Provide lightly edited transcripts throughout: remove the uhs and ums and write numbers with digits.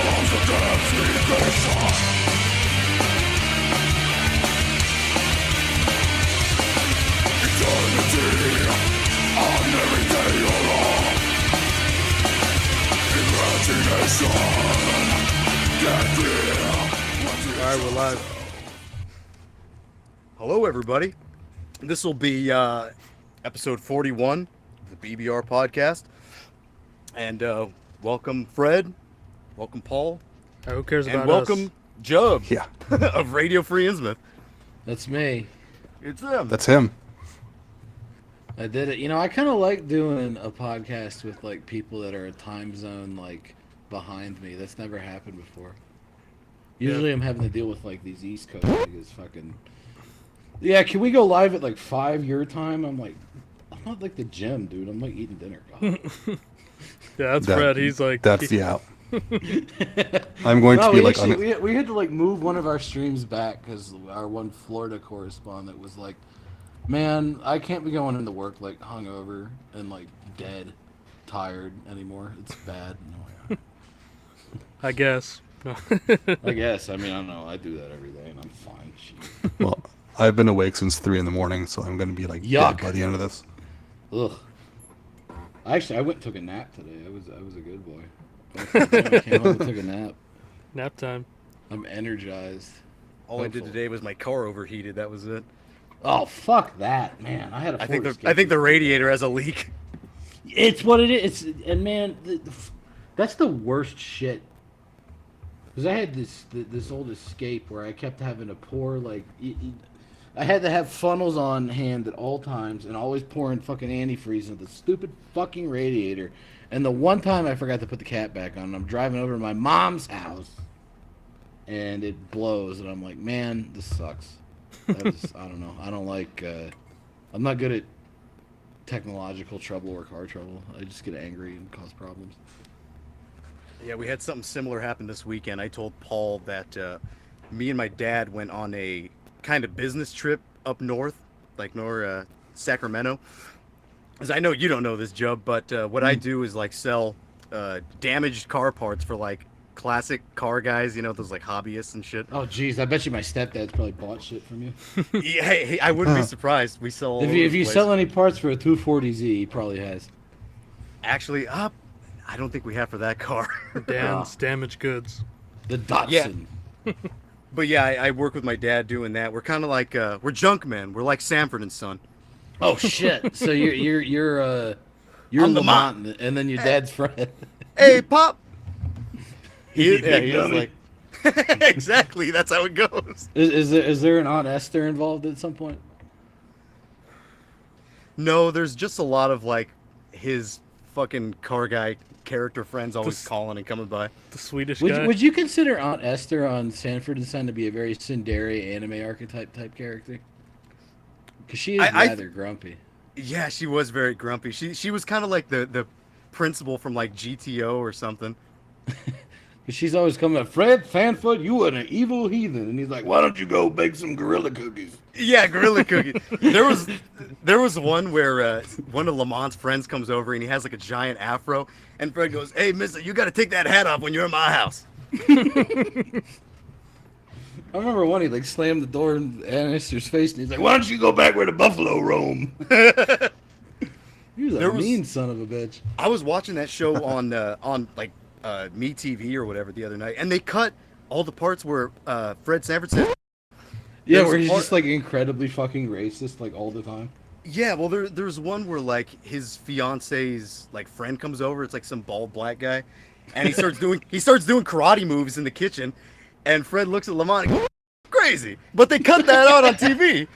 Alright, we're live. Hello, everybody. This will be episode 41 of the BBR podcast. And welcome, Fred. Welcome, Paul. Who cares about and welcome, Jiub. Yeah. Of Radio Free Innsmouth. That's me. It's him. That's him. I did it. You know, I kind of like doing a podcast with like people that are a time zone like behind me. That's never happened before. Usually I'm having to deal with like these East Coast niggas fucking. Yeah, can we go live at like 5 your time? I'm like, I'm not like the gym, dude. I'm like eating dinner. Yeah, that's Fred. He's like, that's the out. I'm going to be like, we had to like move one of our streams back because our one Florida correspondent was like, man, I can't be going into work like hungover and like dead, tired anymore. It's bad. I guess. I guess. I mean, I don't know. I do that every day, and I'm fine. Shit. well, I've been awake since 3 a.m, so I'm going to be like dead by the end of this. Ugh. Actually, I went and took a nap today. I was a good boy. I came home and took a nap. Nap time. I'm energized. All I did today was my car overheated. That was it. Oh, fuck that, man. I had a I think the radiator has a leak. It's what it is. And man, that's the worst shit. Because I had this old Escape where I kept having to pour like, I had to have funnels on hand at all times and always pouring fucking antifreeze into the stupid fucking radiator. And the one time I forgot to put the cap back on, I'm driving over to my mom's house and it blows, and I'm like, man, this sucks. I don't know. I don't like. I'm not good at technological trouble or car trouble. I just get angry and cause problems. Yeah, we had something similar happen this weekend. I told Paul that me and my dad went on a kind of business trip up north, like near Sacramento. Because I know you don't know this, Jiub, but what I do is like sell damaged car parts for like classic car guys, you know, those like hobbyists and shit. Oh, geez, I bet you my stepdad's probably bought shit from you. Yeah, hey, I wouldn't be surprised. We sell. If you sell any parts for a 240Z, he probably has. Actually, I don't think we have for that car. Dan's damaged goods. The Datsun. Yeah. But yeah, I work with my dad doing that. We're kind of like we're junk men. We're like Sanford and Son. Oh shit! So you're I'm Lamont, and then your dad's friend. Hey, Pop. He was like, exactly. That's how it goes. Is there an Aunt Esther involved at some point? No, there's just a lot of like his fucking car guy character friends always calling and coming by. The Swedish guy. Would you consider Aunt Esther on Sanford and Son to be a very tsundere anime archetype type character? Because she is rather grumpy. Yeah, she was very grumpy. She was kind of like the principal from like GTO or something. Because she's always coming up, Fred Sanford, you are an evil heathen. And he's like, why don't you go bake some gorilla cookies? Yeah, gorilla cookies. There was one where one of Lamont's friends comes over and he has like a giant afro. And Fred goes, hey, mister, you got to take that hat off when you're in my house. I remember one, he like slammed the door in Aunt Esther's face and he's like, why don't you go back where the buffalo roam? He was a mean son of a bitch. I was watching that show on like Me TV or whatever the other night, and they cut all the parts where Fred Sanford said, yeah, where he's just like incredibly fucking racist like all the time. Yeah, well there's one where like his fiance's like friend comes over, it's like some bald black guy, and he starts doing karate moves in the kitchen, and Fred looks at Lamont and goes, crazy, but they cut that out on TV.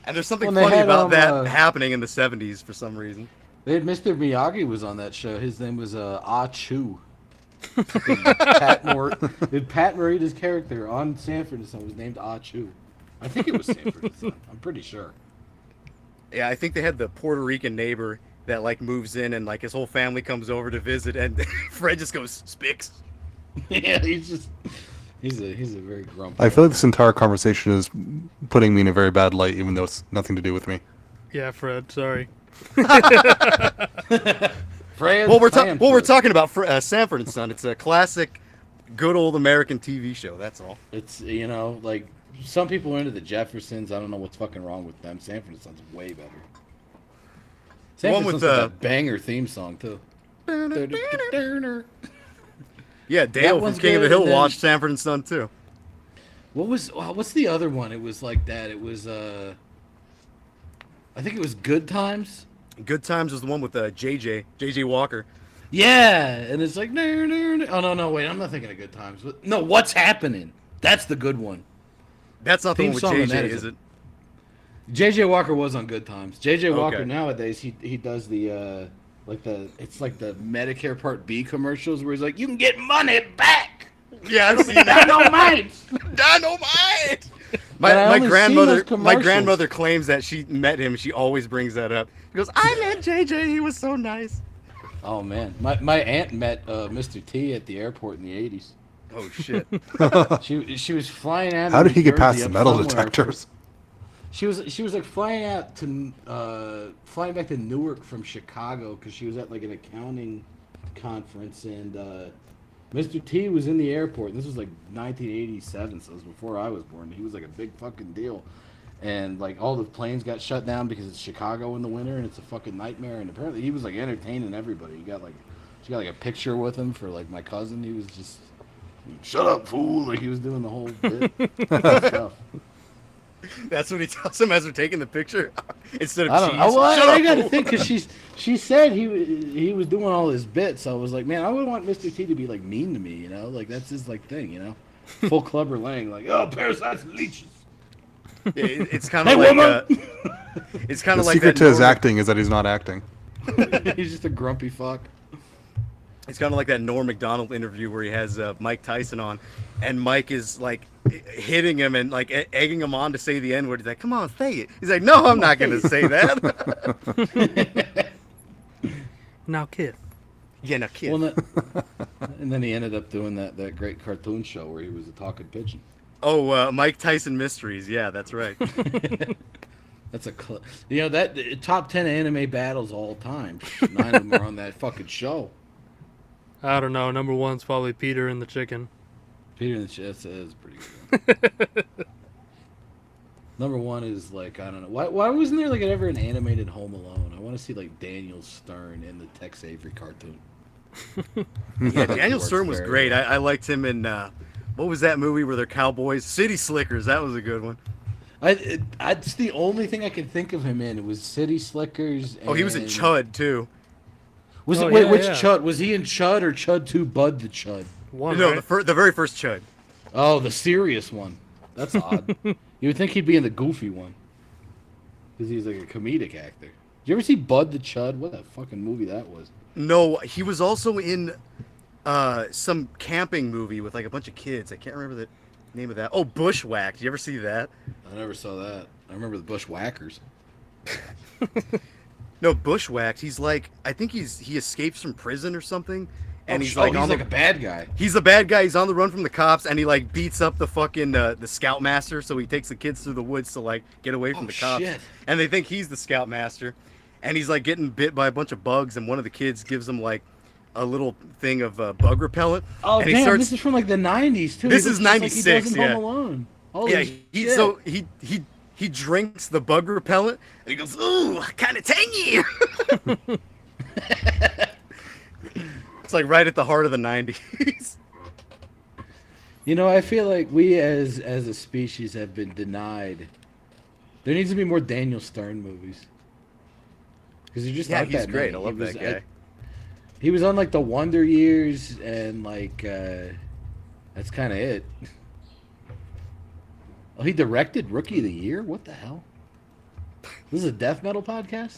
And there's something funny about that happening in the 70s for some reason. They had Mr. Miyagi was on that show. His name was Ah Chu. Pat Morita's character on Sanford and Son was named Ah Chu. I think it was Sanford and Son. I'm pretty sure. Yeah, I think they had the Puerto Rican neighbor that like moves in and like his whole family comes over to visit, and Fred just goes Spix. Yeah, he's a very grumpy. I feel like this entire conversation is putting me in a very bad light, even though it's nothing to do with me. Yeah, Fred, sorry. Well, we're talking about Sanford and Son. It's a classic, good old American TV show. That's all. It's, you know, like, some people are into the Jeffersons. I don't know what's fucking wrong with them. Sanford and Son's way better. Sanford and Son's got that banger theme song, too. Yeah, Dale from King of the Hill watched Sanford and Son, too. What's the other one? It was like that. It was, I think it was Good Times. Good Times was the one with JJ Walker. Yeah, and it's like, oh, no, wait, I'm not thinking of Good Times. No, What's Happening? That's the good one. That's not the one with JJ, is it? JJ Walker was on Good Times. JJ Walker nowadays, he does the it's like the Medicare Part B commercials where he's like, you can get money back. Yeah, I've seen that. Dynamite. My grandmother claims that she met him. She always brings that up. She goes, I met JJ. He was so nice. Oh man, my aunt met Mr. T at the airport in the '80s. Oh shit. she was flying out. How did he get past the metal detectors? She was like flying back to Newark from Chicago because she was at like an accounting conference, and Mr. T was in the airport. And this was like 1987, so it was before I was born. He was like a big fucking deal, and like all the planes got shut down because it's Chicago in the winter and it's a fucking nightmare. And apparently he was like entertaining everybody. She got like a picture with him for like my cousin. He was just, shut up, fool! Like he was doing the whole bit stuff. That's what he tells him as they're taking the picture instead of cheese. I got to think because she said he was doing all his bits. So I was like, man, I would want Mr. T to be like mean to me, you know, like that's his like thing, you know, full Clubber Lang, like, oh, parasites and leeches. Yeah, it's kind of like it's kind of like the secret to his acting is that he's not acting. He's just a grumpy fuck. It's kind of like that Norm Macdonald interview where he has Mike Tyson on, and Mike is like hitting him and like egging him on to say the N-word. He's like, "Come on, say it." He's like, "No, I'm not going to say that." Now, kid. Yeah, now kid. Well, and then he ended up doing that great cartoon show where he was a talking pigeon. Oh, Mike Tyson Mysteries. Yeah, that's right. That's that top 10 anime battles all time. 9 of them are on that fucking show. I don't know. Number one's probably Peter and the Chicken. Peter and the Chicken is pretty good. Number one is like, I don't know. Why wasn't there like ever an animated Home Alone? I want to see like Daniel Stern in the Tex Avery cartoon. Yeah, Daniel Stern was great. I liked him in, what was that movie where they're cowboys? City Slickers. That was a good one. It's the only thing I could think of him in. It was City Slickers. Oh, he was in Chud too. Which Chud? Was he in Chud or Chud 2 Bud the Chud? No, right? the very first Chud. Oh, the serious one. That's odd. You would think he'd be in the goofy one. Because he's like a comedic actor. Did you ever see Bud the Chud? What a fucking movie that was. No, he was also in some camping movie with like a bunch of kids. I can't remember the name of that. Oh, Bushwhacked. Did you ever see that? I never saw that. I remember the Bushwhackers. No, Bushwhacked. He's like, I think he escapes from prison or something, and he's like a bad guy. He's a bad guy. He's on the run from the cops, and he like beats up the fucking the scoutmaster. So he takes the kids through the woods to like get away from the cops, shit. And they think he's the scoutmaster, and he's like getting bit by a bunch of bugs, and one of the kids gives him like a little thing of bug repellent. Oh, and damn! This is from like the '90s too. This is '96. Like Home Alone. Holy shit. He drinks the bug repellent and he goes, "Ooh, kind of tangy." It's like right at the heart of the '90s. You know, I feel like we as a species have been denied. There needs to be more Daniel Stern movies. Because he's just he's great. I love that guy. He was on like the Wonder Years and like that's kind of it. Oh, he directed Rookie of the Year? What the hell? This is a death metal podcast?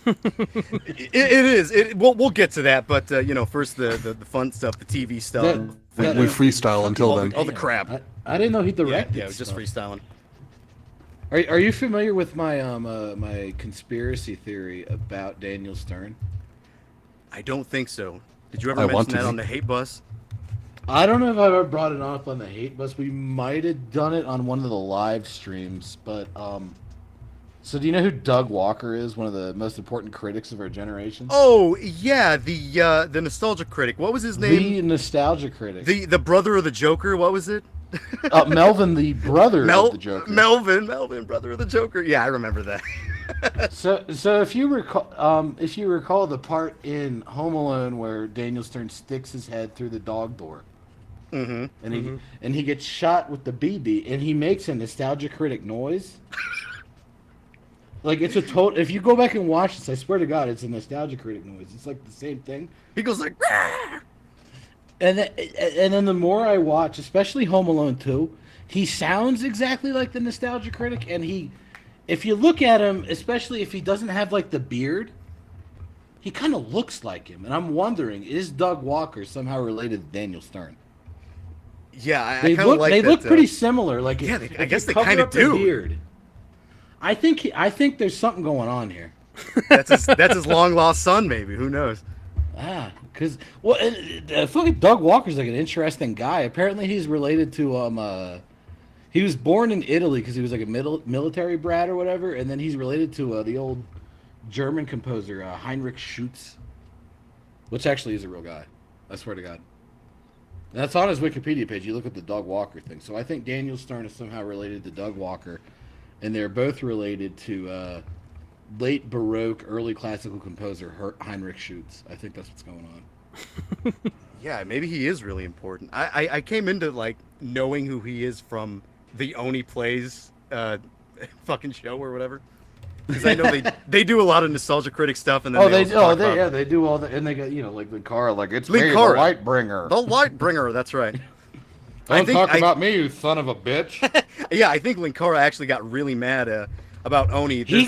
It is. We'll get to that, but first the fun stuff, the TV stuff. We freestyle until then. All the crap. I didn't know he directed. Yeah, just freestyling. Are you familiar with my my conspiracy theory about Daniel Stern? I don't think so. Did you ever mention that on the Hate Bus? I don't know if I ever brought it up on the Hate Bus. We might have done it on one of the live streams, but So do you know who Doug Walker is? One of the most important critics of our generation. Oh yeah, the nostalgia critic. What was his name? The nostalgia critic. The brother of the Joker. What was it? Melvin, the brother of the Joker. Melvin, brother of the Joker. Yeah, I remember that. So if you recall, the part in Home Alone where Daniel Stern sticks his head through the dog door, and he gets shot with the BB, and he makes a nostalgia critic noise. Like it's a total. If you go back and watch this, I swear to God, it's a nostalgia critic noise. It's like the same thing. He goes like, "Rah!" And then the more I watch, especially Home Alone 2, he sounds exactly like the nostalgia critic, and if you look at him, especially if he doesn't have like the beard, he kind of looks like him. And I'm wondering, is Doug Walker somehow related to Daniel Stern? Yeah, They look pretty similar. Like yeah, I if guess you they cover kind of up the do. beard, I think there's something going on here. That's his long lost son, maybe. Who knows? Because fucking Doug Walker's like an interesting guy. Apparently, he's related to he was born in Italy because he was like a military brat or whatever, and then he's related to the old German composer Heinrich Schütz, which actually is a real guy. I swear to God. And that's on his Wikipedia page. You look at the Doug Walker thing. So I think Daniel Stern is somehow related to Doug Walker, and they're both related to late Baroque, early classical composer Heinrich Schütz. I think that's what's going on. Yeah, maybe he is really important. I came into like knowing who he is from the Oni Plays fucking show or whatever. Because I know they do a lot of nostalgia critic stuff, and then they do all that, and they got like Linkara, like it's me, the light bringer. The light bringer, that's right. Don't talk about me, you son of a bitch. Yeah, I think Linkara actually got really mad about Oni. He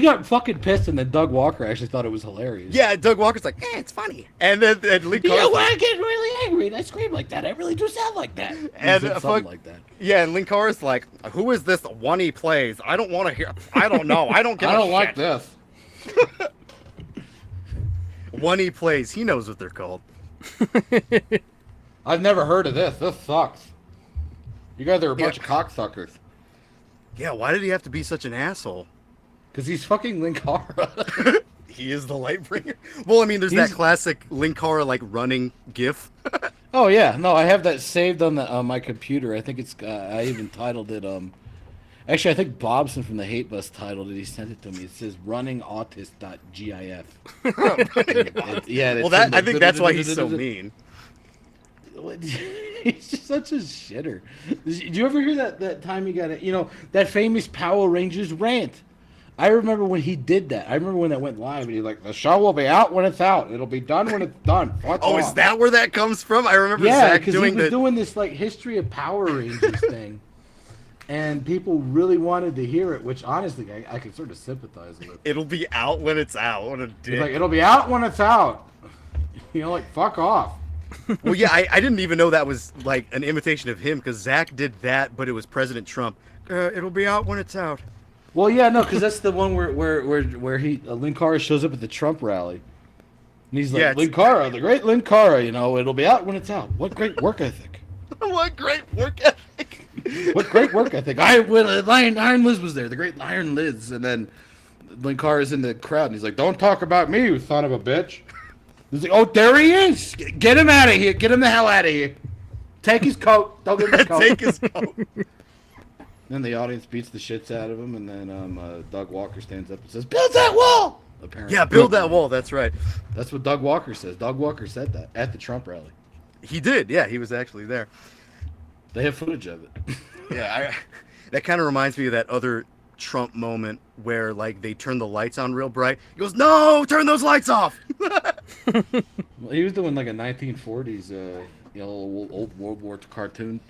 got fucking pissed, and then Doug Walker actually thought it was hilarious. Yeah, Doug Walker's like, it's funny. And then Linkara... You know when I get really angry and I scream like that, I really do sound like that. And something like that. Yeah, and Linkara's like, who is this one he plays? I don't want to hear... I don't know. I don't give I a don't shit. like this. One he plays. He knows what they're called. I've never heard of this. This sucks. You guys are a bunch of cocksuckers. Yeah, why did he have to be such an asshole? Because he's fucking Linkara. He is the Lightbringer. Well, I mean, there's that classic Linkara like running GIF. Oh yeah, no, I have that saved on my computer. I think it's. I even titled it. Actually, I think Bobson from the Hate Bus titled it. He sent it to me. It says runningautist.gif. Yeah. Well, I think that's why he's so mean. He's just such a shitter. Did you ever hear that time he got it? You know, that famous Power Rangers rant. I remember when he did that. I remember when that went live, and he's like, "The show will be out when it's out. It'll be done when it's done." Is that where that comes from? I remember Zach doing this like history of Power Rangers thing, and people really wanted to hear it. Which honestly, I could sort of sympathize with. It'll be out when it's out. What a dick! Like, it'll be out when it's out. You know, like fuck off. Well, yeah, I didn't even know that was like an imitation of him because Zach did that, but it was President Trump. It'll be out when it's out. Well, yeah, no, because that's the one where Linkara shows up at the Trump rally, and he's like, Linkara, the great Linkara, you know, it'll be out when it's out. What great work ethic! What great work ethic! What great work ethic! Iron Liz was there, the great Iron Liz, and then Linkara's in the crowd, and he's like, "Don't talk about me, you son of a bitch." He's like, "Oh, there he is! Get him out of here! Get him the hell out of here! Take his coat! Don't give him his coat! Take his coat!" Then the audience beats the shits out of him, and then Doug Walker stands up and says, "Build that wall!" Apparently. Yeah, build that wall. That's right. That's what Doug Walker says. Doug Walker said that at the Trump rally. He did. Yeah, he was actually there. They have footage of it. Yeah, that kind of reminds me of that other Trump moment where like they turn the lights on real bright. He goes, "No, turn those lights off." Well, he was doing like a 1940s, old World War II cartoons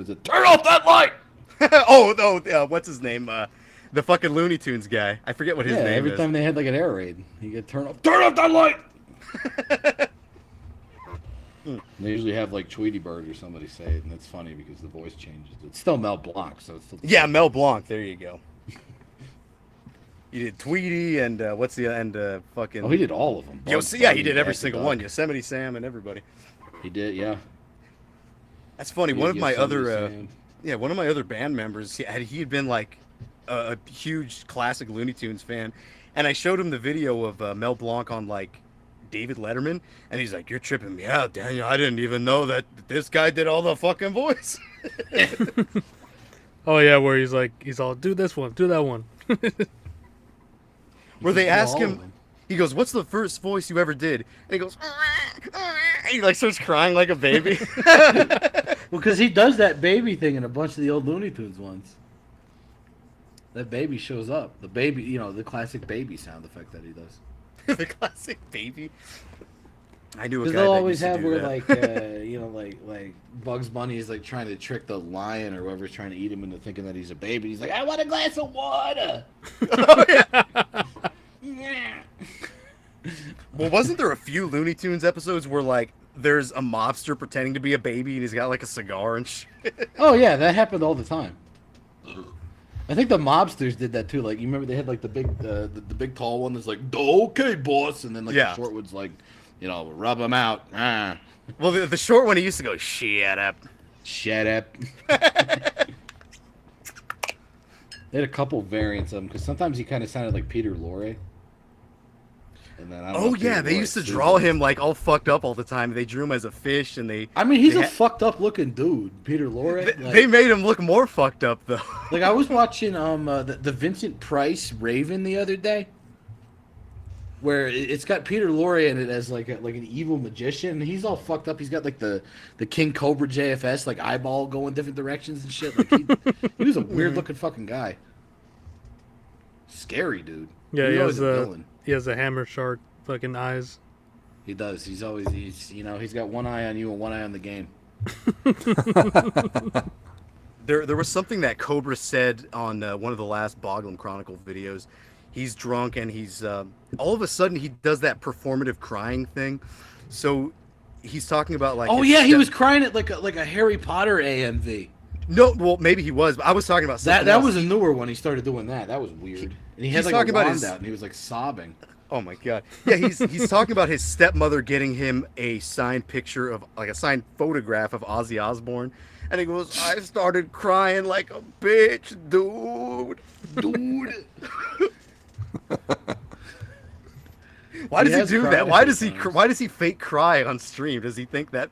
that turn off that light. What's his name? The fucking Looney Tunes guy. I forget what his name is. Every time they had like an air raid, he get turn off that light. They usually have like Tweety Bird or somebody say it, and it's funny because the voice changes. It's still Mel Blanc, so it's still Mel Blanc. There you go. He did Tweety and fucking. Oh, he did all of them. He did every single one. Yosemite Sam and everybody. He did, yeah. That's funny. One of my other band members, he had been like a huge classic Looney Tunes fan, and I showed him the video of Mel Blanc on like David Letterman, and he's like, "You're tripping me out, Daniel. I didn't even know that this guy did all the fucking voice." Oh yeah, where he's all do this one, do that one. Where they ask him, he goes, "What's the first voice you ever did?" And he goes, and he like starts crying like a baby. Well, because he does that baby thing in a bunch of the old Looney Tunes ones. That baby shows up. The baby, the classic baby sound effect that he does. The classic baby. I knew a guy Because they'll that always used to have do where that. like Bugs Bunny is like trying to trick the lion or whoever's trying to eat him into thinking that he's a baby. He's like, I want a glass of water. Oh, yeah. Well, wasn't there a few Looney Tunes episodes where like there's a mobster pretending to be a baby and he's got like a cigar and shit? Oh yeah, that happened all the time. I think the mobsters did that too. Like you remember they had like the big tall one that's like, okay, boss, and then like the short one's like, rub them out. Ah. Well, the short one he used to go, shut up. Shut up. They had a couple variants of him because sometimes he kind of sounded like Peter Lorre. And then they used to draw him like all fucked up all the time. They drew him as a fish, and he's a fucked up looking dude, Peter Lorre. They made him look more fucked up though. Like I was watching the Vincent Price Raven the other day, where it's got Peter Lorre in it as like an evil magician. He's all fucked up. He's got like the King Cobra JFS like eyeball going different directions and shit. Like he was a weird looking fucking guy. Scary dude. Yeah, he has a villain. He has a hammer shark fucking eyes. He does. He's got one eye on you and one eye on the game. There was something that Cobra said on one of the last Boglum Chronicle videos. He's drunk and he's all of a sudden he does that performative crying thing. So he's talking about like. Oh yeah, he was crying at like a Harry Potter AMV. No, well maybe he was, but I was talking about something that else. was a newer one. He started doing that. That was weird. And he had like a wand out and he was like sobbing. Oh my god. Yeah, he's talking about his stepmother getting him a signed picture of like a signed photograph of Ozzy Osbourne. And he goes, I started crying like a bitch, dude. Why does he do that? Why does he fake cry on stream? Does he think that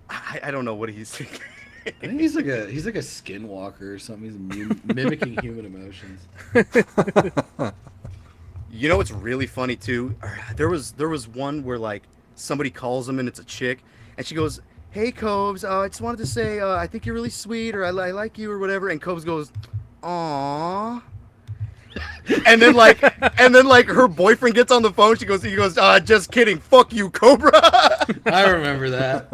I don't know what he's thinking. I think he's like a skinwalker or something. He's mimicking human emotions. You know what's really funny too? There was one where like somebody calls him and it's a chick, and she goes, "Hey Cobes, I just wanted to say I think you're really sweet, or I like you, or whatever." And Cobes goes, "Aww." and then like her boyfriend gets on the phone. He goes, "Just kidding, fuck you, Cobra." I remember that.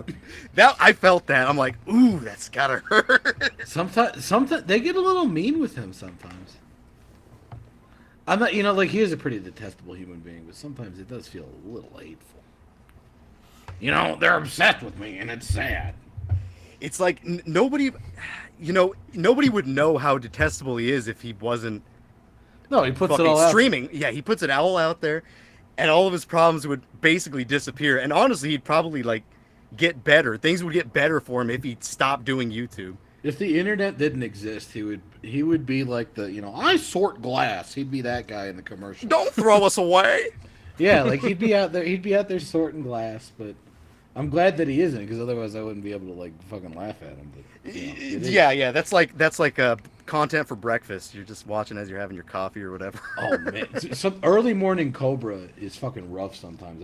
I felt that. I'm like, ooh, that's gotta hurt. Sometimes they get a little mean with him. Sometimes. I'm not, like he is a pretty detestable human being, but sometimes it does feel a little hateful. They're obsessed with me, and it's sad. It's like nobody would know how detestable he is if he wasn't. No, he puts it all out. Streaming. Yeah, he puts it all out there, and all of his problems would basically disappear. And honestly, he'd probably like get better. Things would get better for him if he stopped doing YouTube. If the internet didn't exist, he would be like I sort glass. He'd be that guy in the commercial. Don't throw us away. Yeah, like he'd be out there sorting glass, but I'm glad that he isn't, because otherwise I wouldn't be able to like fucking laugh at him. But, yeah, that's like content for breakfast. You're just watching as you're having your coffee or whatever. Oh man, some early morning Cobra is fucking rough sometimes.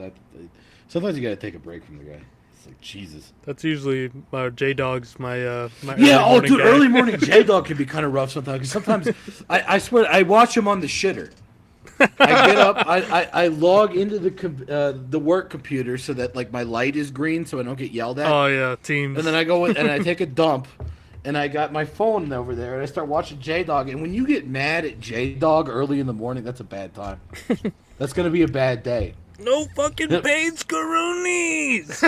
Sometimes you gotta take a break from the guy. It's like Jesus. That's usually J-Dog's my yeah. Oh, dude, guy. early morning J-Dog can be kind of rough sometimes. Because sometimes I swear I watch him on the shitter. I get up, I log into the work computer so that like my light is green so I don't get yelled at. Oh yeah, Teams. And then I go in and I take a dump, and I got my phone over there and I start watching J-Dog. And when you get mad at J-Dog early in the morning, that's a bad time. That's gonna be a bad day. No fucking paid Scaroonies!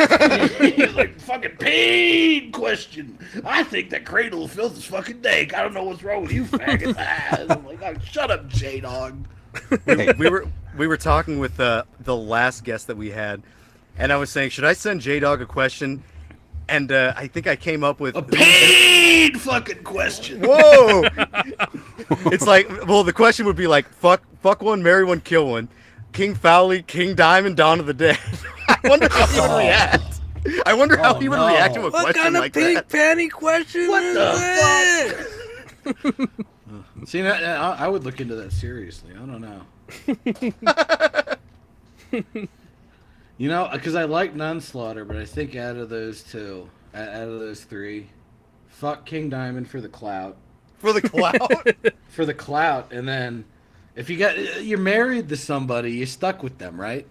He's like, fucking paid question. I think that Cradle fills his fucking dank. I don't know what's wrong with you, faggot. I'm like, oh, shut up, J-Dog. we were talking with the last guest that we had, and I was saying, should I send J-Dog a question? And I think I came up with a paid fucking question. Whoa! It's like, well, the question would be like, fuck one, marry one, kill one. King Fowley, King Diamond, Dawn of the Dead. I wonder how he would react. I wonder how he would react to a question like that. What kind of pink panty question What is the that? fuck? See, I would look into that seriously. I don't know. You know, because I like Nunslaughter, but I think out of those two, out of those three, fuck King Diamond for the clout. For the clout? For the clout, and then if you're married to somebody, you're stuck with them, right?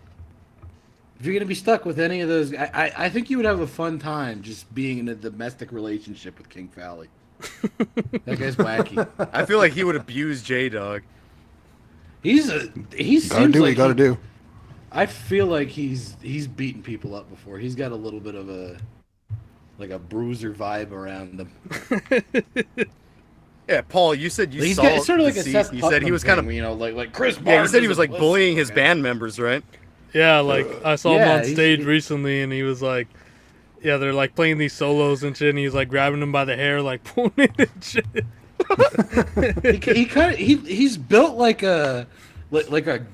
If you're gonna be stuck with any of those, I think you would have a fun time just being in a domestic relationship with King Fowley. That guy's wacky. I feel like he would abuse J-Dog. He Gotta seems do what like you gotta do. I feel like he's beaten people up before. He's got a little bit of a bruiser vibe around him. Yeah, Paul, you said you saw it's sort of like a Deceased, Seth you said he was kind of, thing, like Chris Martin. yeah, you said he was is a like pussy, bullying his man. band members, right? Yeah, like I saw him on he's- stage recently, and he was like, yeah, they're like playing these solos and shit, and he's like grabbing them by the hair, like pulling it and shit. He's built like a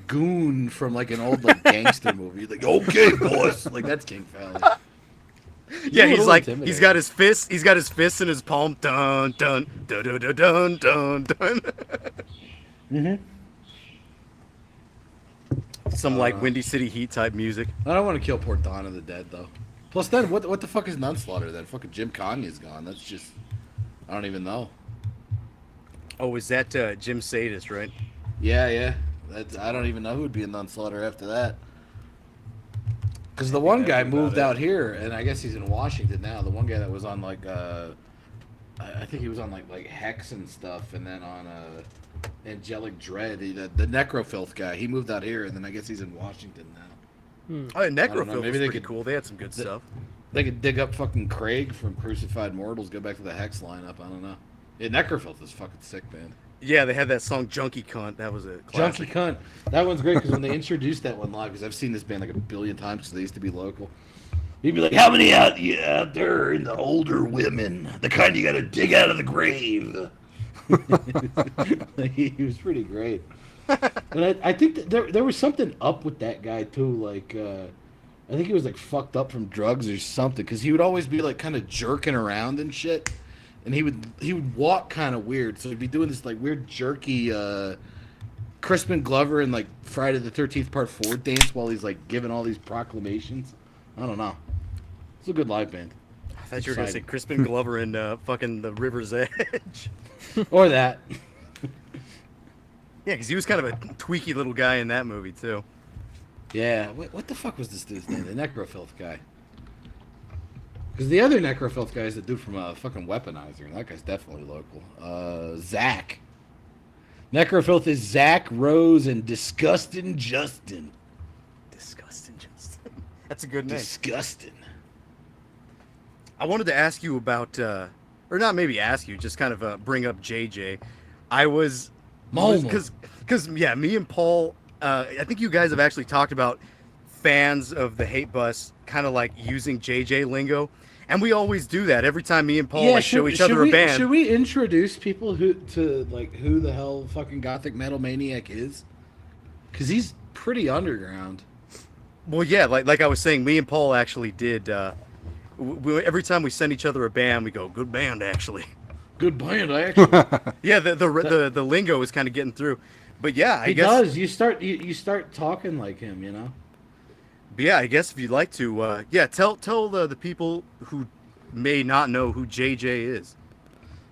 goon from like an old like gangster movie. Like, okay, boss, like that's King Fowley. Yeah, a he's little like, he's intimidating. got his fists in his palm. Dun dun dun dun dun dun dun dun. Mm-hmm. Some like Windy City Heat type music. I don't want to kill poor Dawn of the Dead though. Plus, then what the fuck is Nunslaughter then? Fucking Jim Kanye's gone. That's just I don't even know. Oh, is that Jim Sadis, right? Yeah. I don't even know who would be in Nunslaughter after that. Because the one guy moved out here, and I guess he's in Washington now. The one guy that was on like, I think he was on like Hex and stuff, and then on Angelic Dread, the Necrofilth guy. He moved out here, and then I guess he's in Washington now. Oh, yeah, know, Necrofilth maybe was they pretty could- cool. They had some good stuff. They could dig up fucking Craig from Crucified Mortals, go back to the Hex lineup. I don't know. Yeah, Necrofilth is fucking sick, man. Yeah, they had that song Junkie Cunt. That was a classic. Junkie Cunt. That one's great because when they introduced that one live, because I've seen this band like a billion times because they used to be local. He'd be like, "How many out there in the older women, the kind you got to dig out of the grave?" He was pretty great. But I think that there was something up with that guy too. Like, I think he was like fucked up from drugs or something because he would always be like kind of jerking around and shit. And he would walk kind of weird, so he'd be doing this like weird jerky Crispin Glover and like Friday the 13th Part 4 dance while he's like giving all these proclamations. I don't know. It's a good live band. I thought you were gonna say Crispin Glover and fucking the River's Edge. Or that. Yeah, because he was kind of a tweaky little guy in that movie too. Yeah. What the fuck was this dude's name? The Necrofilth guy. Because the other Necrofilth guy is the dude from fucking Weaponizer, and that guy's definitely local. Zach. Necrofilth is Zach, Rose, and Disgustin' Justin. Disgusting, Justin. That's a good name. Disgustin'. I wanted to ask you about, or not maybe ask you, just kind of bring up JJ. I was, because yeah, me and Paul, I think you guys have actually talked about fans of the Hate Bus kind of like using JJ lingo. And we always do that every time me and Paul show each other a band. Should we introduce people who the hell fucking Gothic Metal Maniac is? Because he's pretty underground. Well, yeah, like I was saying, me and Paul actually did. Every time we send each other a band, we go, "Good band, actually." Good band, actually. Yeah, the lingo is kind of getting through. But yeah, I He guess does. You start talking like him, you know. But yeah, I guess if you'd like to, tell the people who may not know who JJ is.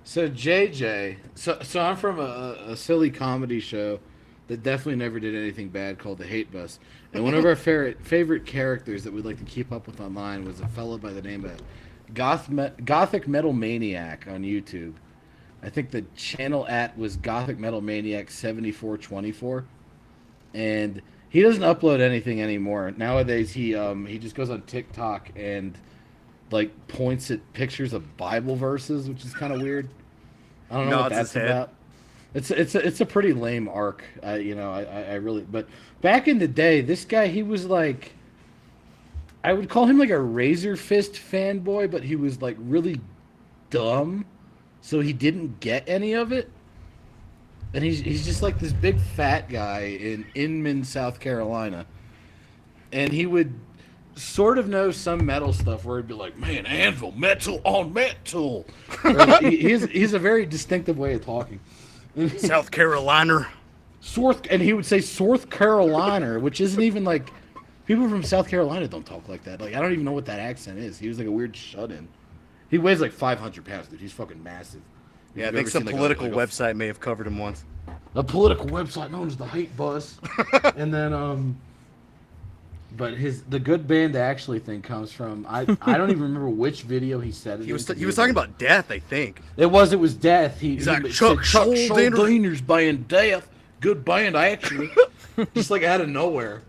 So JJ, so I'm from a silly comedy show that definitely never did anything bad called The Hate Bus, and one of our favorite characters that we'd like to keep up with online was a fellow by the name of Gothic Metal Maniac on YouTube. I think the channel was Gothic Metal Maniac 7424, and he doesn't upload anything anymore. Nowadays, he just goes on TikTok and like points at pictures of Bible verses, which is kind of weird. I don't know what that's about. It's a pretty lame arc. I really. But back in the day, this guy, he was like, I I would call him like a Razor Fist fanboy, but he was like really dumb, so he didn't get any of it. And he's just like this big fat guy in Inman, South Carolina. And he would sort of know some metal stuff where he'd be like, man, Anvil, metal on metal. He's a very distinctive way of talking. South Carolina. And he would say South Carolina, which isn't even like, people from South Carolina don't talk like that. Like, I don't even know what that accent is. He was like a weird shut-in. He weighs like 500 pounds, dude. He's fucking massive. Yeah, I think some political website may have covered him once. A political website known as the Hyde Buzz. And then, but the good band actually thing comes from, I don't even remember which video he said it. He was talking about Death, I think. It was Death. He's like, Chuck Schuldiner's band Death. Good band, actually. Just like out of nowhere.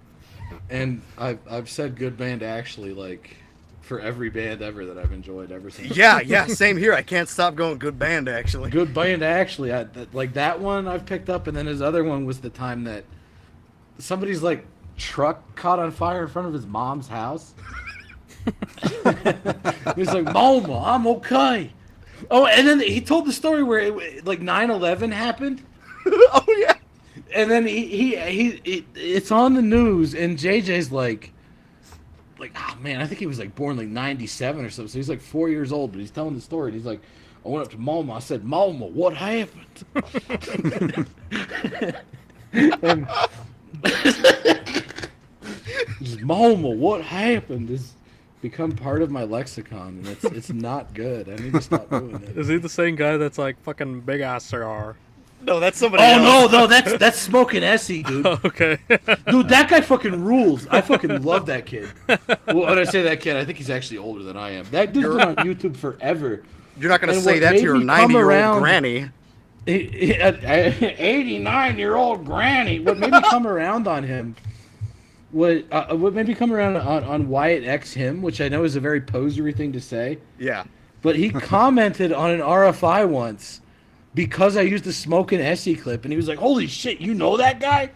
And I've said good band actually, like, for every band ever that I've enjoyed ever since. Yeah, same here. I can't stop going good band actually. Good band actually. Like that one I've picked up, and then his other one was the time that somebody's like truck caught on fire in front of his mom's house. He's like, Mama, I'm okay. Oh, and then he told the story where like 9/11 happened. Oh yeah. And then it's on the news, and JJ's like, oh man, I think he was like born like 97 or something. So he's like 4 years old, but he's telling the story. And he's like, I went up to Mama. I said, Mama, what happened? And Mama, what happened? Has become part of my lexicon, and it's not good. I need to stop doing it. Is he the same guy that's like fucking big ass cigar? No, that's somebody else. No, that's Smoking Essie, dude. Oh, okay. Dude, that guy fucking rules. I fucking love that kid. Well, when I say that kid, I think he's actually older than I am. That dude's been on YouTube forever. You're not going to say that to your 90-year-old granny. 89-year-old granny. What made me come around on him, what made me come around on Wyatt X him, which I know is a very posery thing to say. Yeah. But he commented on an RFI once because I used the Smoking Essie clip, and he was like, holy shit, you know that guy?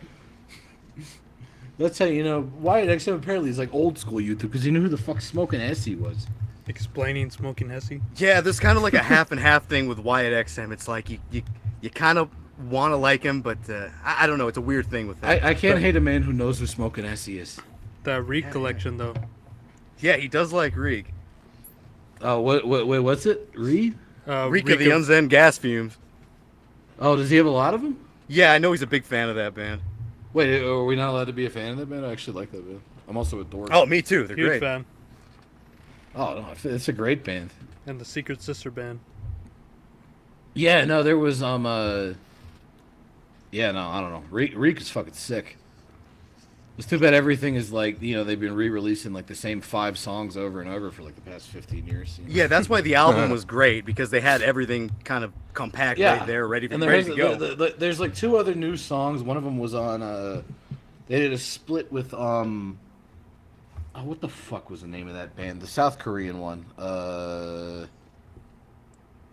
That's how you know Wyatt XM apparently is like old school YouTube, because he knew who the fuck Smoking Essie was. Explaining Smoking Essie? Yeah, there's kind of like a half and half thing with Wyatt XM. It's like you kind of want to like him, but I don't know. It's a weird thing with him. I can't hate a man who knows who Smoking Essie is. That Reek collection, though. Yeah, he does like Reek. Oh, what's it? Reek? Reek of the Unzen Gas Fumes. Oh, does he have a lot of them? Yeah, I know he's a big fan of that band. Wait, are we not allowed to be a fan of that band? I actually like that band. I'm also a dork. Oh, me too. They're Huge great. fan. Oh, no, it's a great band. And the Secret Sister band. Yeah, no, there was, yeah, no, I don't know. Reek is fucking sick. It's too bad everything is like, you know, they've been re-releasing like the same 5 songs over and over for like the past 15 years. You know? Yeah, that's why the album was great, because they had everything kind of compact right there, ready to go. There's like 2 other new songs. One of them was on, they did a split with, what the fuck was the name of that band? The South Korean one.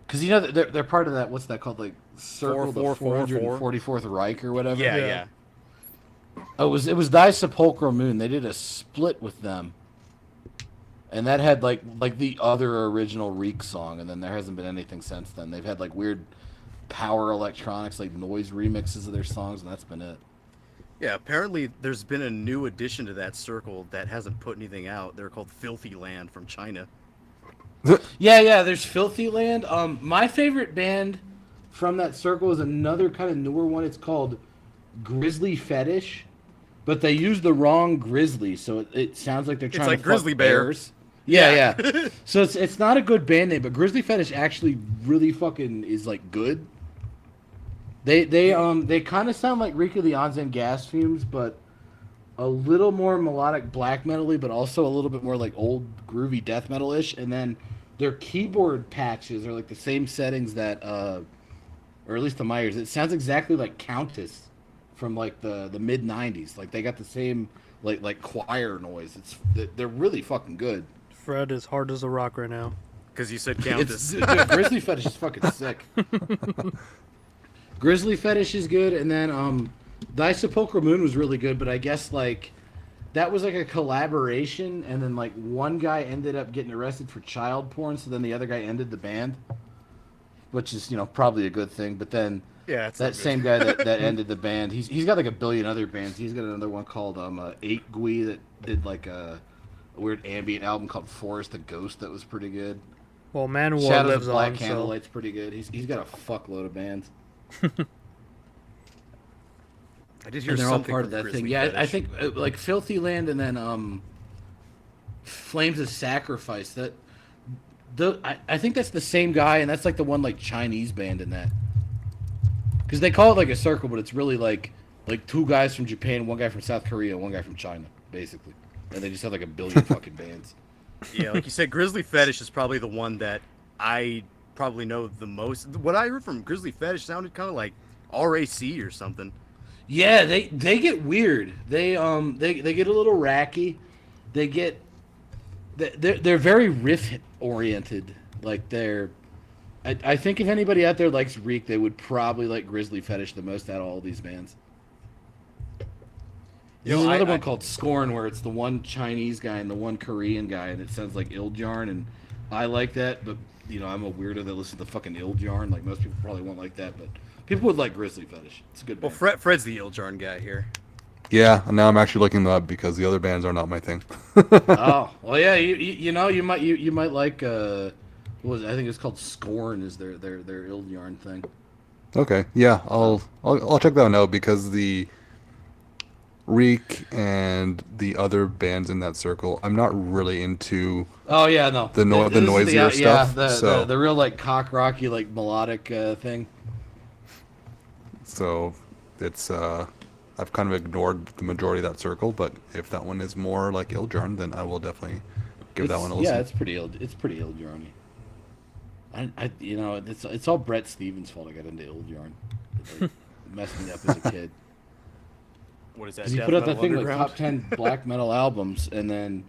Because, you know, they're part of that, what's that called? Like, Circle, the 444th Reich or whatever? Yeah. Oh, it was Die Sepulchral Moon. They did a split with them, and that had like the other original Reek song, and then there hasn't been anything since then. They've had like weird power electronics, like noise remixes of their songs, and that's been it. Yeah, apparently there's been a new addition to that circle that hasn't put anything out. They're called Filthy Land from China. Yeah, there's Filthy Land. My favorite band from that circle is another kind of newer one. It's called Grizzly Fetish, but they use the wrong grizzly, so it sounds like they're trying to fuck Grizzly Bear. bears. Yeah. So it's not a good band name, but Grizzly Fetish actually really fucking is like good. They kind of sound like Reek of the Onsen Gas Fumes, but a little more melodic black metal-y, but also a little bit more like old groovy death metal-ish. And then their keyboard patches are like the same settings that, or at least the Myers. It sounds exactly like Countess from like the mid '90s. Like they got the same like choir noise. They're really fucking good. Fred is hard as a rock right now. Because you said Countess. Dude, Grizzly Fetish is fucking sick. Grizzly Fetish is good, and then Die Sepulchral Moon was really good, but I guess like that was like a collaboration, and then like one guy ended up getting arrested for child porn, so then the other guy ended the band, which is probably a good thing. But then Yeah, it's that same guy that ended the band, he's got like a billion other bands. He's got another one called 8 Gui that did like a weird ambient album called Forest the Ghost that was pretty good. Well, Manowar Shadows lives of Black on, Candlelight's pretty good. He's got a fuckload of bands. I did hear And they're all something part of from that Grizzly thing. Yeah, I Fetish. think like Filthy Land and then Flames of Sacrifice. I think that's the same guy, and that's like the one like Chinese band in that. Because they call it like a circle, but it's really like 2 guys from Japan, 1 guy from South Korea, 1 guy from China, basically, and they just have like a billion fucking bands. Yeah, like you said, Grizzly Fetish is probably the one that I probably know the most. What I heard from Grizzly Fetish sounded kind of like RAC or something. Yeah, they get weird. They get a little racky. They're very riff oriented. Like I think if anybody out there likes Reek, they would probably like Grizzly Fetish the most out of all these bands. There's another one called Scorn where it's the one Chinese guy and the one Korean guy, and it sounds like Ildjarn, and I like that, but I'm a weirdo that listens to fucking Ildjarn. Like most people probably won't like that, but people would like Grizzly Fetish. It's a good band. Well, Fred's the Ildjarn guy here. Yeah, and now I'm actually looking them up because the other bands are not my thing. Oh, well, yeah, you might like what was it? I think it's called Scorn is their Ildjarn thing. Okay, yeah, I'll check that one out because the Reek and the other bands in that circle, I'm not really into. Oh yeah, no, the noisier stuff. Yeah, the real like cock rocky like melodic thing. So it's I've kind of ignored the majority of that circle, but if that one is more like Ildjarn, then I will definitely give that one a listen. Yeah, it's pretty Ildjarn. It's all Brett Stevens' fault. I got into Ildjarn. It, like, messed me up as a kid. What is that? He Death put out Metal that thing like Underground? top 10 black metal albums, and then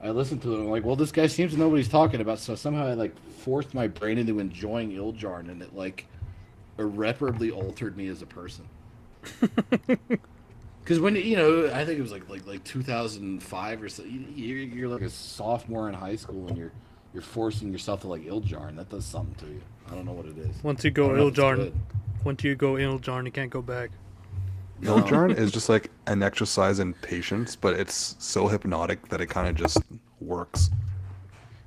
I listened to it. And I'm like, well, this guy seems to know what he's talking about. So somehow I like forced my brain into enjoying Ildjarn, and it like irreparably altered me as a person. Because when I think it was like 2005 or so. You're like a sophomore in high school, and you're forcing yourself to like Ildjarn. That does something to you. I don't know what it is. Once you go Ildjarn, you can't go back. Ildjarn is just like an exercise in patience, but it's so hypnotic that it kind of just works.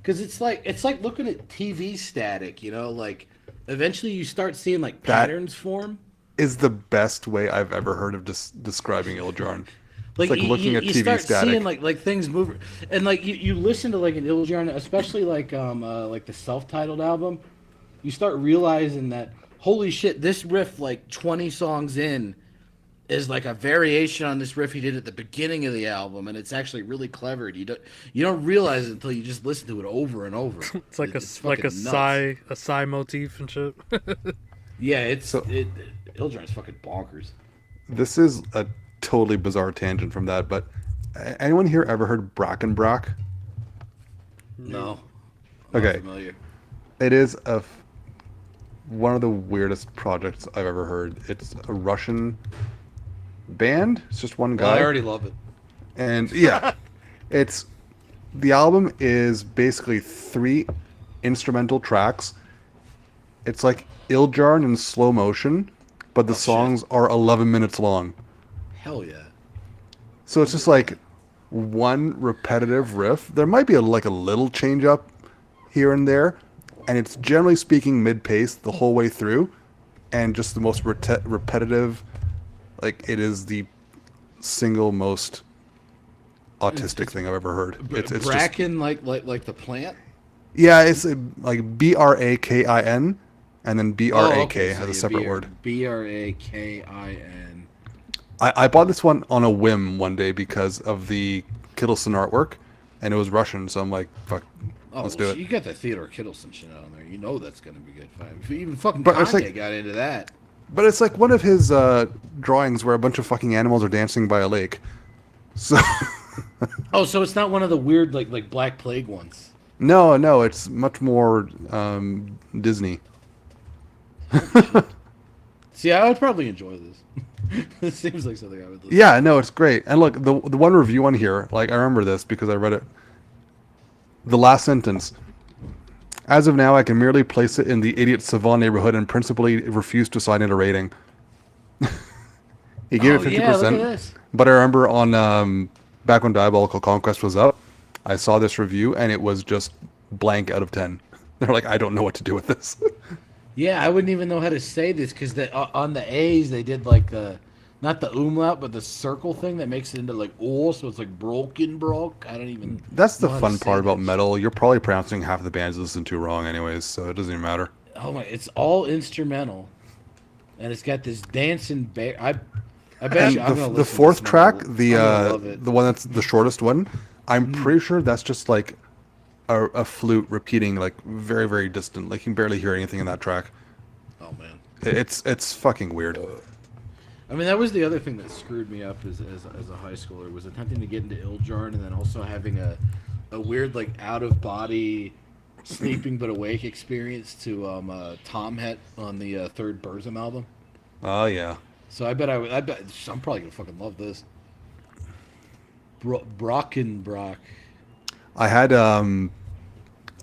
Because it's like looking at TV static. Like eventually you start seeing like patterns form. Is the best way I've ever heard of describing Ildjarn. Like, it's like looking at you TV start static. seeing like things move, and like you listen to like an Ildjarn, especially like the self-titled album, you start realizing that holy shit, this riff like 20 songs in is like a variation on this riff he did at the beginning of the album, and it's actually really clever. You don't realize it until you just listen to it over and over. It's like it's a nuts. sigh motif and shit. Yeah, Ildjarn's fucking bonkers. This is a totally bizarre tangent from that, but anyone here ever heard Brackenbrack? No. I'm not Okay. familiar. It is one of the weirdest projects I've ever heard. It's a Russian band. It's just one guy. Well, I already love it. And yeah, the album is basically 3 instrumental tracks. It's like Ildjarn in slow motion, but the songs are 11 minutes long. Hell yeah. So it's just like one repetitive riff. There might be a little change up here and there, and it's generally speaking mid-paced the whole way through, and just the most repetitive. Like it is the single most autistic thing I've ever heard. It's Bracken, like the plant. Yeah, it's like Brakin, and then Brak has a separate word. Brakin. I bought this one on a whim one day because of the Kittleson artwork, and it was Russian, so I'm like, fuck, let's do it. You got the Theodore Kittleson shit on there. You know that's gonna be good. Even fucking But it's Kanye like- got into that. But it's like one of his drawings where a bunch of fucking animals are dancing by a lake. So Oh, so it's not one of the weird like Black Plague ones. no, it's much more Disney. See, I would probably enjoy this. It seems like something I would listen. Yeah, no, it's great. And look, the one review on here, like I remember this because I read it. The last sentence. As of now, I can merely place it in the idiot savant neighborhood and principally refuse to assign it a rating. He gave it 50%. Yeah, look at this. But I remember on back when Diabolical Conquest was up, I saw this review and it was just blank out of 10. They're like, I don't know what to do with this. Yeah, I wouldn't even know how to say this because on the A's they did like the not the umlaut but the circle thing that makes it into like oh, so it's like broke. I don't even. That's the know how to fun say part about this. metal. You're probably pronouncing half the bands you listen to wrong anyways, so it doesn't even matter. Oh my! It's all instrumental, and it's got this dancing bear. I bet And you I'm gonna the listen to fourth this track, number. the I'm gonna love it. the one that's the shortest one, I'm pretty sure that's just like a flute repeating like very, very distant. Like you can barely hear anything in that track. Oh man! It's fucking weird. I mean, that was the other thing that screwed me up as a high schooler was attempting to get into Ildjarn and then also having a weird like out of body sleeping but awake experience to Tom Het on the third Burzum album. Oh yeah. So I bet I'm probably gonna fucking love this. Brockenbrock. I had a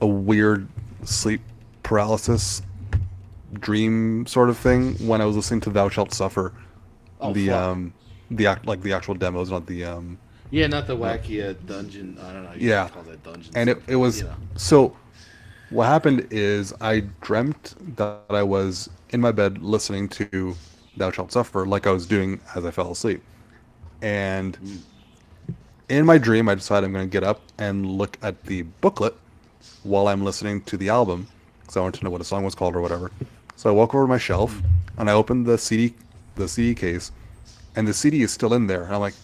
weird sleep paralysis dream sort of thing when I was listening to Thou Shalt Suffer. Oh, The actual demos, not the Yeah, not the wacky dungeon. I don't know. You Yeah. call that dungeon. and it was You know. so what happened is I dreamt that I was in my bed listening to Thou Shalt Suffer like I was doing as I fell asleep. And in my dream, I decided I'm going to get up and look at the booklet while I'm listening to the album because I wanted to know what a song was called or whatever. So I walk over to my shelf and I open the CD case, and the CD is still in there. And I'm like,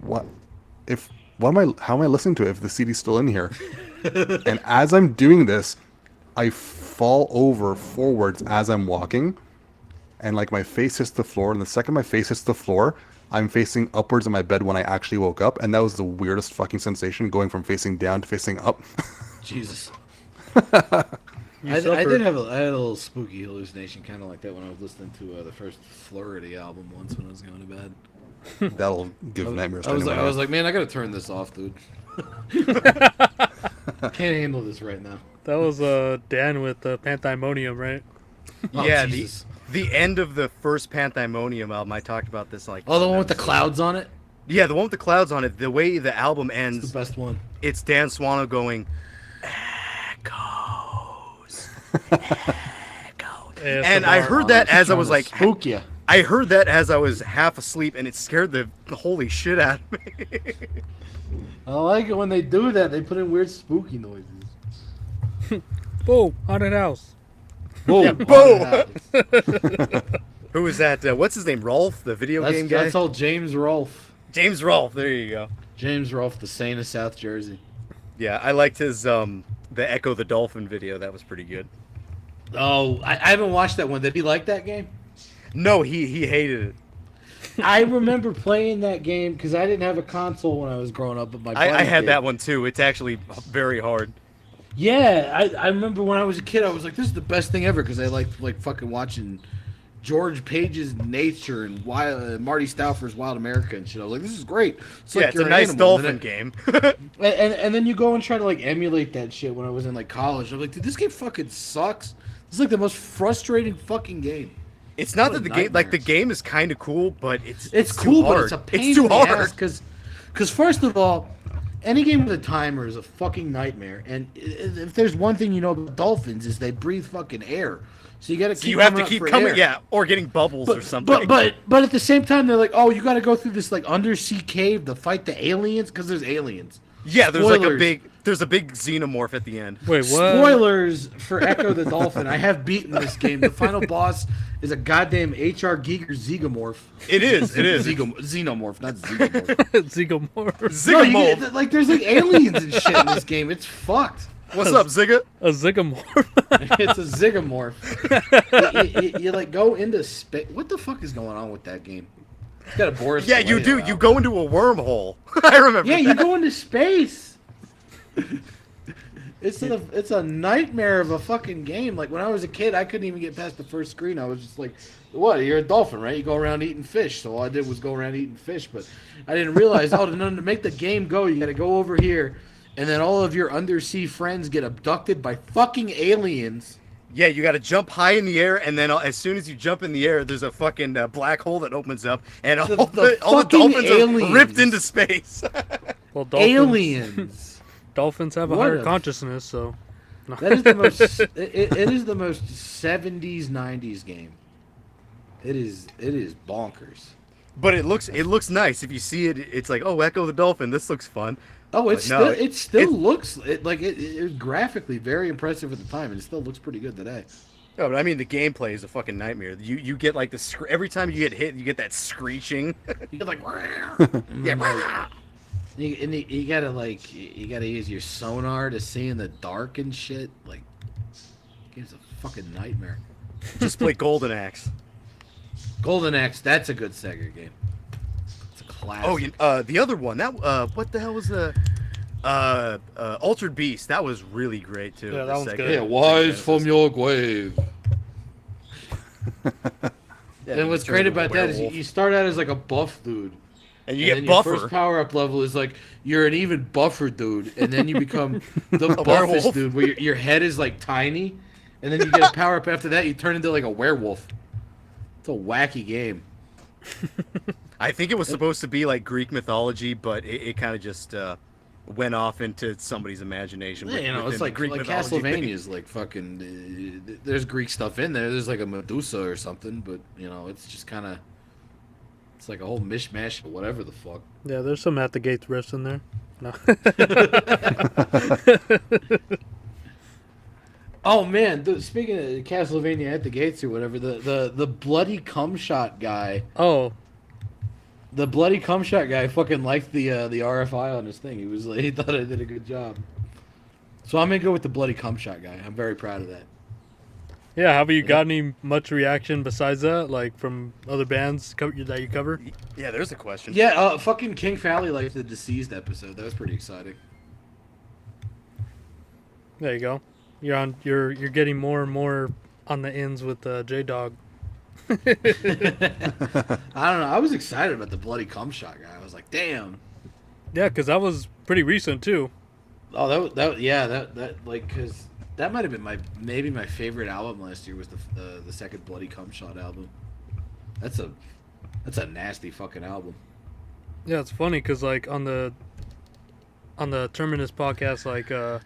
how am I listening to it if the CD's still in here? And as I'm doing this, I fall over forwards as I'm walking, and like my face hits the floor. And the second my face hits the floor, I'm facing upwards in my bed when I actually woke up, and that was the weirdest fucking sensation, going from facing down to facing up. Jesus. You I suffered. did have I had a little spooky hallucination, kind of like that when I was listening to the first Flurry album once when I was going to bed. That'll give nightmares. I to was anyone. like, man, I gotta turn this off, dude. Can't handle this right now. That was Dan with Panthymonium, right? Oh, Yeah, Jesus. the end of the first Panthymonium album, I talked about this like. Oh, the one with the episode. clouds on it. Yeah, the one with the clouds on it. The way the album It's ends, the best one. it's Dan Swano going, echoes, echoes. And I heard that as I was like, spook you. I heard that as I was half asleep, and it scared the holy shit out of me. I like it when they do that. They put in weird spooky noises. Oh, haunted house. Boom. Yeah, boom. Who is that? What's his name? Rolf, the video game guy? That's all James Rolfe. James Rolf. There you go. James Rolfe, the Saint of South Jersey. Yeah, I liked his the Echo the Dolphin video. That was pretty good. Oh, I haven't watched that one. Did he like that game? No, he hated it. I remember playing that game because I didn't have a console when I was growing up, but my buddy I had did. that one too. It's actually very hard. Yeah, I remember when I was a kid, I was like, "This is the best thing ever" because I liked like fucking watching George Page's Nature and Marty Stauffer's Wild America and shit. I was like, "This is great." It's Yeah, like it's a you're an nice animal. dolphin game. And then you go and try to like emulate that shit. When I was in like college, I'm like, "Dude, this game fucking sucks. This is like the most frustrating fucking game." It's not What that a the game, like the nightmare. game is kind of cool, but it's cool, too but hard. it's a pain It's too in the hard. ass because first of all, any game with a timer is a fucking nightmare. And if there's one thing you know about dolphins is they breathe fucking air, so you got to So keep. you have to coming up keep for coming, air. yeah, or getting bubbles or something. But at the same time, they're like, oh, you got to go through this like undersea cave to fight the aliens because there's aliens. yeah, there's like Spoilers. a big xenomorph at the end. Wait, what? Spoilers for Echo the Dolphin. I have beaten this game. The final boss is a goddamn HR Giger Zygomorph. It is. Xenomorph, not Zygomorph. Zygomorph. No, Zygomorph. like there's like aliens and shit in this game. It's fucked. What's up, Zigga? A Zygomorph. It's a Zygomorph. you like go into space. What the fuck is going on with that game? It's got a Boris. Yeah, you Vallejo do. out. You go into a wormhole. I remember. Yeah, that. you go into space. It's a nightmare of a fucking game. Like when I was a kid, I couldn't even get past the first screen. I was just like, "What? You're a dolphin, right? You go around eating fish." So all I did was go around eating fish, but I didn't realize, to make the game go, you got to go over here, and then all of your undersea friends get abducted by fucking aliens. Yeah, you got to jump high in the air, and then as soon as you jump in the air, there's a fucking black hole that opens up, and all the dolphins are ripped into space. Well, Aliens. Dolphins have a higher consciousness, so. That is the most. It is the most 70s 90s game. It is bonkers. But it looks nice. If you see it, it's like, oh, Echo the Dolphin. This looks fun. Oh, it still looks like it was graphically very impressive at the time, and it still looks pretty good today. No, but I mean the gameplay is a fucking nightmare. You get like every time you get hit, you get that screeching. You get like, yeah. You gotta use your sonar to see in the dark and shit. Like, game's a fucking nightmare. Just play Golden Axe. Golden Axe, that's a good Sega game. It's a classic. Oh, the other one, that what the hell was the Altered Beast? That was really great too. Yeah, that one's good. Yeah, wise from your grave. And what's great about that is you start out as like a buff dude. And you get buffer. Your first power-up level is like you're an even buffer dude, and then you become the buffest dude, where your head is like tiny, and then you get a power-up after that, you turn into like a werewolf. It's a wacky game. I think it was supposed to be like Greek mythology, but it kind of just went off into somebody's imagination. Yeah, it's like Castlevania is like fucking. There's Greek stuff in there. There's like a Medusa or something, but it's just kind of. It's like a whole mishmash of whatever the fuck. Yeah, there's some At the Gates riffs in there. No. Oh man, speaking of Castlevania At the Gates or whatever, the bloody cum shot guy. Oh. The bloody cum shot guy fucking liked the RFI on his thing. He thought I did a good job. So I'm gonna go with the bloody cum shot guy. I'm very proud of that. Yeah, have you got any much reaction besides that, like from other bands that you cover? Yeah, there's a question. Yeah, fucking King Fally liked the Deceased episode. That was pretty exciting. There you go. You're getting more and more on the ends with J-Dog. I don't know. I was excited about the bloody cum shot guy. I was like, damn. Yeah, because that was pretty recent too. Oh, that like because. That might have been maybe my favorite album last year was the second Bloody Cum Shot album. That's a nasty fucking album. Yeah, it's funny because like on the Terminus podcast, like the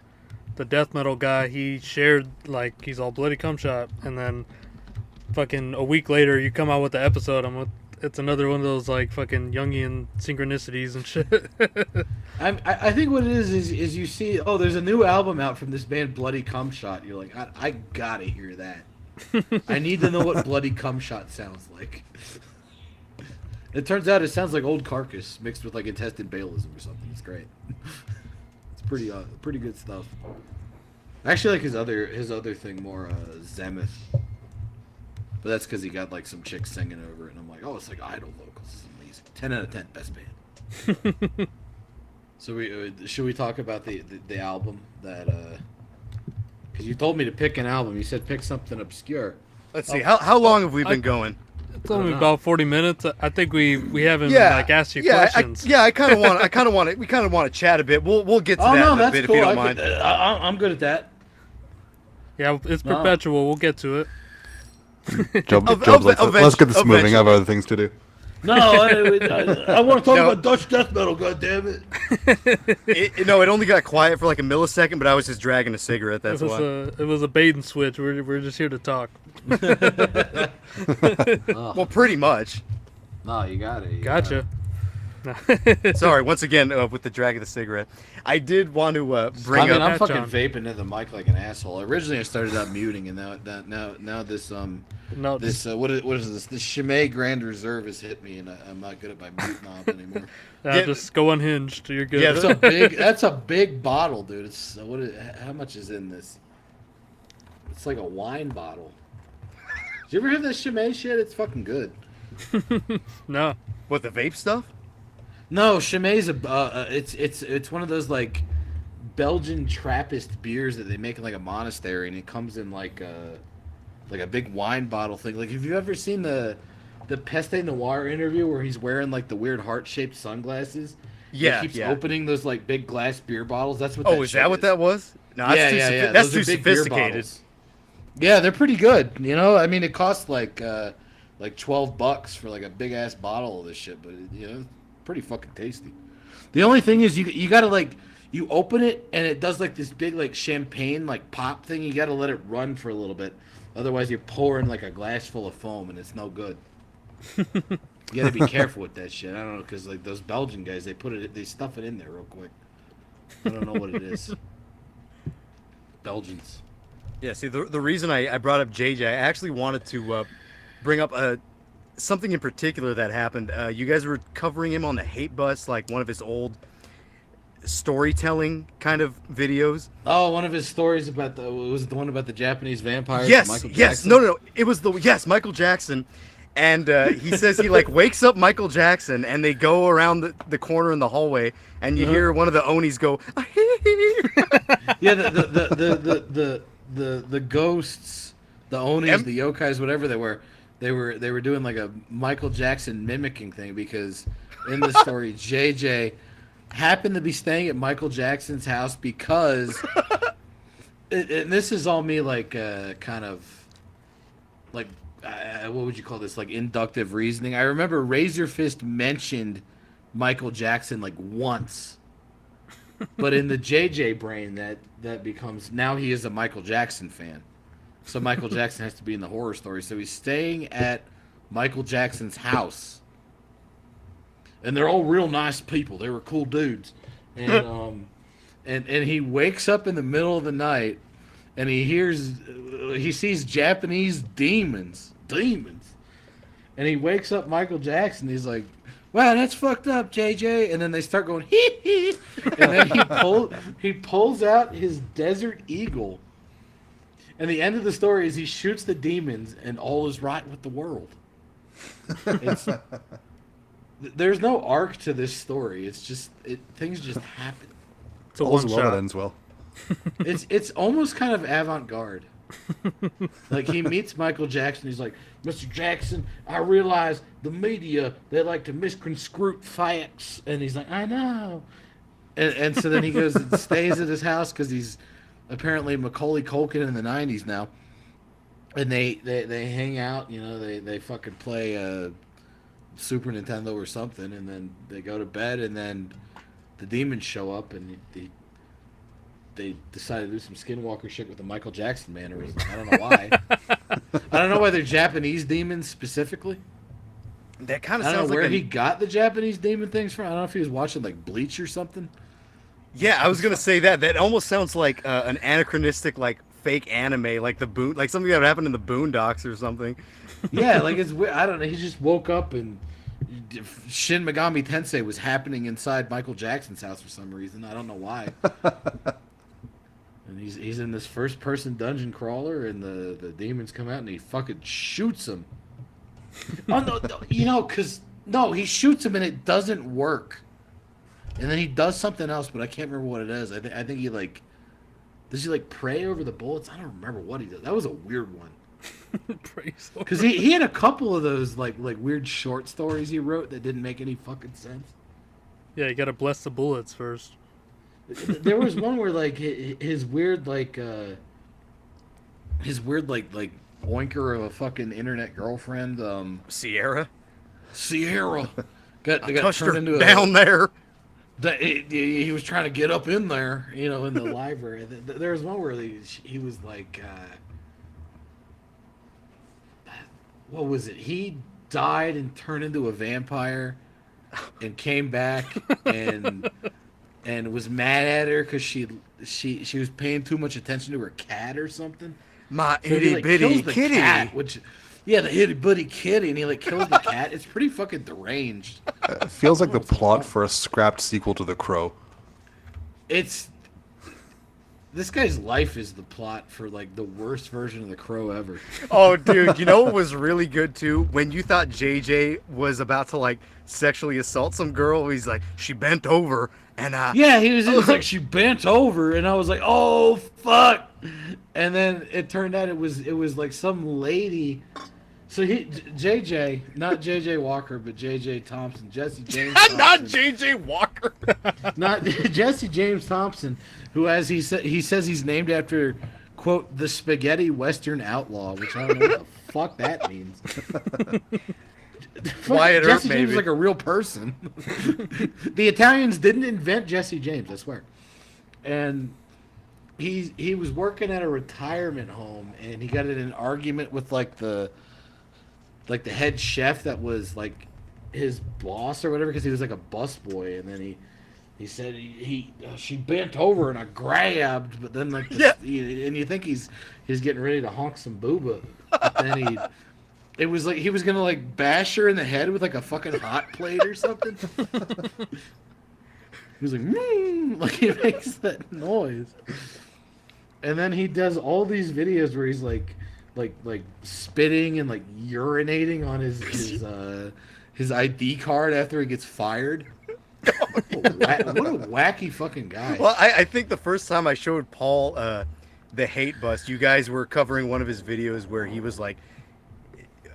death metal guy, he shared like he's all Bloody Cum Shot, and then fucking a week later you come out with the episode. It's another one of those like fucking Jungian synchronicities and shit. I think what it is you see, there's a new album out from this band Bloody Cum Shot. You're like, I gotta hear that. I need to know what Bloody Cum Shot sounds like. It turns out it sounds like Old Carcass mixed with like intestine Baalism or something. It's great. It's pretty good stuff. I actually like his other thing more, Zemeth. But that's because he got like some chicks singing over it, and I'm like, it's like idol vocals. This is amazing. 10 out of 10, best band. So should we talk about the album that? Because you told me to pick an album. You said pick something obscure. Let's see. How long have we been going? It's only about 40 minutes. I think we haven't asked you questions. I kind of want. We kind of want to chat a bit. We'll get to that in a bit cool. if you don't mind. I'm good at that. Yeah, it's Perpetual. We'll get to it. Let's get this moving. I have other things to do. No, I want to talk about Dutch death metal. God damn it! It only got quiet for like a millisecond, but I was just dragging a cigarette. That's why. It was a bait and switch. We're just here to talk. Well, pretty much. No, you got it. Gotcha. Sorry, once again with the drag of the cigarette. I did want to bring up. I'm fucking vaping into the mic like an asshole. Originally, I started out muting, and now this what is this? This Chimay Grand Reserve has hit me, and I'm not good at my mute knob anymore. Just go unhinged. You're good. Yeah, that's a big bottle, dude. It's how much is in this? It's like a wine bottle. Did you ever have this Chimay shit? It's fucking good. No. What, the vape stuff? No, Chimay's it's one of those like Belgian Trappist beers that they make in like a monastery, and it comes in like a big wine bottle thing. Like, have you ever seen the Peste Noir interview where he's wearing like the weird heart-shaped sunglasses? Yeah, He keeps yeah. opening those like big glass beer bottles. That's what. Oh, is that what that was? No, that's Yeah. That's Those too are big beer sophisticated. bottles. Yeah, they're pretty good. You know, I mean, it costs like $12 for like a big ass bottle of this shit, but it's pretty fucking tasty. The only thing is you gotta like you open it and it does like this big like champagne like pop thing. You gotta let it run for a little bit, otherwise you're pouring like a glass full of foam and it's no good. You gotta be careful with that shit. I don't know, because like those Belgian guys, they stuff it in there real quick. I don't know what it is. Belgians. Yeah, see, the reason I brought up JJ, I actually wanted to bring up something in particular that happened. You guys were covering him on the Hate Bus, like one of his old storytelling kind of videos. Oh, one of his stories about was it the one about the Japanese vampires? Yes, Michael yes, Jackson? no, it was Michael Jackson, and he says he like wakes up Michael Jackson, and they go around the corner in the hallway, and you hear one of the Onis go, Yeah, the ghosts, the Onis, the yokais, whatever they were doing like a Michael Jackson mimicking thing, because in the story JJ happened to be staying at Michael Jackson's house because and this is all me like kind of like what would you call this, like inductive reasoning. I remember Razor Fist mentioned Michael Jackson like once, but in the JJ brain that becomes, now he is a Michael Jackson fan, so Michael Jackson has to be in the horror story. So he's staying at Michael Jackson's house, and they're all real nice people. They were cool dudes, and and he wakes up in the middle of the night, and he sees Japanese demons, and he wakes up Michael Jackson. He's like, "Wow, that's fucked up, JJ." And then they start going hee hee, and then he pulls out his Desert Eagle. And the end of the story is he shoots the demons, and all is right with the world. There's no arc to this story. It's just things just happen. It's a All's one well that shot. ends well. It's almost kind of avant-garde. Like, he meets Michael Jackson. He's like, "Mr. Jackson, I realize the media, they like to misconstrue facts." And he's like, "I know." And so then he goes and stays at his house because he's apparently Macaulay Culkin in the 90s now. And they hang out, they fucking play Super Nintendo or something, and then they go to bed, and then the demons show up, and they decide to do some Skinwalker shit with the Michael Jackson mannerism. I don't know why. I don't know why they're Japanese demons specifically. that kind of I don't sounds know like where he got the Japanese demon things from. I don't know if he was watching like Bleach or something. Yeah, I was gonna say that almost sounds like an anachronistic like fake anime, like like something that would happen in the Boondocks or something. Yeah, like it's weird. I don't know. He just woke up and Shin Megami Tensei was happening inside Michael Jackson's house for some reason. I don't know why. And he's in this first person dungeon crawler, and the demons come out and he fucking shoots him. Oh no, he shoots him and it doesn't work. And then he does something else, but I can't remember what it is. I think he like, does he like pray over the bullets? I don't remember what he does. That was a weird one. Because he had a couple of those like weird short stories he wrote that didn't make any fucking sense. Yeah, you gotta bless the bullets first. There was one where like his weird like oinker of a fucking internet girlfriend, Sierra got touched turned her into down there. He was trying to get up in there, in the library. There was one where he was like, what was it? He died and turned into a vampire, and came back and was mad at her because she was paying too much attention to her cat or something. My So he, itty like, bitty kills the kitty. cat, the itty bitty kitty, and he like kills the cat. It's pretty fucking deranged. It feels like the plot for a scrapped sequel to The Crow. It's This guy's life is the plot for like the worst version of The Crow ever. Oh, dude, you know what was really good too? When you thought JJ was about to like sexually assault some girl, he's like, she bent over and Yeah, he was like, she bent over, and I was like, oh fuck. And then it turned out it was like some lady. So JJ, not JJ Walker, but JJ Thompson, Jesse James Thompson. Not JJ Walker. Not Jesse James Thompson, who, as he says he's named after, quote, the spaghetti western outlaw, which I don't know what the fuck that means. Wyatt Earp, Jesse James is like a real person. The Italians didn't invent Jesse James, I swear. And he was working at a retirement home, and he got in an argument with like the head chef that was like his boss or whatever, because he was like a busboy, and then he said she bent over and I grabbed, but then like and you think he's getting ready to honk some booba, but then it was like he was gonna like bash her in the head with like a fucking hot plate or something. He was like, like he makes that noise, and then he does all these videos where he's like spitting and like urinating on his ID card after he gets fired. What a wacky fucking guy. Well, I think the first time I showed Paul the hate bust, you guys were covering one of his videos where he was like,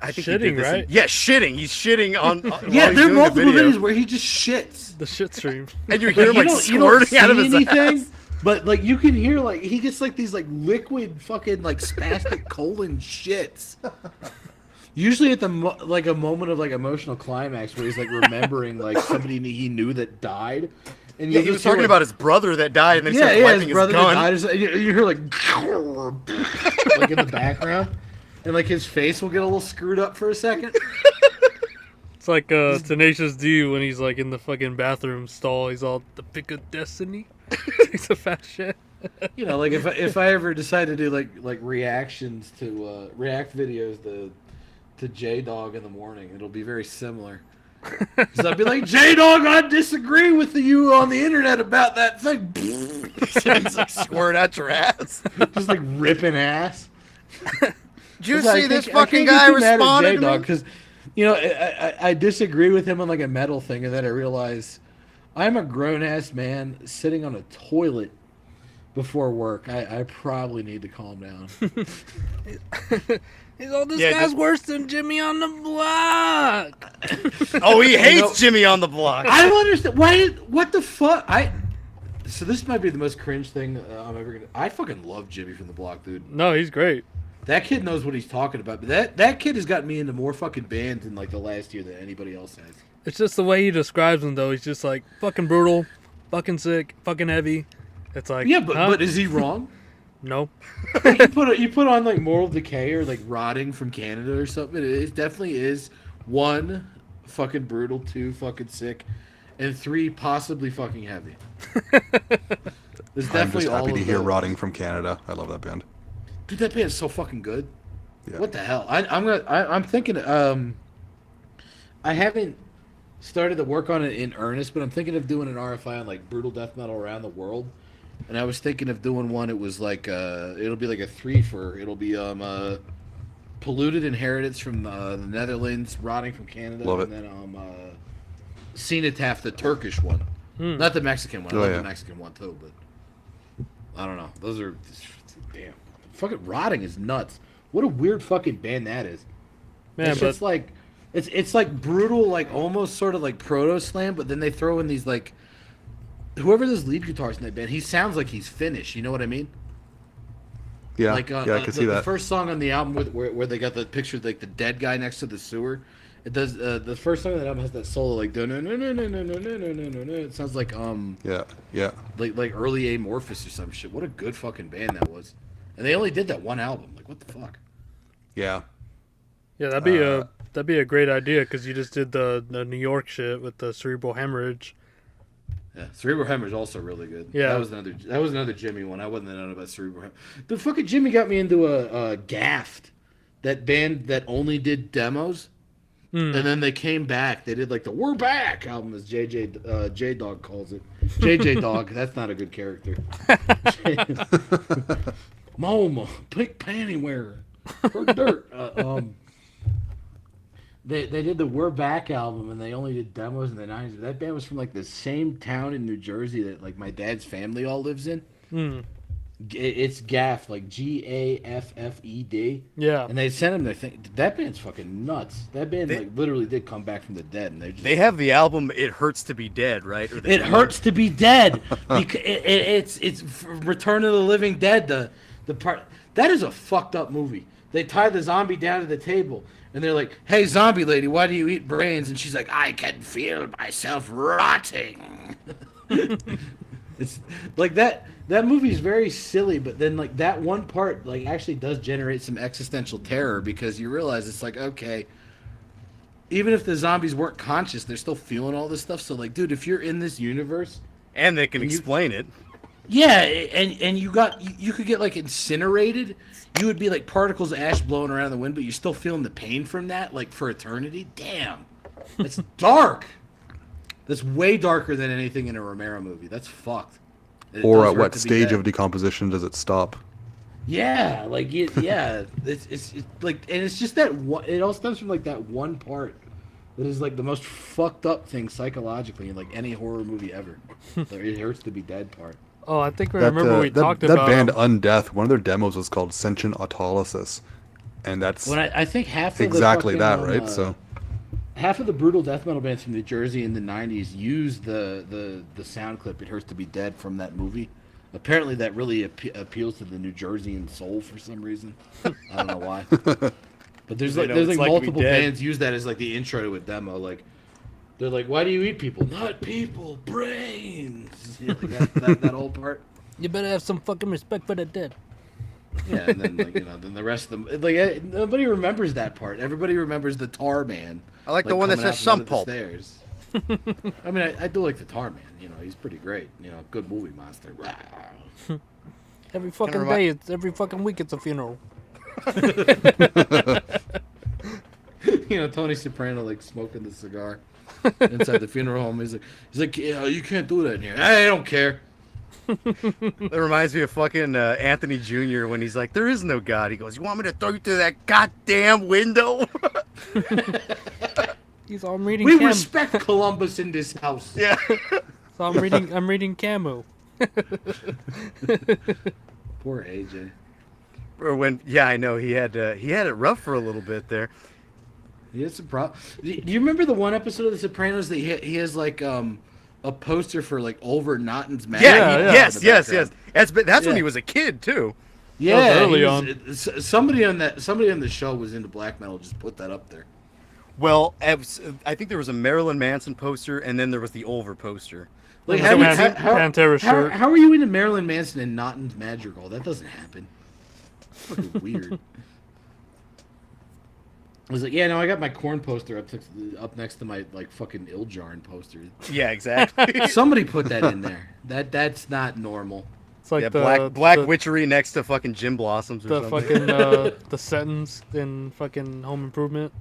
I think shitting, he did this right? Yeah, shitting. He's shitting on yeah, there are multiple video. videos where he just shits. The shit stream. And you hear him like you don't squirting out of his ass. But like you can hear like he gets like these like liquid fucking like spastic colon shits. Usually at the like a moment of like emotional climax where he's like remembering like somebody he knew that died. And yeah, he was talking about his brother that died, and then he started wiping his gun. You hear like like in the background, and like his face will get a little screwed up for a second. It's like Tenacious D when he's like in the fucking bathroom stall. He's all the pick of destiny. Takes a fat shit. You know, like if I ever decide to do like reactions to react videos to J-Dog in the morning, it'll be very similar. Because I'd be like, J-Dog, I disagree with you on the internet about that thing. He's like squirt out your ass. Just like ripping ass. Did you see this fucking guy responded to me? Because, you know, I disagree with him on like a metal thing, and then I realize I'm a grown-ass man sitting on a toilet before work. I probably need to calm down. He's all, this guy's worse than Jimmy on the Block. Oh, he hates Jimmy on the Block. I don't understand. Why? What the fuck? So this might be the most cringe thing I'm ever gonna. I fucking love Jimmy from the Block, dude. No, he's great. That kid knows what he's talking about. But that kid has gotten me into more fucking bands in like the last year than anybody else has. It's just the way he describes him, though. He's just like fucking brutal, fucking sick, fucking heavy. It's like, yeah, but is he wrong? No. you put on like Moral Decay or like Rotting from Canada or something. It definitely is 1, fucking brutal, 2, fucking sick, and 3, possibly fucking heavy. There's definitely I'm just all happy of to hear those. Rotting from Canada. I love that band. Dude, that band's so fucking good. Yeah. What the hell? I'm thinking. I haven't started to work on it in earnest, but I'm thinking of doing an RFI on like brutal death metal around the world. And I was thinking of doing one. It was like it'll be like a 3-fer. It'll be Polluted Inheritance from the Netherlands, Rotting from Canada, Love and it. then Cenotaph, the Turkish one, not the Mexican one. I love the Mexican one too, but I don't know. Those are damn fucking Rotting is nuts. What a weird fucking band that is. Man, It's just like it's like brutal, like almost sort of like proto slam, but then they throw in these like. Whoever does lead guitars in that band, he sounds like he's Finnish. You know what I mean? Yeah, Like I can see that. The first song on the album where they got the picture of, like the dead guy next to the sewer. It does. The first song on that album has that solo like. It sounds like Yeah. like early Amorphous or some shit. What a good fucking band that was. And they only did that one album. Like what the fuck? Yeah. Yeah, that'd be a great idea because you just did the New York shit with the cerebral hemorrhage. Yeah, Cerebral Hemorrhage is also really good. Yeah, that was another Jimmy one. I wasn't that known about Cerebral Hemorrhage. The fucking Jimmy got me into a Gaffed, that band that only did demos, and then they came back. They did like the "We're Back" album, as J-Dog calls it, JJ Dog. That's not a good character. Moma, pink panty wearer, for dirt. They did the We're Back album, and they only did demos in the 90s. That band was from like the same town in New Jersey that like my dad's family all lives in. It's Gaff, like Gaffed. Yeah. And they sent him their thing. That band's fucking nuts. That band like literally did come back from the dead, and they have the album "It Hurts to Be Dead," right? Or It Hurts to Be Dead. It's Return of the Living Dead. The part that is a fucked up movie. They tie the zombie down to the table, and they're like, "Hey, zombie lady, why do you eat brains?" And she's like, "I can feel myself rotting." It's like that movie is very silly, but then like that one part like actually does generate some existential terror, because you realize it's like, okay, even if the zombies weren't conscious, they're still feeling all this stuff. So like, dude, if you're in this universe and they can explain it, yeah, and you could get like incinerated, you would be like particles of ash blowing around the wind, but you're still feeling the pain from that like for eternity. Damn, that's dark. That's way darker than anything in a Romero movie. That's fucked. Or at what stage of decomposition does it stop? Yeah, like it's like, and it's just that one. It all stems from like that one part that is like the most fucked up thing psychologically in like any horror movie ever. It Hurts to Be Dead part. Oh, I think I remember we talked about that band Undeath. One of their demos was called Sentient Autolysis, and that's I think half of exactly the that, fucking, right? So half of the brutal death metal bands from New Jersey in the 90s used the sound clip "It Hurts to Be Dead" from that movie. Apparently that really appeals to the New Jerseyan soul for some reason. I don't know why. But there's like multiple bands use that as like the intro to a demo. Like they're like, "Why do you eat people?" "Not people, brains." You know, like that whole part. You better have some fucking respect for the dead. Yeah, and then like, then the rest of them, like nobody remembers that part. Everybody remembers the Tar Man. I like the one that says "Some Pulp." I mean, I do like the Tar Man. He's pretty great. Good movie monster. Every fucking day, every fucking week, it's a funeral. Tony Soprano like smoking the cigar inside the funeral home. He's like, "Yeah, you can't do that in here." "I don't care." That reminds me of fucking Anthony Jr. when he's like, "There is no God." He goes, "You want me to throw you through that goddamn window?" He's all reading. We respect Columbus in this house. Yeah. So I'm reading Camus. Poor AJ. Or when, yeah, I know he had it rough for a little bit there. He has some problem. Do you remember the one episode of The Sopranos that he has like a poster for like Oliver Knotton's magic? Yes. That's when he was a kid too. Yeah, early on. Somebody on the show was into black metal. Just put that up there. Well, I think there was a Marilyn Manson poster, and then there was the Ulver poster. Like, Pantera shirt. How are you into Marilyn Manson and Knotton's Madrigal? That doesn't happen. It's fucking weird. I was like, yeah, no, I got my Korn poster up next to my like fucking Iljarn poster. Yeah, exactly. Somebody put that in there. That's not normal. It's like black witchery next to fucking Gin Blossoms or something. Fucking the sentence in fucking Home Improvement.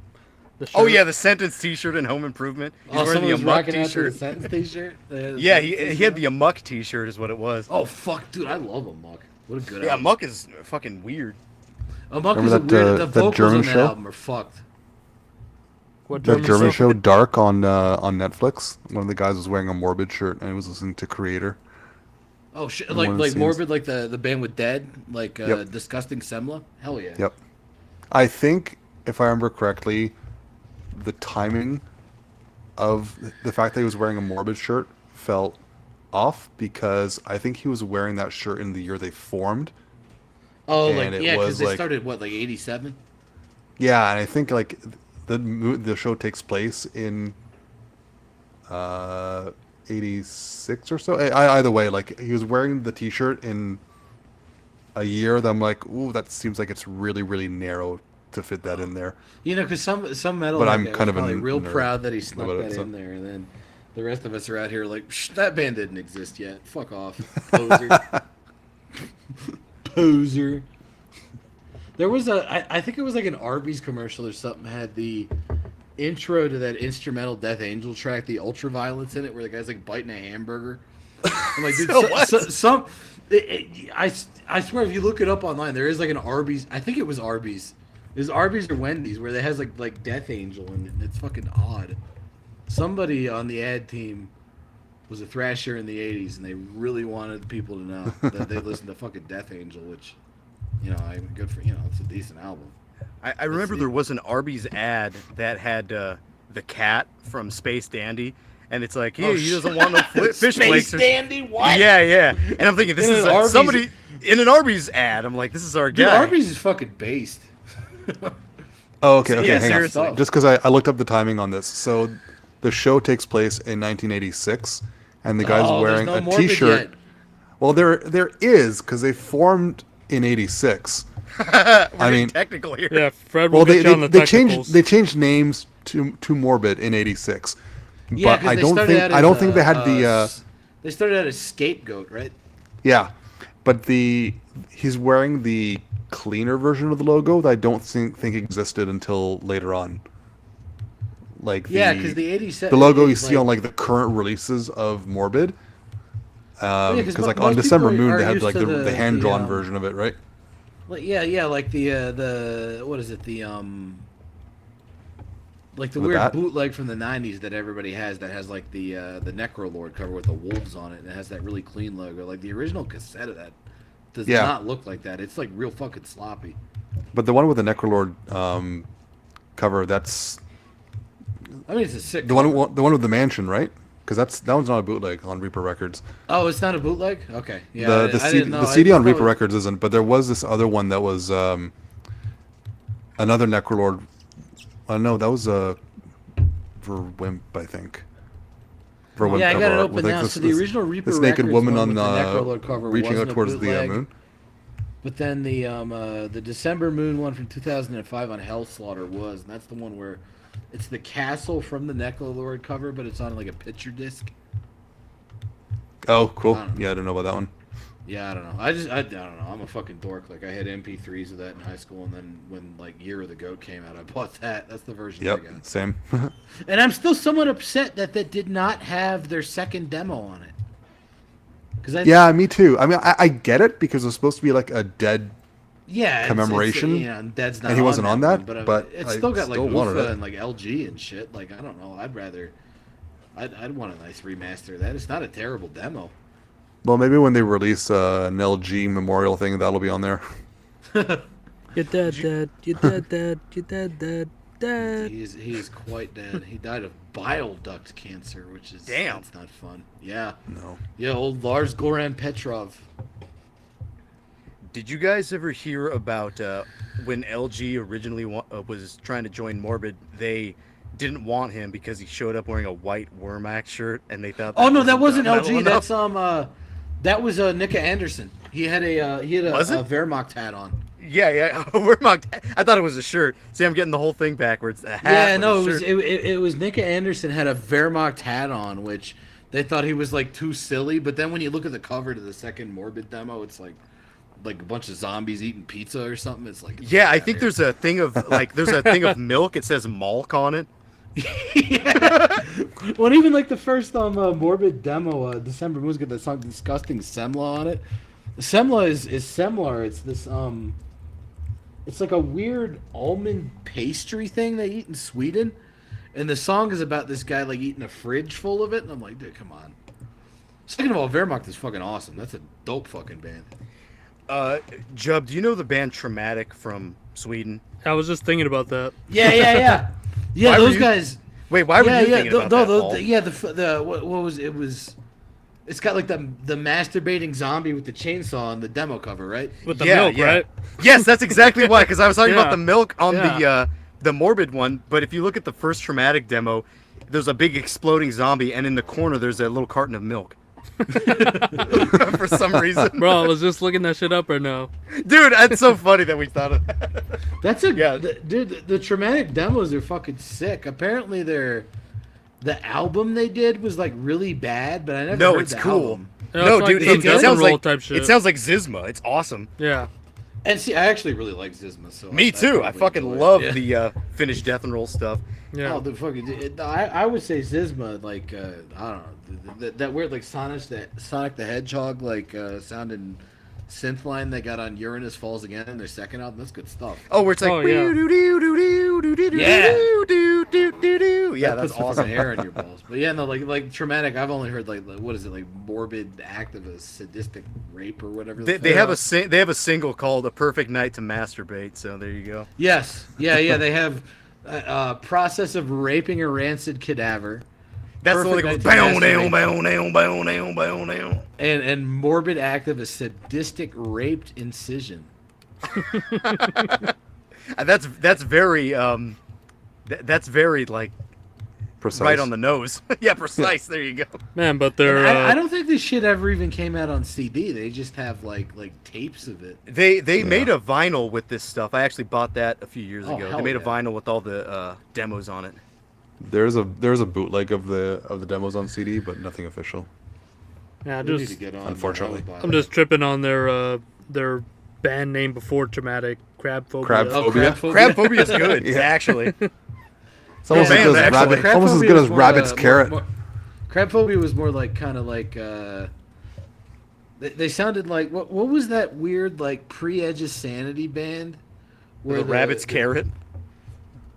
Oh yeah, the Sentence T-shirt in Home Improvement. He's wearing the Amok T-shirt. The Sentence T-shirt. Yeah, he had the Amok T-shirt, is what it was. Oh fuck, dude, I love Amok. What a good album. Yeah, Amok is fucking weird. Amok is weird. The vocals German on that show? album are fucked. What German show Dark on Netflix. One of the guys was wearing a Morbid shirt and he was listening to Creator. Oh shit! Like Morbid, like the band with Dead, like Disgusting Semla. Hell yeah. Yep. I think if I remember correctly, the timing of the fact that he was wearing a Morbid shirt felt off because I think he was wearing that shirt in the year they formed. Oh, because they started what, like 87? Yeah, and I think like the show takes place in 86 or so. Either way, like he was wearing the T-shirt in a year that I'm like, ooh, that seems like it's really, really narrow to fit that in there. Because some metal, but I'm kind of real proud that he snuck that in there, and then the rest of us are out here like, that band didn't exist yet. Fuck off, poser. Poser. There was I think it was like an Arby's commercial or something had the intro to that instrumental Death Angel track, the Ultraviolence in it, where the guy's like biting a hamburger. I'm like, dude, So what? I swear, if you look it up online, there is like an Arby's. I think it was Arby's. There's Arby's or Wendy's where it has like Death Angel in it, and it's fucking odd. Somebody on the ad team was a thrasher in the '80s, and they really wanted people to know that they listened to fucking Death Angel, which, good for it's a decent album. I remember there was an Arby's ad that had the cat from Space Dandy, and it's like, he doesn't want no fish flakes. Space Dandy, what? Yeah. And I'm thinking, this is Arby's- somebody in an Arby's ad. I'm like, this is our Dude, guy. Arby's is fucking based. Oh, okay. Yeah, Hang seriously. on. Just because I looked up the timing on this. So the show takes place in 1986, and the guy's wearing there's no a Morbid T-shirt. yet. Well, there is, because they formed in '86. We're I mean, technical here. Yeah, Fred will well, get you on the they technicals. changed names to Morbid in '86. Yeah, But 'cause I they don't started think out I as don't think they had the They started out as Scapegoat, right? yeah, but he's wearing the cleaner version of the logo that I don't think existed until later on. Like Because the '87 the logo you see on like the current releases of Morbid. 'cause Because like most on December people Moon are they had used like to the hand drawn version of it, right? like like the what is it, like the The weird bat? bootleg from the '90s that everybody has, that has like the Necrolord cover with the wolves on it, and it has that really clean logo. Like the original cassette of that does Yeah. not look like that. It's like real fucking sloppy. But the one with the Necrolord cover, that's I mean, it's a sick the cover. one with the mansion, right? Because that one's not a bootleg on Reaper Records. Oh, it's not a bootleg? Okay. Yeah. The I CD, didn't know. the CD I on thought Reaper it was- Records isn't, but there was this other one that was another Necrolord. No, that was Verwimp, I think. Verwimp Yeah, I got it cover art open with, like, now. this- So the this- original Reaper this naked Records woman one on with the Necrolord cover reaching wasn't out a towards the bootleg. moon. But then the December Moon one from 2005 on Hellslaughter was, and that's the one where it's the castle from the Necrolord cover, but it's on like a picture disc. Oh, cool. I don't know. Yeah, I don't know about that one. Yeah, I don't know. I don't know. I'm a fucking dork. Like I had MP3s of that in high school, and then when like Year of the Goat came out, I bought that. That's the version I Yep, got. same. And I'm still somewhat upset that did not have their second demo on it. Because Yeah, me too. I mean, I get it because it's supposed to be like a dead. yeah, commemoration, and Dad's not and he wasn't on that, one, but it's I still got like still wanted UFA it. and like LG and shit. Like I don't know. I'd want a nice remaster of that. It's not a terrible demo. Well, maybe when they release an LG memorial thing, that'll be on there. You're dead, dead. You're dead, dead. You're dead, dead. Dead. He is quite dead. He died of bile duct cancer, which is Damn. That's not fun. Yeah, No. yeah. Old Lars Goran Petrov. Did you guys ever hear about when LG originally was trying to join Morbid? They didn't want him because he showed up wearing a white Wormax shirt, and they thought. Oh no, that wasn't metal LG. enough. That's that was Nika Anderson. He had a Was it? Wehrmacht hat on. Yeah. Wormax. I thought it was a shirt. See, I'm getting the whole thing backwards. A hat Yeah, with no, a it was shirt. it was Nika Anderson had a Wehrmacht hat on, which they thought he was like too silly. But then when you look at the cover to the second Morbid demo, it's like a bunch of zombies eating pizza or something. It's like Yeah, I think there's a thing of milk. It says Malk on it. yeah. Well, even like the first Morbid demo, December Moon's got that song "Disgusting Semla" on it. Semla is Semlar. It's this it's like a weird almond pastry thing they eat in Sweden, and the song is about this guy like eating a fridge full of it, and I'm like, dude, come on. Second of all, Wehrmacht is fucking awesome. That's a dope fucking band. Jiub, do you know the band Traumatic from Sweden? I was just thinking about that. Yeah. Yeah, Why were those you- guys. Wait, why were you thinking about that, Paul? What was it? It's got like the masturbating zombie with the chainsaw on the demo cover, right? With the milk, right? Yes, that's exactly why. Because I was talking about Yeah. the milk on Yeah. the Morbid one. But if you look at the first Traumatic demo, there's a big exploding zombie, and in the corner there's a little carton of milk. For some reason, Bro, I was just looking that shit up right now. dude, that's so funny that we thought of that. That's a Yeah. dude. The Traumatic demos are fucking sick. Apparently, the album they did was like really bad, but I never heard it's the cool. album. Yeah, No, it's like dude, some it death sounds and roll like type shit. it sounds like Zizma. It's awesome. Yeah. And see, I actually really like Zizma. So Me too. I probably fucking enjoy it. love Yeah. the Finnish death and roll stuff. Yeah. Oh, the fucking! I would say Zizma, like I don't know, that weird like Sonic the Hedgehog like sounding synth line they got on Uranus Falls Again in their second album. That's good stuff. Oh, where it's like Oh, yeah. Yeah, That that's puts the awesome. fucking hair on your balls. But yeah, no, like traumatic. I've only heard like what is it, like morbid act of a sadistic rape or whatever. They have a single called "A Perfect Night to Masturbate." So there you go. Yes, yeah. They have process of raping a rancid cadaver. That's the one that goes Perfect Night to bow down, Masturbate. bow down, bow down, bow down. And morbid act of a sadistic raped incision. That's very that's very like Precise. right on the nose. Yeah, precise. There you go. Man, but they're I don't think this shit ever even came out on CD. They just have like tapes of it. They made a vinyl with this stuff. I actually bought that a few years Oh, ago. hell They made a yeah. vinyl with all the demos on it. There's a bootleg of the demos on CD, but nothing official. yeah, We need just to get on. unfortunately. that. I'm just tripping on their band name before traumatic, Crabphobia. Crab- Oh, Phobia? Crabphobia is good, Yeah. actually. It's almost Yeah, as good as actually. rabbit. Almost as good as rabbit's carrot. Crabphobia was more like kind of like. They sounded like what was that weird like pre-Edge of Sanity band? The rabbit's carrot.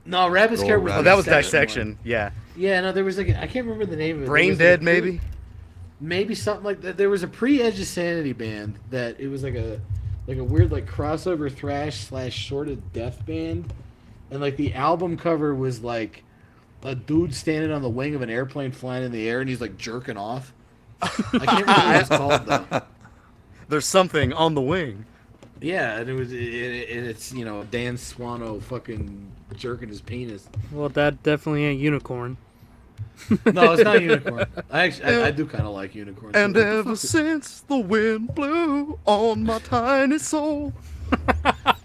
No, Rabbit's Oh, Carrot was Oh, Rabbit's that was Dissection Dissection. one. Yeah. Yeah, no, there was like I can't remember the name of it. There Brain was, Dead, like, maybe. Maybe something like that. There was a pre-Edge of Sanity band that it was like a weird like crossover thrash / sort of death band, and like the album cover was like a dude standing on the wing of an airplane flying in the air and he's like jerking off. I can't remember what it's called though. There's something on the wing. Yeah, and it's Dan Swano fucking jerking his penis. Well, that definitely ain't unicorn. No, it's not Unicorn. I do kind of like Unicorn. And So what the ever fuck is- since the wind blew on my tiny soul.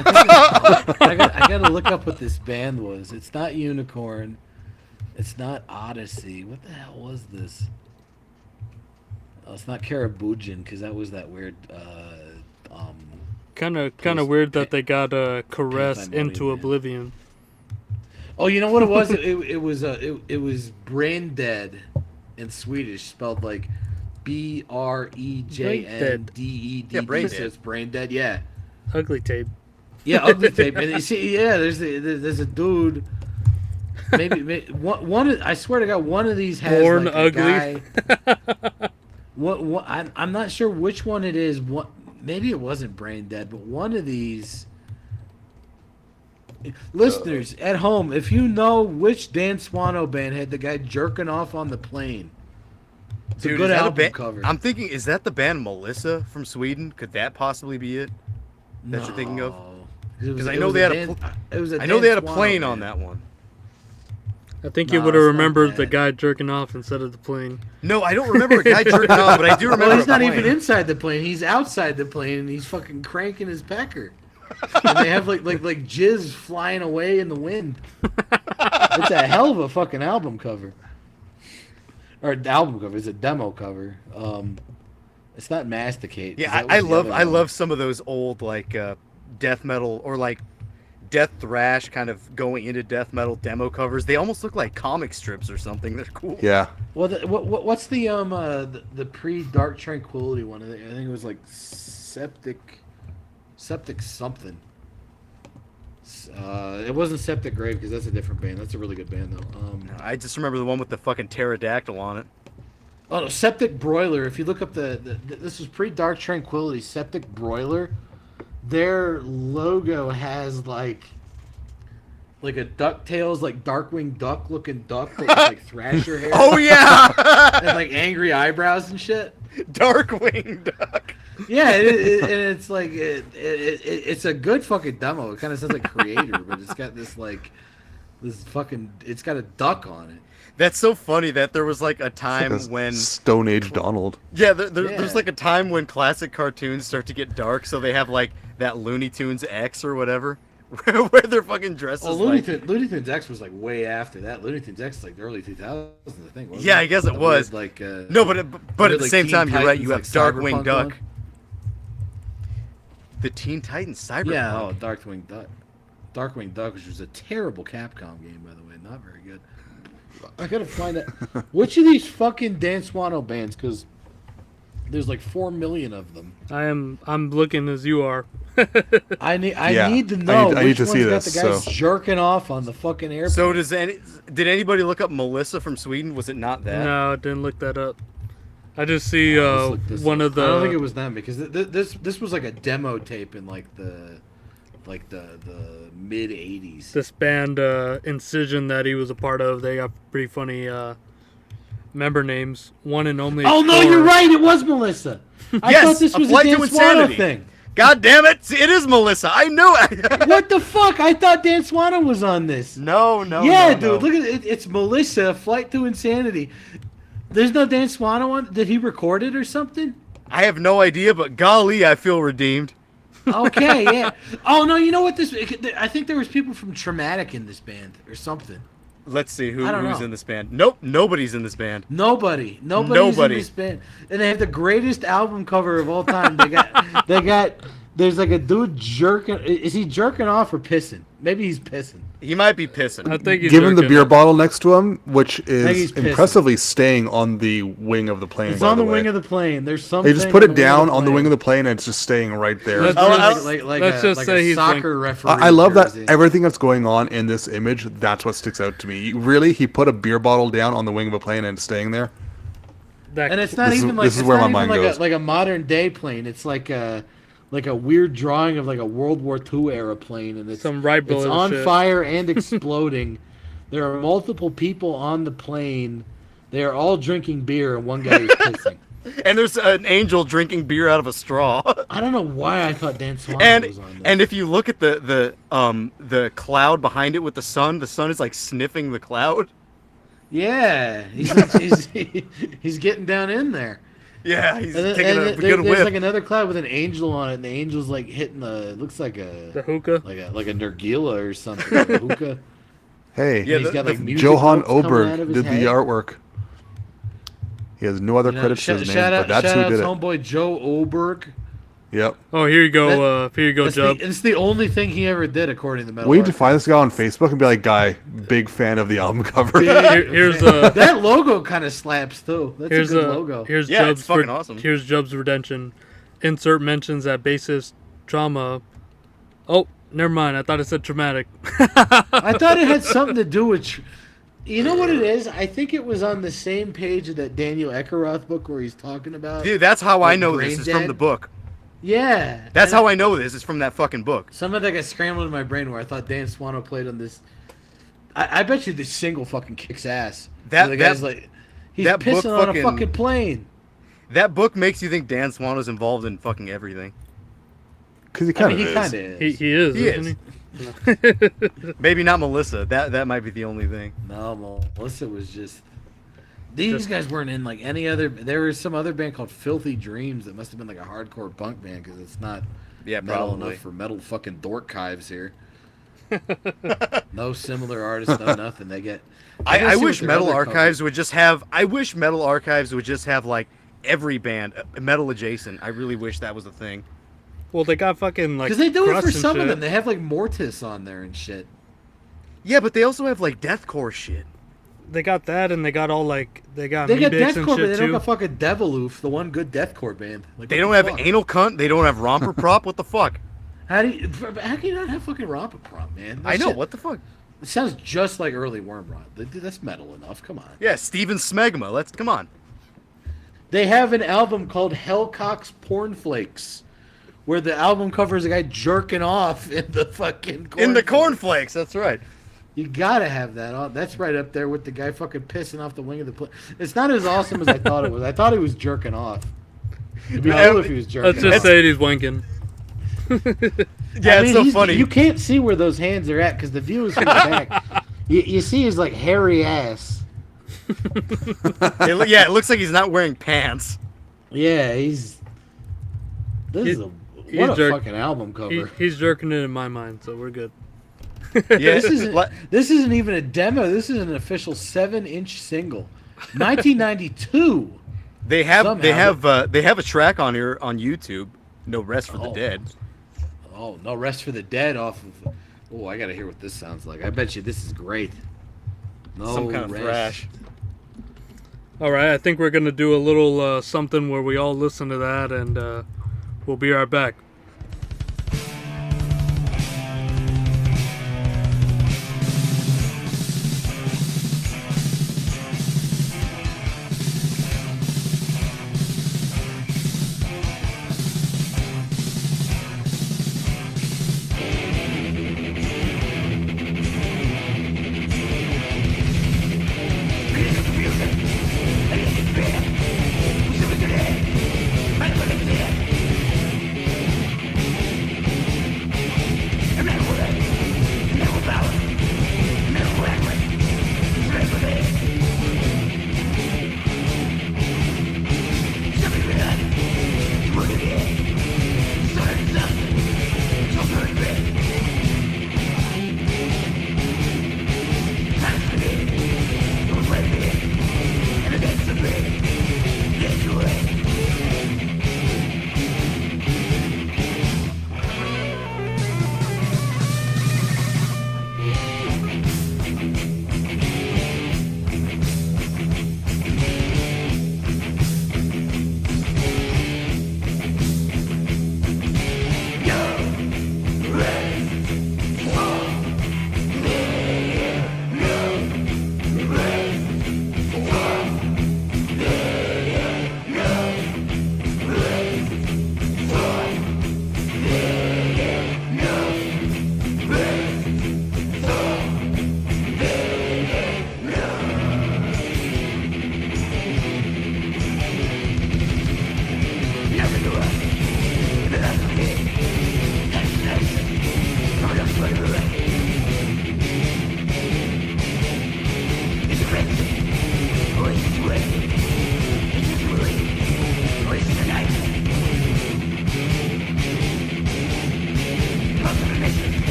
I gotta look up what this band was. It's not Unicorn. It's not Odyssey. What the hell was this? Oh, it's not Karabujan because that was that weird. Kind of Please. weird that they got Caress Please, I'm into money, man. oblivion. Oh, you know what it was? It was Brain Dead in Swedish, spelled like BREJNDED. Yeah, Brain So Dead. it's Brain Dead. Yeah. Ugly tape. Yeah, ugly tape. And you see, yeah, there's a dude. Maybe one. I swear to God, one of these has Born like ugly. a guy. What? I'm not sure which one it is. What? Maybe it wasn't Brain Dead, but one of these. Listeners at home, if you know which Dan Swano band had the guy jerking off on the plane, it's a Dude, good is that album a cover. I'm thinking, is that the band Melissa from Sweden? Could that possibly be it? That you're thinking of? No. 'Cause I It know was they had a Dan- it was a I know Dan they had a Swano plane on band. that one. I think you No, would have it's not remembered the bad. guy jerking off instead of the plane. No, I don't remember a guy jerking off, but I do remember. Well, he's a not plane. even inside the plane. He's outside the plane, and he's fucking cranking his pecker. And they have like jizz flying away in the wind. It's a hell of a fucking album cover. Or album cover. It's a demo cover. It's not Masticate. 'cause Yeah, that I was the love other I one. love some of those old like death metal or like death thrash kind of going into death metal demo covers. They almost look like comic strips or something. They're cool. Yeah. Well, what's the pre Dark Tranquility one? I think it was like Septic something. It wasn't Septic Grave because that's a different band. That's a really good band though. I just remember the one with the fucking pterodactyl on it. Oh no, Septic Broiler. If you look up this was pre Dark Tranquility. Septic Broiler. Their logo has like a DuckTales, like Darkwing Duck looking duck with like Thrasher hair. Oh yeah, And like angry eyebrows and shit. Darkwing Duck. Yeah, and it's like it's a good fucking demo. It kind of sounds like Creator, but it's got this it's got a duck on it. That's so funny that there was like a time Like a when Stone Age Donald. there's like a time when classic cartoons start to get dark, so they have like that Looney Tunes X or whatever, where they're fucking dressed Oh, as Looney Tunes X was like way after that. Looney Tunes X is like the early 2000s, I think. Wasn't Yeah, it? I guess it The was. weird, No, but at the like same Teen time, you're right. Titans, You have like Darkwing cyberpunk Duck. one. the Teen Titans Cyberpunk. Yeah, Darkwing Duck, which was a terrible Capcom game, by the way. Not very good. I gotta find out which of these fucking Dan Swano bands, because there's like 4 million of them. I'm looking as you are. I need to know I need which to one's see got this, the guys so. jerking off on the fucking airplane. So did anybody look up Melissa from Sweden? Was it not that? No, I didn't look that up. I just see Let's look this one up. of the. I don't think it was them, because this was like a demo tape in like the mid '80s. This band Incision that he was a part of. They got pretty funny member names. One and only. Oh no, Explorer. you're right. It was Melissa. I Yes, thought this was a Flight Dan to Swano Insanity. thing. God damn it! It is Melissa. I knew it. What the fuck? I thought Dan Swano was on this. No. Yeah, no, dude. no. Look at it. It's Melissa. Flight to Insanity. There's no Dan Swano on. Did he record it or something? I have no idea, but golly, I feel redeemed. Okay, yeah. Oh no, you know what? I think there was people from Traumatic in this band or something. Let's see I don't who's know. in this band. Nope, nobody's in this band. Nobody's Nobody. in this band, and they have the greatest album cover of all time. They got. There's like a dude jerking. Is he jerking off or pissing? Maybe he's pissing. He might be pissing. I think he's Give him the jerking beer off. bottle next to him, which he's is pissing. impressively staying on the wing of the plane. It's by on the way. wing of the plane. There's something. They just put it down on the wing of the plane, and it's just staying right there. Let's Let's just like say a he's soccer referee. I love that jersey. everything that's going on in this image. That's what sticks out to me. Really, he put a beer bottle down on the wing of a plane and it's staying there. And it's not This is- even like this is it's where not my even mind like goes. like a modern day plane. It's like a weird drawing of like a World War II era plane, and it's Some Wright it's brothers on shit. fire and exploding. There are multiple people on the plane. They are all drinking beer, and one guy is pissing. And there's an angel drinking beer out of a straw. I don't know why I thought Dan Swano and was on this. and if you look at the cloud behind it with the sun is like sniffing the cloud. yeah, he's getting down in there. Yeah, he's And then, taking a and good there's whiff. like another cloud with an angel on it, and the angel's like hitting it looks like The a hookah. like a Nergila or something, like a hookah. Hey, Yeah, He's got like music Johan notes coming out Oberg of his did the head. artwork. He has no other You know, credits to his name, shout but out, that's shout who out did to it. homeboy Joe Oberg. Yep. Oh, here you go. Here you go, Jiub. It's the only thing he ever did, according to Metal. We need to Archive. find this guy on Facebook and be like, "Guy, big fan of the album cover." Here's That logo kind of slaps too. That's here's a good logo. Here's Yeah, Jub's it's fucking awesome. Here's Jub's redemption. Insert mentions that bassist trauma. Oh, never mind. I thought it said traumatic. I thought it had something to do with. You know what it is? I think it was on the same page of that Daniel Eckeroth book where he's talking about. Dude, that's how I Like know Brain this is from Dead? the book. Yeah. That's how I know this is from that fucking book. Some of that got scrambled in my brain where I thought Dan Swano played on this. I bet you this single fucking kicks ass. That- the guy's that- like, he's that book pissing on a fucking- fucking plane. That book makes you think Dan Swano's involved in fucking everything. Because he I kind mean, he of kind is. of is. He is, He isn't is. he? Maybe not Melissa. That might be the only thing. No, Melissa was just. These guys weren't in like any other. There was some other band called Filthy Dreams that must have been like a hardcore punk band because it's not Yeah, metal probably. enough for metal fucking dork hives here. No similar artists, no nothing. They get. gotta I see what wish their Metal other Archives would just have. I wish Metal Archives would just have like every band metal adjacent. I really wish that was a thing. Well, they got fucking like. Because they do it Crust for and some of shit. them. They have like Mortis on there and shit. Yeah, but they also have like deathcore shit. They got that, and they got all like they got. They got Meebix and deathcore, but shit they don't too. got fucking Deviloof, the one good deathcore band. Like, They what don't the have fuck? Anal Cunt. They don't have Romper Prop. What the fuck? How can you not have fucking Romper Prop, man? That I know. shit- What the fuck? It sounds just like early Wormrot. That's metal enough. Come on. Yeah, Steven Smegma. Let's come on. They have an album called Hellcock's Pornflakes, where the album cover is a guy jerking off in the fucking In the cornflakes. cornflakes. That's right. You gotta have that on. That's right up there with the guy fucking pissing off the wing of the plane. It's not as awesome as I thought it was. I thought he was jerking off. It'd be Yeah, cool if he was jerking Let's just off. say he's wanking. Yeah, it's so he's- funny. You can't see where those hands are at because the view is from the back. You see his like hairy ass. It looks like he's not wearing pants. Yeah, he's. This is what a jerk- fucking album cover. He's jerking it in my mind, so we're good. Yeah, This isn't even a demo. This is an official 7-inch single, 1992. they have Somehow. they have a track on here on YouTube. No Rest for the Oh. Dead. Oh, no Rest for the Dead off of. Oh, I gotta hear what this sounds like. I bet you this is great. No Some kind of Rest. thrash. All right, I think we're gonna do a little something where we all listen to that, and we'll be right back.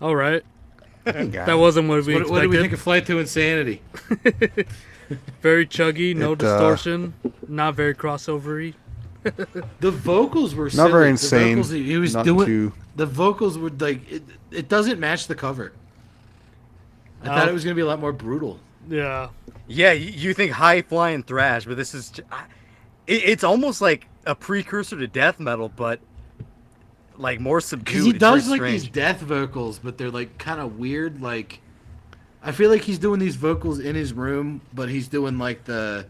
All right. Yeah. That wasn't what we expected. What do we think of Flight to Insanity? Very chuggy, no It, distortion, not very crossovery. The vocals were Not silly. very The insane. vocals he was not doing. too. The vocals were like it doesn't match the cover. I thought it was gonna be a lot more brutal. Yeah. Yeah, you think high flying thrash, but this is it's almost like a precursor to death metal, but like more subdued. Because he It's does very like these strange. death vocals, but they're like kind of weird. Like I feel like he's doing these vocals in his room, but he's doing like the.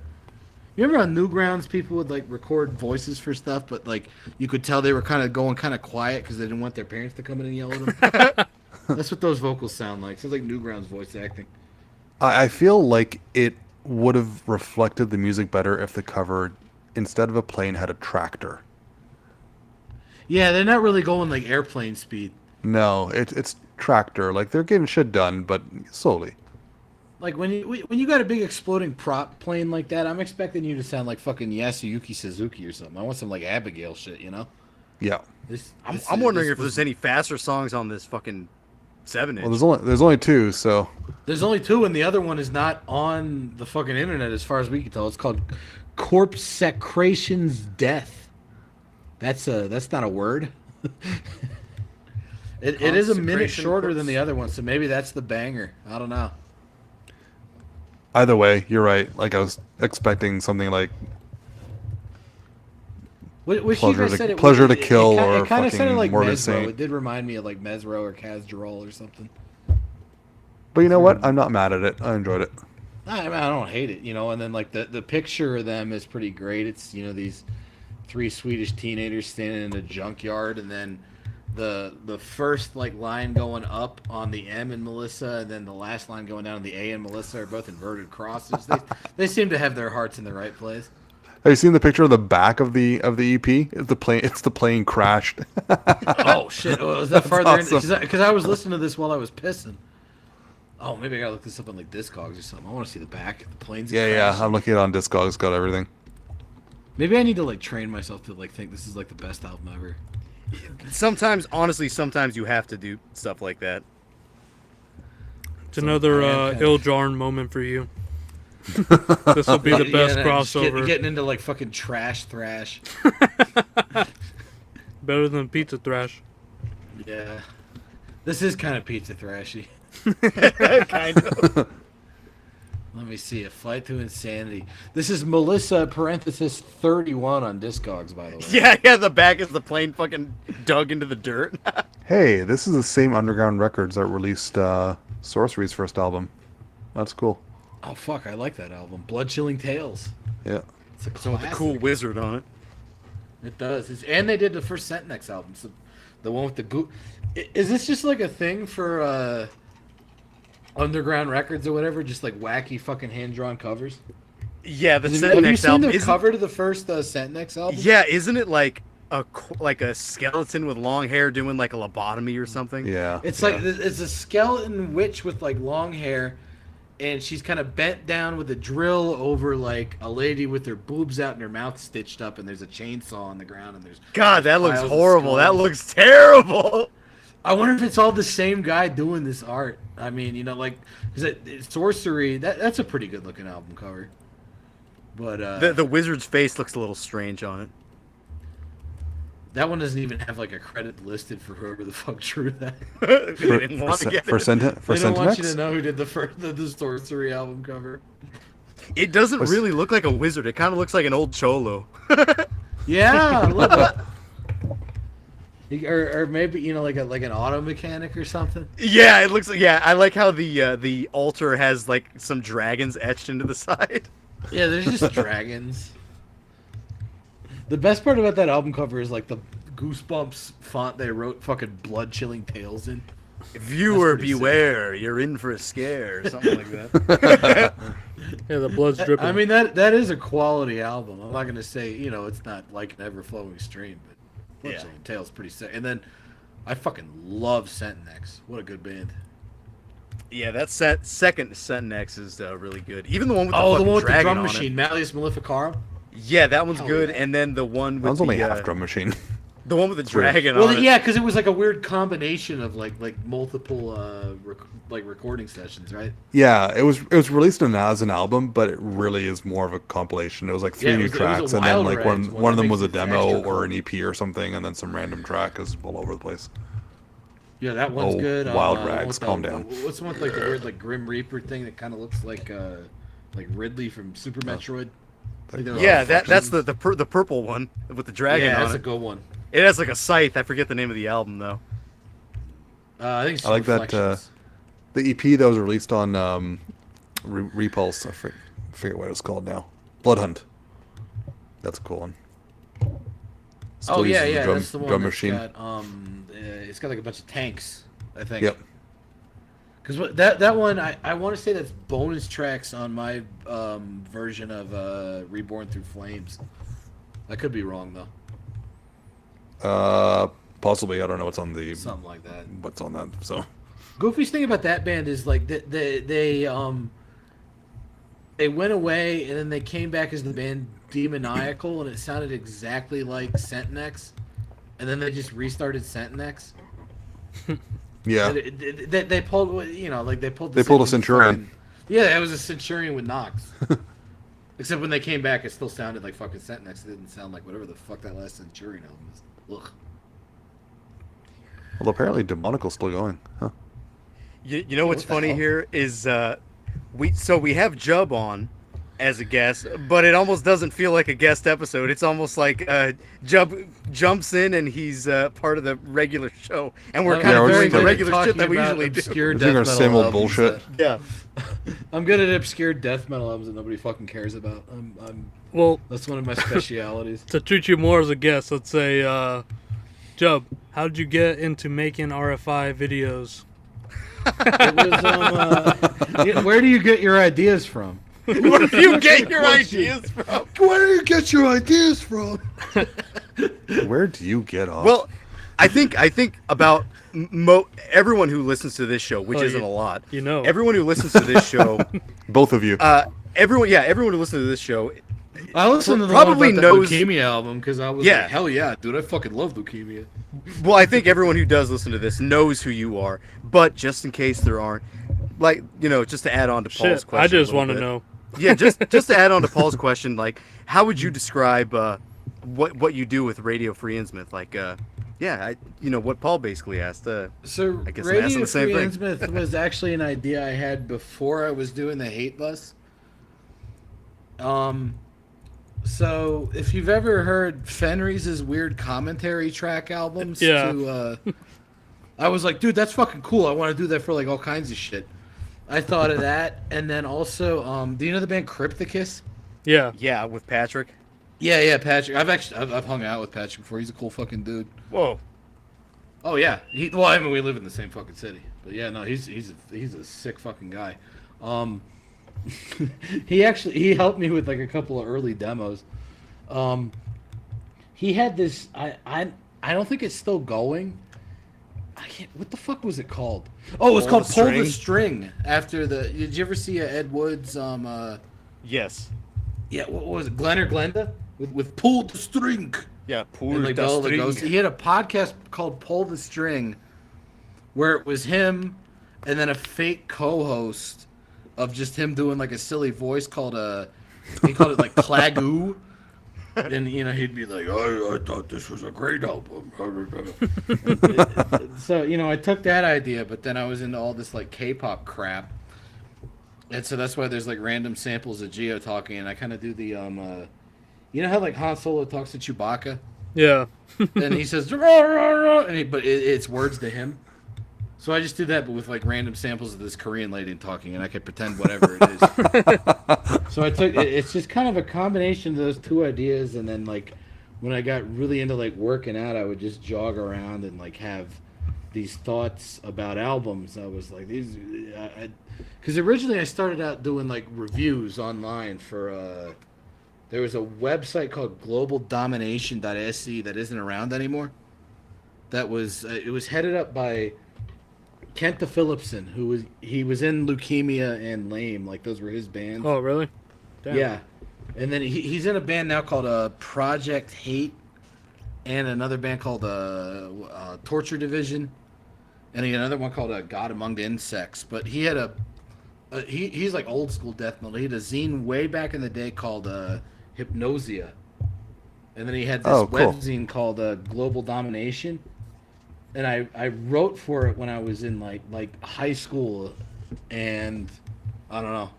You remember on Newgrounds, people would like record voices for stuff, but like you could tell they were kind of going kind of quiet because they didn't want their parents to come in and yell at them. That's what those vocals sound like. Sounds like Newgrounds voice acting. I feel like it would have reflected the music better if the cover, instead of a plane, had a tractor. Yeah, they're not really going like airplane speed. No, it's tractor. Like they're getting shit done, but slowly. Like when you got a big exploding prop plane like that, I'm expecting you to sound like fucking Yasuyuki Suzuki or something. I want some like Abigail shit, you know? Yeah. I'm wondering if there's any faster songs on this fucking 7-inch. Well, there's only two, so There's only two, and the other one is not on the fucking internet as far as we can tell. It's called Corpse Secretion's Death. That's not a word. It is a minute Consecration shorter than Corpse. the other one, so maybe that's the banger. I don't know. either way, you're right. Like I was expecting something like Which Pleasure you guys to- said Pleasure to Kill or it kind of sounded fucking like Morbid Mesro. Saint. It did remind me of like Mesro or Cazdrol or something. But you know what? I'm not mad at it. I enjoyed it. I don't hate it, you know. And then like the picture of them is pretty great. It's these three Swedish teenagers standing in a junkyard, and then the first like line going up on the M in Melissa, and then the last line going down on the A in Melissa are both inverted crosses. They seem to have their hearts in the right place. Have you seen the picture of the back of the EP? It's the plane crashed. Oh shit! Oh, was that farther awesome. in? Because I was listening to this while I was pissing. Oh, maybe I gotta look this up on like Discogs or something. I want to see the back. The planes. Yeah. crashing. I'm looking at it on Discogs. It's got everything. Maybe I need to like train myself to like think this is like the best album ever. Sometimes you have to do stuff like that. It's another ill-jarn moment for you. This will be the best crossover. Getting into like fucking trash thrash. Better than pizza thrash. Yeah. This is kind of pizza thrashy. Kind of. Let me see. A Flight to Insanity. This is Melissa parenthesis 31 on Discogs, by the way. Yeah. The back is the plane fucking dug into the dirt. Hey, this is the same Underground Records that released Sorcery's first album. That's cool. Oh fuck, I like that album. Blood Chilling Tales. Yeah. It's a So with the classic. cool wizard on it. It does. And they did the first Sentinex album. So the one with the goo. Is this just like a thing for Underground Records or whatever? Just like wacky fucking hand drawn covers. Yeah, the Have you Sentinex seen album. the Isn't- cover to the first Sentinex album? Yeah, isn't it like a skeleton with long hair doing like a lobotomy or something? Yeah. It's yeah. like it's a skeleton witch with like long hair, and she's kind of bent down with a drill over like a lady with her boobs out and her mouth stitched up, and there's a chainsaw on the ground, and there's God, that looks piles of horrible. That skulls. looks terrible. I wonder if it's all the same guy doing this art. I mean, like, Sorcery. That's a pretty good looking album cover. But The wizard's face looks a little strange on it. that one doesn't even have like a credit listed for whoever the fuck drew that. They didn't want to get for it. For They don't want you to Sentinex? know who did the Sorcery album cover. It doesn't Was- really look like a wizard. It kind of looks like an old cholo. Yeah, a little bit. Or maybe like an auto mechanic or something. Yeah, it looks. Yeah, I like how the altar has like some dragons etched into the side. Yeah, there's just dragons. The best part about that album cover is like the Goosebumps font they wrote fucking blood chilling tales in. Viewer pretty sick. beware, you're in for a scare, or something like that. Yeah, the blood's dripping. I mean that is a quality album. I'm not gonna say it's not like an ever flowing stream, but blood Yeah. chilling tales pretty sick. And then I fucking love Sentinex. What a good band. Yeah, that second Sentinex is really good. Even the one with the The fucking one with the dragon drum on machine, Malleus Maleficarum. it. Yeah, that one's Hell good. yeah. And then the one That with was only the half drum machine. The one with the Sure. dragon Well, on it. yeah, because it was like a weird combination of like multiple recording sessions, right? Yeah, it was released as an album, but it really is more of a compilation. It was like three Yeah, it new was a tracks, and then Wild like Rags one of them that was a makes it demo extra or an cool. EP or something, and then some random track is all over the place. Yeah, that one's Oh, good. Wild Rags, calm down. What's the one with, like the weird like Grim Reaper thing that kind of looks like Ridley from Super Metroid? I think there was Yeah, a that's fucking- the purple one with the dragon yeah, on that's it. a good one. It has like a scythe. I forget the name of the album though. I think it's I like that, Reflections. The EP that was released on Repulse. I forget what it was called now. Blood Hunt. That's a cool one. Still Oh yeah, uses the yeah, that's the one drum that's machine. got it's got like a bunch of tanks, I think. Yep. Because that one, I want to say that's bonus tracks on my version of Reborn Through Flames. I could be wrong though. Possibly. I don't know what's on Something like that. what's on that. So Goofy's thing about that band is like they went away and then they came back as the band Demoniacal and it sounded exactly like Sentinex, and then they just restarted Sentinex. yeah, They pulled, like they pulled. They pulled a same Centurion. fucking- yeah, it was a Centurion with Knox. Except when they came back, it still sounded like fucking Sentinex. It didn't sound like whatever the fuck that last Centurion album is. Ugh. well, apparently Demonical's still going. Huh. You know what's what the funny hell? here is we have Jiub on as a guest, but it almost doesn't feel like a guest episode. It's almost like Jiub jumps in and he's part of the regular show, and we're kind Yeah, of we're doing just the like regular shit that we usually do. obscure We're death doing our metal same old albums bullshit. Yeah. I'm good at obscure death metal albums that nobody fucking cares about. Well, That's one of my specialities. to treat you more as a guest, let's say, Jiub, how did you get into making RFI videos? It was, where do you get your ideas from? Where do you get your ideas from? Where do you get your ideas from? Where do you get off? Well, I think about everyone who listens to this show, which Oh, isn't you- a lot. you know. Everyone who listens to this show, both of you. everyone who listens to this show, I listened to the Probably one about knows- the Leukemia album because I was Yeah. like, hell yeah, dude, I fucking love Leukemia. well, I think everyone who does listen to this knows who you are. But just in case there aren't, just to add on to Paul's Shit, question, I just a little want to bit. know. Yeah, just to add on to Paul's question, like, how would you describe what you do with Radio Free Innsmouth? Like, what Paul basically asked. So I guess I'm asking Radio the same Free thing. Innsmouth was actually an idea I had before I was doing the Hate Bus. So if you've ever heard Fenri's weird commentary track albums, Yeah. I was like, dude, that's fucking cool. I want to do that for like all kinds of shit. I thought of that, and then also, do you know the band Crypticus? Yeah. Yeah, with Patrick. Yeah, Patrick. I've hung out with Patrick before. He's a cool fucking dude. Whoa. Oh yeah, we live in the same fucking city. But yeah, no, he's a sick fucking guy. He helped me with like a couple of early demos. He had this. I don't think it's still going. I can't. What the fuck was it called? Oh, it was Pull called the Pull the String? String. After the. Did you ever see Ed Wood's? Yes. Yeah, what was it? Glenn or Glenda with Pull the String. Yeah. Pour And like the all the string. ghosts. He had a podcast called Pull the String, where it was him, and then a fake co-host of just him doing like a silly voice called he called it like Clagoo, and he'd be like, I thought this was a great album. So I took that idea, but then I was into all this like K-pop crap, and so that's why there's like random samples of Geo talking, and I kind of do the you know how like Han Solo talks to Chewbacca, Yeah. and he says, "Rah, rah, rah," but it's words to him. So I just did that, but with like random samples of this Korean lady talking, and I could pretend whatever it is. So I took it's just kind of a combination of those two ideas, and then like when I got really into like working out, I would just jog around and like have these thoughts about albums. I was like these, because originally I started out doing like reviews online for. There was a website called globaldomination.se that isn't around anymore. That was it was headed up by Kenta Phillipson, he was in Leukemia and Lame, like those were his bands. Oh, really? Damn. Yeah, and then he's in a band now called Project Hate, and another band called Torture Division, and he had another one called God Among the Insects. But he had he's like old school death metal. He had a zine way back in the day called Hypnosia, and then he had this web zine called Global Domination. And I wrote for it when I was in like high school, and I don't know.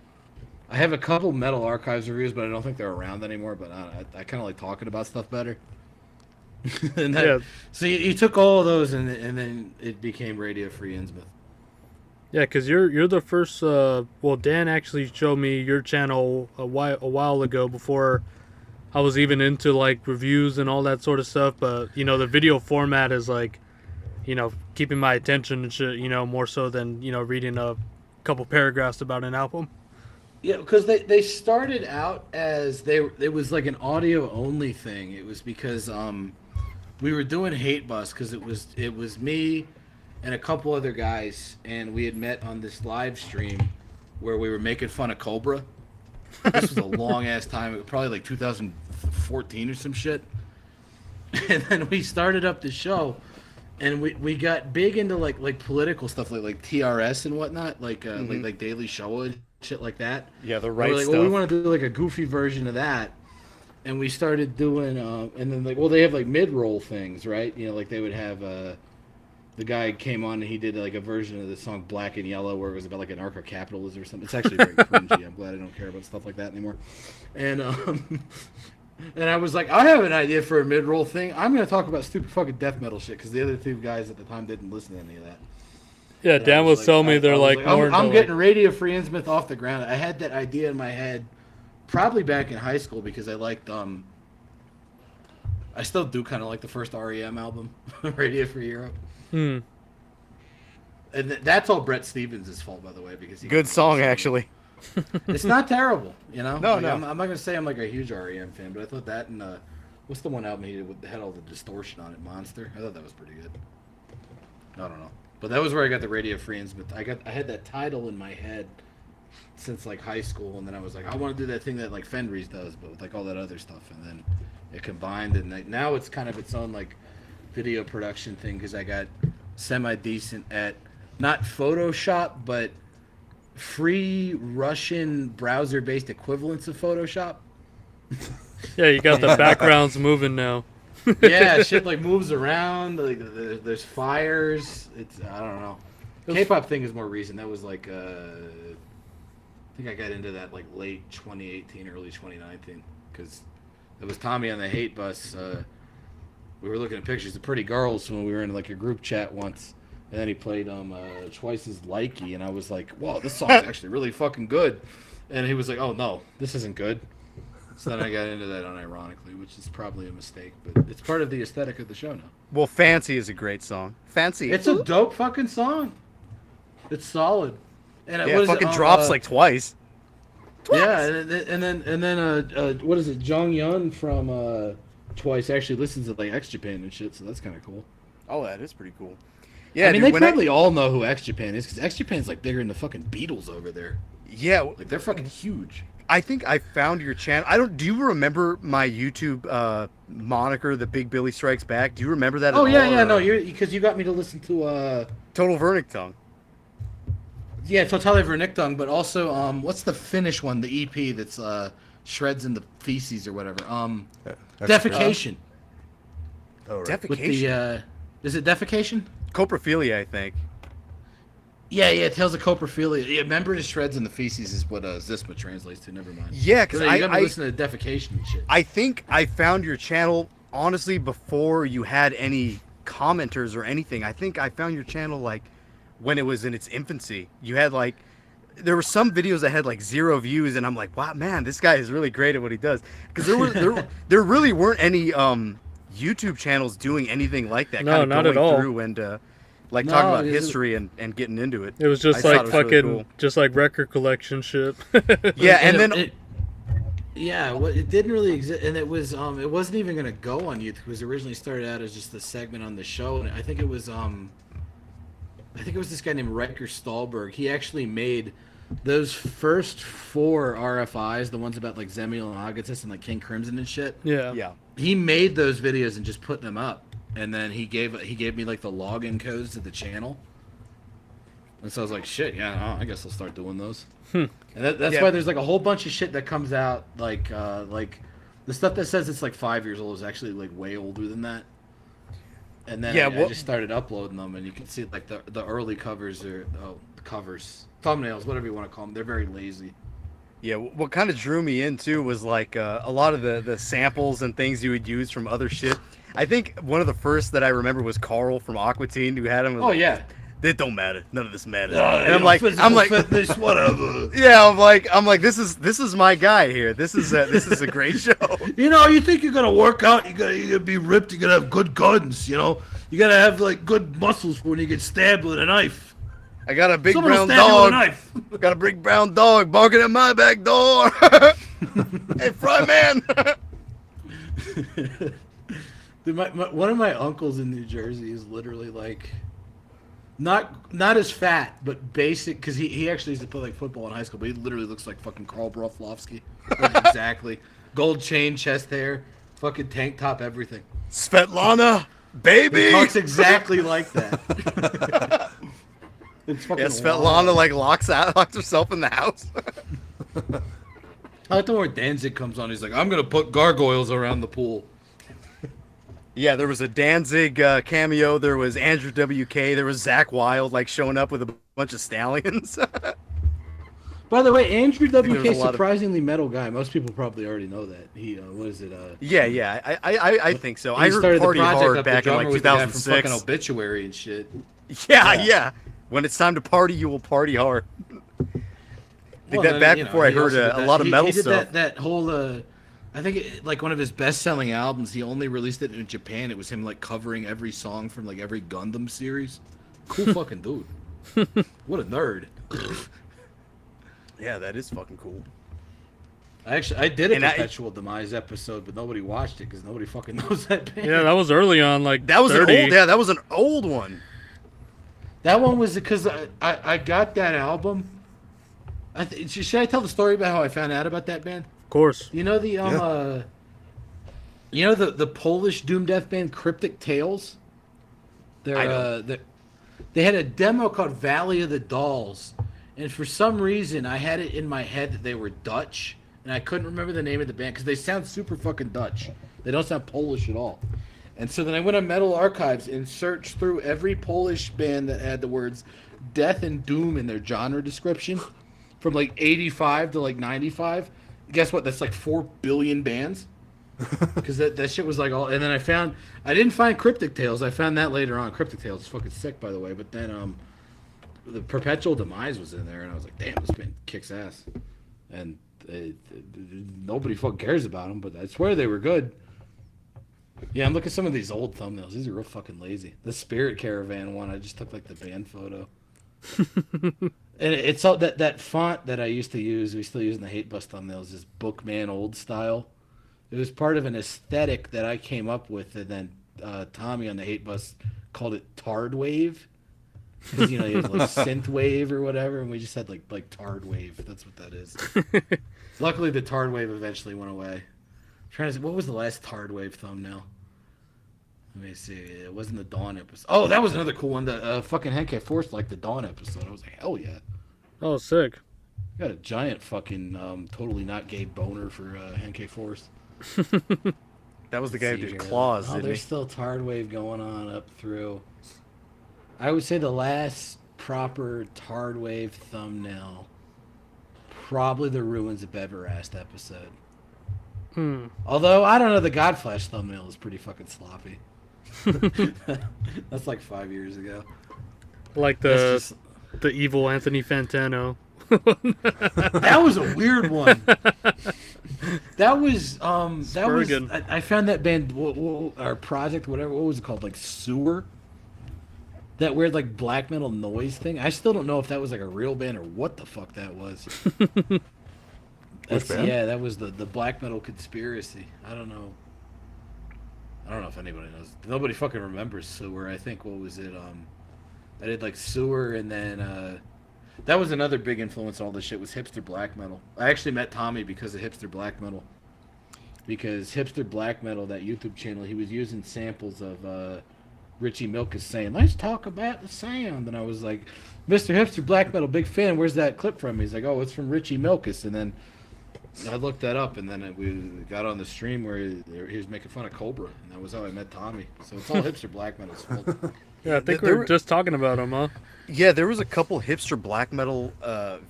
I have a couple Metal Archives reviews, but I don't think they're around anymore. But I kind of like talking about stuff better. So you took all of those, and then it became Radio Free Innsmouth. Yeah, because you're the first. Well, Dan actually showed me your channel a while ago before I was even into like reviews and all that sort of stuff. But you know, the video format is like, you know, keeping my attention and shit, you know, more so than, you know, reading a couple paragraphs about an album. Yeah, because they started out as it was like an audio only thing. It was because we were doing Hate Bus because it was me and a couple other guys, and we had met on this live stream where we were making fun of Cobra. This was a long ass time. It was probably like 2014 or some shit. And then we started up the show. And we got big into like political stuff like TRS and whatnot, like Daily Show and shit like that. Yeah, the right stuff. Well, we want to do like a goofy version of that, and we started doing and then they have like mid-roll things, right? You know, like they would have the guy came on and he did like a version of the song Black and Yellow where it was about like anarcho-capitalism or something. It's actually very cringy. I'm glad I don't care about stuff like that anymore. And and I was like, I have an idea for a mid-roll thing. I'm going to talk about stupid fucking death metal shit because the other two guys at the time didn't listen to any of that. Yeah, And Dan was like, telling me they're like, I'm getting Radio Free Innsmouth off the ground. I had that idea in my head probably back in high school because I liked I still do kind of like the first REM album, Radio Free Europe. And that's all Brett Stevens' fault, by the way, because good song actually. It's not terrible, you know. No, like, no. I'm not gonna say I'm like a huge REM fan, but I thought that and what's the one album he did had all the distortion on it, Monster? I thought that was pretty good. I don't know, but that was where I got the Radio Free Innsmouth. I had that title in my head since like high school, and then I was like, I want to do that thing that like Fenris does, but with like all that other stuff, and then it combined, and like, now it's kind of its own like video production thing because I got semi-decent at not Photoshop, but free Russian browser-based equivalents of Photoshop. Yeah, you got the backgrounds moving now. Yeah, shit like moves around. Like there's fires. It's I don't know. K-pop thing is more recent. That was like I think I got into that like late 2018, early 2019 because it was Tommy on the Hate Bus. We were looking at pictures of pretty girls when we were in like a group chat once. And then he played Twice's Likey, and I was like, "Whoa, this song's actually really fucking good." And he was like, "Oh no, this isn't good." So then I got into that unironically, which is probably a mistake, but it's part of the aesthetic of the show now. Well, Fancy is a great song. Fancy. It's a dope fucking song. It's solid. And it fucking drops like twice. Yeah, and then what is it? Jong Yun from Twice actually listens to like X Japan and shit, so that's kind of cool. Oh, that is pretty cool. Yeah, I mean, dude, they probably all know who X Japan is because X Japan's like bigger than the fucking Beatles over there. Yeah, like they're fucking huge. I think I found your channel. Do you remember my YouTube moniker, The Big Billy Strikes Back? Do you remember that? Oh at yeah, all, yeah, or? no, because you got me to listen to Total Vernichtung. Yeah, Totale Vernichtung, but also what's the Finnish one? The EP that's Shreds in the Feces or whatever. Defecation. Oh, right. Defecation. With the is it Defecation? Coprophilia, I think. Yeah, Tales of Coprophilia. Yeah, Member to Shreds in the Feces is what Zisma translates to. Never mind. Yeah, because you got to listen to Defecation and shit. I think I found your channel honestly before you had any commenters or anything. I think I found your channel like when it was in its infancy. You had like there were some videos that had like 0 views, and I'm like, wow, man, this guy is really great at what he does. Because there really weren't any YouTube channels doing anything like that. No, kind of not going at all. Through and like talking about history and getting into it. It was just I like thought it was fucking, really cool. just like record collection shit. Yeah, and then it didn't really exist, and it wasn't even gonna go on YouTube because it originally started out as just a segment on the show, and I think it was this guy named Riker Stahlberg. He actually made those first 4 RFIs, the ones about like Zemiel and Agatis and like King Crimson and shit. Yeah. Yeah. He made those videos and just put them up, and then he gave me like the login codes to the channel. And so I was like, shit, yeah, I guess I'll start doing those. And that's why there's like a whole bunch of shit that comes out, like the stuff that says it's like 5 years old is actually like way older than that. And then I just started uploading them, and you can see like the early covers are thumbnails, whatever you want to call them. They're very lazy. Yeah, what kind of drew me in too was like a lot of the samples and things you would use from other shit. I think one of the first that I remember was Carl from Aqua Teen, who had him. Oh yeah. It don't matter. None of this matters. And I'm like, fitness, whatever. Yeah, I'm like, this is my guy here. This is a great show. You know, you think you're gonna work out, you gotta be ripped, you gotta have good guns, you know, you gotta have like good muscles for when you get stabbed with a knife. I got a big Someone will brown stab you with a dog. knife. Got a big brown dog barking at my back door. Hey, Fry Man. Dude, one of my uncles in New Jersey is literally like, not as fat, but basic, because he actually used to play like football in high school, but he literally looks like fucking Carl Broflovsky. Like, exactly. Gold chain, chest hair, fucking tank top, everything. Svetlana, baby. He talks exactly like that. It's fucking Svetlana wild. like locks herself in the house. I like the one where Danzig comes on. He's like, I'm gonna put gargoyles around the pool. Yeah, there was a Danzig cameo. There was Andrew WK. There was Zach Wilde like showing up with a bunch of stallions. By the way, Andrew there WK was a lot of- surprisingly metal guy. Most people probably already know that. He what is it? Yeah, I think so. He I heard started the Party project Hard up, the back in drummer like was the guy from 2006. fucking Obituary and shit. Yeah. When it's time to party, you will party hard. I think that back before I heard a lot of metal he did stuff. That whole, I think like one of his best-selling albums. He only released it in Japan. It was him like covering every song from like every Gundam series. Cool fucking dude. What a nerd. Yeah, that is fucking cool. I did a And Perpetual Demise episode, but nobody watched it because nobody fucking knows that band. Yeah, that was early on, like That was 30. an old. Yeah, that was an old one. That one was because I got that album. Should I tell the story about how I found out about that band? Of course. You know the the Polish doom death band Cryptic Tales? They had a demo called Valley of the Dolls, and for some reason I had it in my head that they were Dutch, and I couldn't remember the name of the band because they sound super fucking Dutch. They don't sound Polish at all. And so then I went on Metal Archives and searched through every Polish band that had the words death and doom in their genre description from like 85 to like 95. Guess what? That's like 4 billion bands. Because that shit was like all. And then I didn't find Cryptic Tales. I found that later on. Cryptic Tales is fucking sick, by the way. But then the Perpetual Demise was in there, and I was like, damn, this band kicks ass. And nobody fucking cares about them, but I swear they were good. Yeah, I'm looking at some of these old thumbnails. These are real fucking lazy. The Spirit Caravan one, I just took like the band photo. And it's all that font that I used to use, we still use in the Hate Bus thumbnails, is Bookman Old Style. It was part of an aesthetic that I came up with, and then Tommy on the Hate Bus called it Tard Wave. Because, you know, you have like synth wave or whatever, and we just had like Tard Wave. That's what that is. Luckily, the Tard Wave eventually went away. Trying to see, what was the last Tard Wave thumbnail? Let me see. It wasn't the Dawn episode. Oh, that was another cool one. The fucking Henkei Force liked the Dawn episode. I was like, hell yeah. Oh, sick. Got a giant fucking totally not gay boner for Henkei Force. That was the guy who See did here. claws, Oh, didn't there's he? still Tard Wave going on up through. I would say the last proper Tard Wave thumbnail, probably the Ruins of Beverast episode. Although, I don't know, the Godflash thumbnail is pretty fucking sloppy. That's like 5 years ago. Like That's the evil Anthony Fantano. That was a weird one. That was Spurgeon. I found that band or project, whatever, what was it called, like Sewer, that weird like black metal noise thing. I still don't know if that was like a real band or what the fuck that was. Which band? Yeah, that was the black metal conspiracy. I don't know if anybody knows. Nobody fucking remembers Sewer. I think, what was it, I did like Sewer, and then That was another big influence on all this shit was hipster black metal. I actually met Tommy because of hipster black metal. Because hipster black metal, that YouTube channel, he was using samples of Richie Milkus saying, "Let's talk about the sound." And I was like, "Mr. Hipster Black Metal, big fan. Where's that clip from?" He's like, "Oh, it's from Richie Milkus." And then I looked that up, and then we got on the stream where he was making fun of Cobra, and that was how I met Tommy. So it's all hipster black metal's fault. Yeah, I think we were just talking about him, huh? Yeah, there was a couple hipster black metal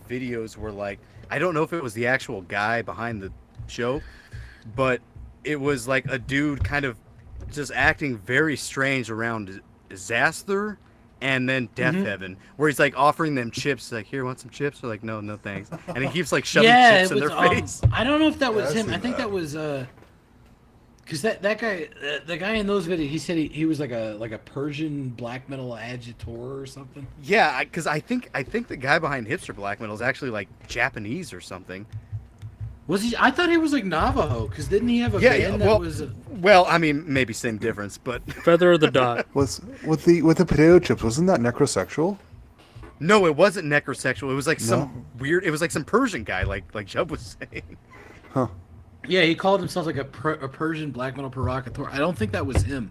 videos where, like, I don't know if it was the actual guy behind the show, but it was like a dude kind of just acting very strange around Disaster and then Death Heaven, where he's like offering them chips, like, "Here, want some chips?" They're like, "No, no thanks." And he keeps like shoving chips in their face. I don't know if that was Yeah, him. I think that was because that guy, the guy in those videos, he said he was like a Persian black metal agitator or something. Yeah, because I think the guy behind hipster black metal is actually like Japanese or something. Was he? I thought he was like Navajo, because didn't he have a Yeah, band well, that was? Well, I mean, maybe same difference, but Feather of the Dot. Was with the potato chips? Wasn't that necrosexual? no, it wasn't necrosexual. It was like No? some weird. It was like some Persian guy, like Jiub was saying. Huh? Yeah, he called himself like a Persian black metal provocateur. I don't think that was him.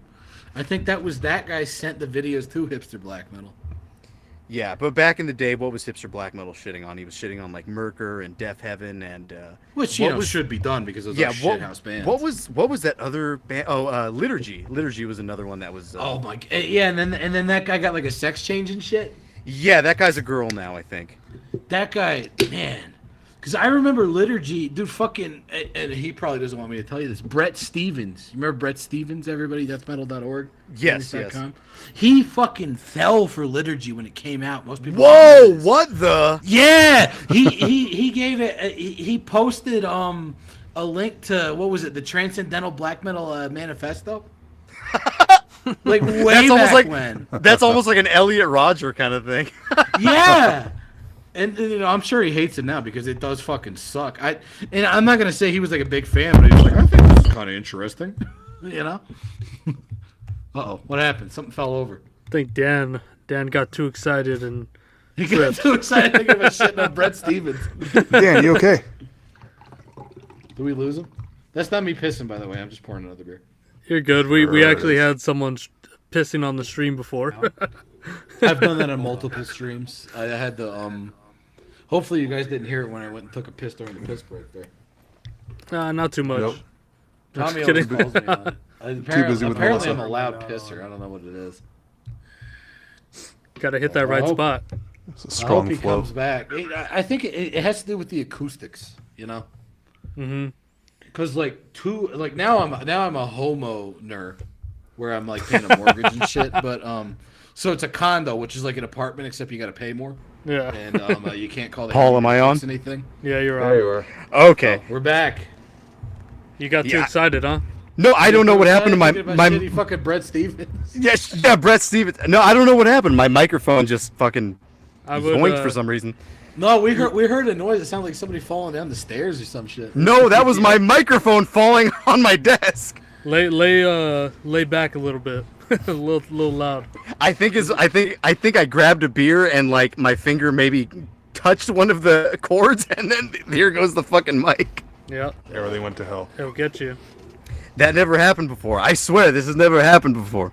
I think that was that guy sent the videos to hipster black metal. Yeah, but back in the day, what was hipster black metal shitting on? He was shitting on like Merker and Death Heaven and Which what was- should be done because those yeah, are shithouse bands. what was that other band? Oh, Liturgy. Liturgy was another one that was. Oh my! Yeah, and then that guy got like a sex change and shit. Yeah, that guy's a girl now, I think. That guy, man. Because I remember Liturgy, dude, fucking, and he probably doesn't want me to tell you this. Brett Stevens. You remember Brett Stevens, everybody? Deathmetal.org? Yes, Bandits.com? He fucking fell for Liturgy when it came out. Most people. Whoa! What the? Yeah! He gave it, he posted a link to, what was it, the Transcendental Black Metal Manifesto? Like, way That's almost back like when. that's almost like an Elliot Rodger kind of thing. Yeah. And you know, I'm sure he hates it now because it does fucking suck. And I'm not gonna say he was like a big fan, but he was like, I think this is kind of interesting. You know? Uh-oh, what happened? Something fell over. I think Dan got too excited and He got too excited to give a shit on Brett Stevens. Dan, you okay? Did we lose him? That's not me pissing, by the way. I'm just pouring another beer. you're good. We actually had someone pissing on the stream before. I've done that on multiple streams. I had the Hopefully you guys didn't hear it when I went and took a piss during the piss break there. Not too much. Nope. Tommy Just always kidding. calls me on it. busy with Apparently Melissa. I'm a loud pisser. I don't know what it is. Gotta hit that right hope- spot. It's a I hope strong he flow. comes back. I think it has to do with the acoustics, you know. Mm-hmm. Because now I'm a homo nerd, where I'm like paying a mortgage and shit. But so it's a condo, which is like an apartment, except you got to pay more, Yeah. and you can't call the Paul, am I on? anything. Yeah, you're There right. you are. Okay. We're back. You got too Yeah. excited, huh? No, I don't know what happened to my shitty fucking Brett Stevens. yeah, Brett Stevens. No, I don't know what happened. My microphone just fucking I would. yoinked for some reason. No, we heard a noise. It sounded like somebody falling down the stairs or some shit. No, that was my microphone falling on my desk. Lay back a little bit. a little loud. I think I grabbed a beer and like my finger maybe touched one of the cords and then here goes the fucking mic. Yeah, Everything went to hell. it'll get you. That never happened before. I swear this has never happened before.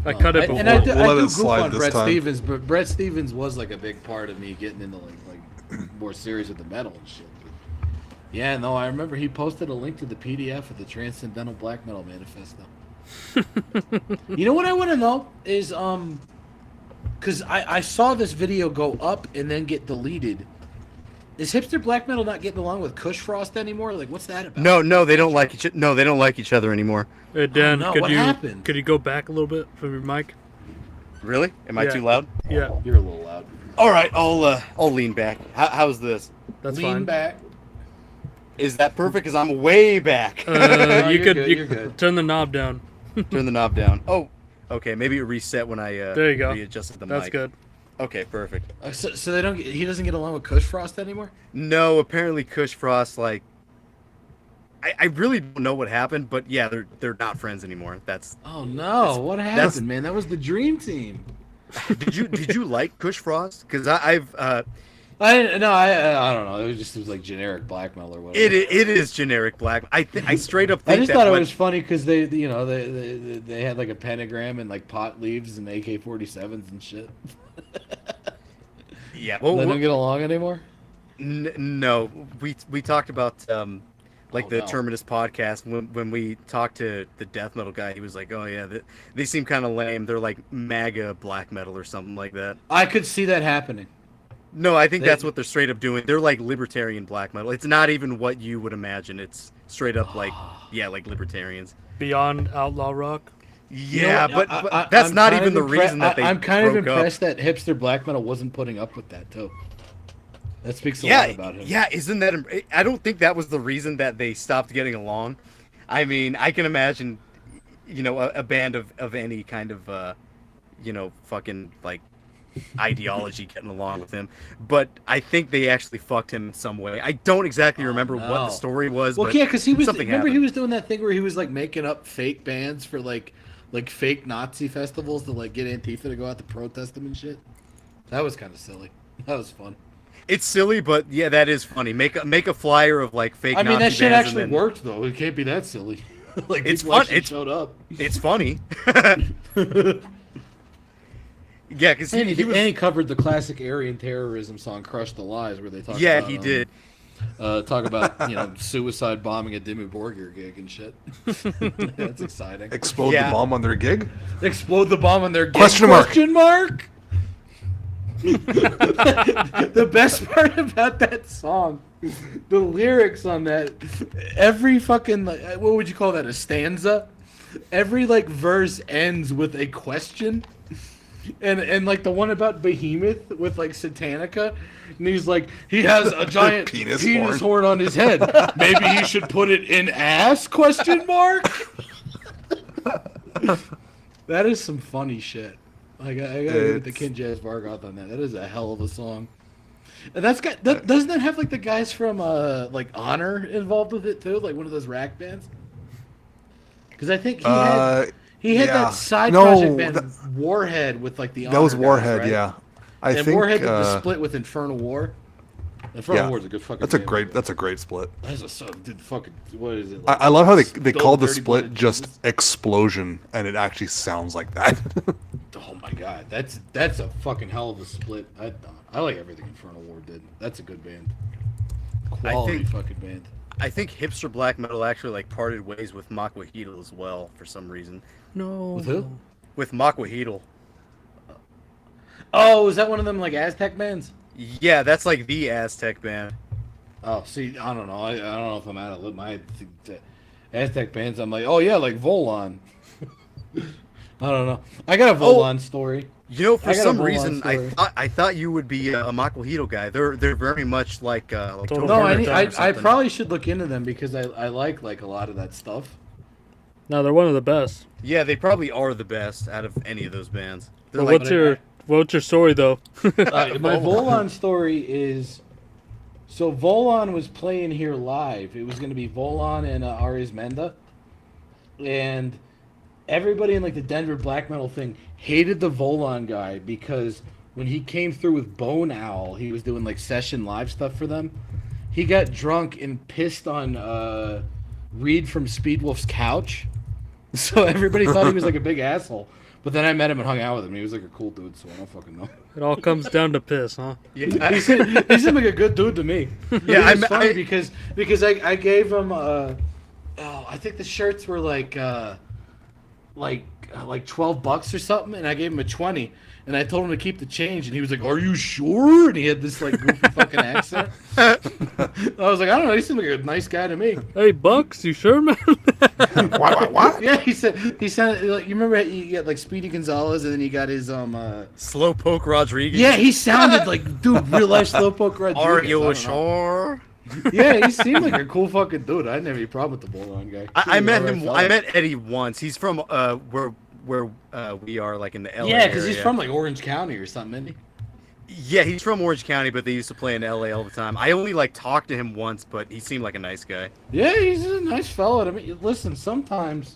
I cut it before. And I do, We'll I let do it goof slide on this Brett time. Stevens, but Brett Stevens was like a big part of me getting into like more serious with the metal and shit. But yeah, no, I remember he posted a link to the PDF of the Transcendental Black Metal Manifesto. You know what I want to know is because I saw this video go up and then get deleted. Is hipster black metal not getting along with Kush Frost anymore? Like, what's that about? No, they don't like each. No, they don't like each other anymore. Hey, Dan, no, could what you happened? could you go back a little bit from your mic? Really? Am I Yeah. too loud? Yeah, You're a little loud. All right, I'll lean back. How's this? that's Lean fine. back. Is that perfect? Because I'm way back. You you're could good, you you're good. turn the knob down. Turn the knob down. Oh, okay. Maybe it reset when I There you go. readjusted the That's mic. good. Okay, perfect. So they don't. He doesn't get along with Kush Frost anymore. No, apparently Kush Frost like. I really don't know what happened, but yeah, they're not friends anymore. That's Oh no! What happened, man? That was the dream team. Did you like Kush Frost? Because I've I don't know. It was like generic black metal or whatever. it is generic black. I straight up I think just that thought it when- was funny because they had like a pentagram and like pot leaves and AK-47s and shit. yeah. They don't get along anymore. No, we talked about like the no. Terminus podcast when we talked to the death metal guy. He was like, "Oh yeah, they seem kind of lame. They're like MAGA black metal or something like that." I could see that happening. No, I think that's what they're straight up doing. They're like libertarian black metal. It's not even what you would imagine. It's straight up like like libertarians. Beyond outlaw rock. Yeah, You know, but that's I'm not kind even of the reason that they I'm kind of broke up. impressed that hipster black metal wasn't putting up with that too. That speaks a lot about him. Yeah, isn't that? I don't think that was the reason that they stopped getting along. I mean, I can imagine, a band of any kind of, fucking like ideology getting along with him. But I think they actually fucked him in some way. I don't exactly remember what the story was. Well, but yeah, because he was. something Remember, he happened. was doing that thing where he was like making up fake bands for like fake Nazi festivals to like get Antifa to go out to protest them and shit. That was kind of silly. That was fun. It's silly, but yeah, that is funny. Make a flyer of like fake. I mean, Nazi that shit bands actually and then- worked though. It can't be that silly. Like It's people fun. actually It's showed up. It's funny. Yeah, because And he was. he covered the classic Aryan terrorism song "Crush the Lies," where they talk. Yeah, about, he did. Talk about suicide bombing a Dimmu Borgir gig and shit. That's exciting. Explode Yeah. the bomb on their gig? Explode the bomb on their gig? Question mark. Question mark. The best part about that song, the lyrics on that, every fucking what would you call that? A stanza. Every like verse ends with a question. And like the one about Behemoth with like Satanica, and he's like, he has a giant Penis horn on his head. Maybe he should put it in ass? Question mark. That is some funny shit. Like I gotta give it to Ken Jazz Vargoth on that. That is a hell of a song. And doesn't that have like the guys from like Honor involved with it too? Like one of those rack bands. Because I think he had yeah. that side No, project band that- Warhead with like the That was Honor guys, Warhead, right? yeah. I And think Warhead did the split with Infernal War. Infernal yeah, War is a good fucking. that's a great split. That's a so dude, fucking what is it? I love how they Dull, called the Dirty split Blooded just Jesus? Explosion, and it actually sounds like that. Oh my god, that's a fucking hell of a split. I like everything Infernal War did. That's a good band. Quality fucking band. I think hipster black metal actually like parted ways with Makwa as well for some reason. No. With who? With Makwa. Oh, is that one of them like Aztec bands? Yeah, that's like the Aztec band. Oh, see, I don't know. I don't know if I'm out of my Aztec bands. I'm like, oh yeah, like Volon. I don't know. I got a Volon story. For I got a some Volon reason, story. I thought you would be a Makwa guy. They're very much like Total No, Burner I or something. probably should look into them because I like a lot of that stuff. No, they're one of the best. Yeah, they probably are the best out of any of those bands. They're But like, what's your story though? My Volon story is, so Volon was playing here live. It was going to be Volon and Ares Menda, and everybody in like the Denver black metal thing hated the Volon guy because when he came through with Bone Owl, he was doing like session live stuff for them. He got drunk and pissed on Reed from Speedwolf's couch, so everybody thought he was like a big asshole. But then I met him and hung out with him. He was like a cool dude, so I don't fucking know. It all comes down to piss, huh? yeah, He seemed like a good dude to me. Yeah, It was funny because I gave him I think the shirts were like $12 or something, and I gave him a 20, and I told him to keep the change, and he was like, "Are you sure?" And he had this like goofy fucking accent. I was like, I don't know. He seemed like a nice guy to me. Hey, Bucks, you sure, man? What? Yeah, he sounded like, you remember you got like Speedy Gonzalez, and then you got his Slowpoke Rodriguez. Yeah, he sounded like dude, real life Slowpoke Rodriguez. Are I you don't know. sure? Yeah, he seemed like a cool fucking dude. I didn't have any problem with the Bolon guy. I met Alright him. fella. I met Eddie once. He's from where we are, like in the LA. Yeah, because he's area. from like Orange County or something, isn't he? Yeah, he's from Orange County, but they used to play in LA all the time. I only like talked to him once, but he seemed like a nice guy. Yeah, he's a nice fella. I mean, listen, sometimes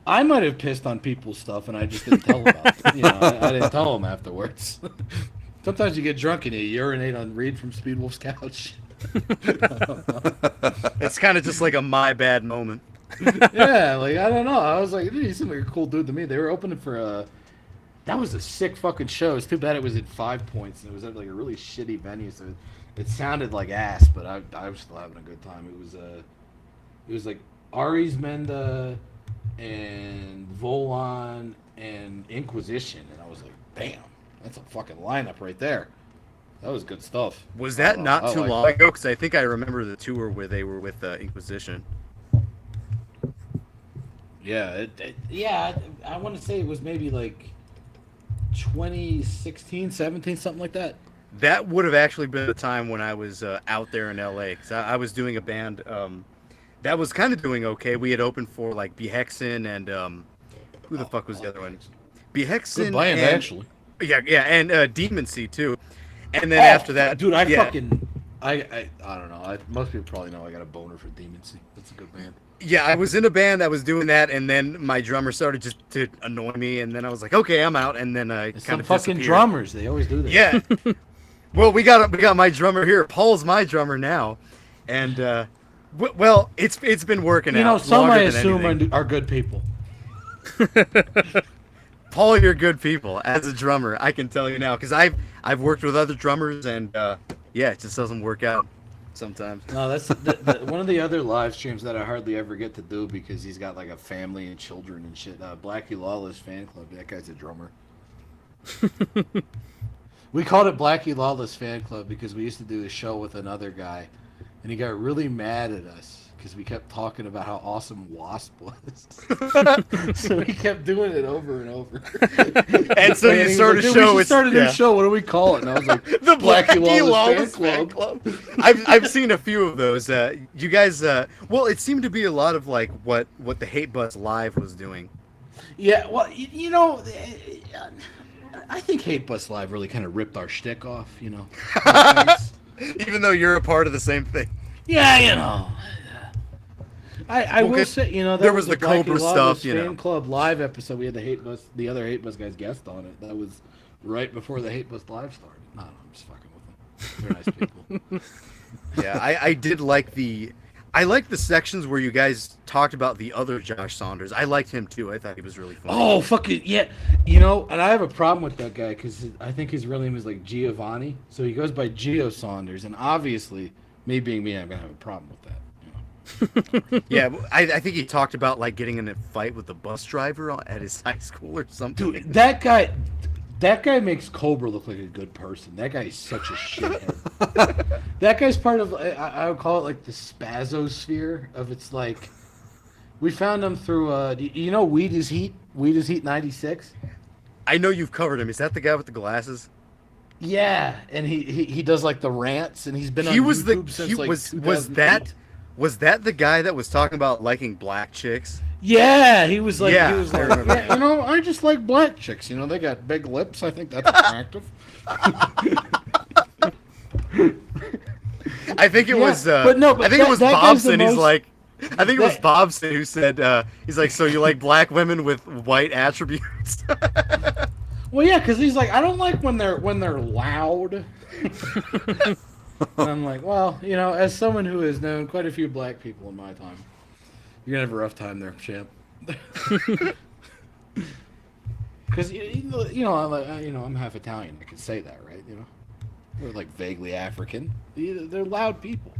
I might have pissed on people's stuff and I just didn't tell them about it. You know, I didn't tell them afterwards. Sometimes you get drunk and you urinate on Reed from Speedwolf's couch. It's kind of just like a my bad moment. Yeah, like I don't know. I was like, dude, he seemed like a cool dude to me. They were opening for that was a sick fucking show. It's too bad it was at 5 Points and it was at like a really shitty venue, so it sounded like ass, but I was still having a good time. It was like Aries Menda and Volon and Inquisition, and I was like, damn, that's a fucking lineup right there. That was good stuff. Was that not too long ago? Because I think I remember the tour where they were with Inquisition. Yeah, I want to say it was maybe like 2016, 17, something like that. That would have actually been the time when I was out there in LA. Because I was doing a band that was kind of doing okay. We had opened for like Behexen and who the fuck was the other one? Behexen. Good band, and, actually. Yeah, and Demon Sea too. And then after that, dude, I yeah. fucking I don't know. Most people probably know I got a boner for Demon Sea. That's a good band. Yeah, I was in a band that was doing that, and then my drummer started just to annoy me, and then I was like, okay, I'm out, and then I kind of fucking drummers. They always do that. Yeah. Well, we got my drummer here. Paul's my drummer now, and well, it's been working out. You know, some I assume anything. are good people. Paul, you're good people. As a drummer, I can tell you now, because I've worked with other drummers, and yeah, it just doesn't work out sometimes. No, that's one of the other live streams that I hardly ever get to do because he's got like a family and children and shit. Blackie Lawless fan club. That guy's a drummer. We called it Blackie Lawless fan club because we used to do a show with another guy, and he got really mad at us because we kept talking about how awesome Wasp was. So he kept doing it over and over. And so you started a show. We started a new show. What do we call it? And I was like, the Blackie Lawless fan club. I've seen a few of those. You guys, well, it seemed to be a lot of like what the Hate Bus Live was doing. Yeah, well, you know, I think Hate Bus Live really kind of ripped our shtick off, you know. Even though you're a part of the same thing. Yeah, you know. I will say, you know, there was the Cobra stuff, you know. Fan Club Live episode. We had the other Hate Bus guys guest on it. That was right before the Hate Bus Live started. No, I'm just fucking with them. They're nice people. Yeah, I did like I liked the sections where you guys talked about the other Josh Saunders. I liked him too. I thought he was really funny. Oh, fucking yeah. You know, and I have a problem with that guy because I think his real name is like Giovanni. So he goes by Geo Saunders. And obviously, me being me, I'm going to have a problem with that. Yeah, I think he talked about like getting in a fight with the bus driver at his high school or something. Dude, that guy makes Cobra look like a good person. That guy is such a shithead. That guy's part of, I would call it like the spazosphere of it's like, we found him through, you know Weed is Heat? Weed is Heat 96? I know you've covered him. Is that the guy with the glasses? Yeah, and he does like the rants, and he's been on YouTube since like 2008. Was that the guy that was talking about liking black chicks? Yeah, he was like, yeah, you know, I just like black chicks. You know, they got big lips. I think that's attractive. I think it was. But no, but I think it was Bobson. He's like, I think it was that, Bobson who said, he's like, so you like black women with white attributes? Well, yeah, because he's like, I don't like when they're loud. And I'm like, well, you know, as someone who has known quite a few black people in my time, you're gonna have a rough time there, champ. Because you know, I'm half Italian. I can say that, right? You know, they're like vaguely African. They're loud people.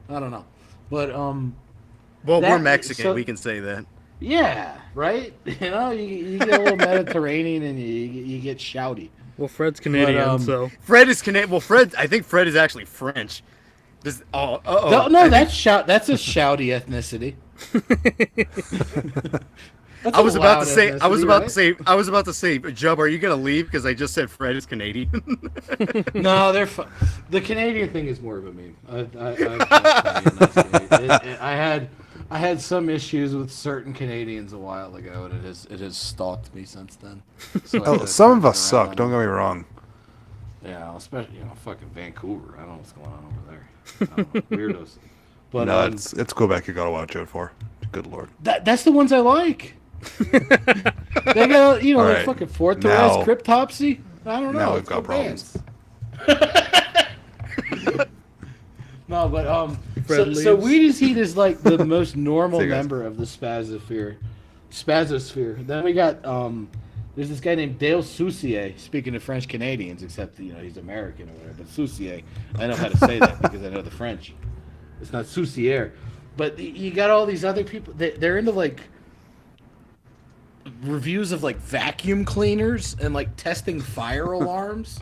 I don't know, but well, we're Mexican. We can say that. Yeah, right. You know, you get a little Mediterranean and you get shouty. Well, Fred's Canadian, so Fred is Canadian. Well, I think Fred is actually French. No, that's a shouty ethnicity. I was about to say, Jiub, are you gonna leave? Because I just said Fred is Canadian. No, the Canadian thing is more of a meme. I had some issues with certain Canadians a while ago, and it has stalked me since then. So some of us suck. Don't get me wrong. Yeah, especially fucking Vancouver. I don't know what's going on over there. I don't know, weirdos. But no, it's Quebec you gotta watch out for. Good lord. That's the ones I like. They got, you know, All like right. fucking Fortress, Now- Cryptopsy. I don't know. Now we've it's got good problems. bands. No, but Fred so leaves. Weed as Heat is like the most normal See you guys. member of the Spazosphere. Then we got there's this guy named Dale Soussier, speaking of French Canadians, except you know he's American or whatever. But Soussier, I know how to say that because I know the French. It's not Soussier, but you got all these other people. They're into like reviews of like vacuum cleaners and like testing fire alarms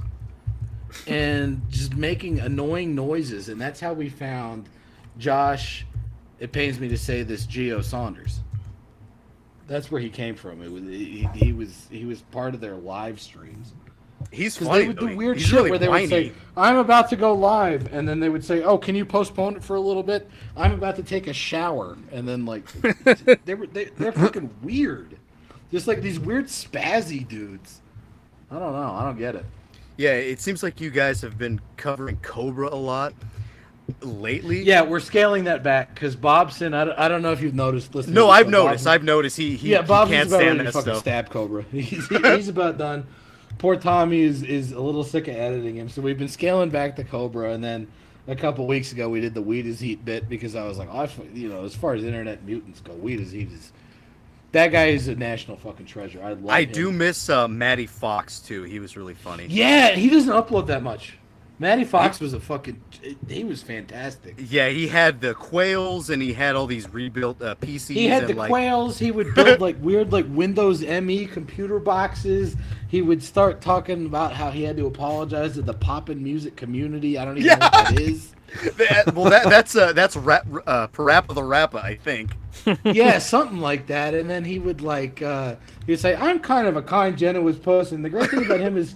and just making annoying noises, and that's how we found Josh. It pains me to say this, Geo Saunders. That's where he came from. It was he was part of their live streams. He's Because funny. they would do though. weird He's shit really where they whiny. would say, "I'm about to go live," and then they would say, "Oh, can you postpone it for a little bit? I'm about to take a shower," and then like they're fucking weird, just like these weird spazzy dudes. I don't know. I don't get it. Yeah, it seems like you guys have been covering Cobra a lot lately. Yeah, we're scaling that back because Bobson. I don't know if you've noticed. Listening No, to this, I've but noticed. Bobson- I've noticed. He Yeah, Bob's can't about stand ready to that fucking stuff. stab Cobra. He's about done. Poor Tommy is a little sick of editing him, so we've been scaling back to Cobra, and then a couple weeks ago we did the Weed as Heat bit because I was like, you know, as far as internet mutants go, Weed as Heat is that guy is a national fucking treasure. I I do miss Matty Fox too. He was really funny. Yeah, he doesn't upload that much. Matty Fox was a fucking. He was fantastic. Yeah, he had the quails and he had all these rebuilt PCs. He had and the like, quails. He would build like weird like Windows ME computer boxes. He would start talking about how he had to apologize to the poppin' music community. I don't even know what that is. That's Parappa the Rappa, I think. Yeah, something like that. And then he would like he'd say, "I'm kind of a kind, generous person." The great thing about him is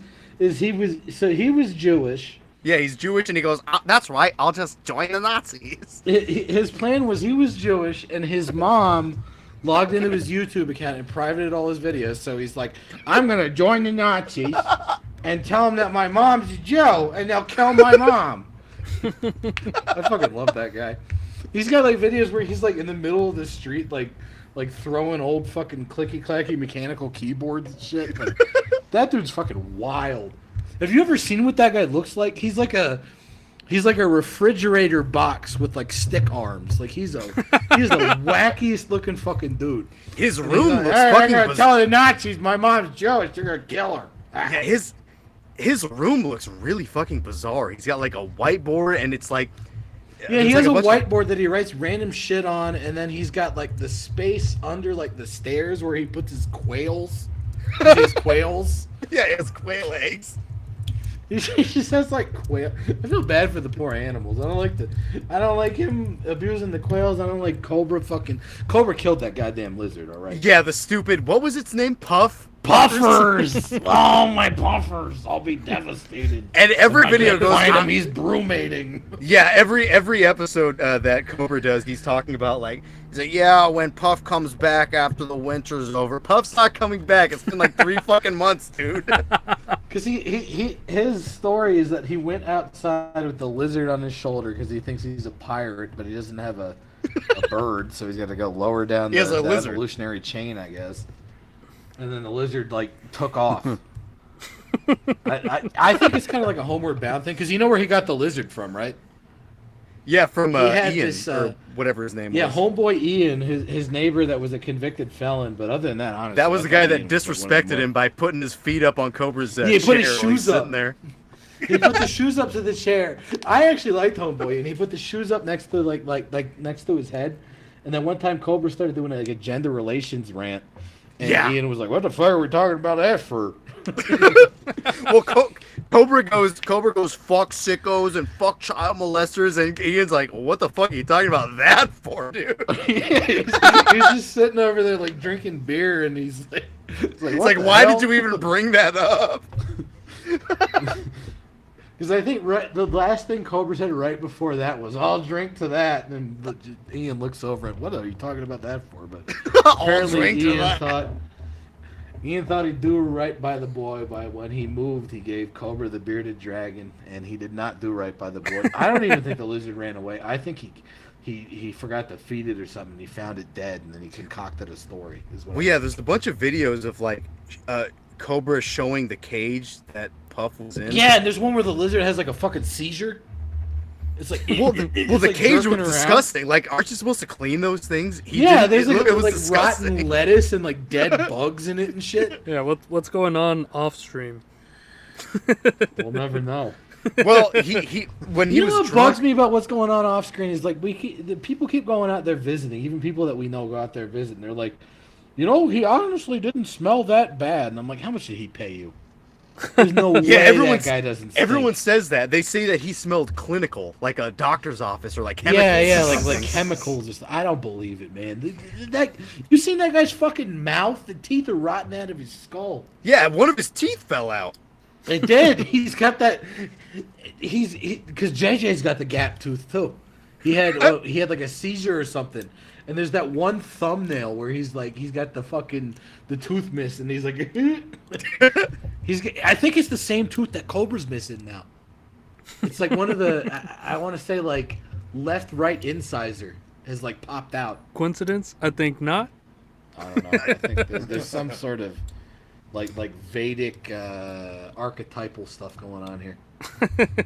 he was Jewish. Yeah, he's Jewish, and he goes, "That's right. I'll just join the Nazis." His plan was he was Jewish, and his mom logged into his YouTube account and privated all his videos. So he's like, "I'm gonna join the Nazis and tell them that my mom's Joe, and they'll kill my mom." I fucking love that guy. He's got like videos where he's like in the middle of the street, like throwing old fucking clicky clacky mechanical keyboards and shit. Like, that dude's fucking wild. Have you ever seen what that guy looks like? He's like a refrigerator box with like stick arms. Like he's the wackiest looking fucking dude. His And room he's like, looks "Hey, I'm fucking gonna bizarre. tell the Nazis my mom's Jewish. They're gonna kill her." Yeah, his room looks really fucking bizarre. He's got like a whiteboard, and it's like Yeah, he there's has like a bunch of- whiteboard that he writes random shit on, and then he's got like the space under like the stairs where he puts his quails. His quails. Yeah, his quail eggs. He just has like quail. I feel bad for the poor animals. I don't like him abusing the quails. I don't like Cobra. Cobra killed that goddamn lizard. All right. Yeah, the stupid. What was its name? Puffers. Oh, my puffers! I'll be devastated. And every I video can't goes. find him. on- He's brumating. Yeah, every episode that Cobra does, he's talking about like, he's like, yeah, when Puff comes back after the winter's over. Puff's not coming back. It's been like 3 fucking months, dude. Because his story is that he went outside with the lizard on his shoulder because he thinks he's a pirate, but he doesn't have a bird, so he's got to go lower down He has a the lizard. evolutionary chain, I guess. And then the lizard like took off. I think it's kind of like a Homeward Bound thing because you know where he got the lizard from, right? Yeah, from He had Ian this, or whatever his name Yeah, was. homeboy Ian, his neighbor that was a convicted felon. But other than that, honestly, That was I the guy thought that Ian was, like, one of the disrespected him by putting his feet up on Cobra's Yeah, he put his chair while shoes he's sitting up. there. He put the shoes up to the chair. I actually liked Homeboy, and he put the shoes up next to like next to his head. And then one time Cobra started doing like a gender relations rant, and Yeah. Ian was like, "What the fuck are we talking about that for?" Well, Cobra goes fuck sickos and fuck child molesters, and Ian's like, what the fuck are you talking about that for, dude? he's just sitting over there like drinking beer, and he's like, It's "What like, the why hell?" did you even bring that up? Because I think the last thing Cobra said right before that was, "I'll drink to that," and then Ian looks over and, "What are you talking about that for?" But I'll apparently drink to Ian that. thought he'd do right by the boy. By when he moved, he gave Cobra the bearded dragon, and he did not do right by the boy. I don't even think the lizard ran away. I think he forgot to feed it or something. He found it dead, and then he concocted a story. Well, yeah, there's a bunch of videos of like Cobra showing the cage that Puff was in. Yeah, and there's one where the lizard has like a fucking seizure. It's like the like cage was jerking disgusting. Like, aren't you supposed to clean those things? There's like, it was like disgusting. rotten lettuce and like dead bugs in it and shit. Yeah, what's going on off stream? We'll never know. Well, he when he You was know what drunk, bugs me about what's going on off screen is like the people keep going out there visiting. Even people that we know go out there visiting. They're like, he honestly didn't smell that bad. And I'm like, how much did he pay you? There's no way that guy doesn't stink. Everyone says that. They say that he smelled clinical, like a doctor's office or like chemicals. Yeah, or like something. chemicals. Or stuff. I don't believe it, man. You seen that guy's fucking mouth? The teeth are rotten out of his skull. Yeah, one of his teeth fell out. It did. He's got that. Because JJ's got the gap tooth too. He had like a seizure or something. And there's that one thumbnail where he's got the tooth missing, and he's like, I think it's the same tooth that Cobra's missing now. It's like one of the, I want to say like left-right incisor has like popped out. Coincidence? I think not. I don't know. I think there's some sort of like Vedic archetypal stuff going on here.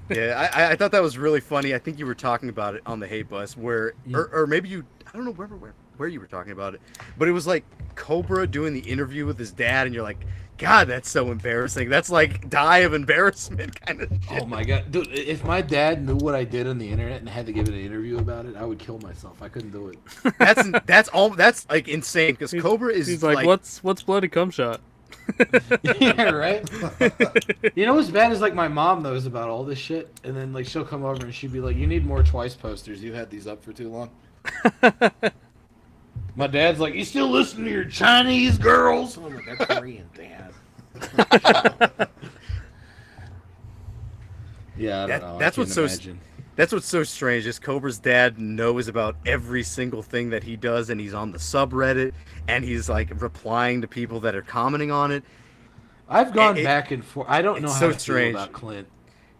Yeah, I thought that was really funny. I think you were talking about it on the Hate Bus, where, or maybe you, I don't know where you were talking about it, but it was like Cobra doing the interview with his dad, and you're like, God, that's so embarrassing. That's like die of embarrassment kind of shit. Oh my God, dude! If my dad knew what I did on the internet and had to give an interview about it, I would kill myself. I couldn't do it. That's like insane because Cobra is. He's like, what's bloody cum shot? Yeah, right. You know what's bad is like my mom knows about all this shit, and then like she'll come over and she'd be like, "You need more Twice posters. You had these up for too long." My dad's like, "You still listen to your Chinese girls?" I'm like, "That's Korean, Dad." Yeah, I don't know. That's what's imagine. That's what's so strange is Cobra's dad knows about every single thing that he does, and he's on the subreddit, and he's like replying to people that are commenting on it. I've gone back and forth. I don't know it's how so to strange. feel about Clint.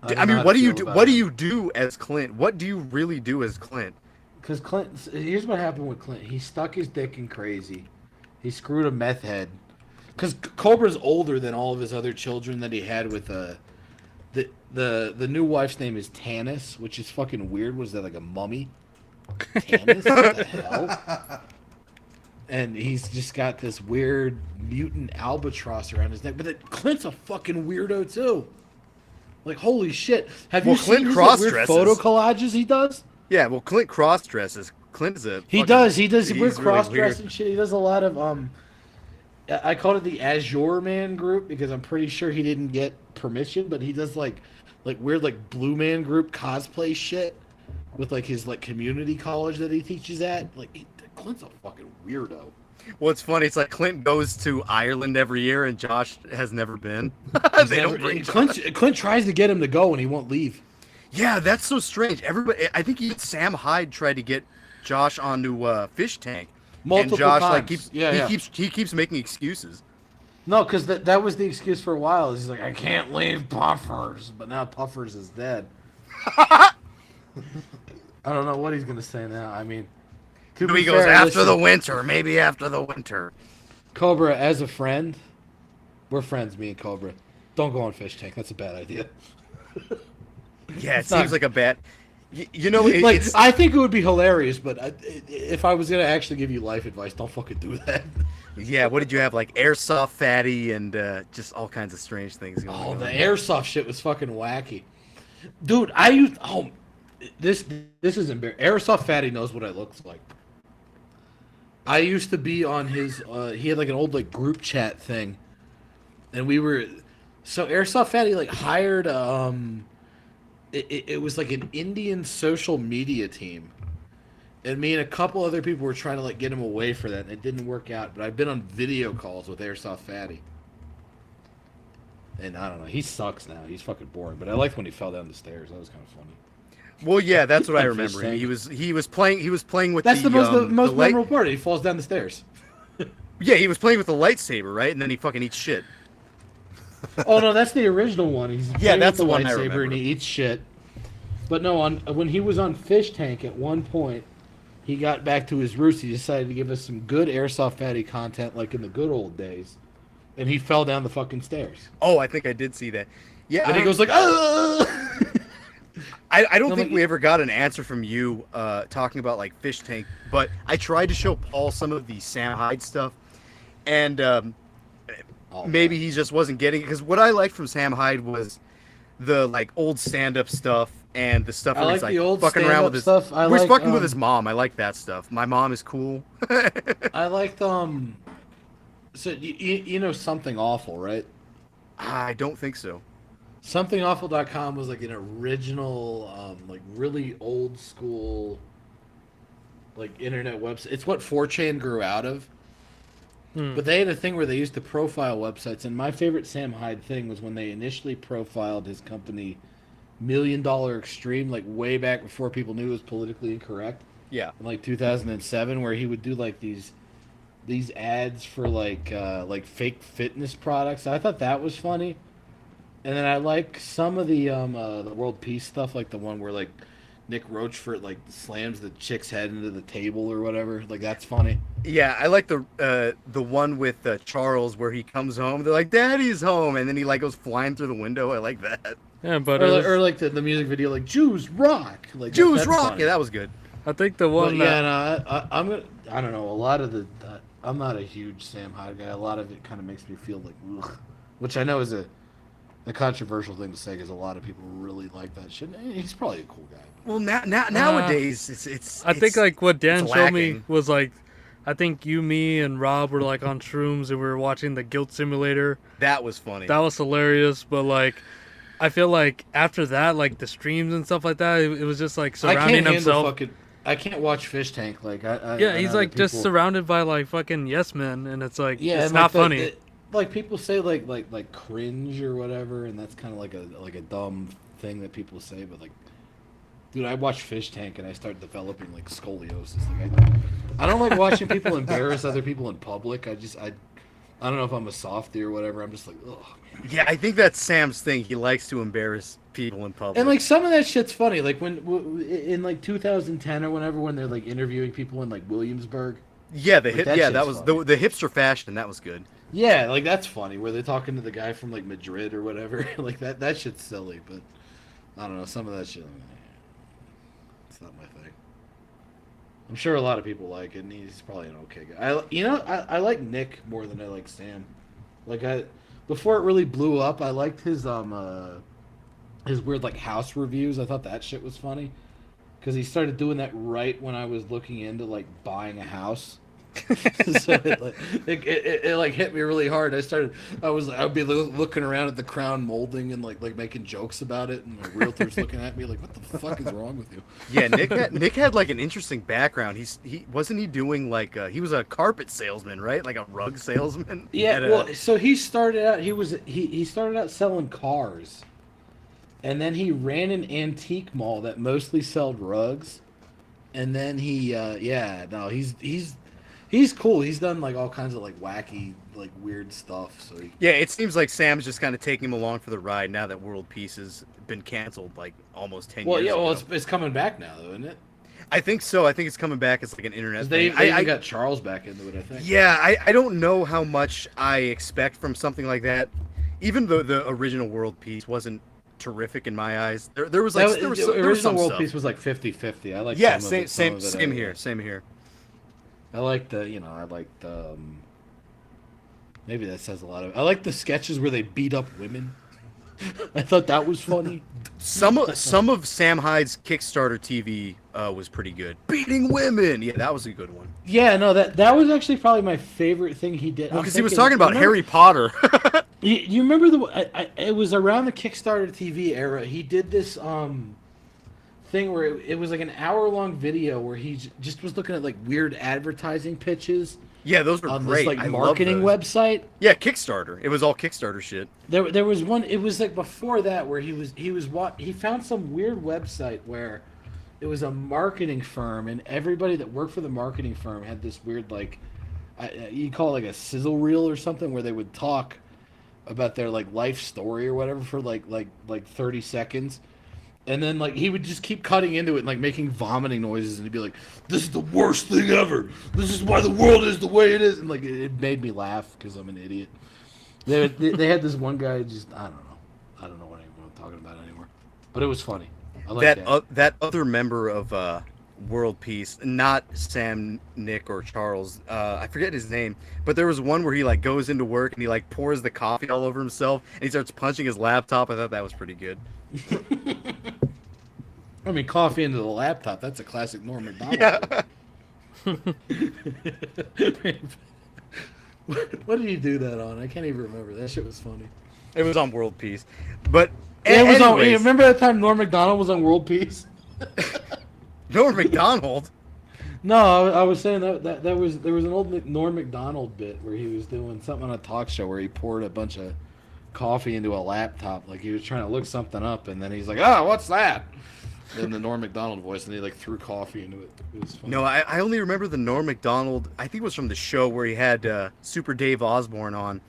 I mean, what do you do? What do you do as Clint? What do you really do as Clint? Because Clint, here's what happened with Clint. He stuck his dick in crazy. He screwed a meth head. Because Cobra's older than all of his other children that he had with the new wife's name is Tanis, which is fucking weird. Was that like a mummy? Tanis? What the hell? And he's just got this weird mutant albatross around his neck. But Clint's a fucking weirdo too. Like, holy shit! Have you Clint seen his cross-dresses. weird photo collages he does? Yeah, well, Clint cross dresses. Clint is a. He does weird really cross weird. dressing shit. He does a lot of I called it the Azure Man group because I'm pretty sure he didn't get permission, but he does like weird like Blue Man Group cosplay shit with like his like community college that he teaches at. Like Clint's a fucking weirdo. Well, it's funny. It's like Clint goes to Ireland every year, and Josh has never been. Don't bring Clint tries to get him to go, and he won't leave. Yeah, that's so strange. Everybody, I think Sam Hyde tried to get Josh onto Fish Tank, Multiple and Josh times. he keeps making excuses. No, because that was the excuse for a while. He's like, I can't leave Puffers, but now Puffers is dead. I don't know what he's gonna say now. I mean, He goes after the winter, maybe after the winter. Cobra, as a friend, we're friends, me and Cobra. Don't go on Fish Tank. That's a bad idea. Yeah, it seems like a bad. You know, I think it would be hilarious, but if I was gonna actually give you life advice, don't fucking do that. Yeah, what did you have? Like airsoft fatty and just all kinds of strange things going on. Oh, the airsoft shit was fucking wacky, dude. I used this is embarrassing. Airsoft fatty knows what it looks like. I used to be on his. He had like an old like group chat thing, and we were. So airsoft fatty like hired It was like an Indian social media team, and me and a couple other people were trying to like get him away for that, and it didn't work out. But I've been on video calls with Airsoft Fatty, and I don't know, he sucks now. He's fucking boring. But I liked when he fell down the stairs. That was kind of funny. Well, yeah, that's what I remember. He was playing with. That's the most memorable light... part. He falls down the stairs. Yeah, he was playing with the lightsaber, right? And then he fucking eats shit. Oh no, that's the original one. He's that's the one I lightsaber remember. and he eats shit. But no, when he was on Fish Tank at one point, he got back to his roots. He decided to give us some good airsoft fatty content like in the good old days. And he fell down the fucking stairs. Oh, I think I did see that. Yeah, And he goes like, "Ah!" I don't think we ever got an answer from you talking about like Fish Tank, but I tried to show Paul some of the Sam Hyde stuff, and maybe he just wasn't getting it, because what I liked from Sam Hyde was the like old stand-up stuff and the stuff where he's like fucking around with his stuff. We're fucking with his mom. I like that stuff. My mom is cool. I liked so you know Something Awful, right? I don't think so. SomethingAwful.com was like an original, like really old school, like internet website. It's what 4chan grew out of. But they had a thing where they used to profile websites, and my favorite Sam Hyde thing was when they initially profiled his company, $1 Million Extreme, like way back before people knew it was politically incorrect. Yeah. In like 2007, where he would do like these ads for like fake fitness products. I thought that was funny. And then I like some of the world peace stuff, like the one where like Nick Rochefort like slams the chick's head into the table or whatever. Like that's funny. Yeah, I like the one with Charles where he comes home. They're like, "Daddy's home," and then he like goes flying through the window. I like that. Yeah, but or like the music video, like Jews rock, like Jews that's rock. funny. Yeah, that was good. I think the one But, that yeah, no, I don't know. A lot of I'm not a huge Sam Hyde guy. A lot of it kind of makes me feel like, ugh, which I know is a controversial thing to say because a lot of people really like that shit. He's probably a cool guy. Well, nowadays it's. I think like what Dan it's showed me lacking. was like, I think you, me, and Rob were like on shrooms and we were watching the Guilt Simulator. That was funny. That was hilarious, but like, I feel like after that, like the streams and stuff like that, it was just like surrounding himself. I can't watch Fish Tank. Like Yeah, he's like just surrounded by like fucking yes men, and it's like yeah, it's not funny. Like people say like cringe or whatever, and that's kind of like a dumb thing that people say. But like, dude, I watch Fish Tank and I start developing like scoliosis. Like I don't like watching people embarrass other people in public. I don't know if I'm a softie or whatever. I'm just like, oh man. Yeah, I think that's Sam's thing. He likes to embarrass people in public. And like some of that shit's funny. Like when in like 2010 or whenever, when they're like interviewing people in like Williamsburg. Yeah, that was funny. the hipster fashion. That was good. Yeah, like that's funny. Where they're talking to the guy from like Madrid or whatever. Like that shit's silly, but I don't know. Some of that shit, it's not my thing. I'm sure a lot of people like it, and he's probably an okay guy. I like Nick more than I like Sam. Like before it really blew up, I liked his weird like house reviews. I thought that shit was funny because he started doing that right when I was looking into like buying a house. So it like hit me really hard. I'd be looking around at the Crown molding and like making jokes about it, and the realtor's looking at me like, "What the fuck is wrong with you?" Yeah, Nick had like an interesting background. He wasn't he doing like he was a carpet salesman, right? Like a rug salesman. Yeah, so he started out. He started out selling cars, and then he ran an antique mall that mostly sold rugs, and then he's cool. He's done like all kinds of like wacky, like weird stuff. So yeah, it seems like Sam's just kind of taking him along for the ride now that World Peace has been canceled like almost 10 years ago. It's coming back now though, isn't it? I think so. I think it's coming back as like an internet They thing. even got Charles back into it, I think. Yeah, I don't know how much I expect from something like that. Even though the original World Peace wasn't terrific in my eyes, there was like the original World Peace was like 50-50. I like same here. I like maybe that says a lot of. I like the sketches where they beat up women. I thought that was funny. Some of Sam Hyde's Kickstarter TV was pretty good. Beating women, yeah, that was a good one. Yeah, no, that was actually probably my favoring thing he did. Well, because he was talking about Harry Potter. You remember it was around the Kickstarter TV era. He did this thing where it was like an hour-long video where he just was looking at like weird advertising pitches. Yeah, those were on great. This like marketing website. Yeah, Kickstarter. It was all Kickstarter shit. There was one. It was like before that where he found some weird website where it was a marketing firm, and everybody that worked for the marketing firm had this weird like you call it like a sizzle reel or something where they would talk about their like life story or whatever for like 30 seconds. And then like he would just keep cutting into it and like making vomiting noises, and he'd be like, "This is the worst thing ever. This is why the world is the way it is." And like it made me laugh because I'm an idiot. They had this one guy just I don't know what I'm talking about anymore, but it was funny. I like that. That other member of World Peace, not Sam, Nick, or Charles. I forget his name, but there was one where he like goes into work and he like pours the coffee all over himself and he starts punching his laptop. I thought that was pretty good. I mean, coffee into the laptop. That's a classic Norm Macdonald. Yeah. What did you do that on? I can't even remember. That shit was funny. It was on World Peace, but Yeah, it was on. anyways, Remember that time Norm Macdonald was on World Peace? Norm Macdonald. No, I was saying that there was an old Norm Macdonald bit where he was doing something on a talk show where he poured a bunch of coffee into a laptop, like he was trying to look something up, and then he's like, "Oh, what's that?" In the Norm Macdonald voice, and he like threw coffee into it. It was funny. No, I only remember the Norm Macdonald. I think it was from the show where he had Super Dave Osborne on,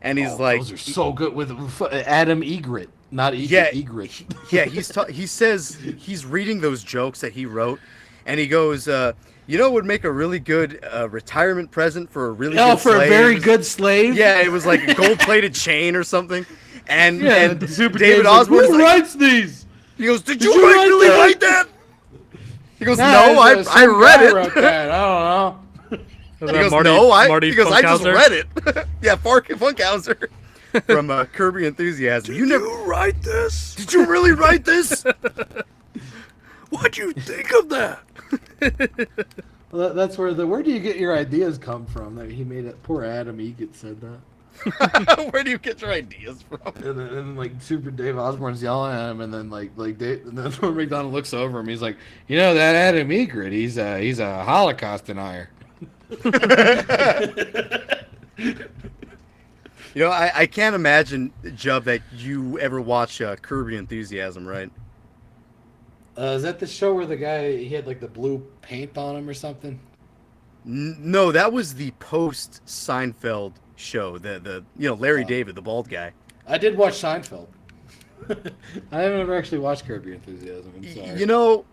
and he's like, "Those are so good with Adam Egret, not Egret." Yeah, he says he's reading those jokes that he wrote, and he goes, "You know, what would make a really good retirement present for a really good for slave? a very good slave." Yeah, it was like a gold-plated chain or something. And Super David Dave's Osborne's like, "Who writes these?" He goes, "Did you really write that?" He goes, "No, I read it." Wrote that. I don't know. Was He that goes, Marty, "No, Marty he goes, I just Funkhauser? read it." Yeah, Funkhauser from Curb Your Enthusiasm. Did you write this? Did you really write this? What'd you think of that? Well, that's where do you get your ideas come from? That he made it. Poor Adam Egret said that. Where do you get your ideas from? And then like Super Dave Osborne's yelling at him, and then and then Norm Macdonald looks over him. He's like, "You know that Adam Egret? He's a Holocaust denier." You know, I can't imagine, Jiub, that you ever watch Curb Your Enthusiasm, right? Is that the show where the guy he had like the blue paint on him or something? No, that was the post Seinfeld show. The Larry David, the bald guy. I did watch Seinfeld. I haven't ever actually watched Curb Your Enthusiasm. I'm sorry. You know,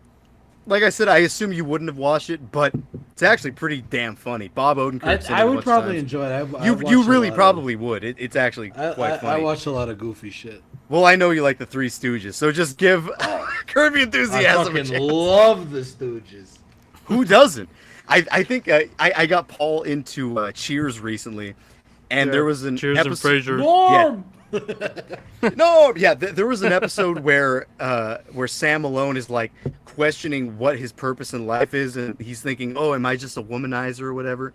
like I said, I assume you wouldn't have watched it, but it's actually pretty damn funny. Bob Odenkirk's in it I a would bunch probably of times. enjoy it. You really probably would. It's actually quite I funny. watch a lot of goofy shit. Well, I know you like the Three Stooges, so just give Curb Your I Enthusiasm a fucking chance. love the Stooges. Who doesn't? I think I got Paul into Cheers recently, and there was an Cheers and episode. Frasier. Norm! There was an episode where Sam Malone is like questioning what his purpose in life is, and he's thinking, "Oh, am I just a womanizer or whatever?"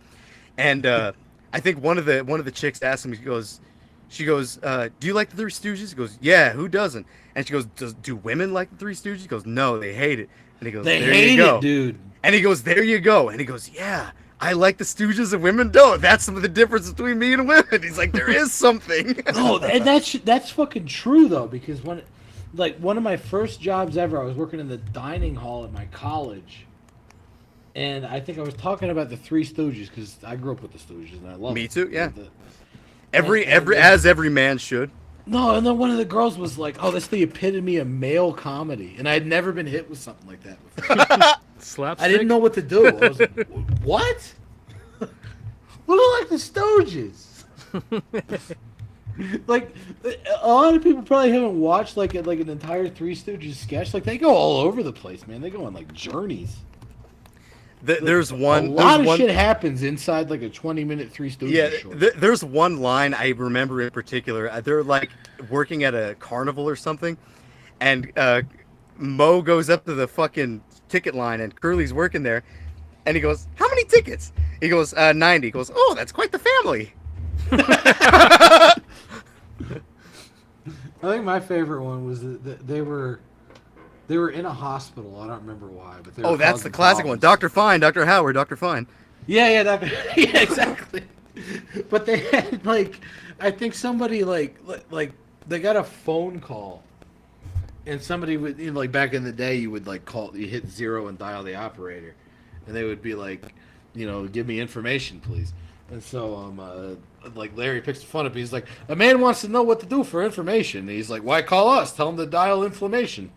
And I think one of the chicks asked him, she goes, "Do you like the Three Stooges?" He goes, "Yeah, who doesn't?" And she goes, "Do women like the Three Stooges?" He goes, "No, they hate it." And he goes, They "There hate you go." it, dude. And he goes, "There you go." And he goes, "Yeah, I like the Stooges and women don't. That's some of the difference between me and women." He's like, "There is something." No, and that's fucking true though, because one of my first jobs ever, I was working in the dining hall at my college, and I think I was talking about the Three Stooges because I grew up with the Stooges and I love Me it. too, yeah. And Every man should. No, and then one of the girls was like, "Oh, that's the epitome of male comedy," and I had never been hit with something like that before. Slapstick. I didn't know what to do. I was like, "What? What like the Stooges?" Like a lot of people probably haven't watched like an entire Three Stooges sketch. Like they go all over the place, man. They go on like journeys. There's one. A lot there's of one, shit happens inside like a 20-minute Three Stooges Yeah, short. there's one line I remember in particular. They're like working at a carnival or something, and Mo goes up to the fucking ticket line, and Curly's working there, and he goes, "How many tickets?" He goes, 90. He goes, "Oh, that's quite the family." I think my favorite one was that they were in a hospital. I don't remember why, but they were That's the causing classic one. problems. Dr. Fine, Dr. Howard, Dr. Fine. Yeah, yeah, exactly. But they had like, I think somebody like they got a phone call, and somebody would, like back in the day, you would like you hit 0 and dial the operator, and they would be like, give me information, please. And so like Larry picks the phone up. He's like, "A man wants to know what to do for information." And he's like, "Why call us? Tell him to dial inflammation."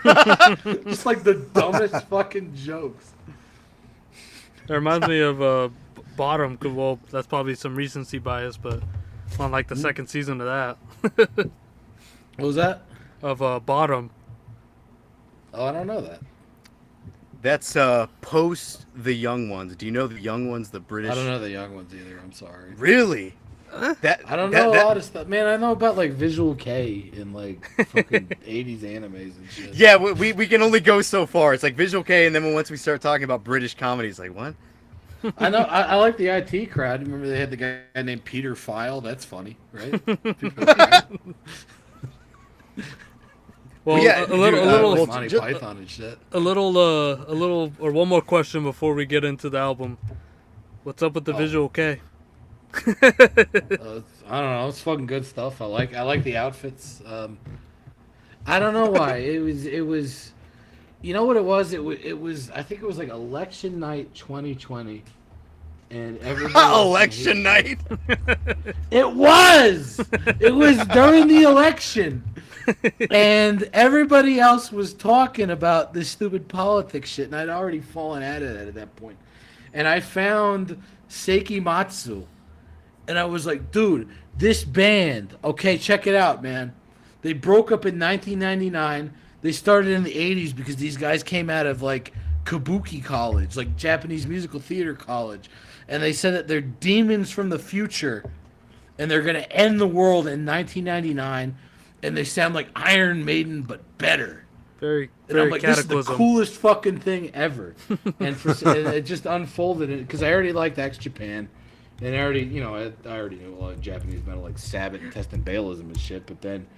Just like the dumbest fucking jokes. It reminds me of Bottom. Well, that's probably some recency bias, but on like the second season of that. What was that? Of Bottom. Oh, I don't know that. That's post The Young Ones. Do you know The Young Ones, the British? I don't know the young ones either. I'm sorry. Really? That I don't know a lot of stuff, man. I know about like Visual K and like fucking 80s animes and shit. Yeah, we can only go so far. It's like Visual K, and then once we start talking about British comedy, it's like, what? I know. I like the IT crowd. Remember they had the guy named Peter File. That's funny, right? Well, yeah, a little, like Monty Python and shit. a little, or one more question before we get into the album. What's up with the Visual K? I don't know. It's fucking good stuff. I like the outfits. I don't know why. It was. You know what it was? It was. I think it was like election night 2020, and everybody. Election night. It was. It was during the election, and everybody else was talking about this stupid politics shit, and I'd already fallen out of that at that point. And I found Seikimatsu, and I was like, dude, this band. Okay, check it out, man. They broke up in 1999. They started in the 80s because these guys came out of like Kabuki college, like Japanese musical theater college. And they said that they're demons from the future and they're going to end the world in 1999. And they sound like Iron Maiden, but better. Very, And I'm very like, this is the cataclysm. coolest fucking thing ever. And it just unfolded it because I already liked X Japan. And I already, I already knew a lot of Japanese metal like Sabbath and Test and Bailism and shit. But then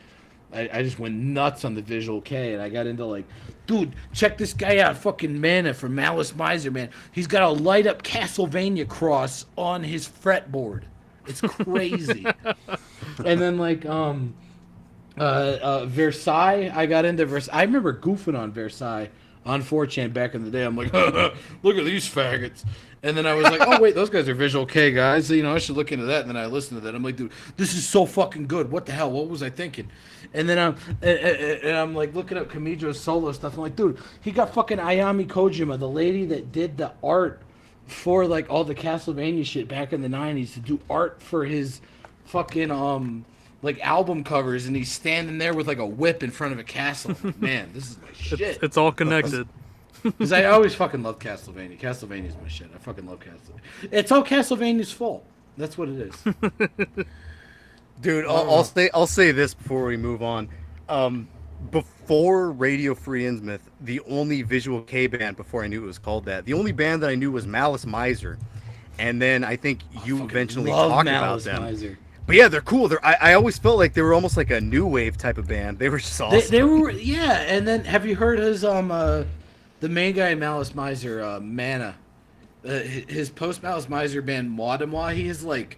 I just went nuts on the Visual K, and I got into like, dude, check this guy out, fucking Mana from Malice Miser, man. He's got a light up Castlevania cross on his fretboard. It's crazy. And then like Versailles, I got into Versailles. I remember goofing on Versailles on 4chan back in the day. I'm like, look at these faggots. And then I was like, oh, wait, those guys are Visual K guys. So, I should look into that. And then I listened to that. I'm like, dude, this is so fucking good. What the hell? What was I thinking? And then I'm like looking up Kamijo's solo stuff. I'm like, dude, he got fucking Ayami Kojima, the lady that did the art for like all the Castlevania shit back in the 90s, to do art for his fucking like album covers. And he's standing there with like a whip in front of a castle. I'm like, man, this is my shit. It's all connected. Because I always fucking love Castlevania. Castlevania's my shit. I fucking love Castlevania. It's all Castlevania's fault. That's what it is. Dude, I'll say this before we move on. Before Radio Free Innsmouth, the only Visual K band, before I knew it was called that, the only band that I knew was Malice Miser. And then I think you eventually talked about them. Miser. But yeah, they're cool. I always felt like they were almost like a new wave type of band. They were just awesome. They were, yeah. And then have you heard his the main guy in Malice Miser, Mana? His post Malice Miser band Maudemoi, he has like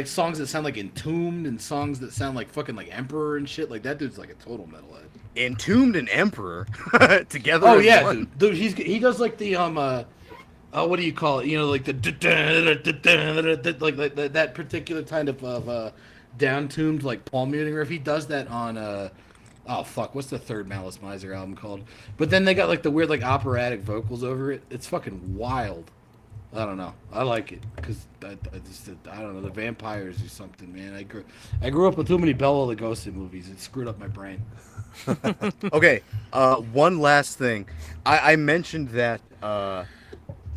songs that sound like Entombed and songs that sound like fucking like Emperor and shit. Like that dude's like a total metalhead. Entombed and Emperor together. Oh as yeah, one. dude. He does like the what do you call it? Like the like that particular kind of down-tuned like palm muting riff. He does that on oh fuck, what's the third Malice Miser album called? But then they got like the weird like operatic vocals over it. It's fucking wild. I don't know. I like it because I don't know, the vampires or something, man. I grew up with too many Bela Lugosi movies. It screwed up my brain. Okay, one last thing. I mentioned that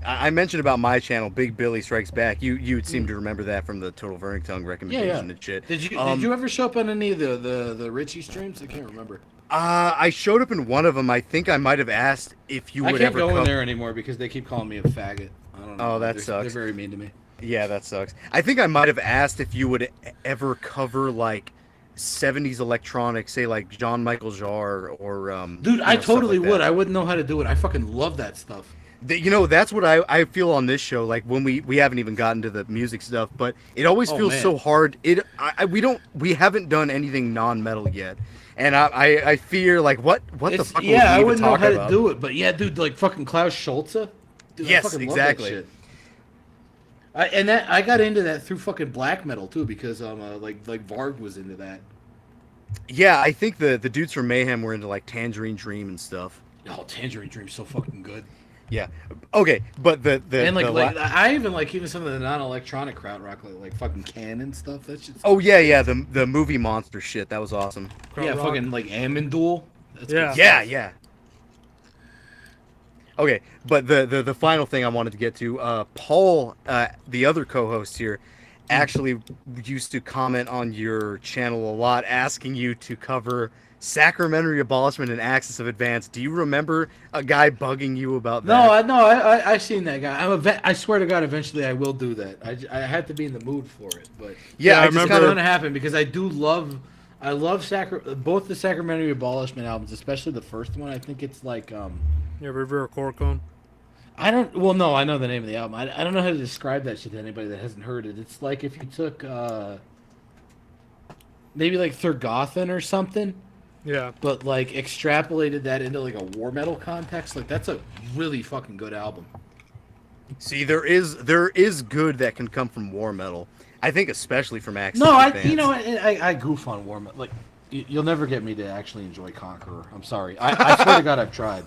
I mentioned about my channel, Big Billy Strikes Back. You seem to remember that from the Total Vernick Tongue recommendation and shit. Did you ever show up on any of the Richie streams? I can't remember. I showed up in one of them. I think I might have asked if you would I can't ever go in come. there anymore because they keep calling me a faggot. I don't know. Oh, that They're sucks. very mean to me. Yeah, that sucks. I think I might have asked if you would ever cover like 70s electronic, say like Jean Michael Jarre or Dude, I totally stuff like would. that. I wouldn't know how to do it. I fucking love that stuff. That's what I feel on this show. Like when we haven't even gotten to the music stuff, but it always feels so hard. We haven't done anything non-metal yet, and I fear like what the fuck would we I even wouldn't know talk how about? to do it. But yeah, dude, like fucking Klaus Schulze. Dude, Yes, I fucking exactly. love that shit. I got into that through fucking black metal too because like Varg was into that. Yeah, I think the dudes from Mayhem were into like Tangerine Dream and stuff. Oh, Tangerine Dream's so fucking good. Yeah. Okay, but the And the I even like even some of the non-electronic krautrock like fucking Cannon stuff. That shit's oh yeah, the movie monster shit, that was awesome. yeah, Krautrock. fucking like Amendool. That's Yeah. good Yeah, stuff. yeah. Okay, but the final thing I wanted to get to, Paul, the other co-host here, actually used to comment on your channel a lot, asking you to cover sacramental abolishment and axis of advance. Do you remember a guy bugging you about that? No, I seen that guy. I swear to God, eventually I will do that. I have to be in the mood for it, but Yeah, I I it's just remember- not kind gonna happen because I love both the Sacramento Abolishment albums, especially the first one. I think it's like Yeah, River of Corcone. I know the name of the album. I don't know how to describe that shit to anybody that hasn't heard it. It's like if you took maybe like Thurgothan or something, Yeah. but like extrapolated that into like a war metal context. Like that's a really fucking good album. See, there is good that can come from war metal. I think especially from axis No, of advance. I goof on war metal. Like you'll never get me to actually enjoy Conqueror. I'm sorry. I swear to God, I've tried.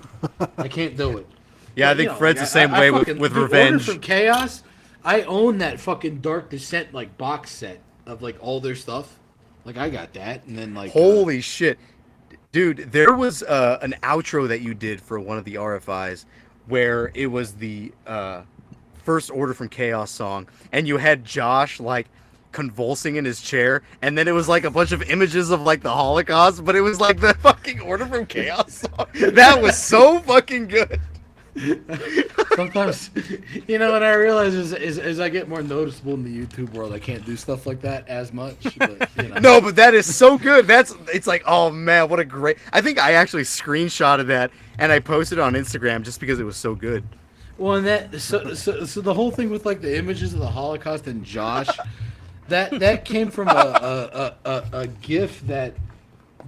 I can't do it. Yeah, I But, think you know, Fred's like, the same I way fucking- with the Revenge. Order from Chaos. I own that fucking Dark Descent like box set of like all their stuff. Like I got that, and then like Holy shit. Dude, there was an outro that you did for one of the RFIs where it was the First Order from Chaos song, and you had Josh like convulsing in his chair, and then it was like a bunch of images of like the Holocaust, but it was like the fucking Order from Chaos song. That was so fucking good. sometimes, you know, what I realize is as I get more noticeable in the YouTube world, I can't do stuff like that as much. But, you know. No, but that is so good. It's like, oh man, what a great. I think I actually screenshotted that and I posted it on Instagram just because it was so good. Well, and that so the whole thing with like the images of the Holocaust and Josh, that came from a GIF that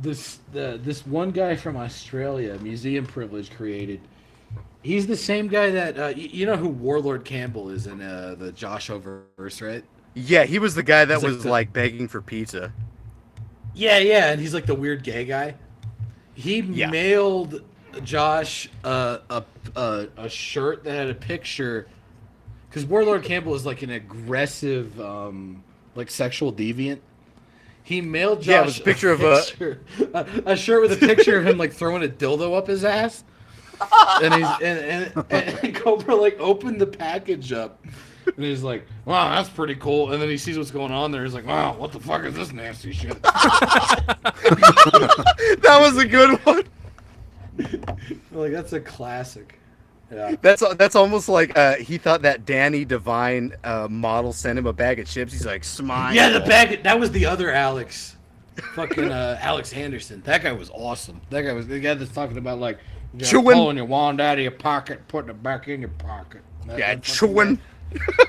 this one guy from Australia, Museum Privilege, created. He's the same guy that you know who Warlord Campbell is in the Joshua verse, right? Yeah, he was the guy that He's like was the- like begging for pizza. Yeah, and he's like the weird gay guy. He Yeah. mailed Josh a shirt that had a picture, because Warlord Campbell is like an aggressive, like sexual deviant. He mailed Josh Yeah, it was a picture of a shirt with a picture of him like throwing a dildo up his ass, and and Cobra like opened the package up. And he's like, wow, that's pretty cool. And then he sees what's going on there. He's like, wow, what the fuck is this nasty shit? That was a good one. Like, that's a classic. Yeah. That's almost like he thought that Danny Devine model sent him a bag of chips. He's like, smile. Yeah, the bag. That was the other Alex. Fucking Alex Anderson. That guy was awesome. That guy was the guy that's talking about, like, you know, Chewing. pulling your wand out of your pocket, putting it back in your pocket. Yeah, That fucking chewing. guy.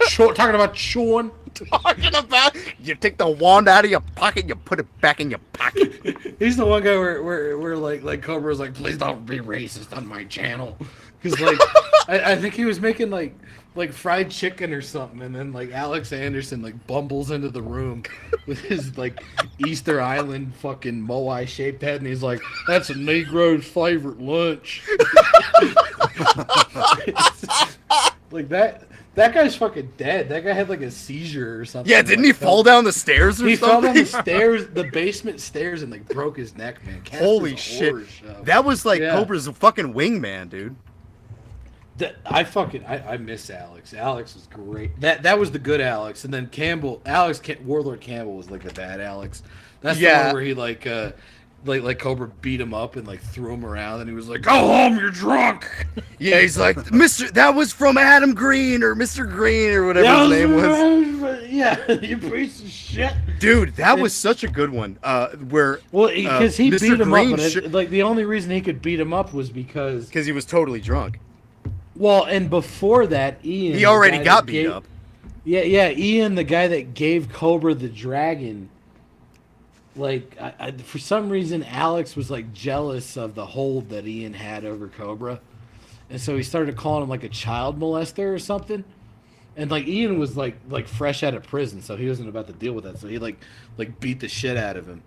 Talking about chewing. Talking about you take the wand out of your pocket, you put it back in your pocket. He's the one guy where like Cobra's like, please don't be racist on my channel, because like I think he was making like fried chicken or something, and then like Alex Anderson like bumbles into the room with his like Easter Island fucking moai shaped head, and he's like, that's a Negro's favorite lunch. Like that guy's fucking dead. That guy had like a seizure or something. Yeah, didn't he Like, fall down the stairs or He something? fell down the stairs, the basement stairs, and like broke his neck, man. Casper's Holy a shit. horror show. That was like Yeah. Cobra's fucking wingman, dude. I miss Alex. Alex was great. That was the good Alex, and then Campbell, Warlord Campbell was like the bad Alex. That's the Yeah. one where he like Cobra beat him up and like threw him around, and he was like, "Go home, you're drunk." Yeah, he's like, Mr. That was from Adam Green or Mr. Green or whatever his name was. Yeah, you piece of shit. Dude, that was such a good one. Where Well, because he Mr. beat him Green up, but like the only reason he could beat him up was because he was totally drunk. well, and before that, Ian, He the already guy got that beat gave- up. Yeah, Ian, the guy that gave Cobra the dragon. Like, for some reason, Alex was like jealous of the hold that Ian had over Cobra, and so he started calling him like a child molester or something. And like Ian was like fresh out of prison, so he wasn't about to deal with that. So he like beat the shit out of him.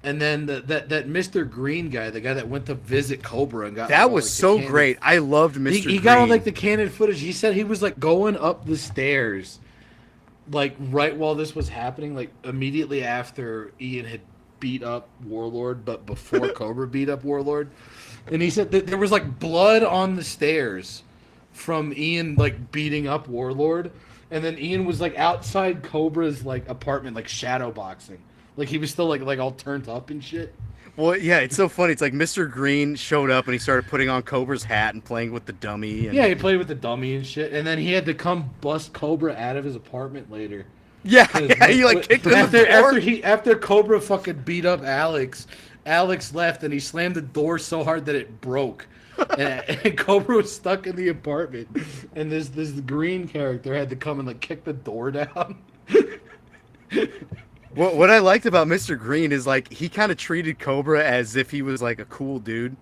And then that Mr. Green guy, the guy that went to visit Cobra and got That all, was like, the so candid- great. I loved Mr. He got all Green. like the candid footage. He said he was like going up the stairs, like right while this was happening, like immediately after Ian had beat up Warlord, but before Cobra beat up Warlord. And he said that there was like blood on the stairs from Ian like beating up Warlord, and then Ian was like outside Cobra's like apartment, like shadow boxing. Like he was still like all turned up and shit. Well, yeah, it's so funny. It's like Mr. Green showed up and he started putting on Cobra's hat and playing with the dummy. And... Yeah, he played with the dummy and shit, and then he had to come bust Cobra out of his apartment later. yeah, he like kicked him in the door. After Cobra fucking beat up Alex left and he slammed the door so hard that it broke. And Cobra was stuck in the apartment, and this green character had to come and like kick the door down. What I liked about Mr. Green is like he kind of treated Cobra as if he was like a cool dude.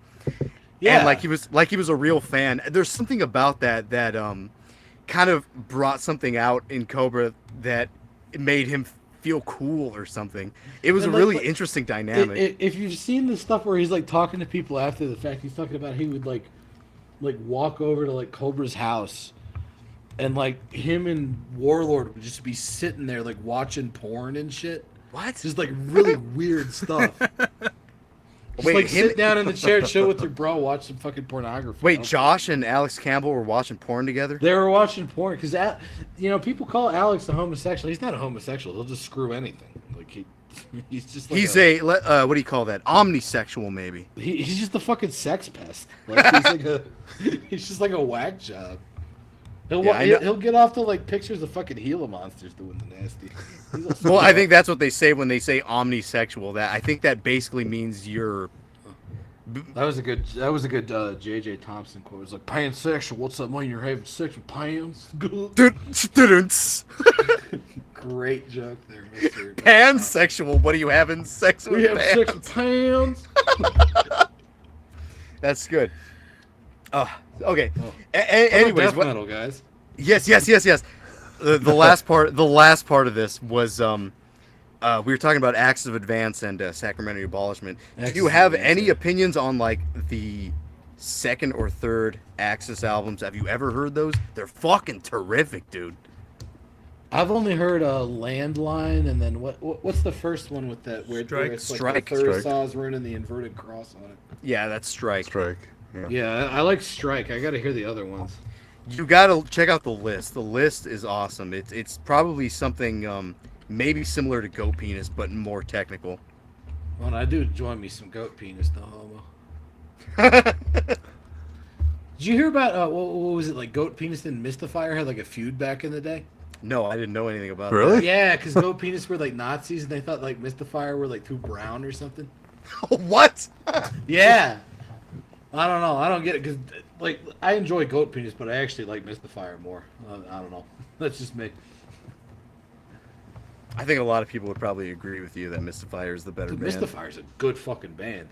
Yeah, And like he was a real fan. There's something about that kind of brought something out in Cobra that it made him feel cool or something. It was And, a like, really interesting dynamic. If you've seen the stuff where he's like talking to people after the fact, he's talking about he would like walk over to like Cobra's house, and like him and Warlord would just be sitting there like watching porn and shit. What? Just like really weird stuff. Just Wait, like him- sit down in the chair and chill with your bro, watch some fucking pornography. Wait, Josh and Alex Campbell were watching porn together? They were watching porn because people call Alex a homosexual. He's not a homosexual. He'll just screw anything. Like he's just like He's a what do you call that? Omnisexual, maybe. he's just a fucking sex pest. Like he's just like a whack job. He'll get off to like pictures of fucking Gila monsters doing the nasty. Well, I think that's what they say when they say omnisexual. That I think that basically means you're. that was a good JJ Thompson quote. It was like pansexual. What's that mean? You're having sex with pans? Great joke there, Mister. Pansexual. What are you having sex with? We have pans? sex with pans. That's good. Okay. Oh. Anyways, death metal guys. Yes. The last part of this was we were talking about Axis of Advance and Sacramento Abolishment. Do Axis you of have Advance, any yeah. opinions on like the second or third Axis albums? Have you ever heard those? They're fucking terrific, dude. I've only heard a Landline, and then what's the first one with that where it's like Strike. the Thursaw's running the inverted cross on it? Yeah, that's Strike. Strike. Yeah. Yeah, I like Strike. I got to hear the other ones. You gotta check out the list. The list is awesome. It's probably something maybe similar to Goat Penis, but more technical. Well, I do enjoy me some Goat Penis, no homo. Did you hear about what was it like? Goat Penis and Mystifier had like a feud back in the day. No, I didn't know anything about Really? Yeah, because Goat Penis were like Nazis, and they thought like Mystifier were like too brown or something. that. What? Yeah. I don't know. I don't get it because, like, I enjoy Goat Penis, but I actually like Mystifier more. I don't know. That's just me. I think a lot of people would probably agree with you that Mystifier is the better Dude, band. Mystifier's a good fucking band.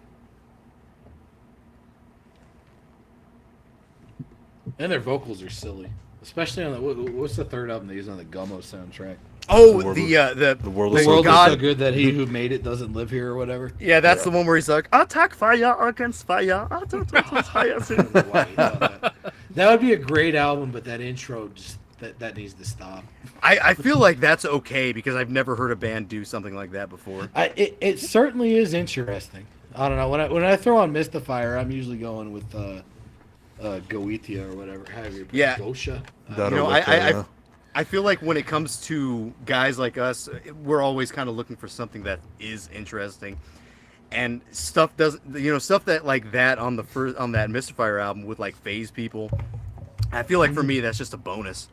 And their vocals are silly, especially on the what's the third album they use on the Gummo soundtrack? Oh, The world the world The is world God. is so good that he who made it doesn't live here or whatever. Yeah, that's Yeah. the one where he's like, attack fire against fire. I don't know why he thought that. That would be a great album, but that intro just that needs to stop. I feel like that's okay because I've never heard a band do something like that before. It certainly is interesting. I don't know when I throw on Mystifier, I'm usually going with Goetia or whatever. However you Yeah. Gosha. That'll You know, look, I feel like when it comes to guys like us, we're always kind of looking for something that is interesting, and stuff that like that on that Mystifier album with like Phase People. I feel like for me that's just a bonus.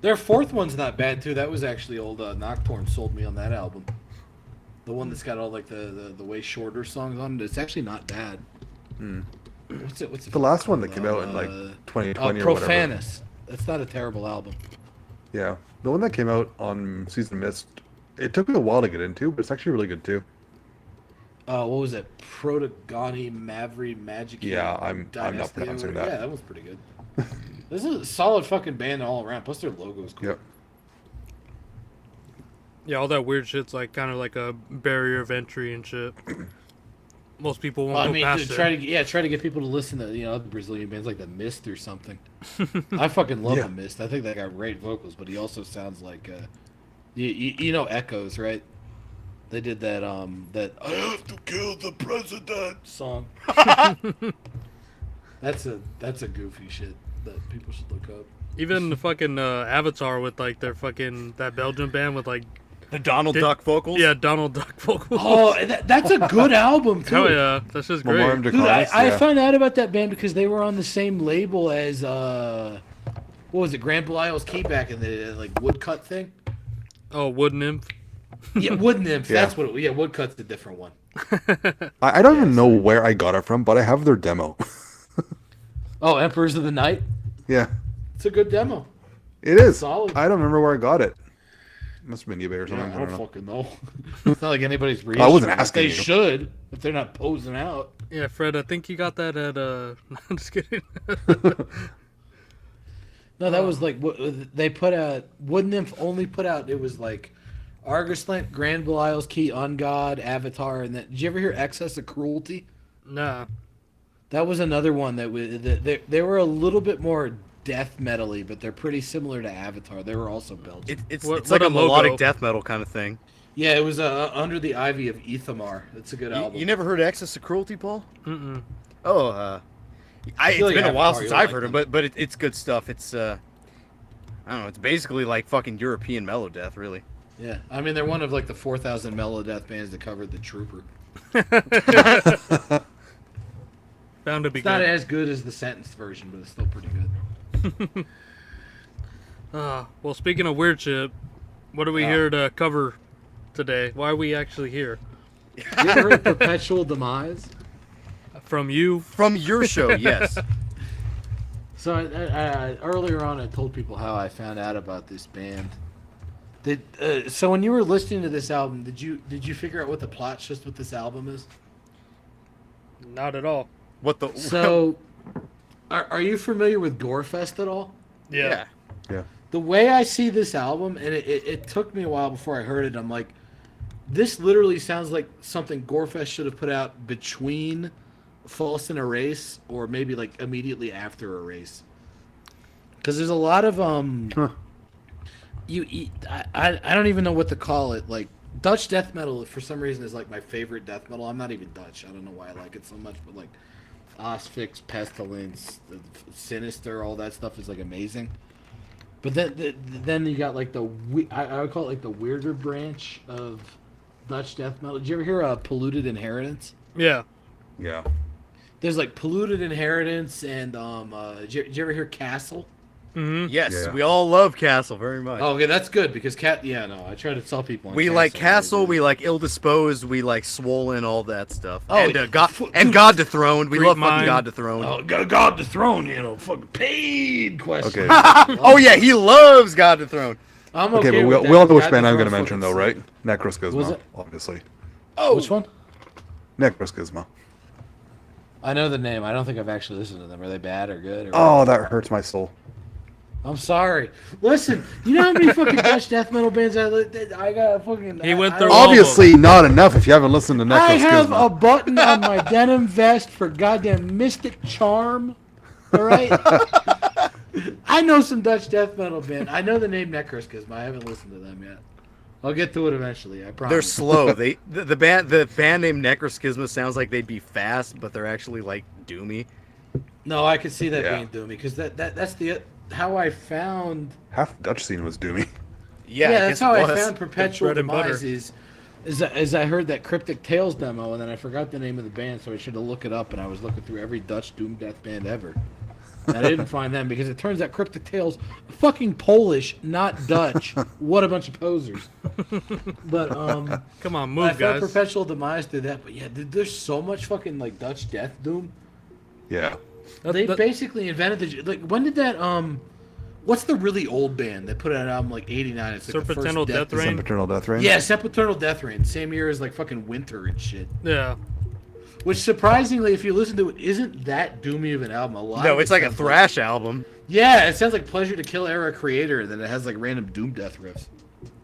Their fourth one's not bad too. That was actually old Nocturne sold me on that album. The one that's got all like the way shorter songs on it. It's actually not bad. What's it? the last one that came out in like 2020 or whatever. Profanus. That's not a terrible album. Yeah, the one that came out on Season Mist. It took me a while to get into, but it's actually really good too. What was it? Protagoni Mavri Magic. Yeah, I'm not pronouncing that. Yeah, that was pretty good. This is a solid fucking band all around. Plus their logo is cool. Yep. Yeah, all that weird shit's like kind of like a barrier of entry and shit. Most people won't go past it. Try to get people to listen to other Brazilian bands like the Mist or something. I fucking love the Mist. I think they got great vocals, but he also sounds like you know Echoes, right? They did that that I have to kill the president song. That's a goofy shit that people should look up. Even the fucking Avatar with like their fucking that Belgian band with like The Donald Duck vocals? Yeah, Donald Duck vocals. Oh, that's a good album, too. Hell yeah. That's just great. Dude, I found out about that band because they were on the same label as, what was it, Grand Belial's Key back in the, like, Woodcut thing? Oh, Wood Nymph? Yeah, Wood Nymph. That's what it was. Yeah, Woodcut's a different one. I don't even know where I got it from, but I have their demo. Oh, Emperors of the Night? Yeah. It's a good demo. It is. Solid. I don't remember where I got it. Must have been eBay or something. Yeah, I don't fucking know. It's not like anybody's reading. I wasn't asking They you. should, if they're not posing out. Yeah, Fred, I think you got that at, I'm just kidding. No, that was like, they put out, Wood Nymph only put out, it was like, Argus Lent, Grand Belial's Key, Ungod, Avatar, and that. Did you ever hear Excess of Cruelty? Nah. That was another one that they were a little bit more death metal-y, but they're pretty similar to Avatar. They were also Belgian. It's like a melodic death metal kind of thing. Yeah, it was Under the Ivy of Ethamar. It's a good album. You never heard Excess of Cruelty, Paul? Mm-mm. Oh, it's like been a while Avatar, since you'll I've like heard it, but it's good stuff. It's I don't know. It's basically like fucking European melodeath, really. Yeah, I mean they're one of like the 4,000 melodeath bands that covered The Trooper. Bound to be It's good. not as good as the sentenced version, but it's still pretty good. Well, speaking of weird shit, what are we here to cover today? Why are we actually here? You ever heard of Perpetual Demise? From you? From your show, yes. So earlier on, I told people how I found out about this band. So when you were listening to this album, did you figure out what the plot twist with this album is? Not at all. What the? So, are you familiar with Gorefest at all? Yeah. Yeah. The way I see this album, and it took me a while before I heard it, I'm like, this literally sounds like something Gorefest should have put out between False and Erase, or maybe like immediately after Erase. Because there's a lot of I don't even know what to call it. Like Dutch death metal, for some reason, is like my favorite death metal. I'm not even Dutch. I don't know why I like it so much, but like Asphyx, Pestilence, Sinister, all that stuff is like amazing. But then you got like I would call it like the weirder branch of Dutch death metal. Did you ever hear Polluted Inheritance? Yeah. Yeah. There's like Polluted Inheritance and did you ever hear Castle? Mm-hmm. Yes, Yeah. we all love Castle very much. Oh, okay, that's good because I try to tell people. We like Castle, we like Ill Disposed, we like Swollen, all that stuff. Oh, and God Dethroned. We Great love fucking Mind. God Dethroned. Oh, God Dethroned, fucking paid question. Okay. Oh yeah, he loves God Dethroned. I'm Okay, okay but with we all that. know which God band I'm going to Dethroned mention, though, fucking right? Was Necroschisma, it? obviously. Oh, which one? Necroschisma. I know the name. I don't think I've actually listened to them. Are they bad or good? Or Oh, that hurts my soul. I'm sorry. Listen, you know how many fucking Dutch death metal bands I got fucking. He went I- through I- all of Obviously, not enough if you haven't listened to I have a Necroschisma. button on my denim vest for goddamn Mystic Charm. All right. I know some Dutch death metal band. I know the name Necroschisma. I haven't listened to them yet. I'll get to it eventually. I promise. They're slow. The band name Necroschisma sounds like they'd be fast, but they're actually like doomy. No, I could see that Yeah. being doomy because that's how I found. Half the Dutch scene was doomy. Yeah, Yeah, that's how I was. found Perpetual bread and butter. Demise. Is I heard that Cryptic Tales demo and then I forgot the name of the band, so I should have looked it up. And I was looking through every Dutch doom death band ever. And I didn't find them because it turns out Cryptic Tales, fucking Polish, not Dutch. What a bunch of posers. But Come on, I move, found guys. Perpetual Demise did that. But yeah, dude, there's so much fucking like Dutch death doom. Yeah. They basically invented when did that what's the really old band that put out an album like '89? It's like the first Serpentine Death Rain? Sempiternal Death Rain? Yeah, Sempiternal Death Rain, same year as like fucking Winter and shit. Yeah. Which surprisingly, if you listen to it, isn't that doomy of an album. A lot. No, of it's it like a sounds thrash album. Yeah, it sounds like Pleasure to Kill era Creator, and then it has like random doom death riffs.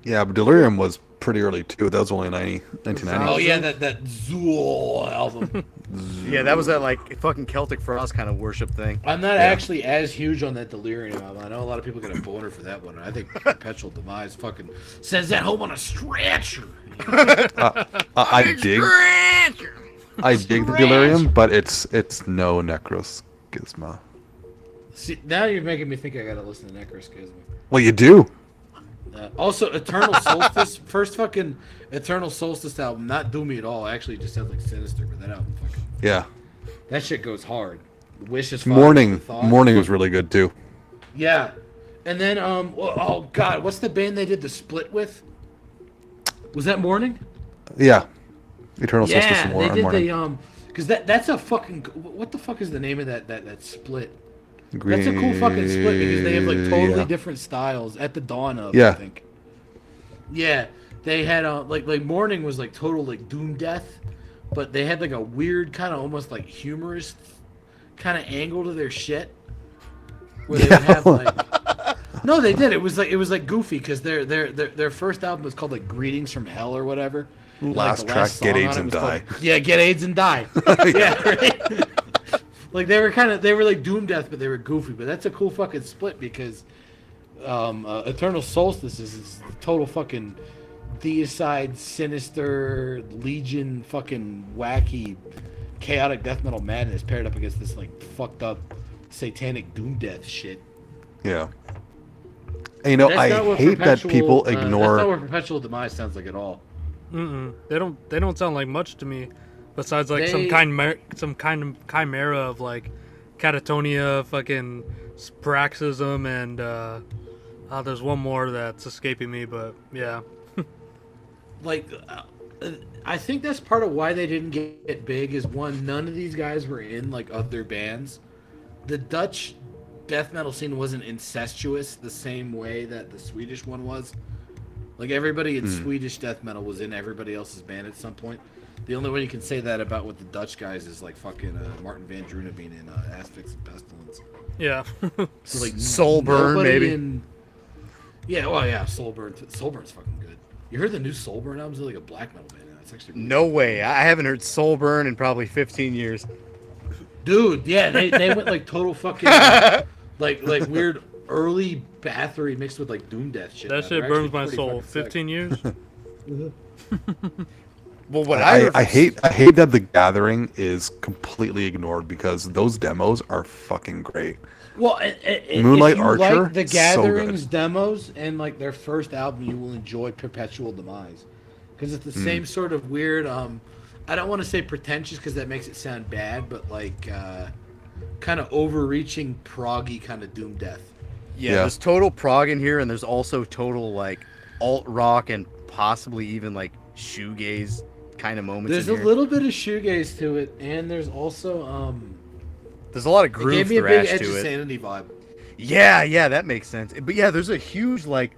Yeah, but Delirium was pretty early too. That was only 1990. Oh yeah, that Zool album. Yeah, that was that like fucking Celtic Frost kind of worship thing. I'm not actually as huge on that Delirium album. I know a lot of people get a boner for that one. I think Perpetual Demise fucking sends that home on a stretcher. I dig the Delirium, but it's no Necroschisma. See, now you're making me think I gotta listen to Necroschism. Well, you do. Also, Eternal Solstice, first fucking Eternal Solstice album, not doomy at all. Actually, just sounds like Sinister, but that album fucking, Yeah. that shit goes hard. Wish is Morning was really good too. Yeah, and then oh god, what's the band they did the split with? Was that Morning? Yeah. Eternal Solstice Yeah, and they did Morning. the because that's a fucking what the fuck is the name of that split? Green, That's a cool fucking split because they have like totally yeah. different styles at the dawn of. Yeah. I think. Yeah, they had like Morning was like total like doom death, but they had like a weird kind of almost like humorous kind of angle to their shit, where they would have like. No, they did. It was like goofy because their first album was called like Greetings from Hell or whatever. And, like, Last the track, song Get on AIDS it and was Die. called- yeah, Get AIDS and Die. Yeah, right. Like they were like doom death, but they were goofy. But that's a cool fucking split because Eternal Solstice is total fucking deicide, sinister, Legion, fucking wacky, chaotic death metal madness paired up against this like fucked up, satanic doom death shit. Yeah. And, you know, That's not I what hate that Perpetual- people That's not ignore. what Perpetual Demise sounds like at all. They don't sound like much to me, besides like some kind of chimera of like catatonia, fucking spraxism, and there's one more that's escaping me, but yeah. Like, I think that's part of why they didn't get big. Is one, none of these guys were in like other bands. The Dutch death metal scene wasn't incestuous the same way that the Swedish one was. Like everybody in Swedish death metal was in everybody else's band at some point. The only way you can say that about with the Dutch guys is like fucking Martin Van Drunen being in Asphyx and Pestilence. Yeah. So like Soulburn, nobody maybe. Yeah, well, yeah, Soulburn. Soulburn's fucking good. You heard the new Soulburn album? It's like a black metal band. It's actually really No way. I haven't heard Soulburn in probably 15 years. Dude, yeah, they went like total fucking like weird early Bathory mixed with like doom death shit. That now. shit They're burns actually my pretty soul. fucking sick. 15 years? Well, what I heard I hate that The Gathering is completely ignored because those demos are fucking great. Well, Moonlight if you Archer, like the so Gatherings good. demos and like their first album, you will enjoy Perpetual Demise because it's the same sort of weird. I don't want to say pretentious because that makes it sound bad, but like kind of overreaching, proggy kind of doom death. Yeah, Yeah. there's total prog in here, and there's also total like alt rock and possibly even like shoegaze kind of moments. There's in a here. little bit of shoegaze to it, and there's also There's a lot of it groove gave me a big thrash Edge of to it. Sanity vibe. Yeah, that makes sense. But yeah, there's a huge like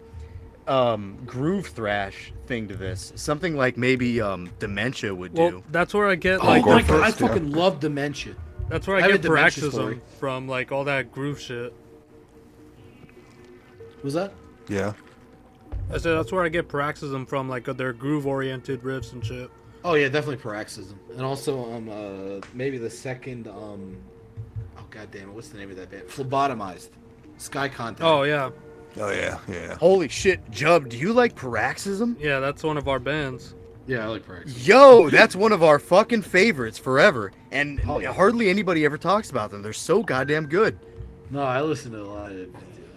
groove thrash thing to this. Something like maybe Dementia would do. Well, that's where I get Oh like go my god, I first, yeah. fucking love Dementia. that's where I I have get a dementia paroxysm story. from, like all that groove shit. Was that? Yeah. I said that's where I get paroxysm from, like their groove-oriented riffs and shit. Oh yeah, definitely Paroxysm, and also maybe the second oh god damn it, what's the name of that band? Phlebotomized, Sky Contact. Oh yeah, Oh yeah, yeah. Holy shit, Jiub, do you like Paroxysm? yeah, that's one of our bands. yeah, I like Paroxysm. Yo, that's one of our fucking favorites forever. And Oh, yeah. hardly anybody ever talks about them. They're so goddamn good. No, I listen to a lot of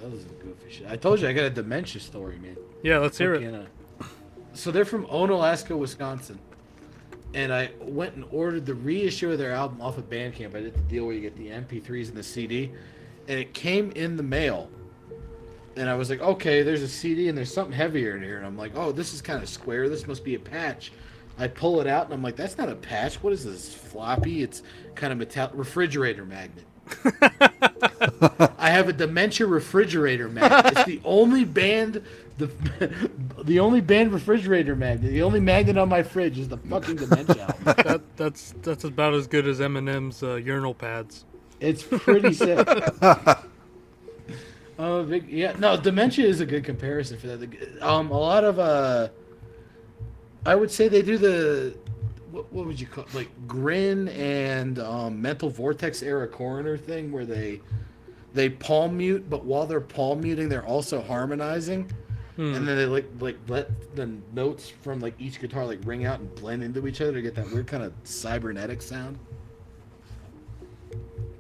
I listen to goofy shit. I told you I got a dementia story, man. Yeah, let's hear it. Fucking, so they're from Onalaska, Wisconsin. And I went and ordered the reissue of their album off of Bandcamp. I did the deal where you get the MP3s and the CD. And it came in the mail. And I was like, okay, there's a CD and there's something heavier in here. And I'm like, oh, this is kind of square. This must be a patch. I pull it out and I'm like, that's not a patch. What is this? Floppy? It's kind of metal refrigerator magnet. I have a dementia refrigerator magnet. It's the only band, the only band refrigerator magnet. The only magnet on my fridge is the fucking dementia album. That's about as good as Eminem's urinal pads. It's pretty sick. Yeah, no, dementia is a good comparison for that. A lot of I would say they do the what would you call it? Like Grin and Mental Vortex era coroner thing where they palm mute, but while they're palm muting, they're also harmonizing, and then they like let the notes from like each guitar like ring out and blend into each other to get that weird kind of cybernetic sound.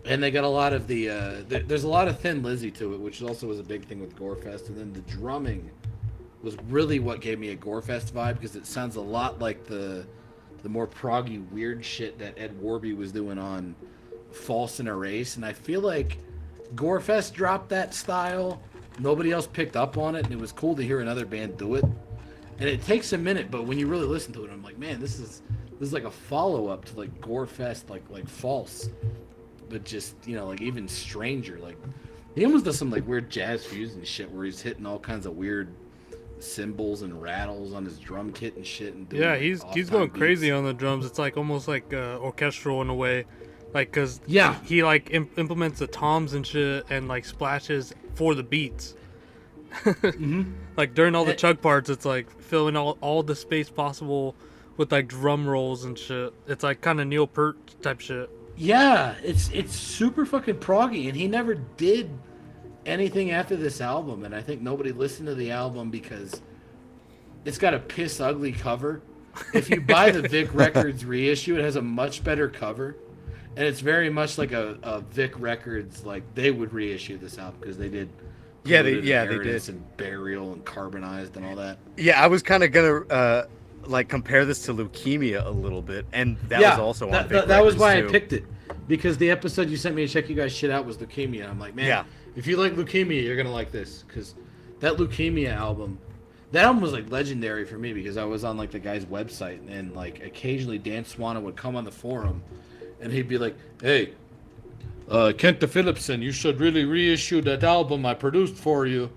And they got a lot of the there's a lot of Thin Lizzy to it, which also was a big thing with Gorefest. And then the drumming was really what gave me a Gorefest vibe, because it sounds a lot like the more proggy weird shit that Ed Warby was doing on False and Erase. And I feel like Gorefest dropped that style. Nobody else picked up on it, and it was cool to hear another band do it. And it takes a minute, but when you really listen to it, I'm like, man, this is like a follow up to like Gorefest, like False, but just, you know, like even stranger. Like he almost does some like weird jazz fusion shit where he's hitting all kinds of weird cymbals and rattles on his drum kit and shit. And doing, Yeah, like, he's off-time going beats. crazy on the drums. It's like almost like orchestral in a way, like because Yeah. he like implements the toms and shit and like splashes for the beats. Like during all the chug parts, it's like filling all the space possible with like drum rolls and shit. It's like kind of Neil Peart type shit. Yeah, it's super fucking proggy, and he never did anything after this album. And I think nobody listened to the album because it's got a piss ugly cover. If you buy the Vic Records reissue, it has a much better cover, and it's very much like a Vic Records, like they would reissue this album because they did. Yeah, they Polluted did. Inheritance and Burial and Carbonized and all that. Yeah, I was kind of gonna like compare this to Leukemia a little bit, and that was also on Vic that was Records, why too. I picked it, because the episode you sent me to check you guys shit out was Leukemia. I'm like, man, Yeah. if you like Leukemia, you're gonna like this, because that Leukemia album, was like legendary for me, because I was on like the guy's website, and like occasionally Dan Swanna would come on the forum, and he'd be like, hey, Kenta Phillipson, you should really reissue that album I produced for you.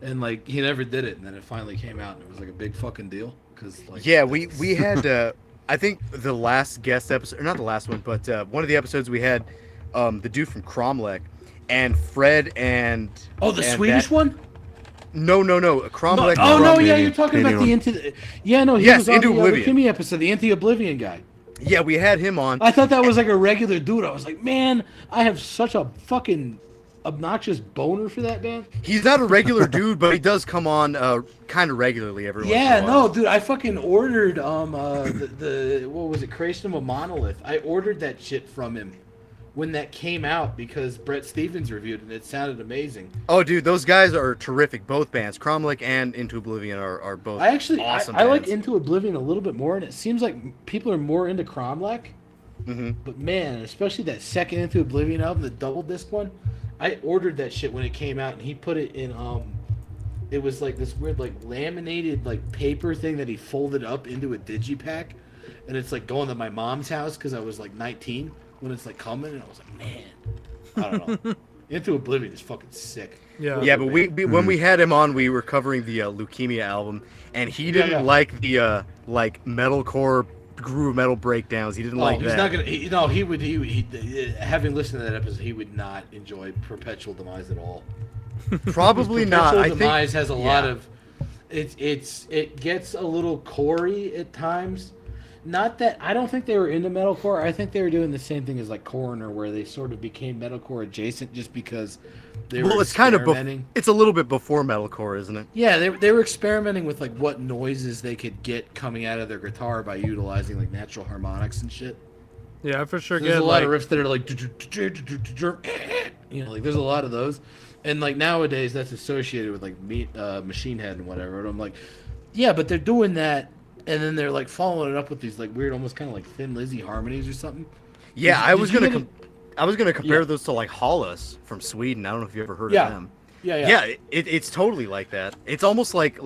And like he never did it, and then it finally came out, and it was like a big fucking deal. Cause like Yeah, we had I think the last guest episode, or not the last one, but one of the episodes we had the dude from Cromlech and Fred and the and Swedish that- one. No, Cromlech. Oh no, yeah, Canadian- you're talking about Canadian the Into. Yeah, no, he Yes, was on Into the Oblivion. Leukemia episode, the Into Oblivion guy. Yeah, we had him on. I thought that was like a regular dude. I was like, man, I have such a fucking obnoxious boner for that band. He's not a regular dude, but he does come on kind of regularly every once in Yeah, a while. no, dude, I fucking ordered the what was it, Creation of a Monolith. I ordered that shit from him when that came out because Brett Stevens reviewed it and it sounded amazing. Oh, dude, those guys are terrific. Both bands, Cromlech and Into Oblivion, are both I actually awesome. I like bands. Into Oblivion a little bit more, and it seems like people are more into Cromlech. Mhm. But man, especially that second Into Oblivion album, the double disc one, I ordered that shit when it came out, and he put it in it was like this weird like laminated like paper thing that he folded up into a digipack, and it's like going to my mom's house because I was like 19 when it's like coming, and I was like, man, I don't know. Into Oblivion is fucking sick. Yeah. Yeah, but we when we had him on, we were covering the Leukemia album, and he didn't like the like metalcore groove metal breakdowns. He didn't like he's that. not gonna. He would. Having listened to that episode, he would not enjoy Perpetual Demise at all. Probably not. Perpetual I think Demise has a lot yeah. of. It gets a little corey at times. Not that I don't think they were into metalcore. I think they were doing the same thing as like Coroner, where they sort of became metalcore adjacent just because they were it's kind of experimenting. it's a little bit before metalcore, isn't it? Yeah, they were experimenting with like what noises they could get coming out of their guitar by utilizing like natural harmonics and shit. Yeah, I for sure There's get a lot like of riffs that are like, you know, like there's a lot of those, and like nowadays that's associated with like Machine Head and whatever. And I'm like, yeah, but they're doing that, and then they're like following it up with these like weird, almost kind of like Thin Lizzy harmonies or something. Yeah, Did I was you gonna get it? I was gonna compare Yeah. those to like Hollis from Sweden. I don't know if you ever heard Yeah. of them. Yeah. It's totally like that. It's almost like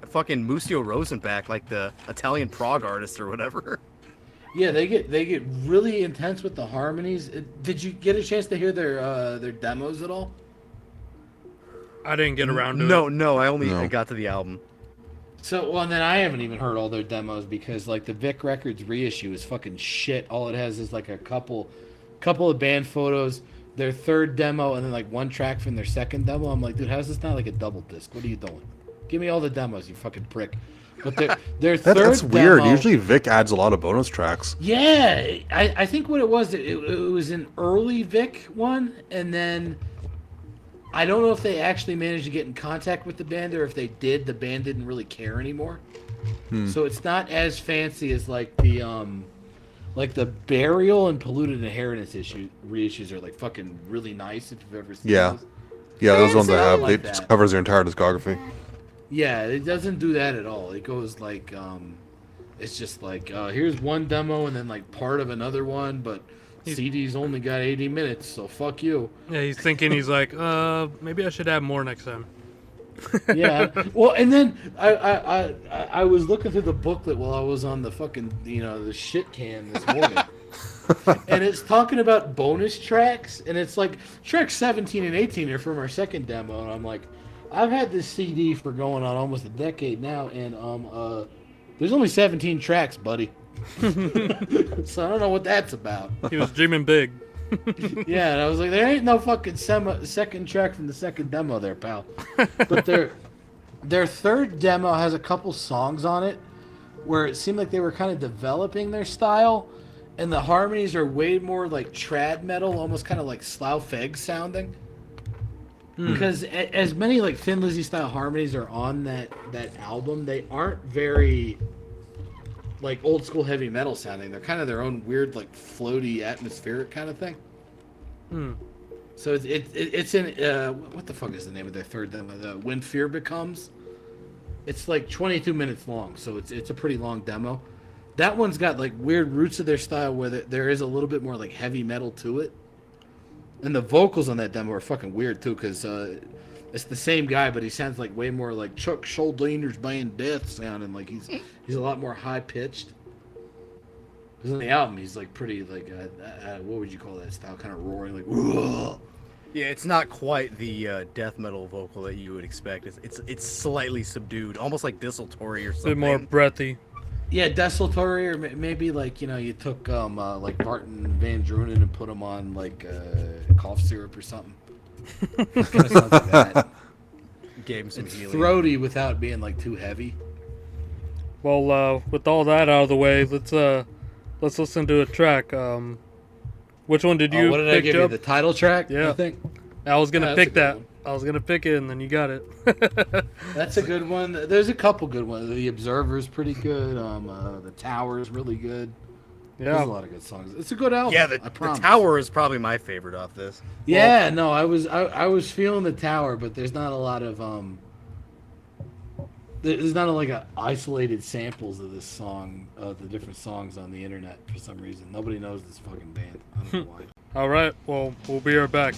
fucking Musio Rosenbach, like the Italian prog artist or whatever. Yeah, they get really intense with the harmonies. Did you get a chance to hear their demos at all? I didn't get around to it. No, I only No. got to the album. So, well, and then I haven't even heard all their demos because like the Vic Records reissue is fucking shit. All it has is like a couple of band photos, their third demo, and then like one track from their second demo. I'm like, dude, how's this not like a double disc? What are you doing? Give me all the demos, you fucking prick. But their third That's weird. demo- Usually Vic adds a lot of bonus tracks. Yeah, I think what it was an early Vic one, and then I don't know if they actually managed to get in contact with the band, or if they did, the band didn't really care anymore. So it's not as fancy as like the Burial and Polluted Inheritance reissues are like fucking really nice if you've ever seen Yeah. those. Yeah, those ones I Something have. like It just that. covers their entire discography. Yeah, it doesn't do that at all. It goes like, it's just like, here's one demo and then like part of another one, but CD's only got 80 minutes, so fuck you. Yeah, he's like, maybe I should have more next time. Yeah. Well, and then I was looking through the booklet while I was on the fucking, the shit can this morning. And it's talking about bonus tracks, and it's like tracks 17 and 18 are from our second demo, and I'm like, I've had this CD for going on almost a decade now, and there's only 17 tracks, buddy. So I don't know what that's about. He was dreaming big. Yeah, and I was like, there ain't no fucking second track from the second demo there, pal. But their third demo has a couple songs on it where it seemed like they were kind of developing their style, and the harmonies are way more like trad metal, almost kind of like Slough Feg sounding. Because as many like Thin Lizzy style harmonies are on that album, they aren't very like old school heavy metal sounding. They're kind of their own weird like floaty atmospheric kind of thing. So it's in what the fuck is the name of their third demo? When Fear Becomes. It's like 22 minutes long, so it's a pretty long demo. That one's got like weird roots of their style where there is a little bit more like heavy metal to it. And the vocals on that demo are fucking weird too, because it's the same guy, but he sounds like way more like Chuck Schuldeiner's Band Death sounding, like he's a lot more high pitched. Because on the album he's like pretty like what would you call that style? Kind of roaring like. Whoa. Yeah, it's not quite the death metal vocal that you would expect. It's slightly subdued, almost like desultory or A something. bit more breathy. Yeah, desultory, or maybe like you took like Martin Van Drunen and put him on like cough syrup or something. Kinda sounds like that. Gave him some It's healing. throaty without being like too heavy. Well, with all that out of the way, let's listen to a track. Which one did you What did I pick, give you? Jiub? The title track? Yeah. I think I was gonna that's a pick good that. one. I was gonna pick it, and then you got it. That's a good one. There's a couple good ones. The Observer's pretty good. The Tower's really good. There's Yeah. a lot of good songs. It's a good album. Yeah, I the promise. Tower is probably my favorite off this. Yeah, no, I was feeling the Tower, but there's not a lot of there's not like a isolated samples of this song, the different songs on the internet for some reason. Nobody knows this fucking band. I don't know why. All right. Well, we'll be right back.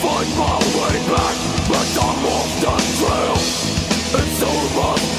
Find my way back, but I'm off the trail. It's over.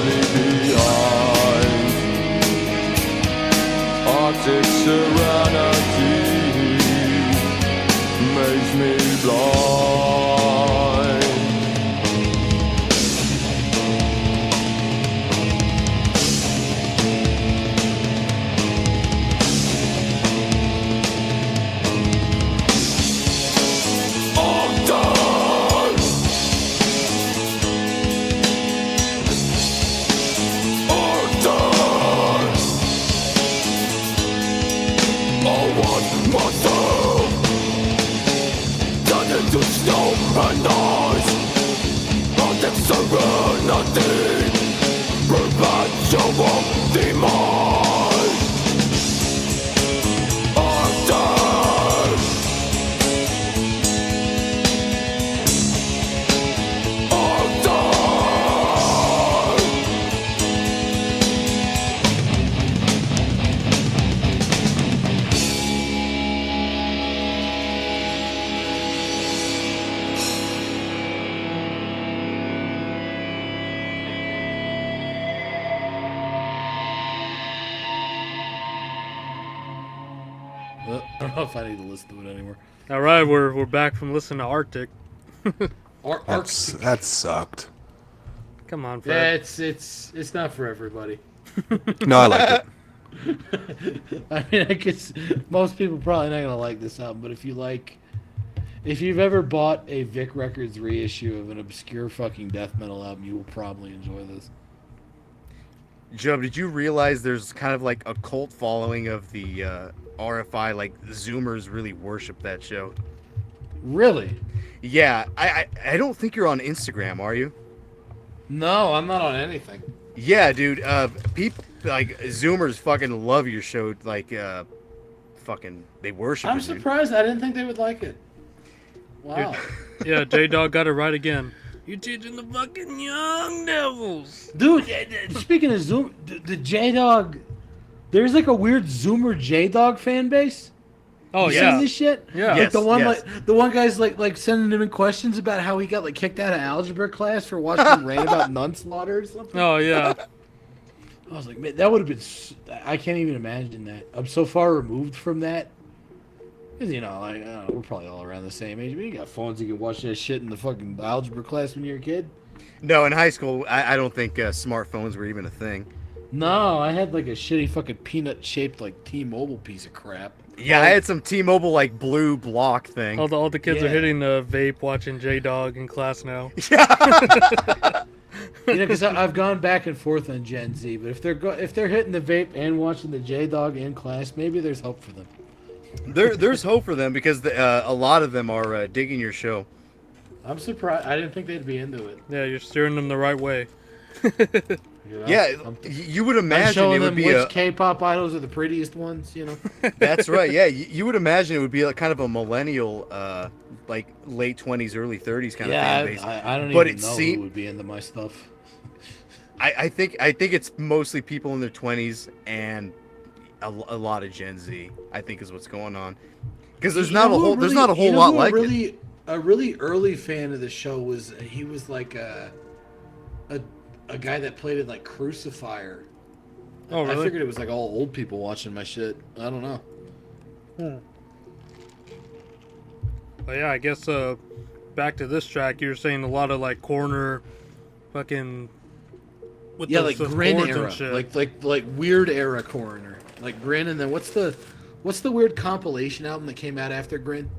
leave behind. Arctic serenity makes me blind. To snow and ice, Arctic serenity, perpetual demise. Arctic, I don't know if I need to listen to it anymore. All right, we're back from listening to Arctic. That sucked. Come on, Yeah, Fred. it's not for everybody. No, I liked it. I mean, I guess most people probably not gonna like this album, but if you've ever bought a Vic Records reissue of an obscure fucking death metal album, you will probably enjoy this. Jiub, did you realize there's kind of like a cult following of the RFI? Like Zoomers really worship that show. Really? Yeah, I don't think you're on Instagram, are you? No, I'm not on anything. Yeah, dude. People like Zoomers fucking love your show. Like, fucking they worship I'm it, dude. surprised. I didn't think they would like it. Wow. Yeah, J-Dog got it right again. You teaching the fucking young devils. Dude, speaking of Zoom, the J-Dog, there's like a weird Zoomer J-Dog fan base. Oh, You yeah. seen this shit? Yeah. Like Yes, the one yes. like the one guy's like sending him in questions about how he got like kicked out of algebra class for watching him rant about nun slaughter or something. Oh, yeah. I was like, man, that would have been. I can't even imagine that. I'm so far removed from that. 'Cause, you know, like, I don't know, we're probably all around the same age. I mean, you got phones, you can watch that shit in the fucking algebra class when you're a kid. No, in high school, I don't think smartphones were even a thing. No, I had like a shitty fucking peanut-shaped like T-Mobile piece of crap. Yeah, I had some T-Mobile like blue block thing. All the kids are Yeah. hitting the vape watching J-Dog in class now. You know, because I've gone back and forth on Gen Z, but if they're hitting the vape and watching the J-Dog in class, maybe there's hope for them. There's hope for them because a lot of them are digging your show. I'm surprised. I didn't think they'd be into it. Yeah, you're steering them the right way. You know? Yeah, I'm you would I'm imagine showing it would them be which a. K-pop idols are the prettiest ones. You know. That's right. Yeah, you would imagine it would be like kind of a millennial, like late 20s, early 30s kind of fan base. I don't But even it know seem- who would be into my stuff. I think it's mostly people in their 20s and a lot of Gen Z. I think is what's going on. Because there's not a whole lot like it. A really early fan of the show was he was like a guy that played in like Crucifier. Oh, I really? figured it was like all old people watching my shit. I don't know. But yeah, I guess back to this track, you were saying a lot of like corner, fucking. With Yeah, those like Grin chords and era, shit. like weird era coroner, like Grin, and then what's the weird compilation album that came out after Grin?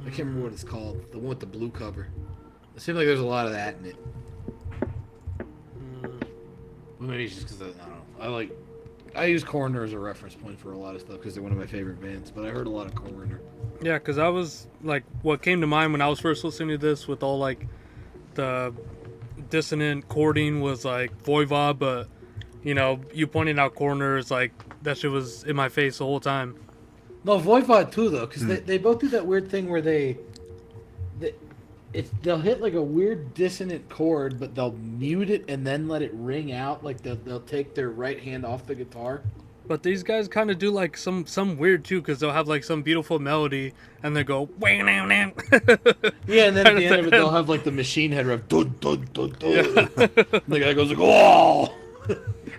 I can't remember what it's called. The one with the blue cover. It seems like there's a lot of that in it. Well, maybe it's just because I don't know. I use Coroner as a reference point for a lot of stuff because they're one of my favorite bands. But I heard a lot of Coroner. Yeah, because I was like, what came to mind when I was first listening to this with all like the dissonant chording was like Voivod, but you know, you pointing out Coroner is like that shit was in my face the whole time. No, Voivod too though, because they both do that weird thing where they'll hit like a weird dissonant chord, but they'll mute it and then let it ring out. Like they'll take their right hand off the guitar, But these guys kind of do like some weird too, because they'll have like some beautiful melody and they go wow now now. Yeah, and then at the end of it, they'll have like the machine head riff. Dun, dun, dun, dun. Yeah. The guy goes like, "Oh,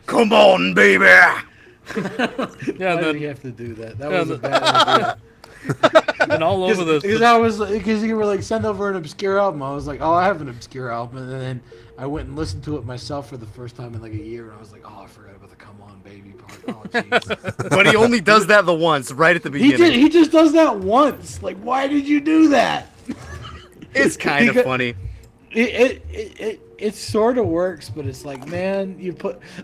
Come on, baby!" Yeah, why did you have to do that? That was a bad idea. And all over this. Because you were like, send over an obscure album. I was like, oh, I have an obscure album, and then I went and listened to it myself for the first time in like a year, and I was like, oh, I forgot about the "Come On, Baby" part. Oh, jeez. But he only does that the once, right at the beginning. He just does that once. Like, why did you do that? It's kind of funny. It sort of works, but it's like, man,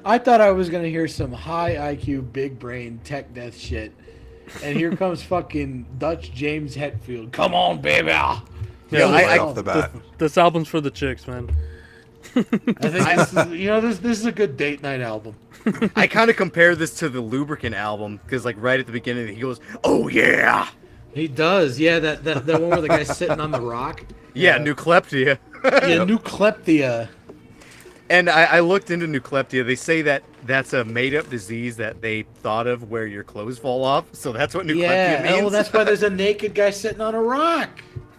I thought I was gonna hear some high IQ, big brain tech death shit, and here comes fucking Dutch James Hetfield. Come on, baby. Yeah, Right off the bat. This album's for the chicks, man. I think this is a good date night album. I kind of compare this to the Lubricant album because, like, right at the beginning, he goes, "Oh yeah." He does, yeah. That one where the guy's sitting on the rock. Yeah, Nucleptia. Yeah, Nucleptia. And I looked into Nucleptia. They say that that's a made-up disease that they thought of where your clothes fall off. So that's what Nucleptia means. Well, that's why there's a naked guy sitting on a rock.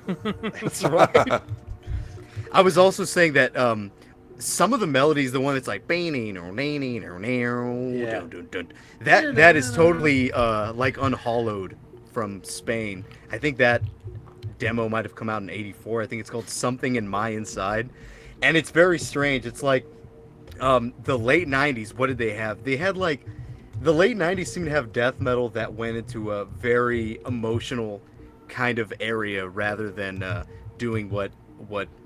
That's right. I was also saying that some of the melodies, the one that's like that is totally like unhollowed from Spain. I think that demo might have come out in '84. I think it's called Something in My Inside, and it's very strange. It's like the late '90s. What did they have? They had like the late '90s seemed to have death metal that went into a very emotional kind of area rather than doing what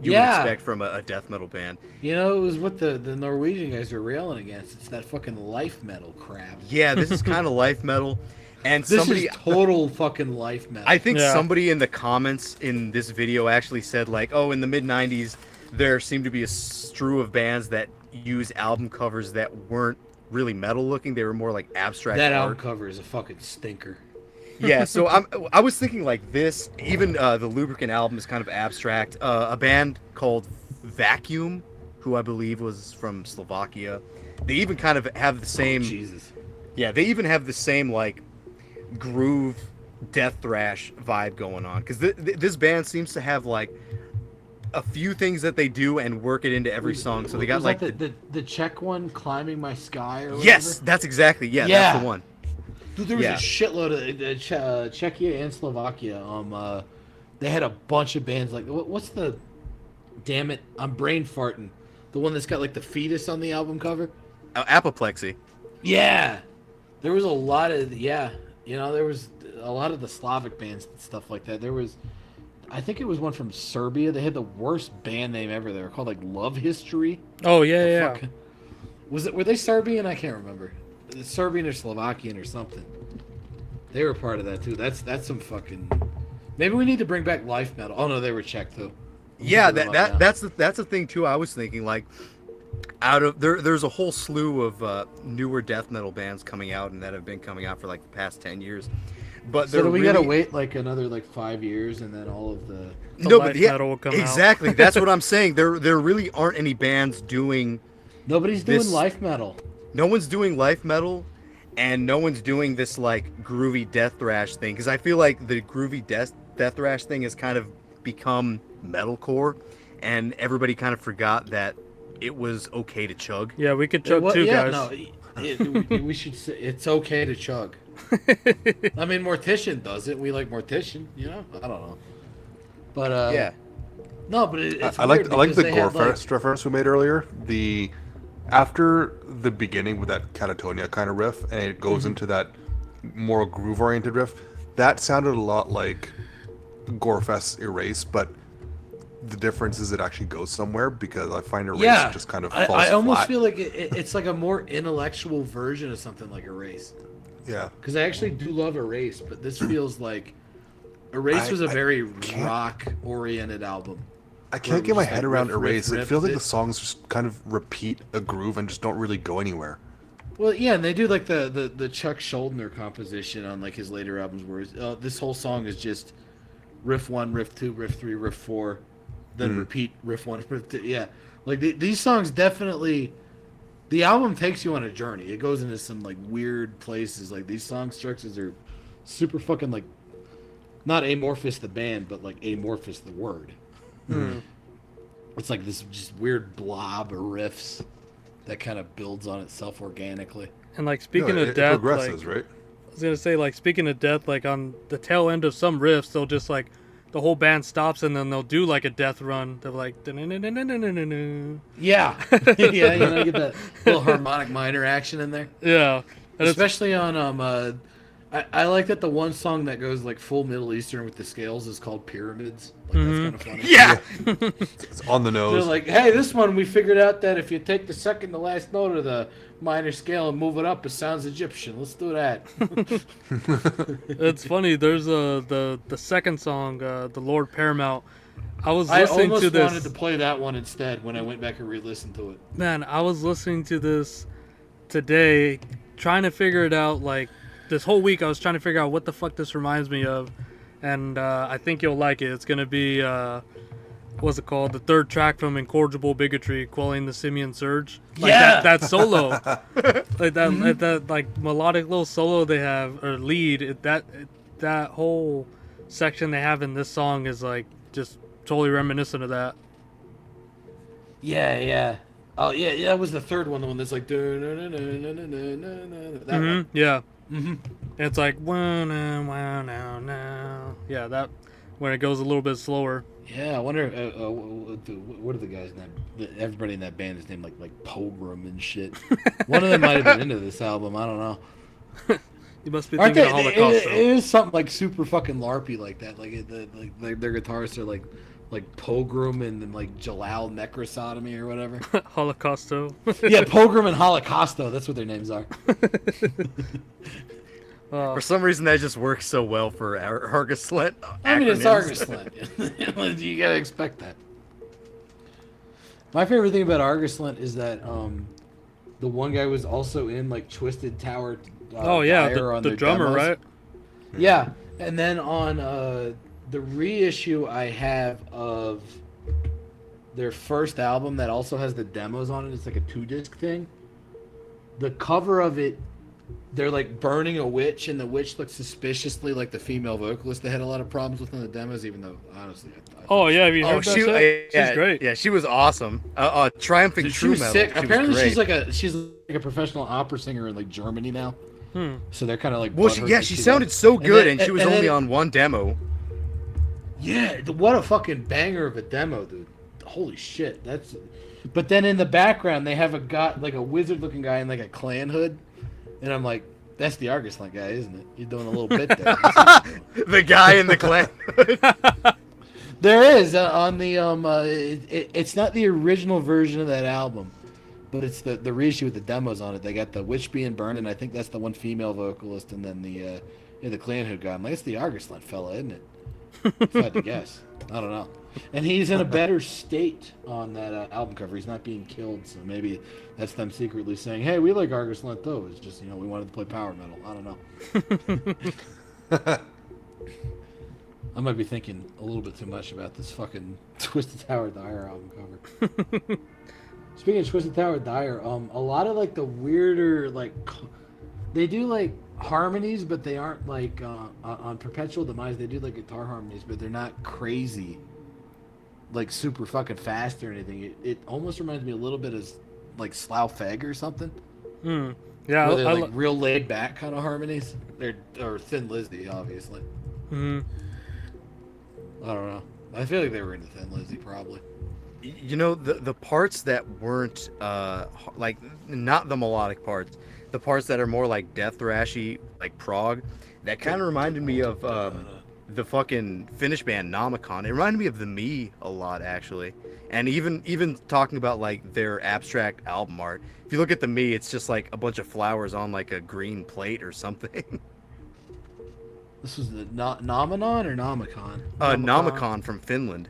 you would expect from a death metal band. You know, it was what the Norwegian guys are railing against. It's that fucking life metal crap. Yeah, this is kind of life metal. And this is total fucking life metal. I think somebody in the comments in this video actually said, like, oh, in the mid-90s, there seemed to be a strew of bands that use album covers that weren't really metal-looking. They were more like abstract That art. album cover is a fucking stinker. Yeah, so I was thinking like this. Even the Lubricant album is kind of abstract. A band called Vacuum, who I believe was from Slovakia, they even kind of have the same... Oh, Jesus. Yeah, they even have the same, like, groove death thrash vibe going on, because this band seems to have like a few things that they do and work it into every song. So they got like the Czech one, Climbing My Sky, or whatever? Yes, that's exactly that's the one. Dude, there was a shitload of Czechia and Slovakia. They had a bunch of bands like what's the damn it, I'm brain farting, the one that's got like the fetus on the album cover. Apoplexy. Yeah, there was a lot of there was a lot of the Slavic bands and stuff like that. There was, I think it was one from Serbia. They had the worst band name ever. They were called like Love History. Oh yeah. Were they Serbian? I can't remember. Serbian or Slovakian or something. They were part of that too. That's some fucking. Maybe we need to bring back life metal. Oh no, they were Czech too. Yeah, that's the thing too. I was thinking like, out of there's a whole slew of newer death metal bands coming out and that have been coming out for like the past 10 years. But so do we gotta wait like another like 5 years and then all of the metal will come exactly. out. That's what I'm saying. There really aren't any bands doing. Nobody's doing life metal. No one's doing life metal, and no one's doing this like groovy death thrash thing. Because I feel like the groovy death thrash thing has kind of become metalcore, and everybody kind of forgot that it was okay to chug. Yeah, we could chug too, guys. No, we should say it's okay to chug. I mean, Mortician does it. We like Mortician, you know? I don't know. But, yeah. No, but it's I like the gore fest reference we made earlier. After the beginning with that Catatonia kind of riff, and it goes into that more groove-oriented riff, that sounded a lot like Gorefest Erase, but the difference is it actually goes somewhere, because I find Erase just kind of falls I almost flat. feel like it's like a more intellectual version of something like Erase. Yeah. Because I actually do love Erase, but this feels like Erase was a very rock-oriented album. I can't get my head around Erase. riff. It feels like the songs just kind of repeat a groove and just don't really go anywhere. Well, yeah, and they do like the Chuck Schuldiner composition on like his later albums, where this whole song is just riff 1, riff 2, riff 3, riff 4, then repeat riff 1, riff 2. Yeah, like these songs definitely The album takes you on a journey. It goes into some like weird places. Like these song structures are super fucking like not Amorphous the band, but like Amorphous the word. It's like this just weird blob of riffs that kind of builds on itself organically. And like speaking No, of it death, progresses, like, right? I was gonna say, like, speaking of death, like on the tail end of some riffs, they'll just like the whole band stops and then they'll do like a death run. They're like, Yeah, yeah, you know, you get that little harmonic minor action in there. yeah, and Especially on I like that the one song that goes like full Middle Eastern with the scales is called Pyramids. Like that's kind of funny. Yeah. It's on the They're nose. like, hey, this one we figured out that if you take the second to last note of the minor scale and move it up, it sounds Egyptian. Let's do that. it's funny. There's the second song, the Lord Paramount. I was listening almost to this. wanted to play that one instead when I went back and re-listened to it. Man, I was listening to this today, trying to figure it out. Like this whole week, I was trying to figure out what the fuck this reminds me of, and I think you'll like it. It's gonna be what's it called? The third track from Incorrigible Bigotry, Quelling the Simian Surge. Like Yeah! that solo, like that like melodic little solo they have or lead. That whole section they have in this song is like just totally reminiscent of that. Yeah, yeah. Oh, yeah, yeah. That was the third one, the one that's like. That one. Yeah. And it's like wow now. Yeah, that when it goes a little bit slower. Yeah, I wonder what are the guys in that? Everybody in that band is named like Pogrom and shit. One of them might have been into this album. I don't know. You must be Aren't thinking they? of Holocaust. It is something like super fucking larpy like that. Like their guitarists are like Pogrom and then like Jalal Necrosodomy or whatever. Holocausto. Yeah, Pogrom and Holocausto. That's what their names are. For some reason, that just works so well for Argus-Lent. I mean, it's acronyms. Argus-Lent. You gotta expect that. My favorite thing about Argus-Lent is that the one guy was also in like Twisted Tower. Oh yeah, Dire on the their drummer, demos. right? Yeah, and then on the reissue I have of their first album that also has the demos on it. It's like a 2-disc thing. The cover of it, they're like burning a witch, and the witch looks suspiciously like the female vocalist they had a lot of problems with on the demos, even though honestly, I Oh yeah, have you Oh, heard that she, shit? yeah, She's great. Yeah, she was awesome. Triumphing Dude, she True was Metal. sick. She was Apparently, great. she's like a professional opera singer in like Germany now. So they're kind of like. Well, butthurt that she she's sounded like- so good, then- and she was and only then- on one demo. Yeah, what a fucking banger of a demo, dude. Holy shit, that's. But then in the background, they have like a wizard-looking guy in like a clan hood, and I'm like, that's the Argus-Lent guy, isn't it? You're doing a little bit there. The guy in the clan. There is on the it's not the original version of that album, but it's the reissue with the demos on it. They got the witch being burned, and I think that's the one female vocalist, and then the clan hood guy. I'm like, it's the Argus-Lent fella, isn't it? If I had to guess, I don't know. And he's in a better state on that album cover. He's not being killed, so maybe that's them secretly saying, "Hey, we like Argus-Lent though. It's just we wanted to play power metal." I don't know. I might be thinking a little bit too much about this fucking Twisted Tower Dire album cover. Speaking of Twisted Tower Dire, a lot of like the weirder they do like harmonies, but they aren't like on Perpetual Demise. They do like guitar harmonies, but they're not crazy, like super fucking fast or anything. It almost reminds me a little bit of like Slough Feg or something. Yeah, Where they're like real laid back kind of harmonies. Or Thin Lizzy, obviously. I don't know. I feel like they were into Thin Lizzy probably. You know, the parts that weren't like not the melodic parts, the parts that are more like death thrashy, like prog, that kind of reminded me of the fucking Finnish band Nomicon. It reminded me of the Me a lot, actually. And even talking about like their abstract album art. If you look at the Me, it's just like a bunch of flowers on like a green plate or something. This was the Nominon or Nomicon? Nomicon from Finland.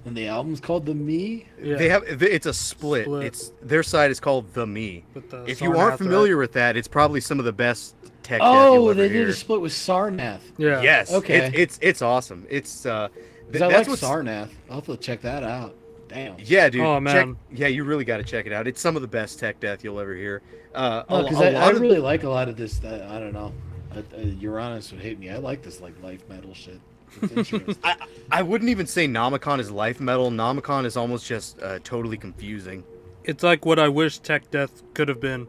And the album's called The Me? yeah. They have it's a split. Split. It's their side is called The Me. With the If you Sarnath, aren't familiar right? with that, it's probably some of the best tech death you'll Oh, ever they hear. did a split with Sarnath. Yeah. Yes. Okay. It's awesome. It's 'Cause I that's like what's Sarnath. I'll have to check that out. damn. Yeah, dude. Oh, man. Yeah, you really got to check it out. It's some of the best tech death you'll ever hear. Because I really like a lot of this. I don't know. Uranus would hate me. I like this like life metal shit. It's interesting. I wouldn't even say Nomicon is life metal. Nomicon is almost just totally confusing. It's like what I wish tech death could have been.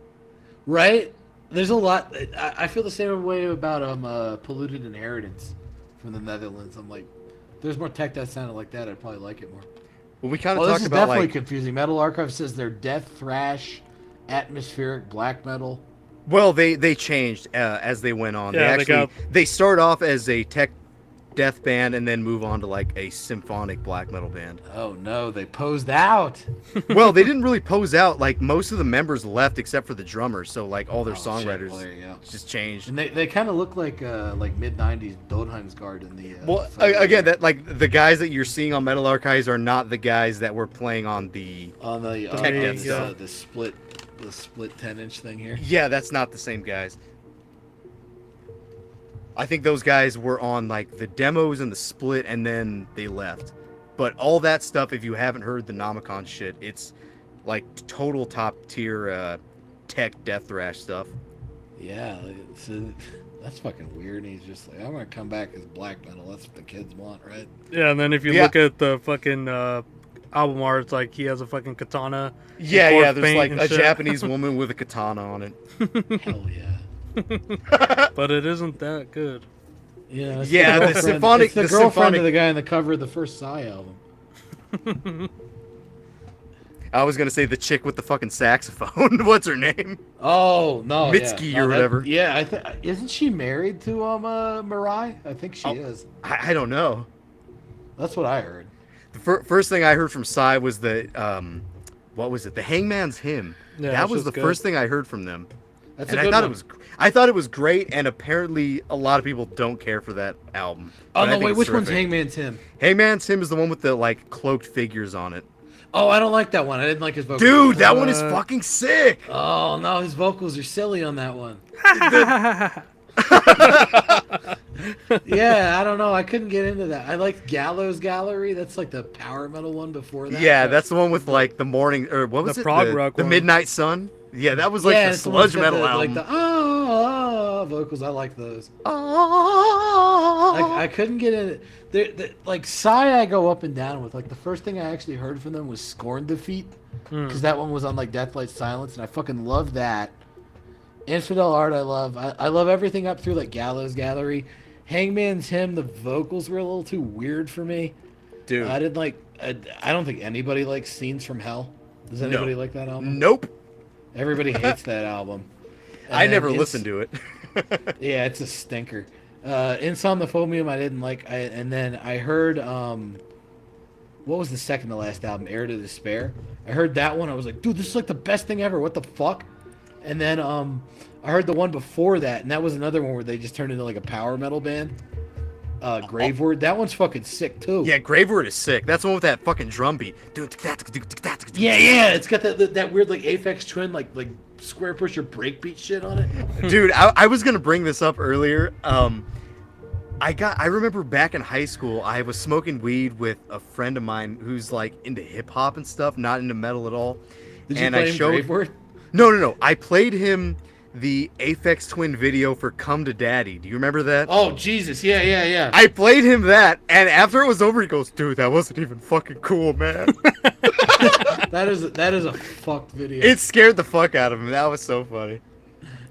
Right? There's a lot. I feel the same way about Polluted Inheritance from the Netherlands. I'm like, there's more tech that sounded like that. I'd probably like it more. Well, we kind of Well, this talked is about definitely like. confusing. Metal Archive says they're death thrash, atmospheric black metal. Well, they changed as they went on. Yeah, They start off as a tech death band and then move on to like a symphonic black metal band. Oh no, they posed out. Well, they didn't really pose out. Like most of the members left except for the drummer. So like all their Shit, songwriters well, there you go. just changed. And they kind of look like mid '90s Dodheimsgard in the. Well, photo. again, that like the guys that you're seeing on Metal Archives are not the guys that were playing on the. Tech death stuff. the split 10-inch thing here. Yeah, that's not the same guys. I think those guys were on like the demos and the split, and then they left. But all that stuff, if you haven't heard the Nomicon shit, it's like total top tier tech death thrash stuff. Yeah, so that's fucking weird. And he's just like, I'm gonna come back as black metal. That's what the kids want, right? Yeah, and then if you look at the fucking album art, it's like he has a fucking katana. Yeah, there's paint like and a shit. Japanese woman with a katana on it. Hell yeah. But it isn't that good. Yeah, it's Yeah, the girlfriend- symphonic- It's the the girlfriend symphonic- of the guy on the cover of the first Psy album. I was gonna say the chick with the fucking saxophone. What's her name? Oh no, Mitski yeah. or whatever. Yeah, isn't she married to Mirai? I think she is. I don't know. That's what I heard. The first thing I heard from Psy was the what was it? The Hangman's Hymn. Yeah, that that's was just the good. first thing I heard from them. That's And a I good thought one. I thought it was great, and apparently a lot of people don't care for that album. Oh But I no, think wait, it's which one's terrific. Hangman's Hymn? Hangman's Hymn is the one with the like cloaked figures on it. Oh, I don't like that one. I didn't like his vocals. Dude, that one is fucking sick. Oh no, his vocals are silly on that one. Yeah, I don't know. I couldn't get into that. I liked Gallows Gallery. That's like the power metal one before that. Yeah, that's the one with like the morning or what was The it? prog rock the one. Midnight Sun. Yeah, that was like the it's one that's sludge got metal like album. the vocals. I like those. Oh. I couldn't get in it. Like Psy, I go up and down with. Like the first thing I actually heard from them was Scorn Defeat, because that one was on like Deathlight Silence, and I fucking love that. Infidel Art, I love. I love everything up through like Gallows Gallery. Hangman's Hymn, the vocals were a little too weird for me. Dude. I didn't like. I don't think anybody likes Scenes from Hell. Does anybody like that album? Nope. Everybody hates that album. I And never it's- listened to it. Yeah, it's a stinker. Insomnophobium I didn't like. And then I heard what was the second to last album? Heir to Despair. I heard that one. I was like, dude, this is like the best thing ever. What the fuck? And then I heard the one before that, and that was another one where they just turned into like a power metal band. Graveword. That one's fucking sick too. Yeah, Graveword is sick. That's the one with that fucking drum beat. Yeah. It's got that weird like Aphex Twin like square pusher breakbeat shit on it. Dude, I was gonna bring this up earlier. I remember back in high school, I was smoking weed with a friend of mine who's like into hip hop and stuff, not into metal at all. Did you and play I him showed Graveword? No. I played him the Aphex Twin video for Come to Daddy. Do you remember that? Oh Jesus, yeah. I played him that, and after it was over, he goes, "Dude, that wasn't even fucking cool, man." that is a fucked video. It scared the fuck out of him. That was so funny.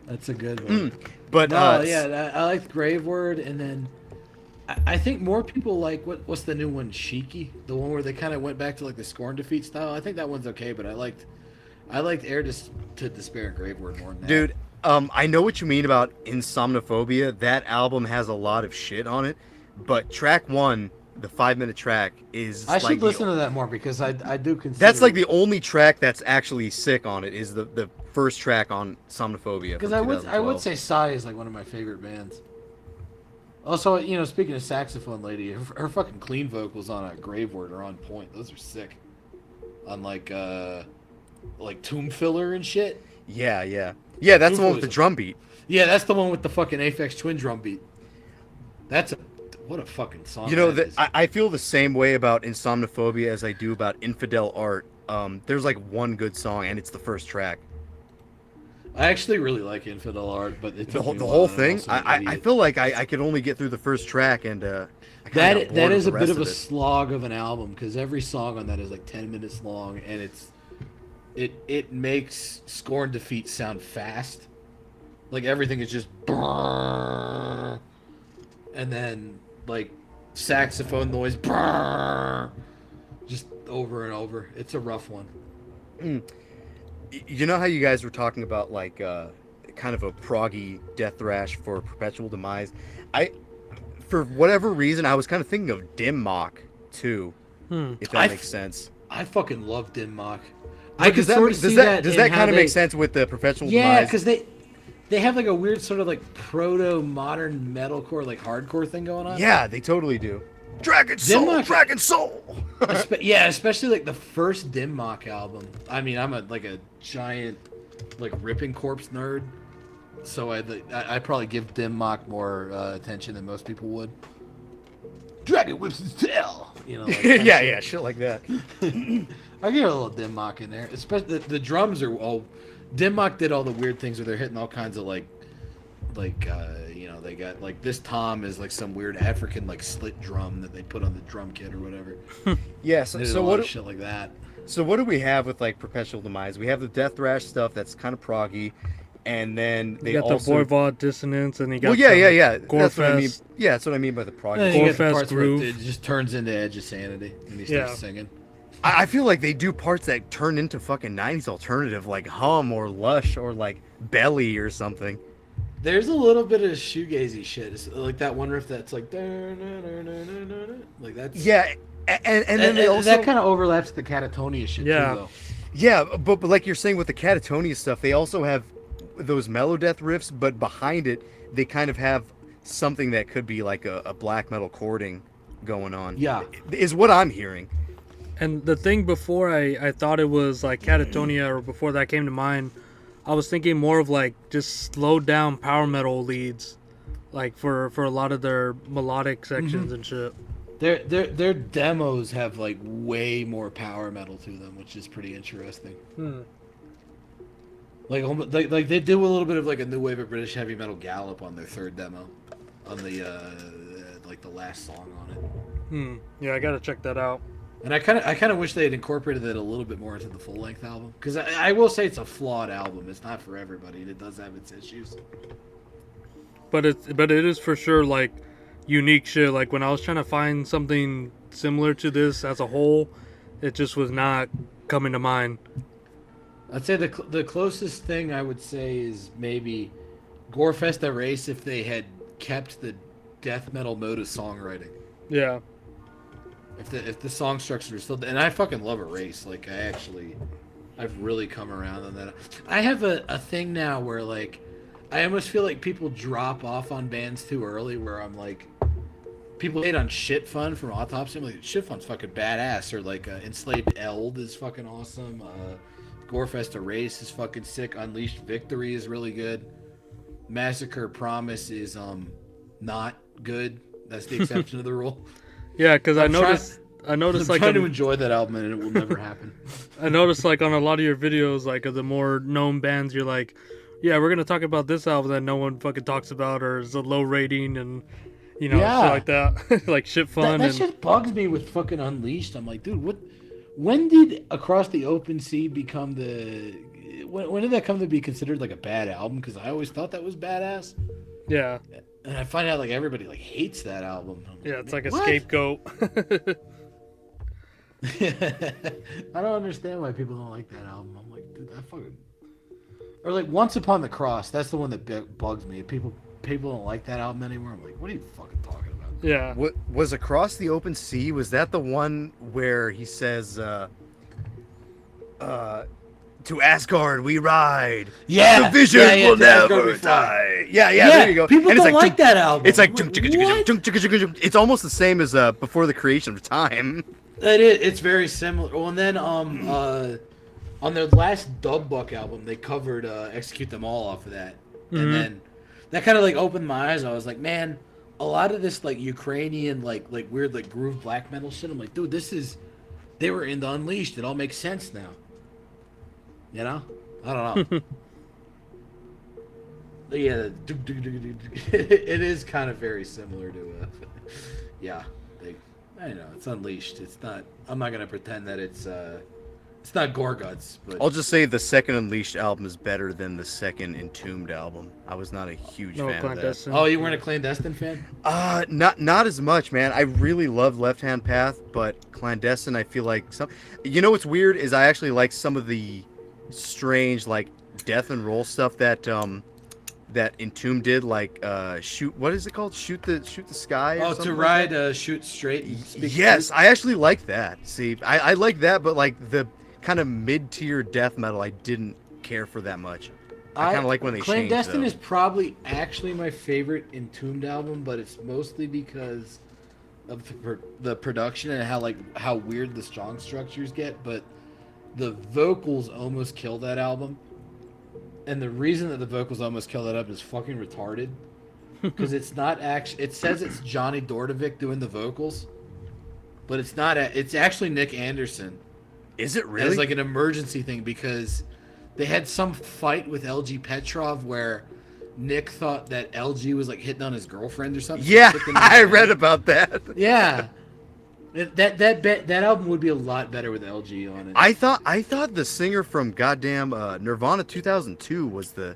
That's a good one. But I liked Graveword, and then I think more people like what's the new one, Shiki, the one where they kind of went back to like the Scorn Defeat style. I think that one's okay, but I liked Heir to Despair and Graveword more than that. Dude, I know what you mean about Insomnophobia. That album has a lot of shit on it, but track 1, the 5-minute track, is I like should listen to that more because I do consider that's like the only track that's actually sick on it is the first track on Somnophobia. because I would say Psy is like one of my favorite bands. Also, speaking of saxophone lady, her fucking clean vocals on a Graveword are on point. Those are sick. On like Tomb Filler and shit. Yeah, that's the one with the drum beat. Yeah, that's the one with the fucking Aphex Twin drum beat. what a fucking song. You know, that is. I feel the same way about Insomnophobia as I do about Infidel Art. There's like one good song, and it's the first track. I actually really like Infidel Art, but it The whole thing. I feel like I could only get through the first track, and that is a bit of a slog of an album because every song on that is like 10 minutes long, and it makes Scorn Defeat sound fast. Like everything is just, and then like saxophone noise, just over and over. It's a rough one. You know how you guys were talking about like kind of a proggy death thrash for Perpetual Demise? For whatever reason, I was kind of thinking of Dim Mak too, if that makes sense. I fucking love Dim Mak. Does that kind of make sense with the Perpetual Demise? Yeah, because they have like a weird sort of like proto-modern metalcore, like hardcore thing going on. Yeah, they totally do. Dragon Soul! Yeah, especially like the first Dim Mak album. I mean, I'm a giant like Ripping Corpse nerd, so I probably give Dim Mak more attention than most people would. Dragon whips his tail, you know. Like yeah, shit like that. I get a little Dim Mak in there. Especially the drums are all. Dim Mak did all the weird things where they're hitting all kinds of like you know, they got like this tom is like some weird African like slit drum that they put on the drum kit or whatever. Yeah, so what shit like that. So what do we have with like Perpetual Demise? We have the death thrash stuff that's kind of proggy, and then they got also the Voivod dissonance, and you got yeah. Gore That's what I mean. Fest. Yeah, that's what I mean by the proggy. And you get the Gorefest parts where groove. it just turns into Edge of Sanity and he starts singing. I feel like they do parts that turn into fucking 90s alternative, like Hum or Lush or like Belly or something. There's a little bit of shoegazy shit. It's like that one riff that's like that's and then they also that kind of overlaps the Catatonia shit too, though. Yeah, but like you're saying with the Catatonia stuff, they also have those melodeath riffs, but behind it they kind of have something that could be like a black metal chording going on. Yeah, is what I'm hearing. And the thing before I thought it was like Catatonia, or before that came to mind, I was thinking more of like just slowed down power metal leads, like for a lot of their melodic sections and shit. Their demos have like way more power metal to them, which is pretty interesting. Like they do a little bit of like a new wave of British heavy metal gallop on their third demo, on the like the last song on it. Yeah, I gotta check that out. And I kind of wish they had incorporated that a little bit more into the full length album, because I will say it's a flawed album. It's not for everybody, and it does have its issues. But it is for sure like unique shit. Like when I was trying to find something similar to this as a whole, it just was not coming to mind. I'd say the closest thing I would say is maybe Gorefest Erase if they had kept the death metal mode of songwriting. Yeah. If the song structure is still, and I fucking love Erase. Like I've really come around on that. I have a thing now where like I almost feel like people drop off on bands too early. Where I'm like, people hate on Shit Fun from Autopsy. I'm like, Shit Fun's fucking badass. Or like Enslaved Eld is fucking awesome. Gorefest Erase is fucking sick. Unleashed Victory is really good. Massacre Promise is not good. That's the exception to the rule. Yeah, because I noticed I'm like trying to enjoy that album, and it will never happen. I noticed like on a lot of your videos, like of the more known bands, you're like, yeah, we're gonna talk about this album that no one fucking talks about, or is a low rating, and you know, shit like that, like Shit Fun. That shit bugs me with fucking Unleashed. I'm like, dude, what? When did Across the Open Sea become the? When did that come to be considered like a bad album? Because I always thought that was badass. Yeah. And I find out like everybody like hates that album. Yeah, it's like a scapegoat. I don't understand why people don't like that album. I'm like, dude, that fucking. Or like Once Upon the Cross. That's the one that bugs me. People don't like that album anymore. I'm like, what are you fucking talking about? Yeah. What was Across the Open Sea? Was that the one where he says, "To Asgard we ride. Yeah, the vision will never die." die." Yeah, there you go. People and it's don't like that album. It's like what? it's almost the same as Before the Creation of Time. It's very similar. Well, and then on their last Dub Buck album, they covered "Execute Them All" off of that, and then that kind of like opened my eyes. I was like, man, a lot of this like Ukrainian like weird like groove black metal shit. I'm like, dude, they were in the Unleashed. It all makes sense now. You know? I don't know. Yeah, it is kind of very similar to yeah. I know it's Unleashed. It's not. I'm not gonna pretend that it's not gore guts. But I'll just say the second Unleashed album is better than the second Entombed album. I was not a huge fan of that. Clandestine. Oh, you weren't a Clandestine fan? Not as much, man. I really love Left Hand Path, but Clandestine, I feel like some. You know what's weird is I actually like some of the strange like death and roll stuff that that Entombed did, like shoot. What is it called? Shoot the sky. Or To ride, shoot straight. And speak yes, straight? I actually like that. See, I like that, but like the kind of mid-tier death metal, I didn't care for that much. I kind of like when they changed. Clandestine is probably actually my favorite Entombed album, but it's mostly because of the production and how weird the song structures get. But the vocals almost kill that album. And the reason that the vocals almost kill that up is fucking retarded. Because it's not actually... It says it's Johnny Dordevic doing the vocals. But it's not... It's actually Nick Anderson. Is it really? It's like an emergency thing because they had some fight with LG Petrov where Nick thought that LG was like hitting on his girlfriend or something. Yeah, I read about that. Yeah. That album would be a lot better with LG on it. I thought the singer from goddamn Nirvana 2002 was the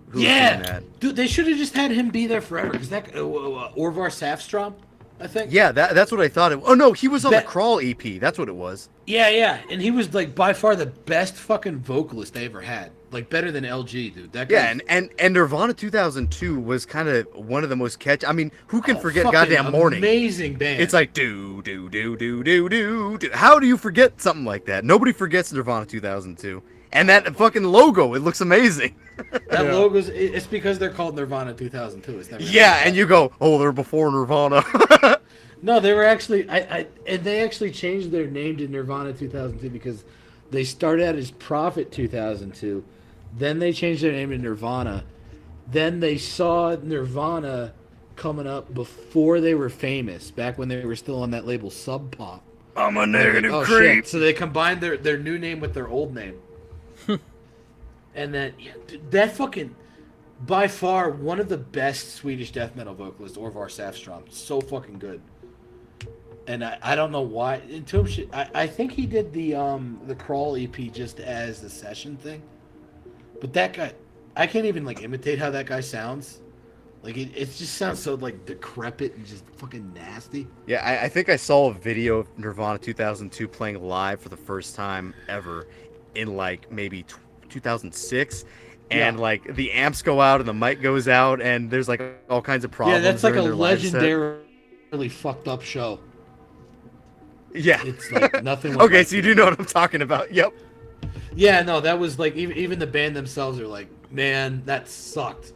who was doing that. Dude, they should have just had him be there forever because that Orvar Safstrom, I think. Yeah, that's what I thought. Oh no, he was on the Crawl EP. That's what it was. Yeah, and he was like by far the best fucking vocalist they ever had. Like better than LG, dude. That guy. Yeah, and Nirvana 2002 was kind of one of the most catchy. I mean, who can forget fucking goddamn Morning? Amazing band. It's like do. How do you forget something like that? Nobody forgets Nirvana 2002. And that fucking logo, it looks amazing. That logo's it's because they're called Nirvana 2002. It's never and you go, oh, they're before Nirvana. No, they were actually and they actually changed their name to Nirvana 2002 because they started out as Prophet 2002. Then they changed their name to Nirvana. Then they saw Nirvana coming up before they were famous, back when they were still on that label Sub Pop. I'm a negative Oh creep. shit. So they combined their new name with their old name. And then that fucking by far one of the best Swedish death metal vocalists, Orvar Safstrom. So fucking good. And I don't know why. I think he did the Crawl EP just as the session thing. But that guy, I can't even like imitate how that guy sounds. Like it just sounds so like decrepit and just fucking nasty. Yeah, I think I saw a video of Nirvana 2002 playing live for the first time ever in like maybe 2006. And like the amps go out and the mic goes out and there's like all kinds of problems. Yeah, that's like a during their live set. legendarily fucked up show. Yeah. It's like nothing. Okay, so you do know what I'm talking about. Yep. Yeah, no, that was like even the band themselves are like, man, that sucked.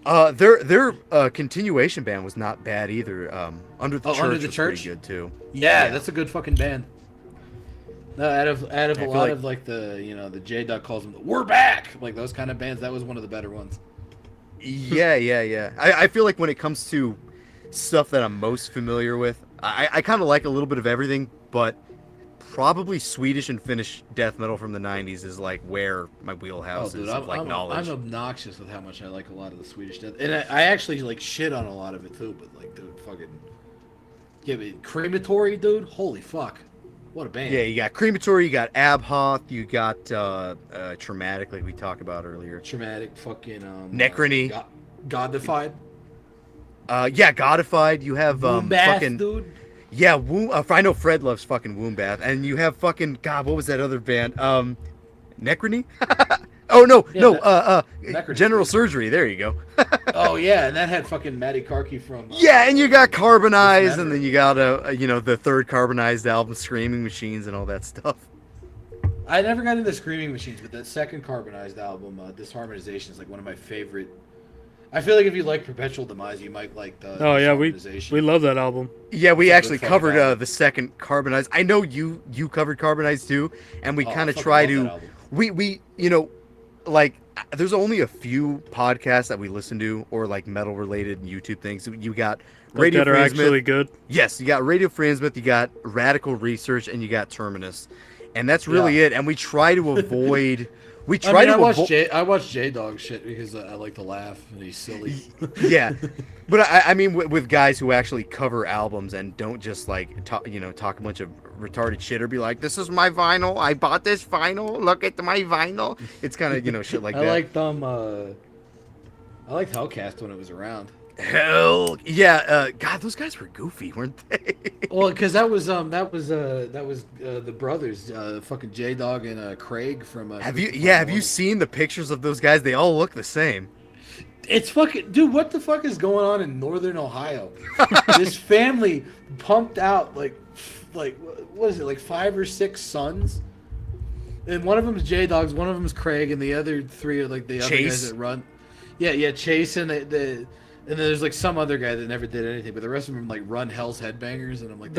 Their continuation band was not bad either. Under the Church Under the was Church? pretty good too. Yeah, that's a good fucking band. No, out of a lot like- of like the the J Duck calls them we're back, like those kind of bands. That was one of the better ones. Yeah. I feel like when it comes to stuff that I'm most familiar with, I kind of like a little bit of everything, but probably Swedish and Finnish death metal from the 90s is like where my wheelhouse is of like knowledge. I'm obnoxious with how much I like a lot of the Swedish death, and I actually like shit on a lot of it too. But like, dude, fucking Crematory, dude, holy fuck, what a band! Yeah, you got Crematory, you got Abhoth, you got Traumatic, like we talked about earlier. Traumatic, fucking Necrony, Godified. Yeah, Godified. You have Bath, fucking dude. Yeah, I know Fred loves fucking Womb Bath, and you have fucking God. What was that other band? Necrony? Oh no, Necrony. General Surgery. There you go. Oh yeah, and that had fucking Matty Karki from. Yeah, and you got Carbonized, and then you got the third Carbonized album, Screaming Machines, and all that stuff. I never got into Screaming Machines, but that second Carbonized album, Disharmonization, is like one of my favorite. I feel like if you like Perpetual Demise, you might like the. Oh yeah, we Disharmonization. love that album. Yeah, we It's a actually good fucking covered album. the second Carbonized. I know you covered Carbonized too, and we Oh, I kind of fucking try love that to. album. We like there's only a few podcasts that we listen to, or like metal related YouTube things. You got Radio that are Free actually Innsmouth. good. Yes, you got Radio Free Innsmouth, you got Radical Research, and you got Terminus, and that's really it. And we try to avoid. I watch J-Dog shit because I like to laugh and he's silly. Yeah, but I mean with guys who actually cover albums and don't just like talk a bunch of retarded shit or be like, this is my vinyl, I bought this vinyl, look at my vinyl. It's kind of shit like that. I liked Hellcast when it was around. Hell yeah, God, those guys were goofy, weren't they? Well, because that was the brothers, fucking J-Dog and Craig from. Have you seen the pictures of those guys? They all look the same. It's fucking dude. What the fuck is going on in Northern Ohio? This family pumped out like what is it, like 5 or 6 sons, and one of them is J-Dog's, one of them is Craig, and the other 3 are like the other guys that run. Yeah, Chase and and then there's like some other guy that never did anything, but the rest of them like run Hell's Headbangers, and I'm like,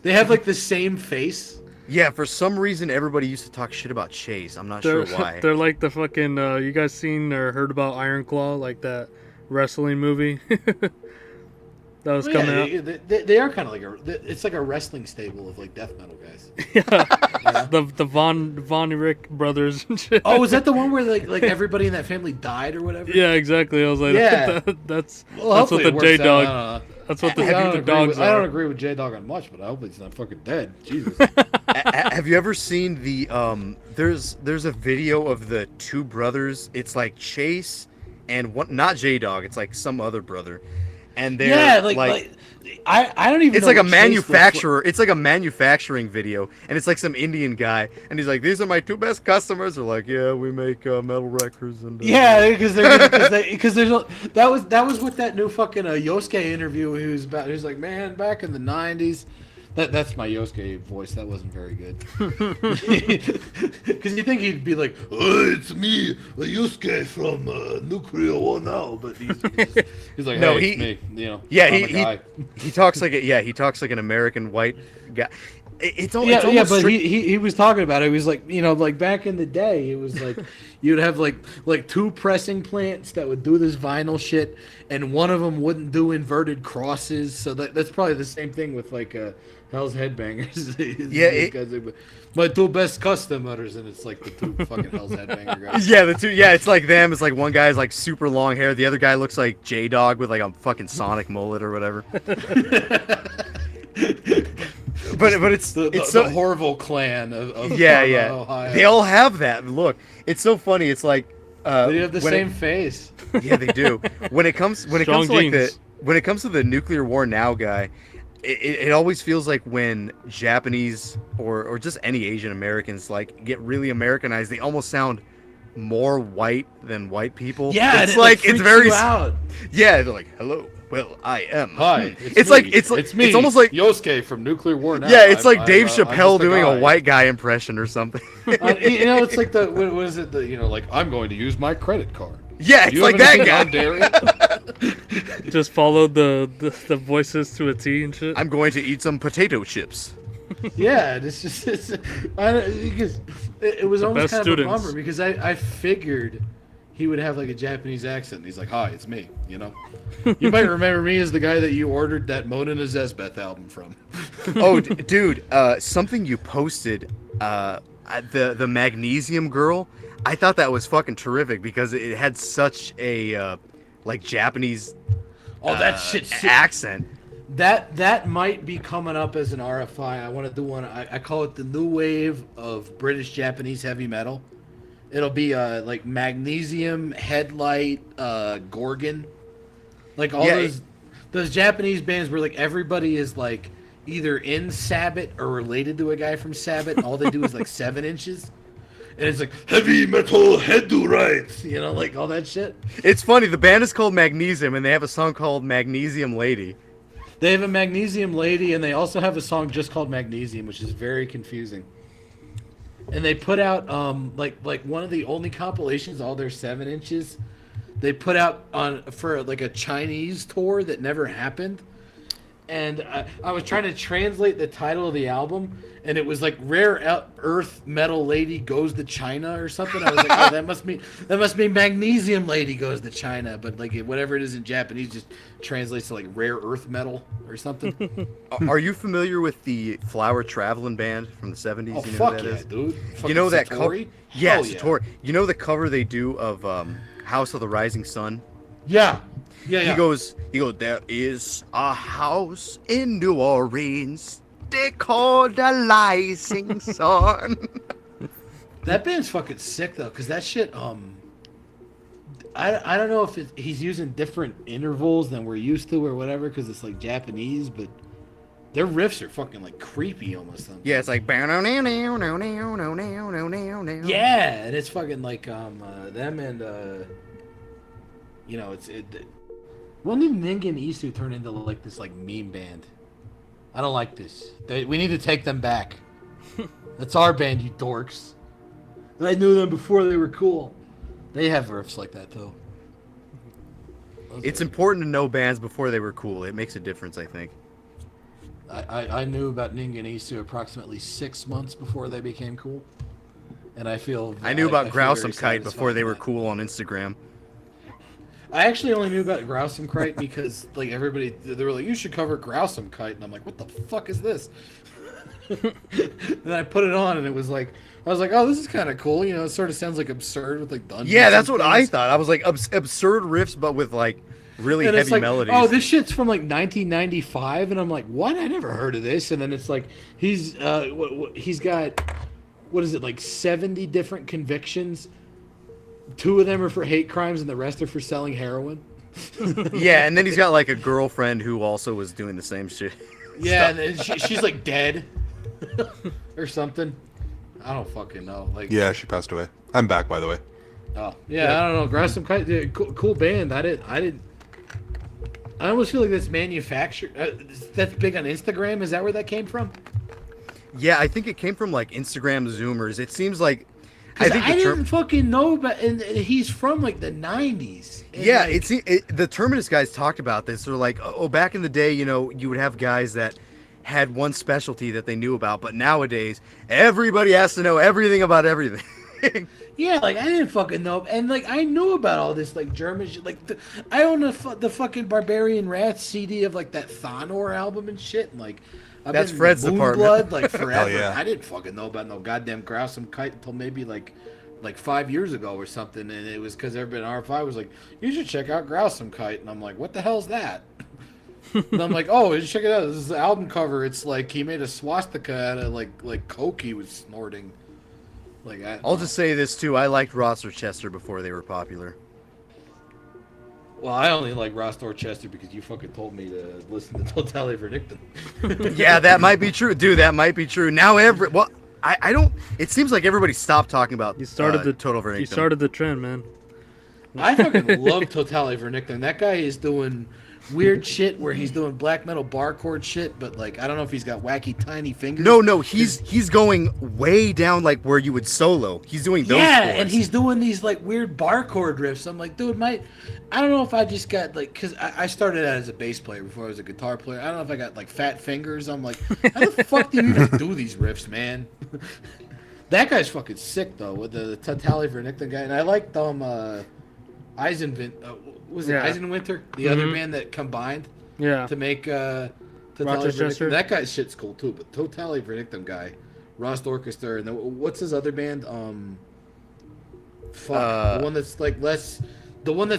they have like the same face. Yeah, for some reason everybody used to talk shit about Chase. I'm not sure why. They're like the fucking. You guys seen or heard about Iron Claw, like that wrestling movie that was coming out? They are kind of like it's like a wrestling stable of like death metal guys. Yeah, the Von Erich brothers and shit. Oh, is that the one where like everybody in that family died or whatever? Yeah, exactly. I was like, yeah, that's what the J-Dog. That's what the dogs are. I don't agree with J-Dog on much, but I hope he's not fucking dead. Jesus. Have you ever seen the there's a video of the 2 brothers. It's like Chase and one, not J-Dog, it's like some other brother. And they're I don't even it's know like a what manufacturer. It's like a manufacturing video, and it's like some Indian guy, and he's like, "These are my 2 best customers." They're like, "Yeah, we make metal records." And yeah, because that was with that new fucking Yosuke interview. He was like, "Man, back in the '90s." That's my Yosuke voice. That wasn't very good. Because you think he'd be like, "Oh, it's me, Yosuke from Nuclear War now," but he's like, no, "Hey, it's me." Yeah, he talks like he talks like an American white guy. It's almost but he was talking about it. He was like, like back in the day, it was like you'd have like 2 pressing plants that would do this vinyl shit, and one of them wouldn't do inverted crosses. So that's probably the same thing with like Hell's Headbangers. Yeah, my 2 best customers, and it's like the 2 fucking Hell's Headbanger guys. Yeah, the 2. Yeah, it's like them. It's like one guy's like super long hair. The other guy looks like J-Dog with like a fucking Sonic mullet or whatever. But it's the Horrible clan of Ohio. They all have that look. It's so funny. It's like they have the same face. Yeah, they do. When it comes to the nuclear war now guy, it always feels like when Japanese or just any Asian Americans like get really Americanized, they almost sound more white than white people. Yeah, it's like it's very out. Yeah, they're like, hello. Well, I am. Hi. It's me. It's almost like Yosuke from Nuclear War Now. Yeah, it's like Dave Chappelle doing a white guy impression or something. It's like what is it? Like, I'm going to use my credit card. Yeah, it's like that guy. Just followed the voices to a T and shit. I'm going to eat some potato chips. Yeah, it was almost kind of a bummer because I figured he would have like a Japanese accent. And he's like, "Hi, it's me." You might remember me as the guy that you ordered that Mona Zesbeth album from. Oh, dude, something you posted, the Magnesium Girl. I thought that was fucking terrific because it had such a like Japanese that shit accent. That might be coming up as an RFI. I want to do one. I call it the new wave of British Japanese heavy metal. It'll be like Magnesium, Headlight, Gorgon, like all those Japanese bands where like everybody is like either in Sabbath or related to a guy from Sabbath. And all they do is like 7 inches, and it's like heavy metal head to right, like all that shit. It's funny. The band is called Magnesium, and they have a song called Magnesium Lady. They have a Magnesium Lady, and they also have a song just called Magnesium, which is very confusing. And they put out like one of the only compilations, all their 7 inches, they put out for like a Chinese tour that never happened. and I was trying to translate the title of the album, and it was like Rare Earth Metal Lady Goes to China or something. I was like, oh, that must be Magnesium Lady Goes to China, but like whatever it is in Japanese just translates to like Rare Earth Metal or something. Are you familiar with the Flower Traveling Band from the 70s? Oh, you know fuck who that yeah, is? dude. You Fucking know that cover? Satori? Yeah, Hell yeah. Satori. You know the cover they do of House of the Rising Sun? Yeah. Yeah, He goes, there is a house in New Orleans. They call the Rising Sun. That band's fucking sick though, because that shit. I don't know if he's using different intervals than we're used to or whatever, because it's like Japanese, but their riffs are fucking like creepy almost. Sometimes. Yeah, it's like. Yeah, Yeah, and it's fucking like them and it's. When did Ning and Isu turn into like this like meme band? I don't like this. We need to take them back. That's our band, you dorks. I knew them before they were cool. They have riffs like that too. It's important to know bands before they were cool. It makes a difference, I think. I knew about Ning and Isu approximately 6 months before they became cool, and I feel I knew about feel Grouse very Some Kite before they were satisfied cool on Instagram. with that. I actually only knew about Grouse Some Kite because like everybody they were like, you should cover Grouse Some Kite, and I'm like, what the fuck is this? And I put it on, and it was like I was like, oh, this is kind of cool. You know, it sort of sounds like absurd with like dungeons. Yeah, that's and what I things. thought. I was like absurd riffs, but with like really And it's heavy like, melodies. oh, this shit's from like 1995, and I'm like, what? I never heard of this. And then it's like he's got what is it, like 70 different convictions. 2 of them are for hate crimes, and the rest are for selling heroin. Yeah, and then he's got like a girlfriend who also was doing the same shit. Yeah, and then she's like dead or something. I don't fucking know. Like, Yeah, she passed away. I'm back, by the way. oh yeah, I don't know. Grouse Some Kite, yeah, cool band. I didn't. I almost feel like that's manufactured. That's big on Instagram. Is that where that came from? Yeah, I think it came from like Instagram Zoomers. It seems like I think the didn't fucking know about. And he's from like the 90s. And yeah, like, the Terminus guys talked about this. They're like, oh, back in the day, you know, you would have guys that had one specialty that they knew about, but nowadays everybody has to know everything about everything. yeah, like I didn't fucking know, and like I knew about all this like German shit. Like I own the fucking Barbarian Wrath CD of like that Thanor album and shit. And like I've That's been Fred's department. Blood like forever. yeah. I didn't fucking know about no goddamn Grouse Some Kite until maybe like 5 years ago or something, and it was because everybody in RFI was like, you should check out Grouse Some Kite, and I'm like, what the hell's that? And I'm like, oh, check it out. This is the album cover. It's like he made a swastika out of like coke he was snorting. Like I'll just say this too. I liked Ross or Chester before they were popular. Well, I only like Ross Dorchester because you fucking told me to listen to Totale Verdictum. Yeah, that might be true, dude. That might be true. Now I don't. It seems like everybody stopped talking about You started the Total Verdictum. You started the trend, man. I fucking love Totale Verdictum. That guy is doing weird shit where he's doing black metal bar chord shit, but like I don't know if he's got wacky tiny fingers. No, he's going way down like where you would solo. He's doing those yeah, chords. and he's doing these like weird bar chord riffs. I'm like, dude, I don't know if I just got like, cause I started out as a bass player before I was a guitar player. I don't know if I got like fat fingers. I'm like, how the fuck do you even do these riffs, man? That guy's fucking sick though with the Totale Verdictum guy, and I like Eisenwinter, the other band that combined Yeah. to make Totale Rochester. Verdictum. That guy's shit's cool too, but Totale Verdictum guy, Ross Dorchester, and what's his other band? The one that's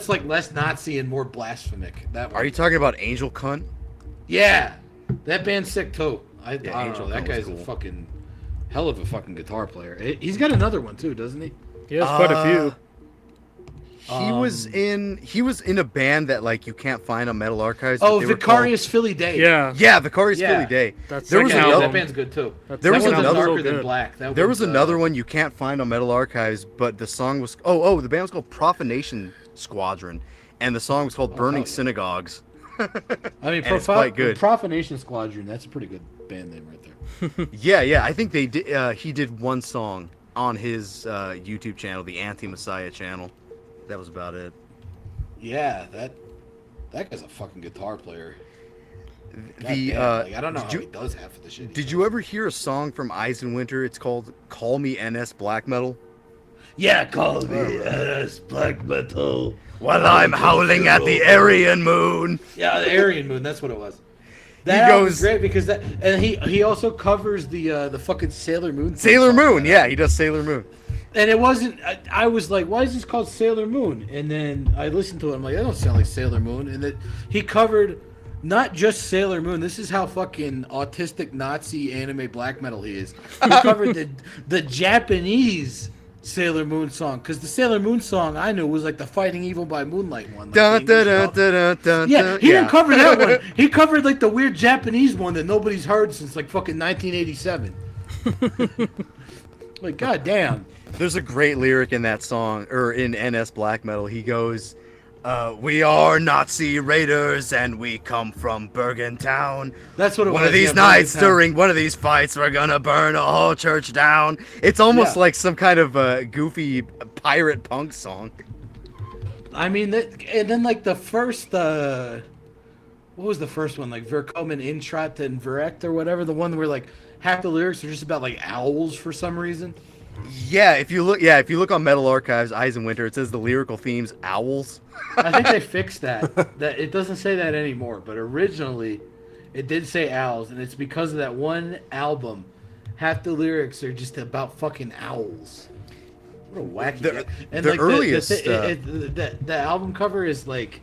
like less Nazi and more blasphemic. That one. Are you talking about Angel Cunt? Yeah, that band's sick too. I don't Angel know. That Cunt was guy's cool. a fucking hell of a fucking guitar player. He's got another one too, doesn't he? He has quite a few. He was in a band that like you can't find on Metal Archives. but Oh, they were Vicarious Philly Day. Yeah. Yeah, Vicarious Yeah. Philly Day. That's There was second that another. album. band's good too. There was that one's another- darker so than good. black. That There was one's, another one you can't find on Metal Archives, but the song was the band was called Profanation Squadron, and the song was called Burning hell yeah. Synagogues. I mean, and it's quite good. Profanation Squadron. That's a pretty good band name right there. Yeah, I think they did. He did one song on his YouTube channel, the Anti-Messiah channel. That was about it. Yeah, that guy's a fucking guitar player. The Like, I don't know how did he does half of the shit. did you ever hear a song from Eisenwinter? It's called "Call Me NS Black Metal." Yeah, call me black metal. While I'm howling at the Aryan moon. Yeah, the Aryan Moon. That's what it was. He That album's goes- great because that, and he also covers the fucking Sailor Moon. Sailor song. Moon, yeah, he does Sailor Moon. And it wasn't. I was like, why is this called Sailor Moon? And then I listened to it. I'm like, that don't sound like Sailor Moon. And that he covered not just Sailor Moon. This is how fucking autistic Nazi anime black metal he is. He covered the Japanese Sailor Moon song, because the Sailor Moon song I knew was like the Fighting Evil by Moonlight one. Like Dun, the English dun, dub. dun, dun, dun, Yeah, dun. he didn't cover that one. He covered like the weird Japanese one that nobody's heard since like fucking 1987. Like, goddamn. There's a great lyric in that song, or in NS Black Metal. He goes, "We are Nazi raiders, and we come from Bergen Town. That's what it was. One of these yeah, nights Bergen Town. during one of these fights, we're gonna burn a whole church down." It's almost Yeah. like some kind of goofy pirate punk song. I mean, and then like the first, what was the first one? Like Verkomen Intrat and Verect or whatever. The one where like half the lyrics are just about like owls for some reason. Yeah, if you look on Metal Archives, Eisenwinter, it says the lyrical themes owls. I think they fixed that. That it doesn't say that anymore, but originally it did say owls, and it's because of that one album. Half the lyrics are just about fucking owls. What a wacky. The earliest, the album cover is like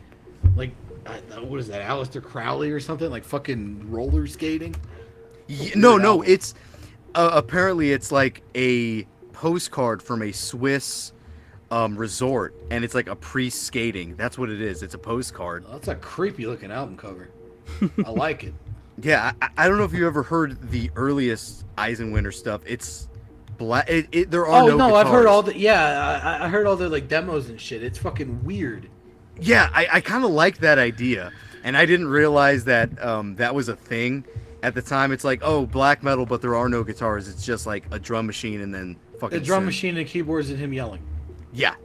what is that? Aleister Crowley or something, like fucking roller skating. No, it's apparently it's like a postcard from a Swiss resort, and it's like a priest skating. That's what it is. It's a postcard. Oh, that's a creepy looking album cover. I like it. Yeah, I don't know if you ever heard the earliest Eisenwinter stuff. It's black. There are no I've heard guitars. all the I heard all the like demos and shit. It's fucking weird. Yeah, I kind of like that idea, and I didn't realize that that was a thing at the time. It's like, oh, black metal, but there are no guitars. It's just like a drum machine and then fucking The drum synth. machine and keyboards and him yelling. Yeah,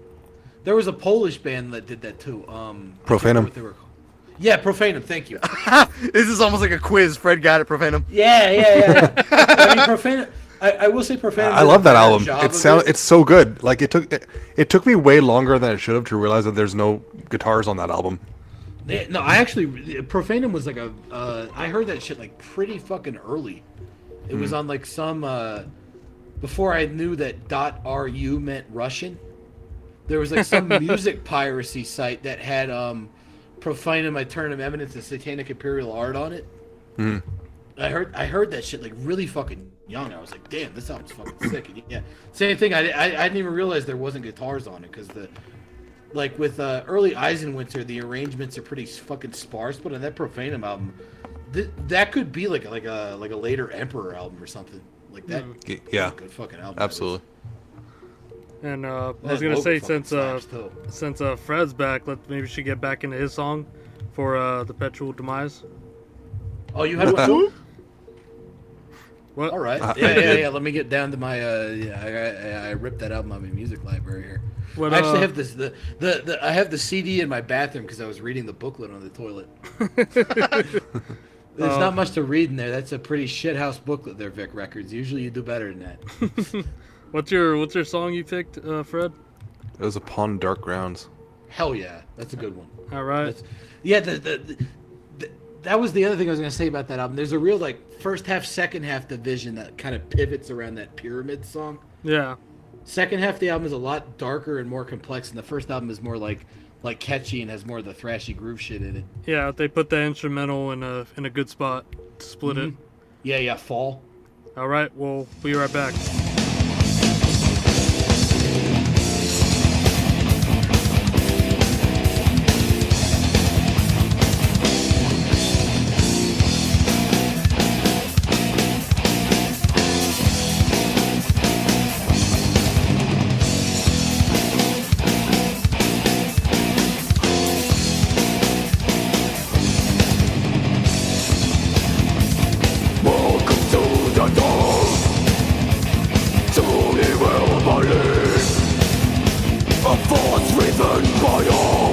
There was a Polish band that did that too. I can't remember Profanum. what they were called. Yeah, Profanum. Thank you. this is almost like a quiz. Fred got it, Profanum. Yeah. I mean, Profanum. I will say Profanum. I did love a that better album. job It of sounds it's so good. Like it took me way longer than it should have to realize that there's no guitars on that album. No, I actually Profanum was like a. I heard that shit like pretty fucking early. It was on like some before I knew that .ru meant Russian. There was like some music piracy site that had Profanum, Aeternum Eminence, and Satanic Imperial Art on it. I heard that shit like really fucking young. I was like, damn, this album's fucking sick. And yeah, same thing. I didn't even realize there wasn't guitars on it because like with early Eisenwinter, the arrangements are pretty fucking sparse. But on that Profanum album, that could be like a later Emperor album or something like that. Yeah, Good fucking album. absolutely. And I was That gonna vocal say fucking slaps, too. since Fred's back, maybe we should get back into his song for the Perpetual Demise. Oh, you had one too? What? All right. Yeah. Let me get down to my. I ripped that out of my music library here. What, I actually have this. I have the CD in my bathroom because I was reading the booklet on the toilet. There's not much to read in there. That's a pretty shithouse booklet there, Vic Records. Usually you do better than that. What's your song you picked, Fred? It was Upon Dark Grounds. Hell yeah, that's a good one. All right. Yeah, that was the other thing I was going to say about that album. There's a real like first half, second half division that kind of pivots around that Pyramid song. Yeah. Second half of the album is a lot darker and more complex, and the first album is more like catchy and has more of the thrashy groove shit in it. Yeah, they put the instrumental in a good spot to split it. Yeah, Fall. All right, we'll be right back. Welcome to the dawn. Truly will believe a force driven by all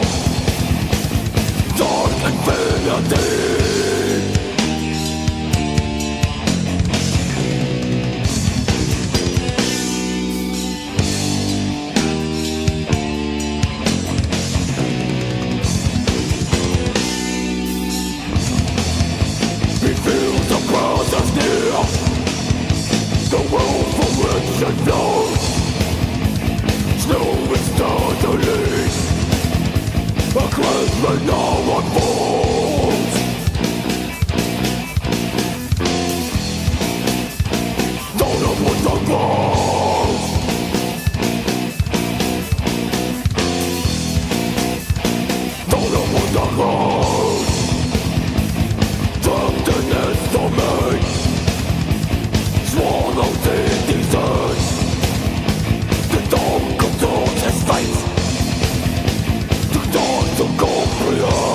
dark infinity. release. A cleansing now unfolds. Don't know what the ground. Don't know what the ground. Emptiness for me. Swallowed in desert. The dawn controls his fate. The dawn to comprehend.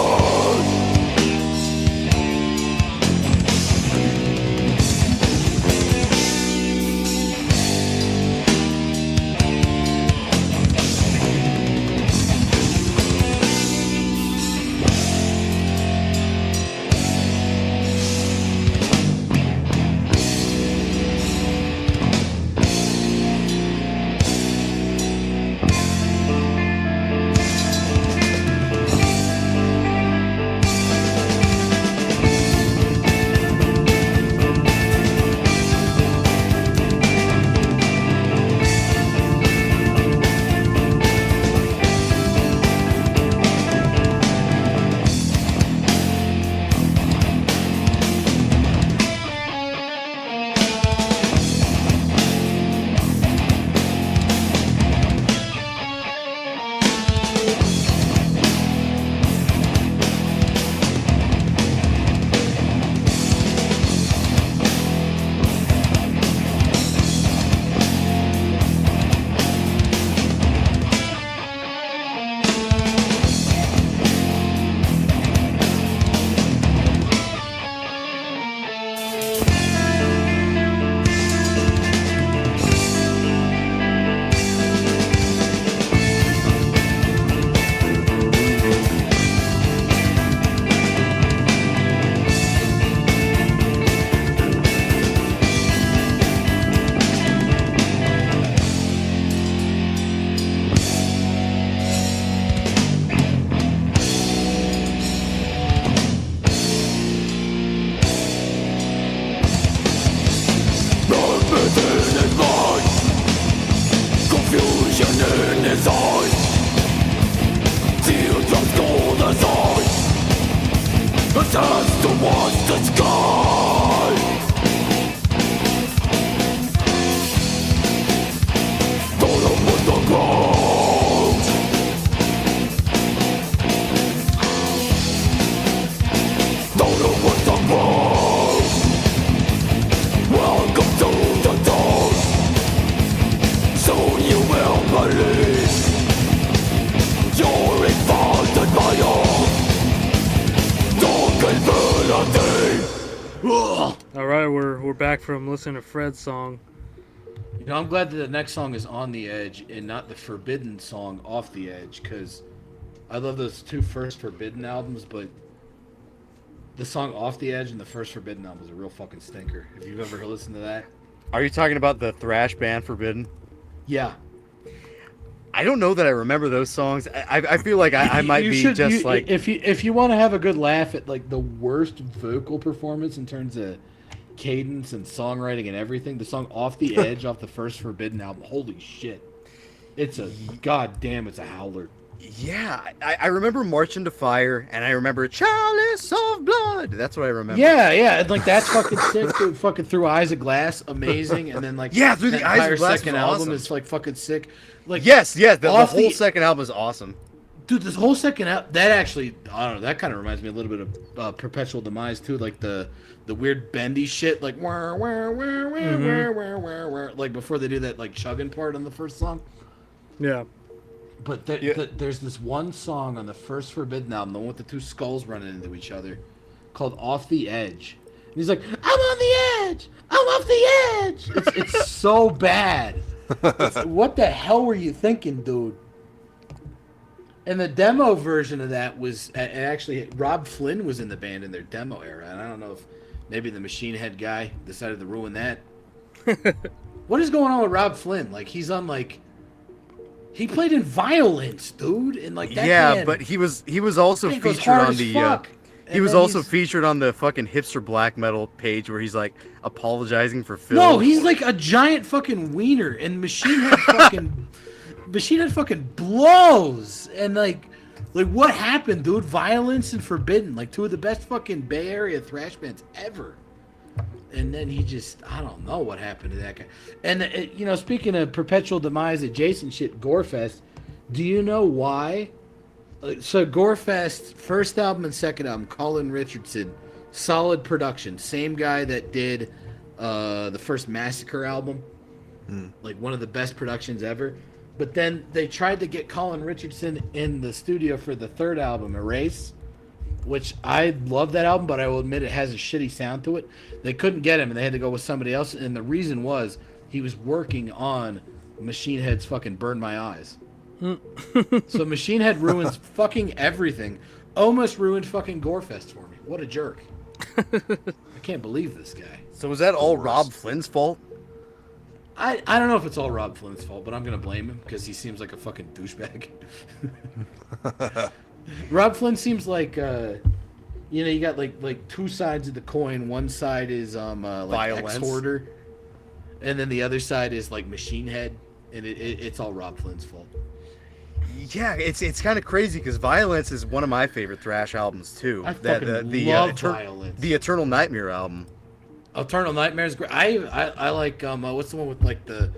From listening to Fred's song. You know, I'm glad that the next song is On the Edge and not the Forbidden song Off the Edge, because I love those two first Forbidden albums, but the song Off the Edge and the first Forbidden album is a real fucking stinker. If you've ever listened to that. Are you talking about the thrash band Forbidden? Yeah. I don't know that I remember those songs. I feel like I might be just like... If you want to have a good laugh at like the worst vocal performance in terms of cadence and songwriting and everything, the song Off the Edge off the first Forbidden album, holy shit, it's a goddamn, it's a howler. Yeah, I remember March into Fire, and I remember Chalice of Blood. That's what I remember. Yeah, and like that's fucking sick. Dude, fucking Through Eyes of Glass, amazing. And then like Through the Eyes of Glass second album is like fucking sick. Like yes, the whole second album is awesome. Dude, this whole second album, that actually, I don't know, that kind of reminds me a little bit of Perpetual Demise too, like the weird bendy shit, like like before they do that like chugging part on the first song. Yeah. But there's this one song on the first Forbidden album, the one with the two skulls running into each other, called Off the Edge. And he's like, I'm on the edge! I'm off the edge! It's so bad. What the hell were you thinking, dude? And the demo version of that was, actually, Rob Flynn was in the band in their demo era. And I don't know if maybe the Machine Head guy decided to ruin that. What is going on with Rob Flynn? Like, he's on, like... He played in Violence, dude, and like that. Yeah, man, but he was also featured on the. He was also featured on the fucking hipster black metal page where he's like apologizing for Phil. No, he's like a giant fucking wiener, and Machine Head fucking Machine Head fucking blows, and like what happened, dude? Violence and Forbidden, like two of the best fucking Bay Area thrash bands ever. And then he just, I don't know what happened to that guy. And you know, speaking of Perpetual Demise adjacent shit, Gorefest, do you know why? So Gorefest, first album and second album, Colin Richardson, solid production, same guy that did the first Massacre album, like one of the best productions ever. But then they tried to get Colin Richardson in the studio for the third album, Erase, which I love that album, but I will admit it has a shitty sound to it. They couldn't get him, and they had to go with somebody else. And the reason was he was working on Machine Head's fucking Burn My Eyes. So Machine Head ruins fucking everything. Almost ruined fucking Gorefest for me. What a jerk. I can't believe this guy. So was that all Rob Flynn's fault? I don't know if it's all Rob Flynn's fault, but I'm going to blame him because he seems like a fucking douchebag. Rob Flynn seems like, you know, you got like two sides of the coin. One side is like ex-hoarder, and then the other side is like Machine Head, and it's all Rob Flynn's fault. Yeah, it's kind of crazy because Violence is one of my favorite thrash albums too. I fucking love Violence. The Eternal Nightmare album. Eternal Nightmare is great. I like what's the one with like the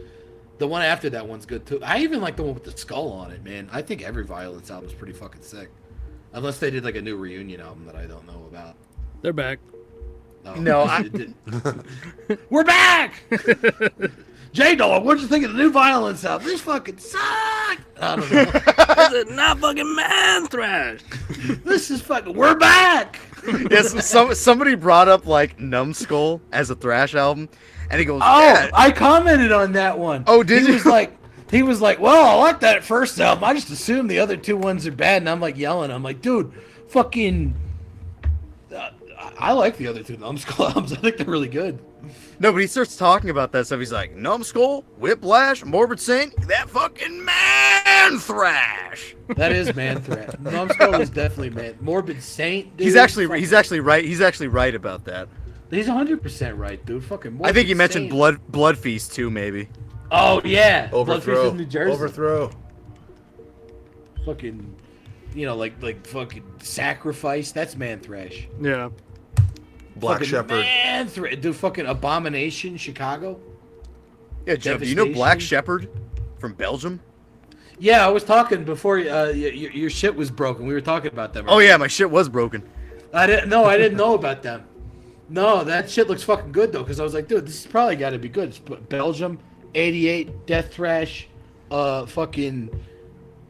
one after that one's good too. I even like the one with the skull on it, man. I think every Violence album is pretty fucking sick, unless they did like a new reunion album that I don't know about. They're back. No, we're back. J-Dog, what'd you think of the new Violence album? This fucking sucked. I don't know. This is not fucking man thrash. This is fucking. We're back. Yes, somebody brought up like Numbskull as a thrash album, and he goes, "Oh, yeah. I commented on that one." Oh, did you? He was like, "Well, I like that first album. I just assumed the other two ones are bad." And I'm like yelling. I'm like, "Dude, fucking." I like the other two Numbskull albums. I think they're really good. No, but he starts talking about that stuff. He's like, Numbskull, Whiplash, Morbid Saint, that fucking man thrash. That is man thrash. Numbskull is definitely man. Morbid Saint, dude. He's actually right. He's actually right about that. He's 100% right, dude. Fucking Morbid I think he mentioned Saint. Blood Feast too, maybe. Oh yeah, Overthrow. Blood Feast in New Jersey. Overthrow. Fucking, you know, like fucking Sacrifice. That's man thrash. Yeah. Black Fucking Shepherd. Man thrash. Dude, fucking Abomination, Chicago. Yeah, Jiub, do you know Black Shepherd from Belgium? Yeah, I was talking before your shit was broken. We were talking about them. Oh yeah, my shit was broken. I didn't know about them. No, that shit looks fucking good though, because I was like, dude, this has probably got to be good. It's Belgium, 88, Death Thrash, fucking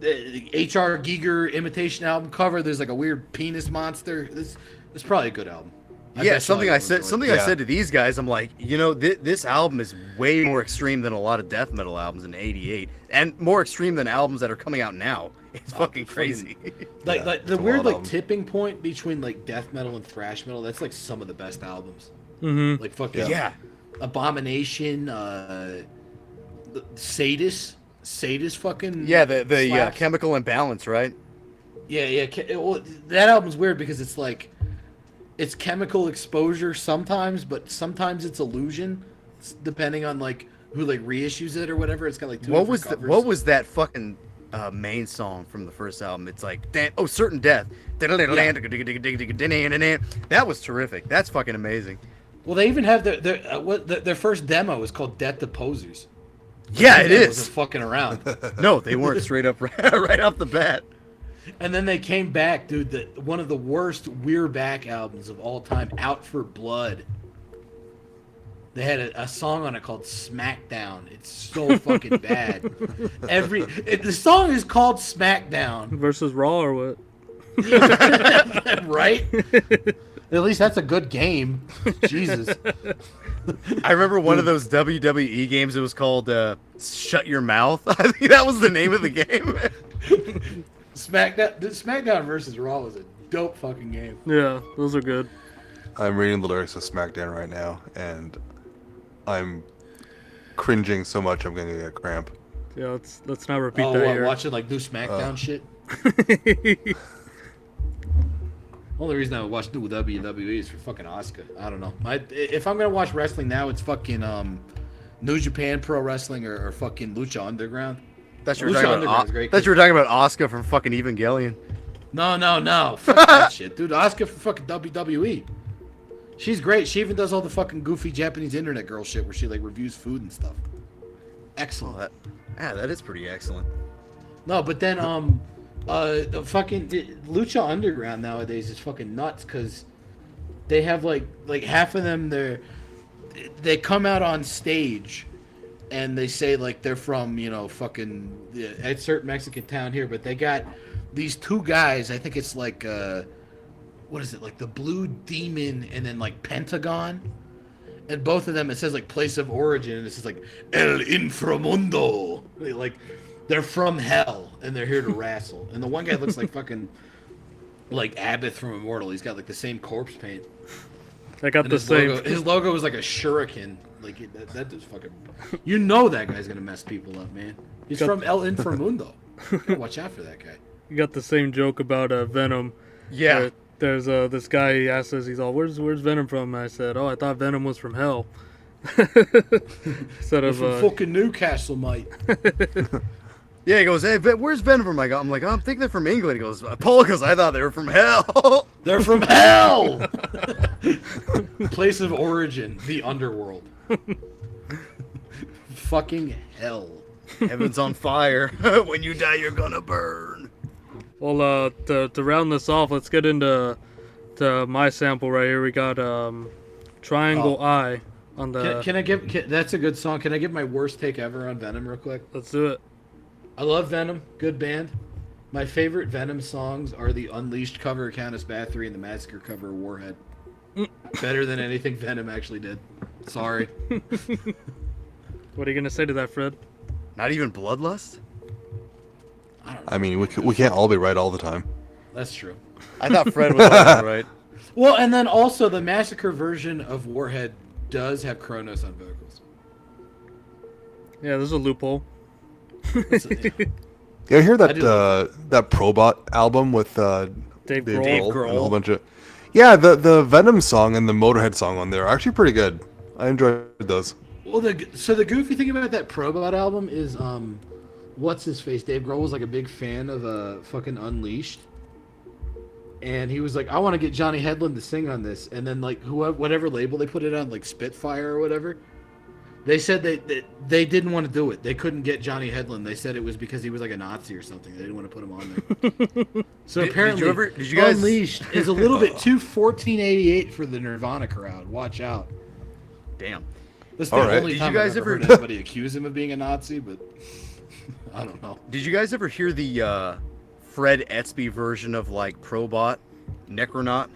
H.R. Giger imitation album cover. There's like a weird penis monster. This is probably a good album. Yeah, something I said to these guys, I'm like, you know, this album is way more extreme than a lot of death metal albums in '88, and more extreme than albums that are coming out now. It's fucking crazy. Like the weird like tipping point between like death metal and thrash metal. That's like some of the best albums. Mm-hmm. Like fucking Abomination, Sadist fucking the Chemical Imbalance, right? Yeah. Well, that album's weird because it's like. It's chemical exposure sometimes, but sometimes it's illusion, depending on like who like reissues it or whatever. It's got like two different covers. What was that fucking main song from the first album? It's like Certain Death. That was terrific. That's fucking amazing. Well, they even have their first demo is called Death to Posers. Yeah, it is. Wasn't fucking around. No, they weren't straight up right off the bat. And then they came back, dude. One of the worst We're Back albums of all time, Out for Blood. They had a song on it called Smackdown. It's so fucking bad. The song is called Smackdown. Versus Raw or what? Right? At least that's a good game. Jesus. I remember one of those WWE games. It was called Shut Your Mouth. I think that was the name of the game. SmackDown versus Raw was a dope fucking game. Yeah, those are good. I'm reading the lyrics of SmackDown right now, and I'm cringing so much I'm gonna get a cramp. Yeah, let's not repeat that here. Watching like new SmackDown shit. Only reason I would watch new WWE is for fucking Asuka. I don't know. If I'm gonna watch wrestling now, it's fucking New Japan Pro Wrestling or fucking Lucha Underground. That's what you were Lucha talking Underground about. is great, That's what you were talking about Asuka from fucking Evangelion. No. Fuck that shit. Dude, Asuka from fucking WWE. She's great. She even does all the fucking goofy Japanese internet girl shit where she like reviews food and stuff. Excellent. That is pretty excellent. No, but then the fucking Lucha Underground nowadays is fucking nuts because they have like half of them they come out on stage and they say like they're from fucking a certain Mexican town here, but they got these two guys. I think it's like what is it, like the Blue Demon and then like Pentagon, and both of them it says like place of origin and it says like El Inframundo, like they're from hell and they're here to wrestle. And the one guy looks like fucking like Abbott from Immortal. He's got like the same corpse paint. I got And the same. his logo was like a shuriken. Like that just fucking. You know that guy's gonna mess people up, man. He's from El Inframundo. You gotta watch out for that guy. You got the same joke about Venom. Yeah. where There's this guy. He asked us. He's all, "Where's Venom from?" And I said, "Oh, I thought Venom was from hell." Instead of From fucking Newcastle, mate. Yeah, he goes, "Hey, where's Venom from?" I'm like, "Oh, I'm thinking they're from England." He goes, "Paul," goes, "I thought they were from hell." They're from hell. Place of origin, the underworld. Fucking hell. Heaven's on fire. When you die, you're gonna burn. Well, to round this off, let's get into my sample right here. We got Triangle Eye on the. Can I give? That's a good song. Can I give my worst take ever on Venom real quick? Let's do it. I love Venom. Good band. My favorite Venom songs are the Unleashed cover of Countess Bathory and the Massacre cover of Warhead. Better than anything Venom actually did. Sorry. What are you gonna say to that, Fred? Not even Bloodlust? I mean, we can't all be right all the time. That's true. I thought Fred was always right. Well, and then also the Massacre version of Warhead does have Kronos on vocals. Yeah, there's a loophole. Yeah, I hear that I do that Probot album with Dave Grohl Grohl. and a whole bunch of. Yeah, the Venom song and the Motorhead song on there are actually pretty good. I enjoyed those. Well, so the goofy thing about that Probot album is, what's his face? Dave Grohl was like a big fan of fucking Unleashed, and he was like, I want to get Johnny Headland to sing on this, and then like whatever label they put it on, like Spitfire or whatever, they said they didn't want to do it. They couldn't get Johnny Headland. They said it was because he was like a Nazi or something. They didn't want to put him on there. So apparently, did you guys Unleashed is a little bit too 1488 for the Nirvana crowd. Watch out. Damn. That's the All right. only Did time you I've guys ever ever- heard anybody accuse him of being a Nazi, but I don't know. Did you guys ever hear the Fred Etzby version of like Probot, Necronaut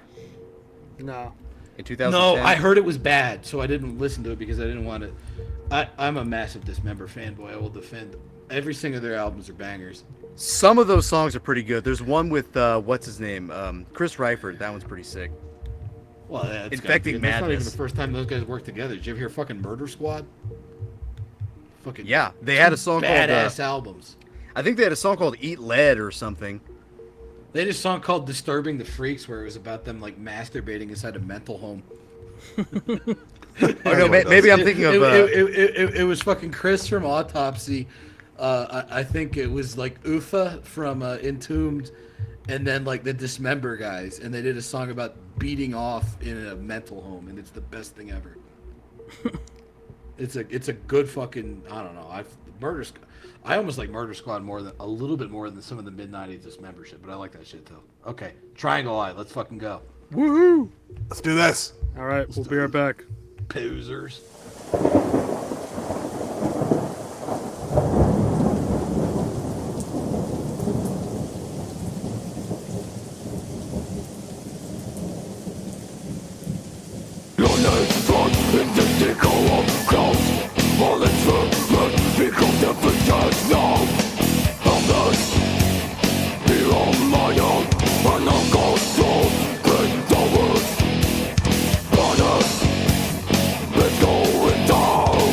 No. in 2010? No, I heard it was bad, so I didn't listen to it because I didn't want to. I'm a massive Dismember fanboy. I will defend every single of their albums are bangers. Some of those songs are pretty good. There's one with what's his name, Chris Reifert. That one's pretty sick. Well, that's Infecting That's not even Madness. the first time those guys worked together. Did you ever hear fucking Murder Squad? Fucking Yeah, they had a song badass called. albums. I think they had a song called "Eat Lead" or something. They had a song called "Disturbing the Freaks" where it was about them like masturbating inside a mental home. Oh no, maybe I'm thinking of. It was fucking Chris from Autopsy. I think it was like Ufa from Entombed, and then like the Dismember guys, and they did a song about beating off in a mental home, and it's the best thing ever. It's a good fucking, I don't know. I almost like Murder Squad a little bit more than some of the mid-90s Dismember shit, but I like that shit too. Okay, Triangle Eye, let's fucking go. Woohoo! Let's do this. All right, we'll be right back. Posers. Your name's drawn in the tickle of clouds. All its movement becomes the figures now. Helpless, here on my own, and I'm gone so bring the words. Honest, it's going down.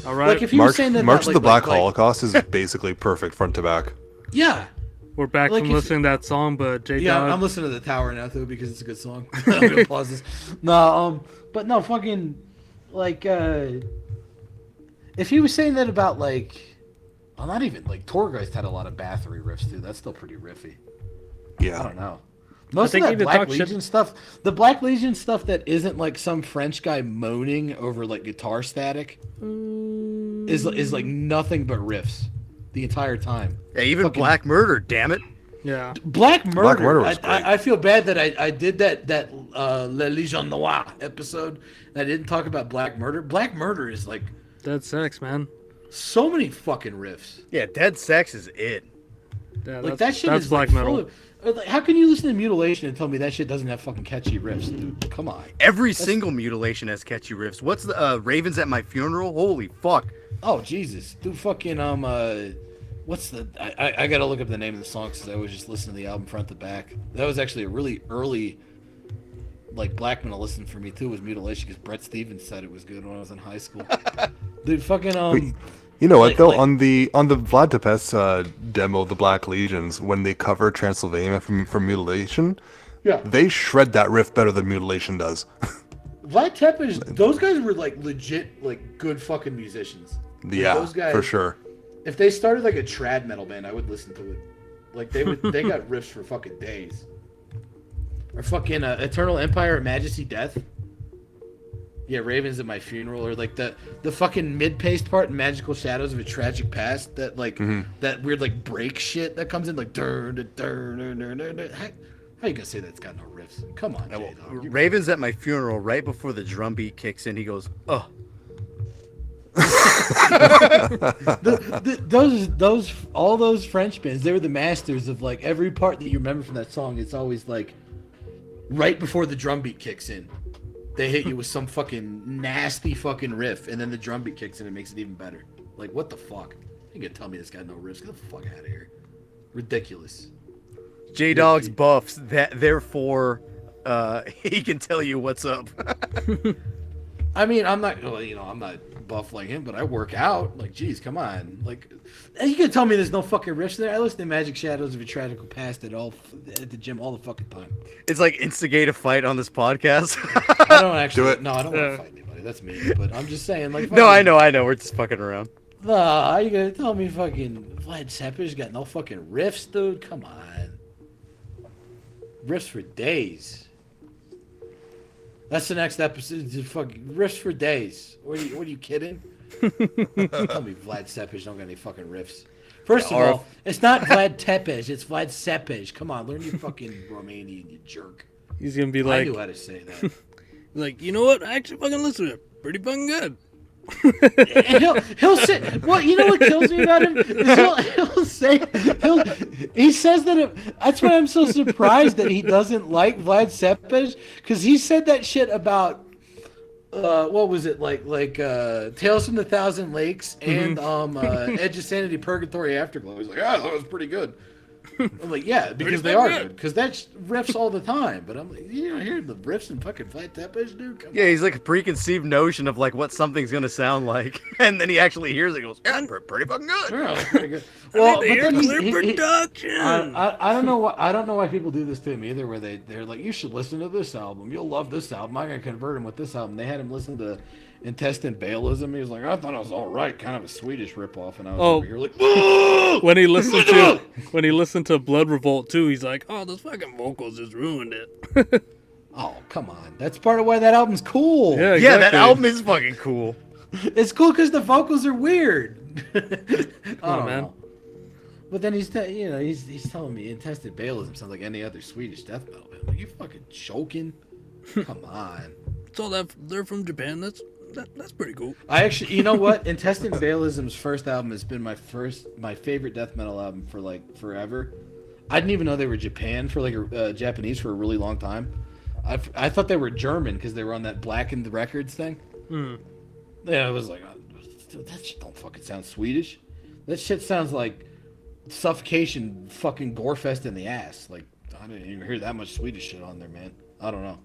Like if you were saying that March of the Black Holocaust is basically perfect front to back. Yeah. We're back from listening to that song, but I'm listening to The Tower now too because it's a good song. I'm gonna pause this. No, but no, fucking, like, if he was saying that about like, well, not even like Torgeist had a lot of Bathory riffs too. That's still pretty riffy. Yeah. I don't know. Most of that Black Legion stuff, the Black Legion stuff that isn't like some French guy moaning over like guitar static, is like nothing but riffs the entire time. Yeah, even Black Murder, damn it. Yeah. Black Murder was great. I feel bad that I did that Le Légion Noire episode and I didn't talk about Black Murder. Black Murder is like Dead Sex, man. so many fucking riffs. Yeah, Dead Sex is it. Yeah, Like that shit that's is black like metal. full of, like, how can you listen to Mutilation and tell me that shit doesn't have fucking catchy riffs, dude? Come on. Every single Mutilation has catchy riffs. What's the Ravens at My Funeral? Holy fuck. Oh Jesus, dude! Fucking what's the? I gotta look up the name of the song because I was just listening to the album front to back. That was actually a really early, like black metal listen for me too. Was Mutilation because Brett Stevens said it was good when I was in high school. Dude, fucking You know what though? On the Vlad Tepes demo, the Black Legions, when they cover Transylvania from Mutilation, yeah, they shred that riff better than Mutilation does. Vlad Tepes, those guys were like legit, like good fucking musicians. Like, Yeah, those guys, for sure. If they started like a trad metal band, I would listen to it. Like they got riffs for fucking days. or fucking Eternal Empire of Majesty Death. Yeah, Ravens at My Funeral, or like the fucking mid-paced part in Magical Shadows of a Tragic Past, that like that weird like break shit that comes in like how you gonna say that's got no riffs? Come on, J-Dog. Ravens at My Funeral, right before the drum beat kicks in, he goes, "Oh." All those French bands, they were the masters of like every part that you remember from that song. It's always like right before the drum beat kicks in, they hit you with some fucking nasty fucking riff, and then the drum beat kicks in and makes it even better. Like, what the fuck? You gonna tell me this guy no riffs? Get the fuck out of here. Ridiculous. J-Dog's buffs, therefore he can tell you what's up. I mean, I'm not buff like him, but I work out. Like, geez, come on. Like, you can tell me there's no fucking riffs there. I listen to Magic Shadows of a Tragical Past at the gym all the fucking time. It's like instigate a fight on this podcast. I don't actually Do it. No, I don't want to fight anybody. That's me. But I'm just saying, like, No, I know. We're just fucking around. Nah, you gonna tell me fucking Vlad Tepes got no fucking riffs, dude? Come on. Riffs for days. That's the next episode. Just fucking riffs for days. What are you kidding? Tell me Vlad Tepes don't got any fucking riffs. First of all, it's not Vlad Tepes, it's Vlad Tepes. Come on, learn your fucking Romanian, you jerk. He's gonna be I like, knew how to say that. like, you know what? I actually fucking listen to it. Pretty fucking good. And he'll say, well, you know what kills me about him is he says that that's why I'm so surprised that he doesn't like Vlad Tepes, because he said that shit about what was it like Tales from the Thousand Lakes and Edge of Sanity Purgatory Afterglow. He's like, that was pretty good. I'm like, yeah, because they are good. Because that's riffs all the time. But I'm like, you don't hear the riffs in fucking Vlad Tepes, dude? Come Yeah, he's like a preconceived notion of like what something's gonna sound like, and then he actually hears it and goes, yeah, pretty fucking good. Yeah, pretty good. Well, but then production. I don't know why people do this to him either. Where they're like, you should listen to this album. You'll love this album. I'm gonna convert him with this album. They had him listen to Intestine Balism. He was like, I thought it was all right, kind of a Swedish ripoff, and I was over here like, whoa! when he listened to Blood Revolt too, he's like, oh, those fucking vocals just ruined it. Oh, come on. That's part of why that album's cool. Yeah, Yeah, that exactly. album is fucking cool. It's cool because the vocals are weird. I don't man. know. But then he's telling me Intestine Balism sounds like any other Swedish death metal band. Like, you fucking joking? Come on. It's all that they're from Japan. That's pretty cool. I actually, you know what? Intestine Balism's first album has been my favorite death metal album for like forever. I didn't even know they were Japan for like Japanese for a really long time. I thought they were German because they were on that Blackened Records thing. Yeah, I was like, that shit don't fucking sound Swedish. That shit sounds like Suffocation fucking Gorefest in the ass. Like, I didn't even hear that much Swedish shit on there, man. I don't know.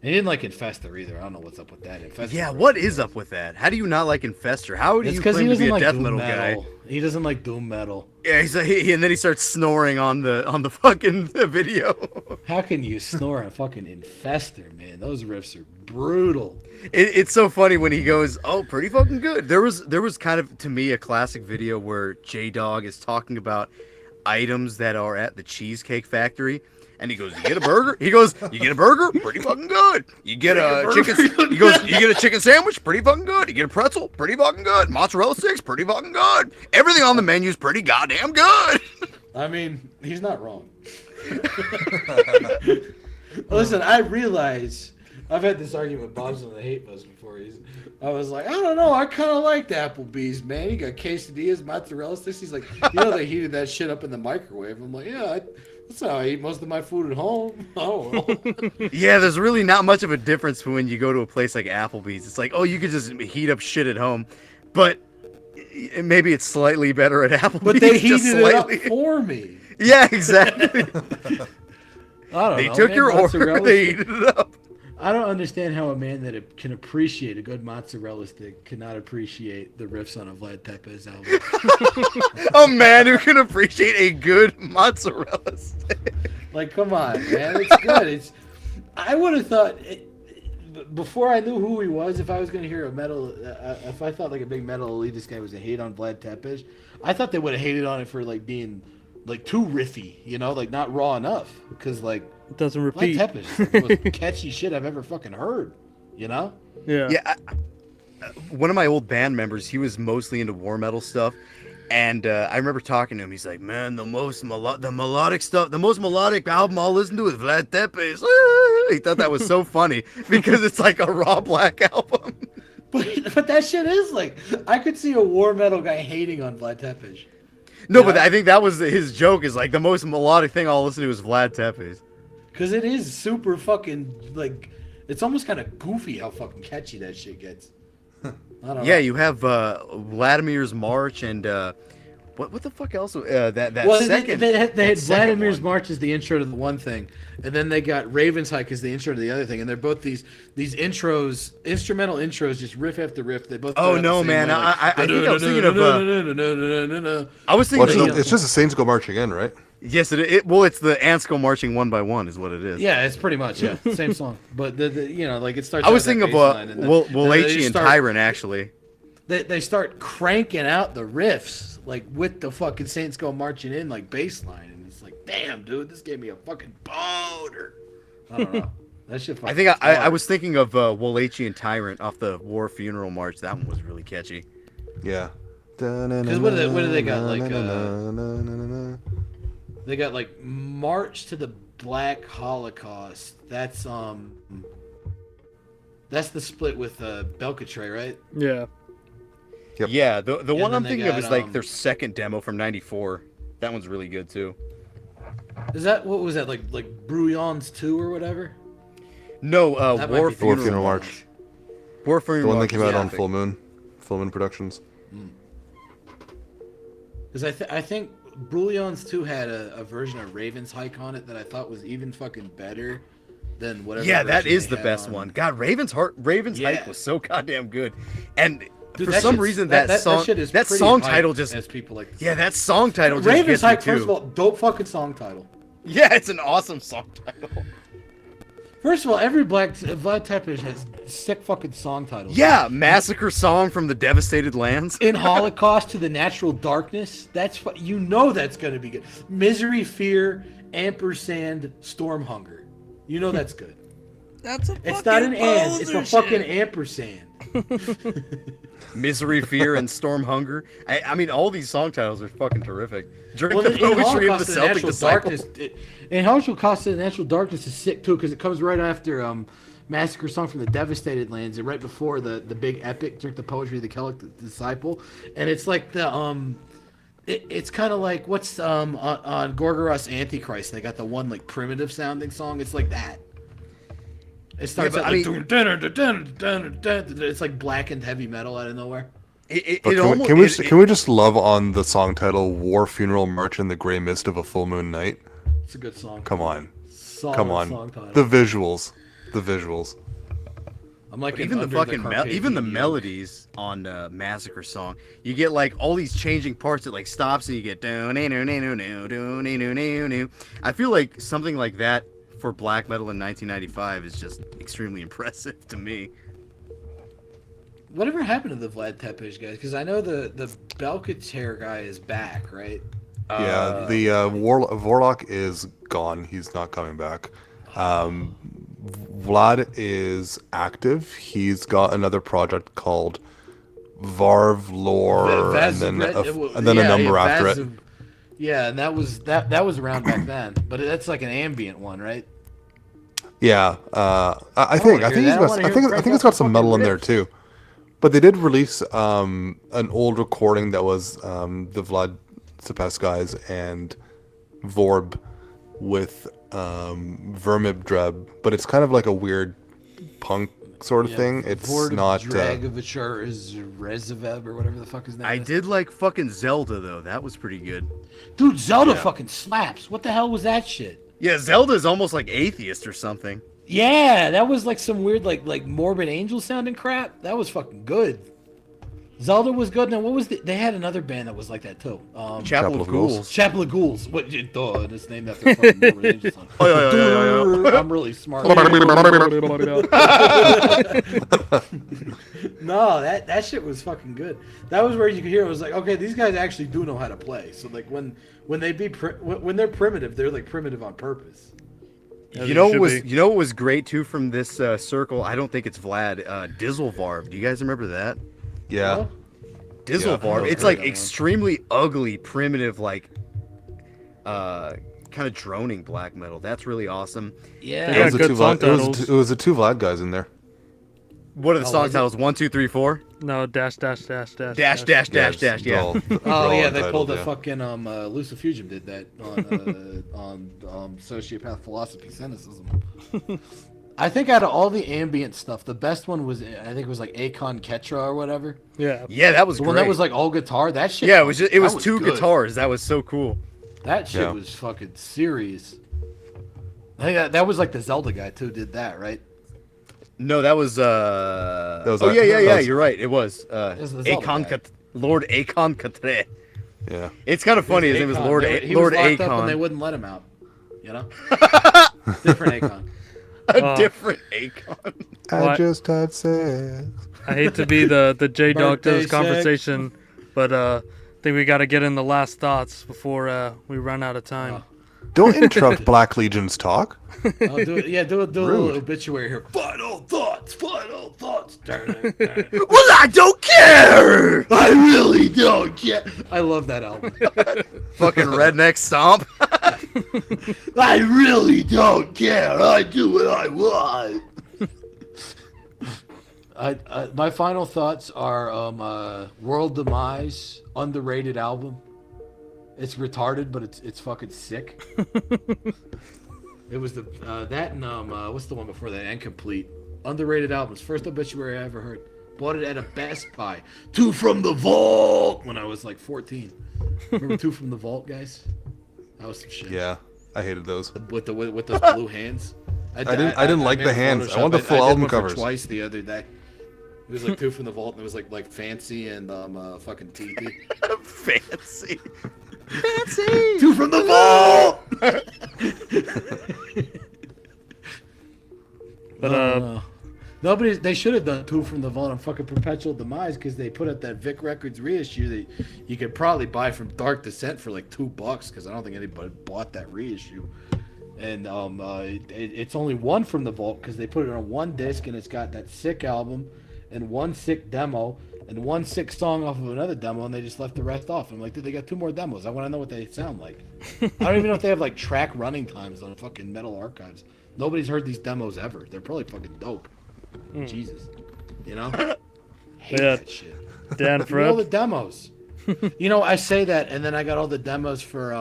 And he didn't like Infester either. I don't know what's up with that. Infester. Yeah, what is up with that? How do you not like Infester? How do It's you because claim he to be doesn't a like death doom metal metal. guy? He doesn't like doom metal. Yeah, and then he starts snoring on the fucking video. How can you snore a fucking Infester, man? Those riffs are brutal. It's so funny when he goes, "Oh, pretty fucking good." There was kind of, to me, a classic video where J-Dog is talking about items that are at the Cheesecake Factory, and he goes, "You get a burger?" He goes, "You get a burger? Pretty fucking good. You get a chicken." He goes, "You get a chicken sandwich? Pretty fucking good. You get a pretzel? Pretty fucking good. Mozzarella sticks? Pretty fucking good. Everything on the menu's pretty goddamn good." I mean, he's not wrong. Listen, I realize I've had this argument with Bob's on the Hate Bus before. I was like, I don't know, I kind of liked Applebee's, man. He got quesadillas, mozzarella sticks. He's like, they heated that shit up in the microwave. I'm like, yeah, that's how I eat most of my food at home. Oh, well. Yeah, there's really not much of a difference when you go to a place like Applebee's. It's like, oh, you could just heat up shit at home, but maybe it's slightly better at Applebee's. But they just heated it up slightly. for me. Yeah, exactly. I don't They know, took man. your order, Mozzarella they stick- heated it up. I don't understand how a man that can appreciate a good mozzarella stick cannot appreciate the riffs on a Vlad Tepes album. A man who can appreciate a good mozzarella stick. Like, come on, man. It's good. I would have thought, before I knew who he was, if I was going to hear a metal, if I thought like a big metal elitist guy was a hate on Vlad Tepes, I thought they would have hated on it for like being like too riffy, like not raw enough. Because like, It doesn't Vlad repeat. Tepes is the most catchy shit I've ever fucking heard, Yeah. Yeah, one of my old band members, he was mostly into war metal stuff, and I remember talking to him. He's like, "Man, the most melodic stuff, the most melodic album I'll listen to is Vlad Tepes." He thought that was so funny because it's like a raw black album. But that shit is like, I could see a war metal guy hating on Vlad Tepes. No, but I think that was his joke. Is like the most melodic thing I'll listen to is Vlad Tepes. Because it is super fucking, like, it's almost kind of goofy how fucking catchy that shit gets. I don't know. Yeah, you have Vladimir's March and what the fuck else? That Well, second. they had that second Vladimir's one. March as the intro to the one thing, and then they got Raven's Hike as the intro to the other thing, and they're both these intros, instrumental intros, just riff after riff. They both. Oh no, man! I think I was thinking of. I was Well, thinking. it's just the Saints go marching in, right? Yes, well, it's the ants go marching one by one, is what it is. Yeah, it's pretty much same song, but the like it starts. I was out with thinking that of bass line, and then they Walachi and start- Tyrant actually. They start cranking out the riffs like with the fucking Saints go marching in like bass line, and it's like, damn, dude, this gave me a fucking boner. I don't know. That shit. I think I was thinking of Walachi and Tyrant off the War Funeral March. That one was really catchy. Yeah. Because what do they got like? They got like March to the Black Holocaust. That's the split with Belcatre, right? Yeah. Yep. Yeah, the one then I'm they thinking of got, is like their second demo from '94. That one's really good too. Is that what was that like Brouillons 2 or whatever? No, That might War be the War Funeral Funeral March. March. War The Funeral one that March came is out on epic. Full Moon Productions. Because I think Brouillons 2 had a version of Raven's Hike on it that I thought was even fucking better than whatever. Yeah, that version is they the had best on- one. God, Raven's Yeah. Hike was so goddamn good, and Dude, for that some shit's- reason that song shit is that pretty song hype, title just as people like to yeah say. that song title just Raven's gets me Hike, too. first of all, dope fucking song title. Yeah, it's an awesome song title. First of all, every Vlad Tepes has sick fucking song titles. Yeah, Massacre Song from the Devastated Lands. In Holocaust to the Natural Darkness, that's that's gonna be good. Misery, Fear, Ampersand, Storm Hunger. You know that's good. That's a It's not an and, it's a fucking ampersand. Misery, Fear, and Storm Hunger. I mean, all these song titles are fucking terrific. Drink Well, the in poetry of the Holocaust to the Celtic Natural Disciple. Darkness, and Holocaust to the Natural Darkness is sick too because it comes right after Massacre Song from the Devastated Lands and right before the big epic Drink the Poetry of the Celtic Disciple, and it's like the it's kind of like what's on Gorgoroth's Antichrist. They got the one like primitive sounding song. It's like that. It starts but out I like mean- it's like blackened heavy metal out of nowhere. It But almost, can we it- can we just love on the song title "War Funeral March in the Gray Mist of a Full Moon Night"? It's a good song. Come on, Solid come on. Song title. The visuals. I'm like even the under fucking Carpathian even the yoke. melodies on Massacre Song, you get like all these changing parts. It like stops and you get down. I feel like something like that for black metal in 1995 is just extremely impressive to me. Whatever happened to the Vlad Tepes guys? Because I know the Belcatre guy is back, right? Yeah, the Warlock is gone. He's not coming back. Vlad is active. He's got another project called Varv Lore, and then a number after it. Yeah, and that was around back then, but that's like an ambient one, right? Yeah, I think it's got some metal in there too. But they did release an old recording that was the Vlad Tepes guys and Vorb with Vermibdreb, but it's kind of like a weird punk sort of thing. It's not. Dragovich is Rezevev or whatever the fuck his name I is. did like fucking Zelda though. That was pretty good. Dude, Zelda fucking slaps. What the hell was that shit? Yeah, Zelda's almost like atheist or something. Yeah, that was like some weird like Morbid Angel sounding crap. That was fucking good. Zelda was good. Now what was they had another band that was like that too. Chapel of Ghouls. Chapel of Ghouls. What? Duh, it's named after fucking Morbid Angel song. Oh, yeah. I'm really smart. No, that shit was fucking good. That was where you could hear it was like, okay, these guys actually do know how to play. So like when they're primitive, they're like primitive on purpose. As You it know should what was be. you know what was great too from this circle? I don't think it's Vlad. Dizzlevarv. Do you guys remember that? Yeah. Dizzlevarv. Yeah, It's I like heard that one. extremely ugly, primitive, like kind of droning black metal. That's really awesome. They Yeah. got good song titles. It was the two Vlad guys in there. What are the song was it? titles? 1, 2, 3, 4. No, dash, dash, dash, dash. Dash, dash, dash, dash. they're Yeah. all- they're Oh all yeah, they entitled, pulled the yeah. fucking Lucifusion did that on sociopath philosophy cynicism. I think out of all the ambient stuff, the best one was I think it was like Akon Ketra or whatever. Yeah. Yeah, that was The great. one that was like all guitar. That shit. yeah, it was just, it was that two good. guitars. That was so cool. That shit Yeah. was fucking serious. I think that was like the Zelda guy too. Did that right? No, that was was oh a- yeah, that was- you're right. It was was the Zelda Akon guy. Lord Akon Katre. Yeah. It's kind of funny. His name was Akon. Lord He Lord was locked up and they Akon. wouldn't let him out. You know, different Akon. A different Akon. I What? just had sex. I hate to be the J-Dog to Birthday this conversation, but I think we got to get in the last thoughts before we run out of time. Don't interrupt Black Legion's talk. Oh, do it. Yeah, do a little Rude. obituary here. Final thoughts. Final thoughts. Well, I don't care. I really don't care. I love that album. Fucking redneck stomp. I really don't care. I do what I want. My final thoughts are World Demise, underrated album. It's retarded, but it's fucking sick. It was the that and what's the one before that? Incomplete. Underrated albums. First obituary I ever heard. Bought it at a Best Buy. 2 from the Vault when I was like 14. Remember 2 from the Vault, guys? That was some shit. Yeah, I hated those. With those blue hands. I didn't like made the a hands. I Photoshop. want the full did album one for covers. Twice the other day. It was like 2 from the Vault, and it was like fancy and fucking TT. Fancy. Fancy. 2 from the Vault. But They should have done 2 from the Vault on fucking Perpetual Demise because they put out that Vic Records reissue that you could probably buy from Dark Descent for like $2 because I don't think anybody bought that reissue. And it's only 1 from the Vault because they put it on 1 disc and it's got that sick album and 1 sick demo and 1 sick song off of another demo and they just left the rest off. I'm like, dude, they got 2 more demos. I want to know what they sound like. I don't even know if they have like track running times on fucking Metal Archives. Nobody's heard these demos ever. They're probably fucking dope. Jesus. You know? Hate Yeah. that shit. Dan Give me all the Fred, demos. You know, I say that, and then I got all the demos for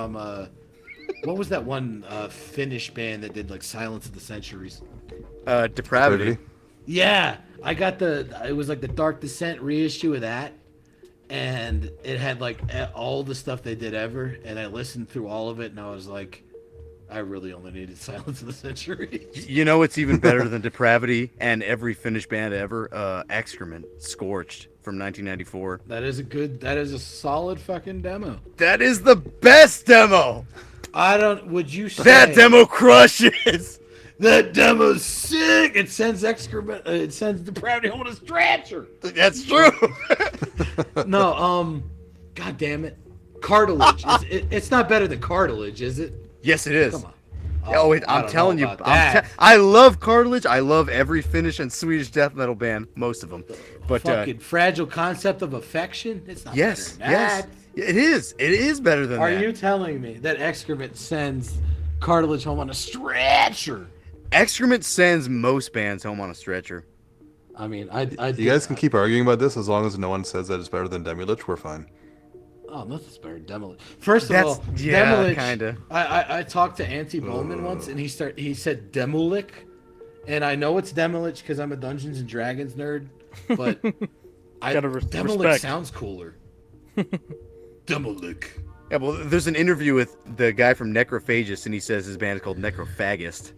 what was that one Finnish band that did like Silence of the Centuries? Depravity. Yeah, I got it was like the Dark Descent reissue of that, and it had like all the stuff they did ever, and I listened through all of it, and I was like, I really only needed Silence of the Centuries. You know what's even better than Depravity and every Finnish band ever? Excrement. Scorched from 1994. That is a solid fucking demo. That is the best demo. Would you say That demo crushes. that demo's sick? It sends excrement, it sends Depravity home on a stretcher. That's true. No, god damn it. Cartilage. It's not better than Cartilage, is it? Yes, it is. Come on. Oh, wait, I I'm don't telling know you, about that. I love Cartilage. I love every Finnish and Swedish death metal band, most of them. But Fucking Fragile Concept of Affection? It's not yes, better than that. yes, it is. It is better than Are that. you telling me that Excrement sends Cartilage home on a stretcher? Excrement sends most bands home on a stretcher. I mean, I You guys can keep arguing about this as long as no one says that it's better than Demulich. We're fine. Oh, nothing's better than Demolich. First of That's- all, yeah, Demolich. kinda. I talked to Auntie Bowman once, and he said Demolich, and I know it's Demolich because I'm a Dungeons and Dragons nerd, but Demolich respect. sounds cooler. Demolich. Yeah, well, there's an interview with the guy from Necrophagus, and he says his band is called Necrophagist.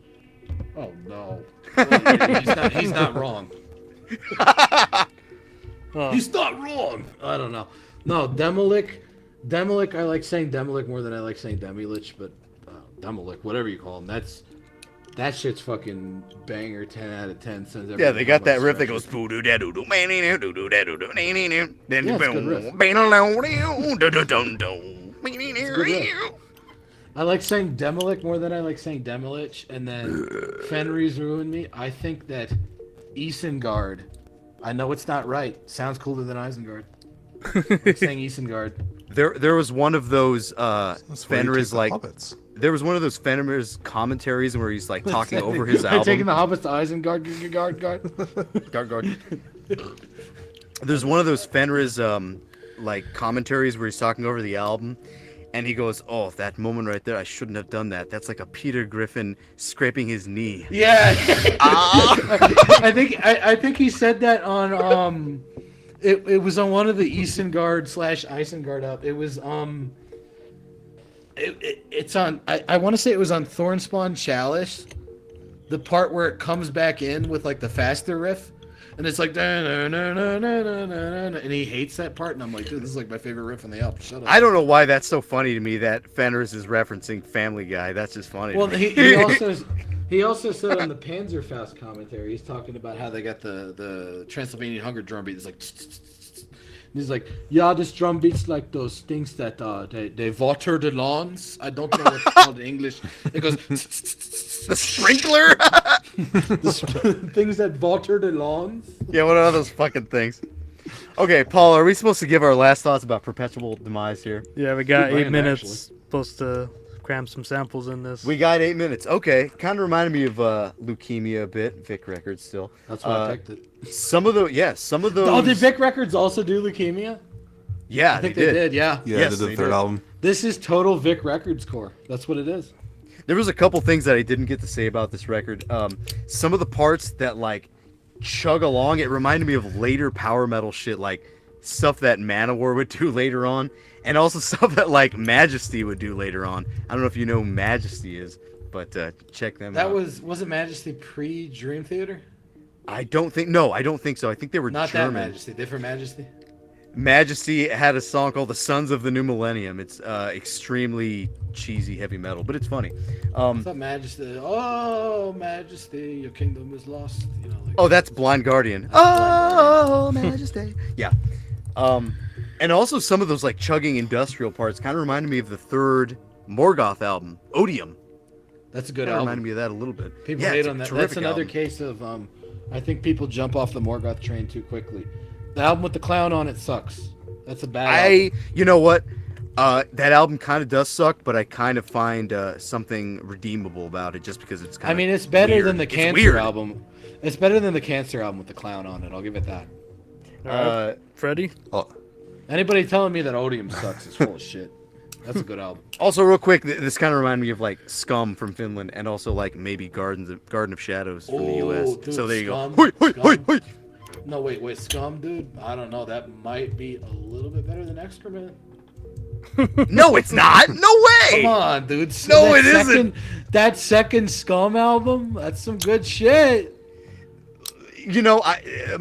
Oh no, well, he's not wrong. He's not wrong. I don't know. No, Demolich. I like saying Demolich more than I like saying Demulich, but Demolich, whatever you call him, that shit's fucking banger. 10 out of 10. Sends Yeah, they got that riff that goes. goes boo doo da doo doo man doo doo doo da doo doo then Yeah, it's a good riff. boom. I like saying Demolich more than I like saying Demolich, and then Fenris ruined me. I think that Isengard, I know it's not right, sounds cooler than Isengard. I'm saying Isengard. There was one of those That's where you Fenris take the like hobbits. there was one of those Fenrir's commentaries where he's like talking over his Taking album. the hobbits to Isengard, guard. There's one of those Fenrir's like commentaries where he's talking over the album, and he goes, "Oh, that moment right there, I shouldn't have done that. That's like a Peter Griffin scraping his knee." Yeah. I think he said that on it was on one of the Isengard/Isengard up. It was it's on I want to say it was on Thornspawn Chalice, the part where it comes back in with like the faster riff, and it's like and he hates that part, and I'm like, dude, this is like my favorite riff on the album. Shut up. I don't know why that's so funny to me that Fenrir's is referencing Family Guy. That's just funny. Well, to me. he also said on the Panzerfaust commentary, he's talking about how they got the Transylvanian Hunger drum beat. It's like, and he's like, yeah, this drum beat's like those things that they water the lawns. I don't know what it's called in English. It goes the sprinkler. the things that water the lawns. Yeah, what are those fucking things? Okay, Paul, are we supposed to give our last thoughts about Perpetual Demise here? Yeah, we got Good 8 band, minutes. actually. Supposed to cram some samples in this. We got 8 minutes. Okay, kind of reminded me of Leukemia a bit. Vic Records still. That's why I picked it. Some of those. Oh, did Vic Records also do Leukemia? Yeah, I think they did. Yeah. Yeah, Yes, they they did the third did. album. This is total Vic Records core. That's what it is. There was a couple things that I didn't get to say about this record. Some of the parts that like chug along, it reminded me of later power metal shit, like stuff that Manowar would do later on, and also stuff that like Majesty would do later on. I don't know if you know who Majesty is, but check them out. Wasn't Majesty pre Dream Theater? I don't think so. I think they were Not German. that Majesty. Different Majesty. Majesty had a song called "The Sons of the New Millennium." It's extremely cheesy heavy metal, but it's funny. I thought Majesty. Oh, Majesty, your kingdom is lost. You know. Like, Oh, that's Blind Guardian. Blind Majesty. Yeah. And also some of those like chugging industrial parts kind of reminded me of the third Morgoth album, Odium. that's a good Kind of album. reminded me of that a little bit. People Yeah, hate it's a on that. That's terrific another album. case of I think people jump off the Morgoth train too quickly. The album with the clown on it sucks. That's a bad album. You know what? That album kind of does suck, but I kind of find something redeemable about it just because it's kind I of mean, it's better weird. than the It's Cancer weird. album. It's better than the Cancer album with the clown on it. I'll give it that. Freddie? Oh, Anybody telling me that Odium sucks is full of shit. That's a good album. Also, real quick, this kind of reminded me of like Scum from Finland, and also like maybe Garden of Shadows from the U.S. dude, So there you Scum, go. Hoi, hoi, hoi, Scum. hoi. No, wait, Scum, dude. I don't know. That might be a little bit better than Excrement. No, it's not. No way. Come on, dude. No, That it isn't. That second Scum album, that's some good shit. You know,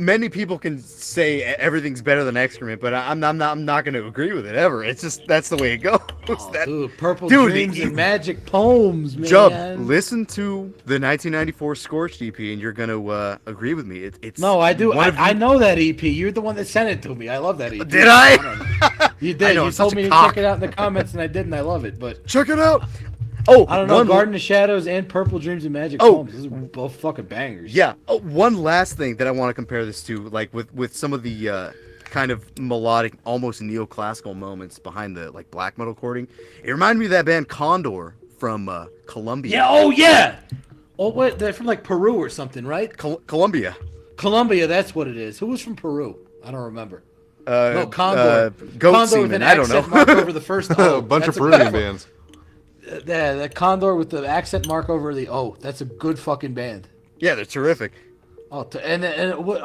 many people can say everything's better than Excrement, but I'm not going to agree with it ever. It's just that's the way it goes. Oh, That- dude, Purple Dude, Dreams it- and Magic Poems, man. Jub, listen to the 1994 Scorched EP, and you're going to agree with me. It's No, I do. one of I the- know that EP. You're the one that sent it to me. I love that EP. Did I? You I did. know, You I'm such told a me to cock. check it out in the comments, and I did, and I love it. But Check it out. Oh, I don't know. one- Garden of Shadows and Purple Dreams and Magic Oh. Poems. Those are both fucking bangers. Yeah. Oh, one last thing that I want to compare this to, like with some of the kind of melodic, almost neoclassical moments behind the like black metal chording. It reminded me of that band Condor from Colombia. Yeah. Oh yeah. Oh wait, they're from like Peru or something, right? Colombia. Colombia. That's what it is. Who was from Peru? I don't remember. No, No, Condor. Goat Condor Semen. with an I don't accent know. mark over the first O. a bunch of That's Peruvian bands. Yeah, that Condor with the accent mark over the O. That's a good fucking band. Yeah, they're terrific. Oh, and what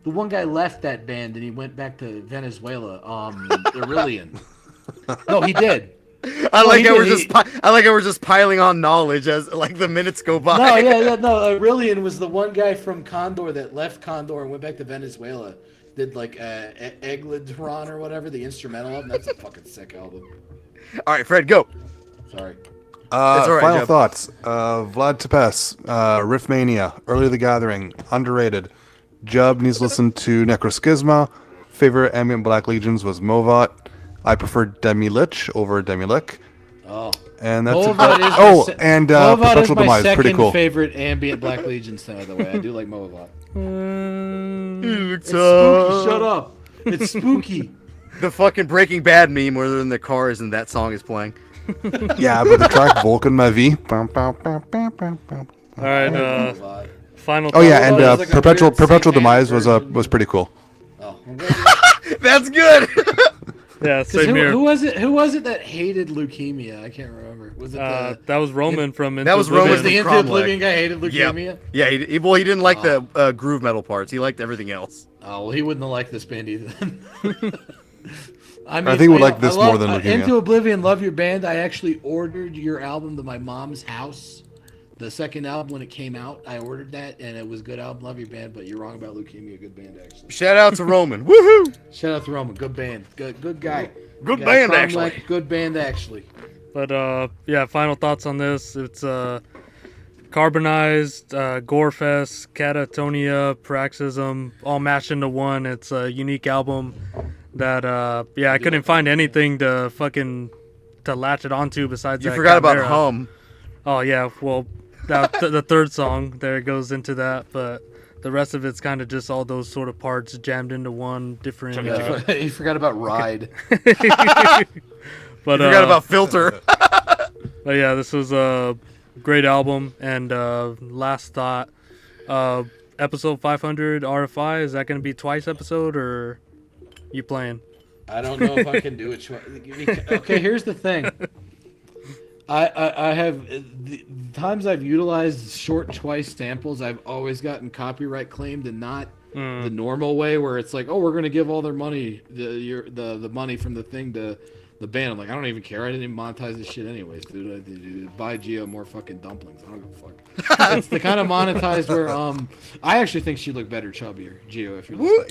the one guy left that band and he went back to Venezuela. Aurelian. No, he did. I like he how did, we're just piling on knowledge as like the minutes go by. No. Aurelian was the one guy from Condor that left Condor and went back to Venezuela. Did like Egladron or whatever, the instrumental album. That's a fucking sick album. All right, Fred, go. Sorry. all right, Final Jeff. thoughts. Vlad Tepes, Riffmania, Early the Gathering, underrated. Jiub needs to listen to Necroschisma. Favorite ambient Black Legions was Movat. I prefer Demi Lich over Demi Lick. Oh. And that's Movat is oh, my and Movat is Perpetual my Demise, pretty second cool. favorite ambient Black Legion by the way. I do like Movat. It's Spooky. Shut up. It's spooky. The fucking Breaking Bad meme where they're in the cars and that song is playing. Yeah, but the track Vulcan Ma Vie. All right. Final. Oh yeah, thoughts? and It's like a Perpetual weird Perpetual satanic Demise was version. was pretty cool. Oh. That's good. Yeah, same here. Who was it? Who was it that hated leukemia? I can't remember. Was it That was Roman from. That was Into Roman was Oblivion. the from Into Cromlech. Oblivion guy hated leukemia? Yeah, yeah. He didn't like the groove metal parts. He liked everything else. Oh, well, he wouldn't have liked this band either. I think we like this more than leukemia. Into Oblivion, love your band. I actually ordered your album to my mom's house. The second album when it came out, I ordered that, and it was a good album. Love your band, but you're wrong about leukemia. Good band, actually. Shout out to Roman. Woohoo! Shout out to Roman. Good band. Good guy. Good Guy band, from, actually. like, good band, actually. But yeah, final thoughts on this. It's carbonized, gorefest, catatonia, paroxysm, all mashed into one. It's a unique album that yeah, I couldn't find anything to latch it onto besides You that forgot about Chimera. Hum. Oh yeah, well, the third song there goes into that, but the rest of it's kind of just all those sort of parts jammed into one different. You forgot about Ride. But You forgot about Filter. But yeah, this was a great album. And last thought, episode 500 RFI, is that going to be twice episode or you playing? I don't know if I can do it. Okay, here's the thing. I have the times I've utilized short twice samples, I've always gotten copyright claimed, and not the normal way where it's like, oh, we're gonna give all their money, the money from the thing to the band. I'm like, I don't even care. I didn't even monetize this shit anyways, dude. Buy Jiub more fucking dumplings. I don't give a fuck. It's the kind of monetized where I actually think she'd look better chubbier, Jiub, if you're listening.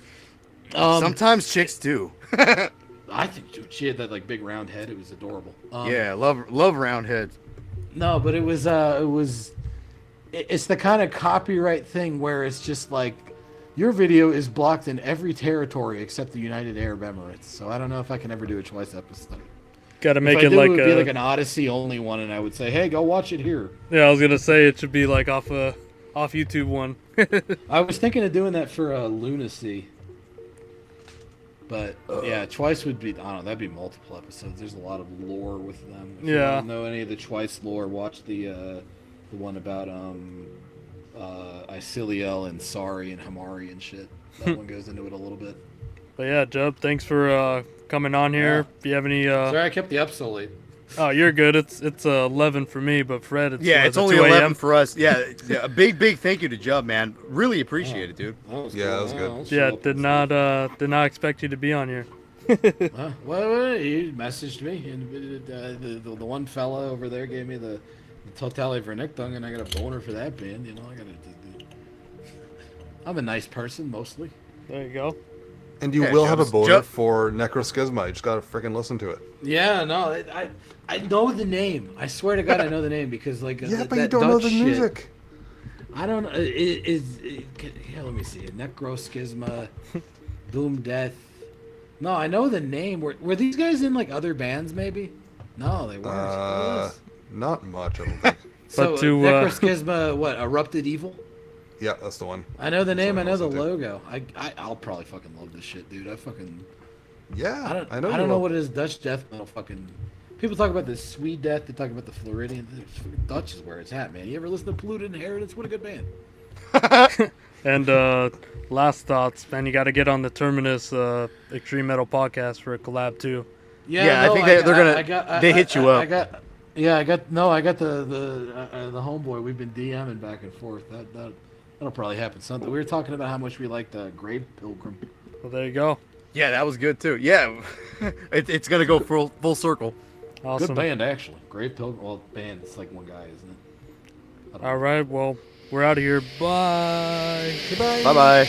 Sometimes chicks do. I think she had that like big round head. It was adorable. Yeah, love round heads. No, but it's the kind of copyright thing where it's just like your video is blocked in every territory except the United Arab Emirates. So I don't know if I can ever do a twice episode. Got to make If I it did, like it would be a. like an Odyssey only one, and I would say, hey, go watch it here. Yeah, I was gonna say it should be like off YouTube one. I was thinking of doing that for Lunacy. But yeah, twice would be, I don't know, that'd be multiple episodes. There's a lot of lore with them. If you Yeah. don't know any of the twice lore, watch the one about Isiliel and Sari and Hamari and shit. That one goes into it a little bit. But yeah, Jiub, thanks for coming on here. Yeah. If you have any, Sorry I kept the up so late. oh, you're good. It's 11 for me, but Fred, it's Yeah, it's only 2 11 a.m. for us. Yeah, a big thank you to Jiub, man. Really appreciate it, dude. That was Yeah, that was good. I'll Yeah, show up did and not expect you to be on here. well, he messaged me, and the one fella over there gave me the Totale Vernichtung, and I got a boner for that band. You know, I'm a nice person mostly. There you go. And you Yeah, will have a Jiub's- boner Jiub- for Necroschisma. You just gotta freaking listen to it. Yeah, no, I know the name. I swear to God, I know the name because like Yeah, but that you don't know Dutch the shit- music. I don't know. Yeah, let me see. Necroschisma, Doom Death. No, I know the name. Were these guys in like other bands? Maybe. No, they weren't. Not much, I don't think. So But to, Necroschisma, what? Erupted Evil. Yeah, that's the one. I know the name. I know the Listen to. logo. I'll probably fucking love this shit, dude. Yeah, I don't know what it is. Dutch death metal fucking. People talk about the Swede death. They talk about the Floridian. Dutch is where it's at, man. You ever listen to Polluted Inheritance? What a good band. And last thoughts, man. You got to get on the Terminus Extreme Metal podcast for a collab too. Yeah, I think they're gonna- they hit you up. I got the homeboy. We've been DMing back and forth. That'll probably happen sometime. We were talking about how much we liked Grave Pilgrim. Well, there you go. Yeah, that was good too. Yeah, it's gonna go full circle. Awesome. Good band, actually. Grave Pilgrim. Well, band. It's like one guy, isn't it? I don't know. All right. Well, we're out of here. Bye. Bye bye.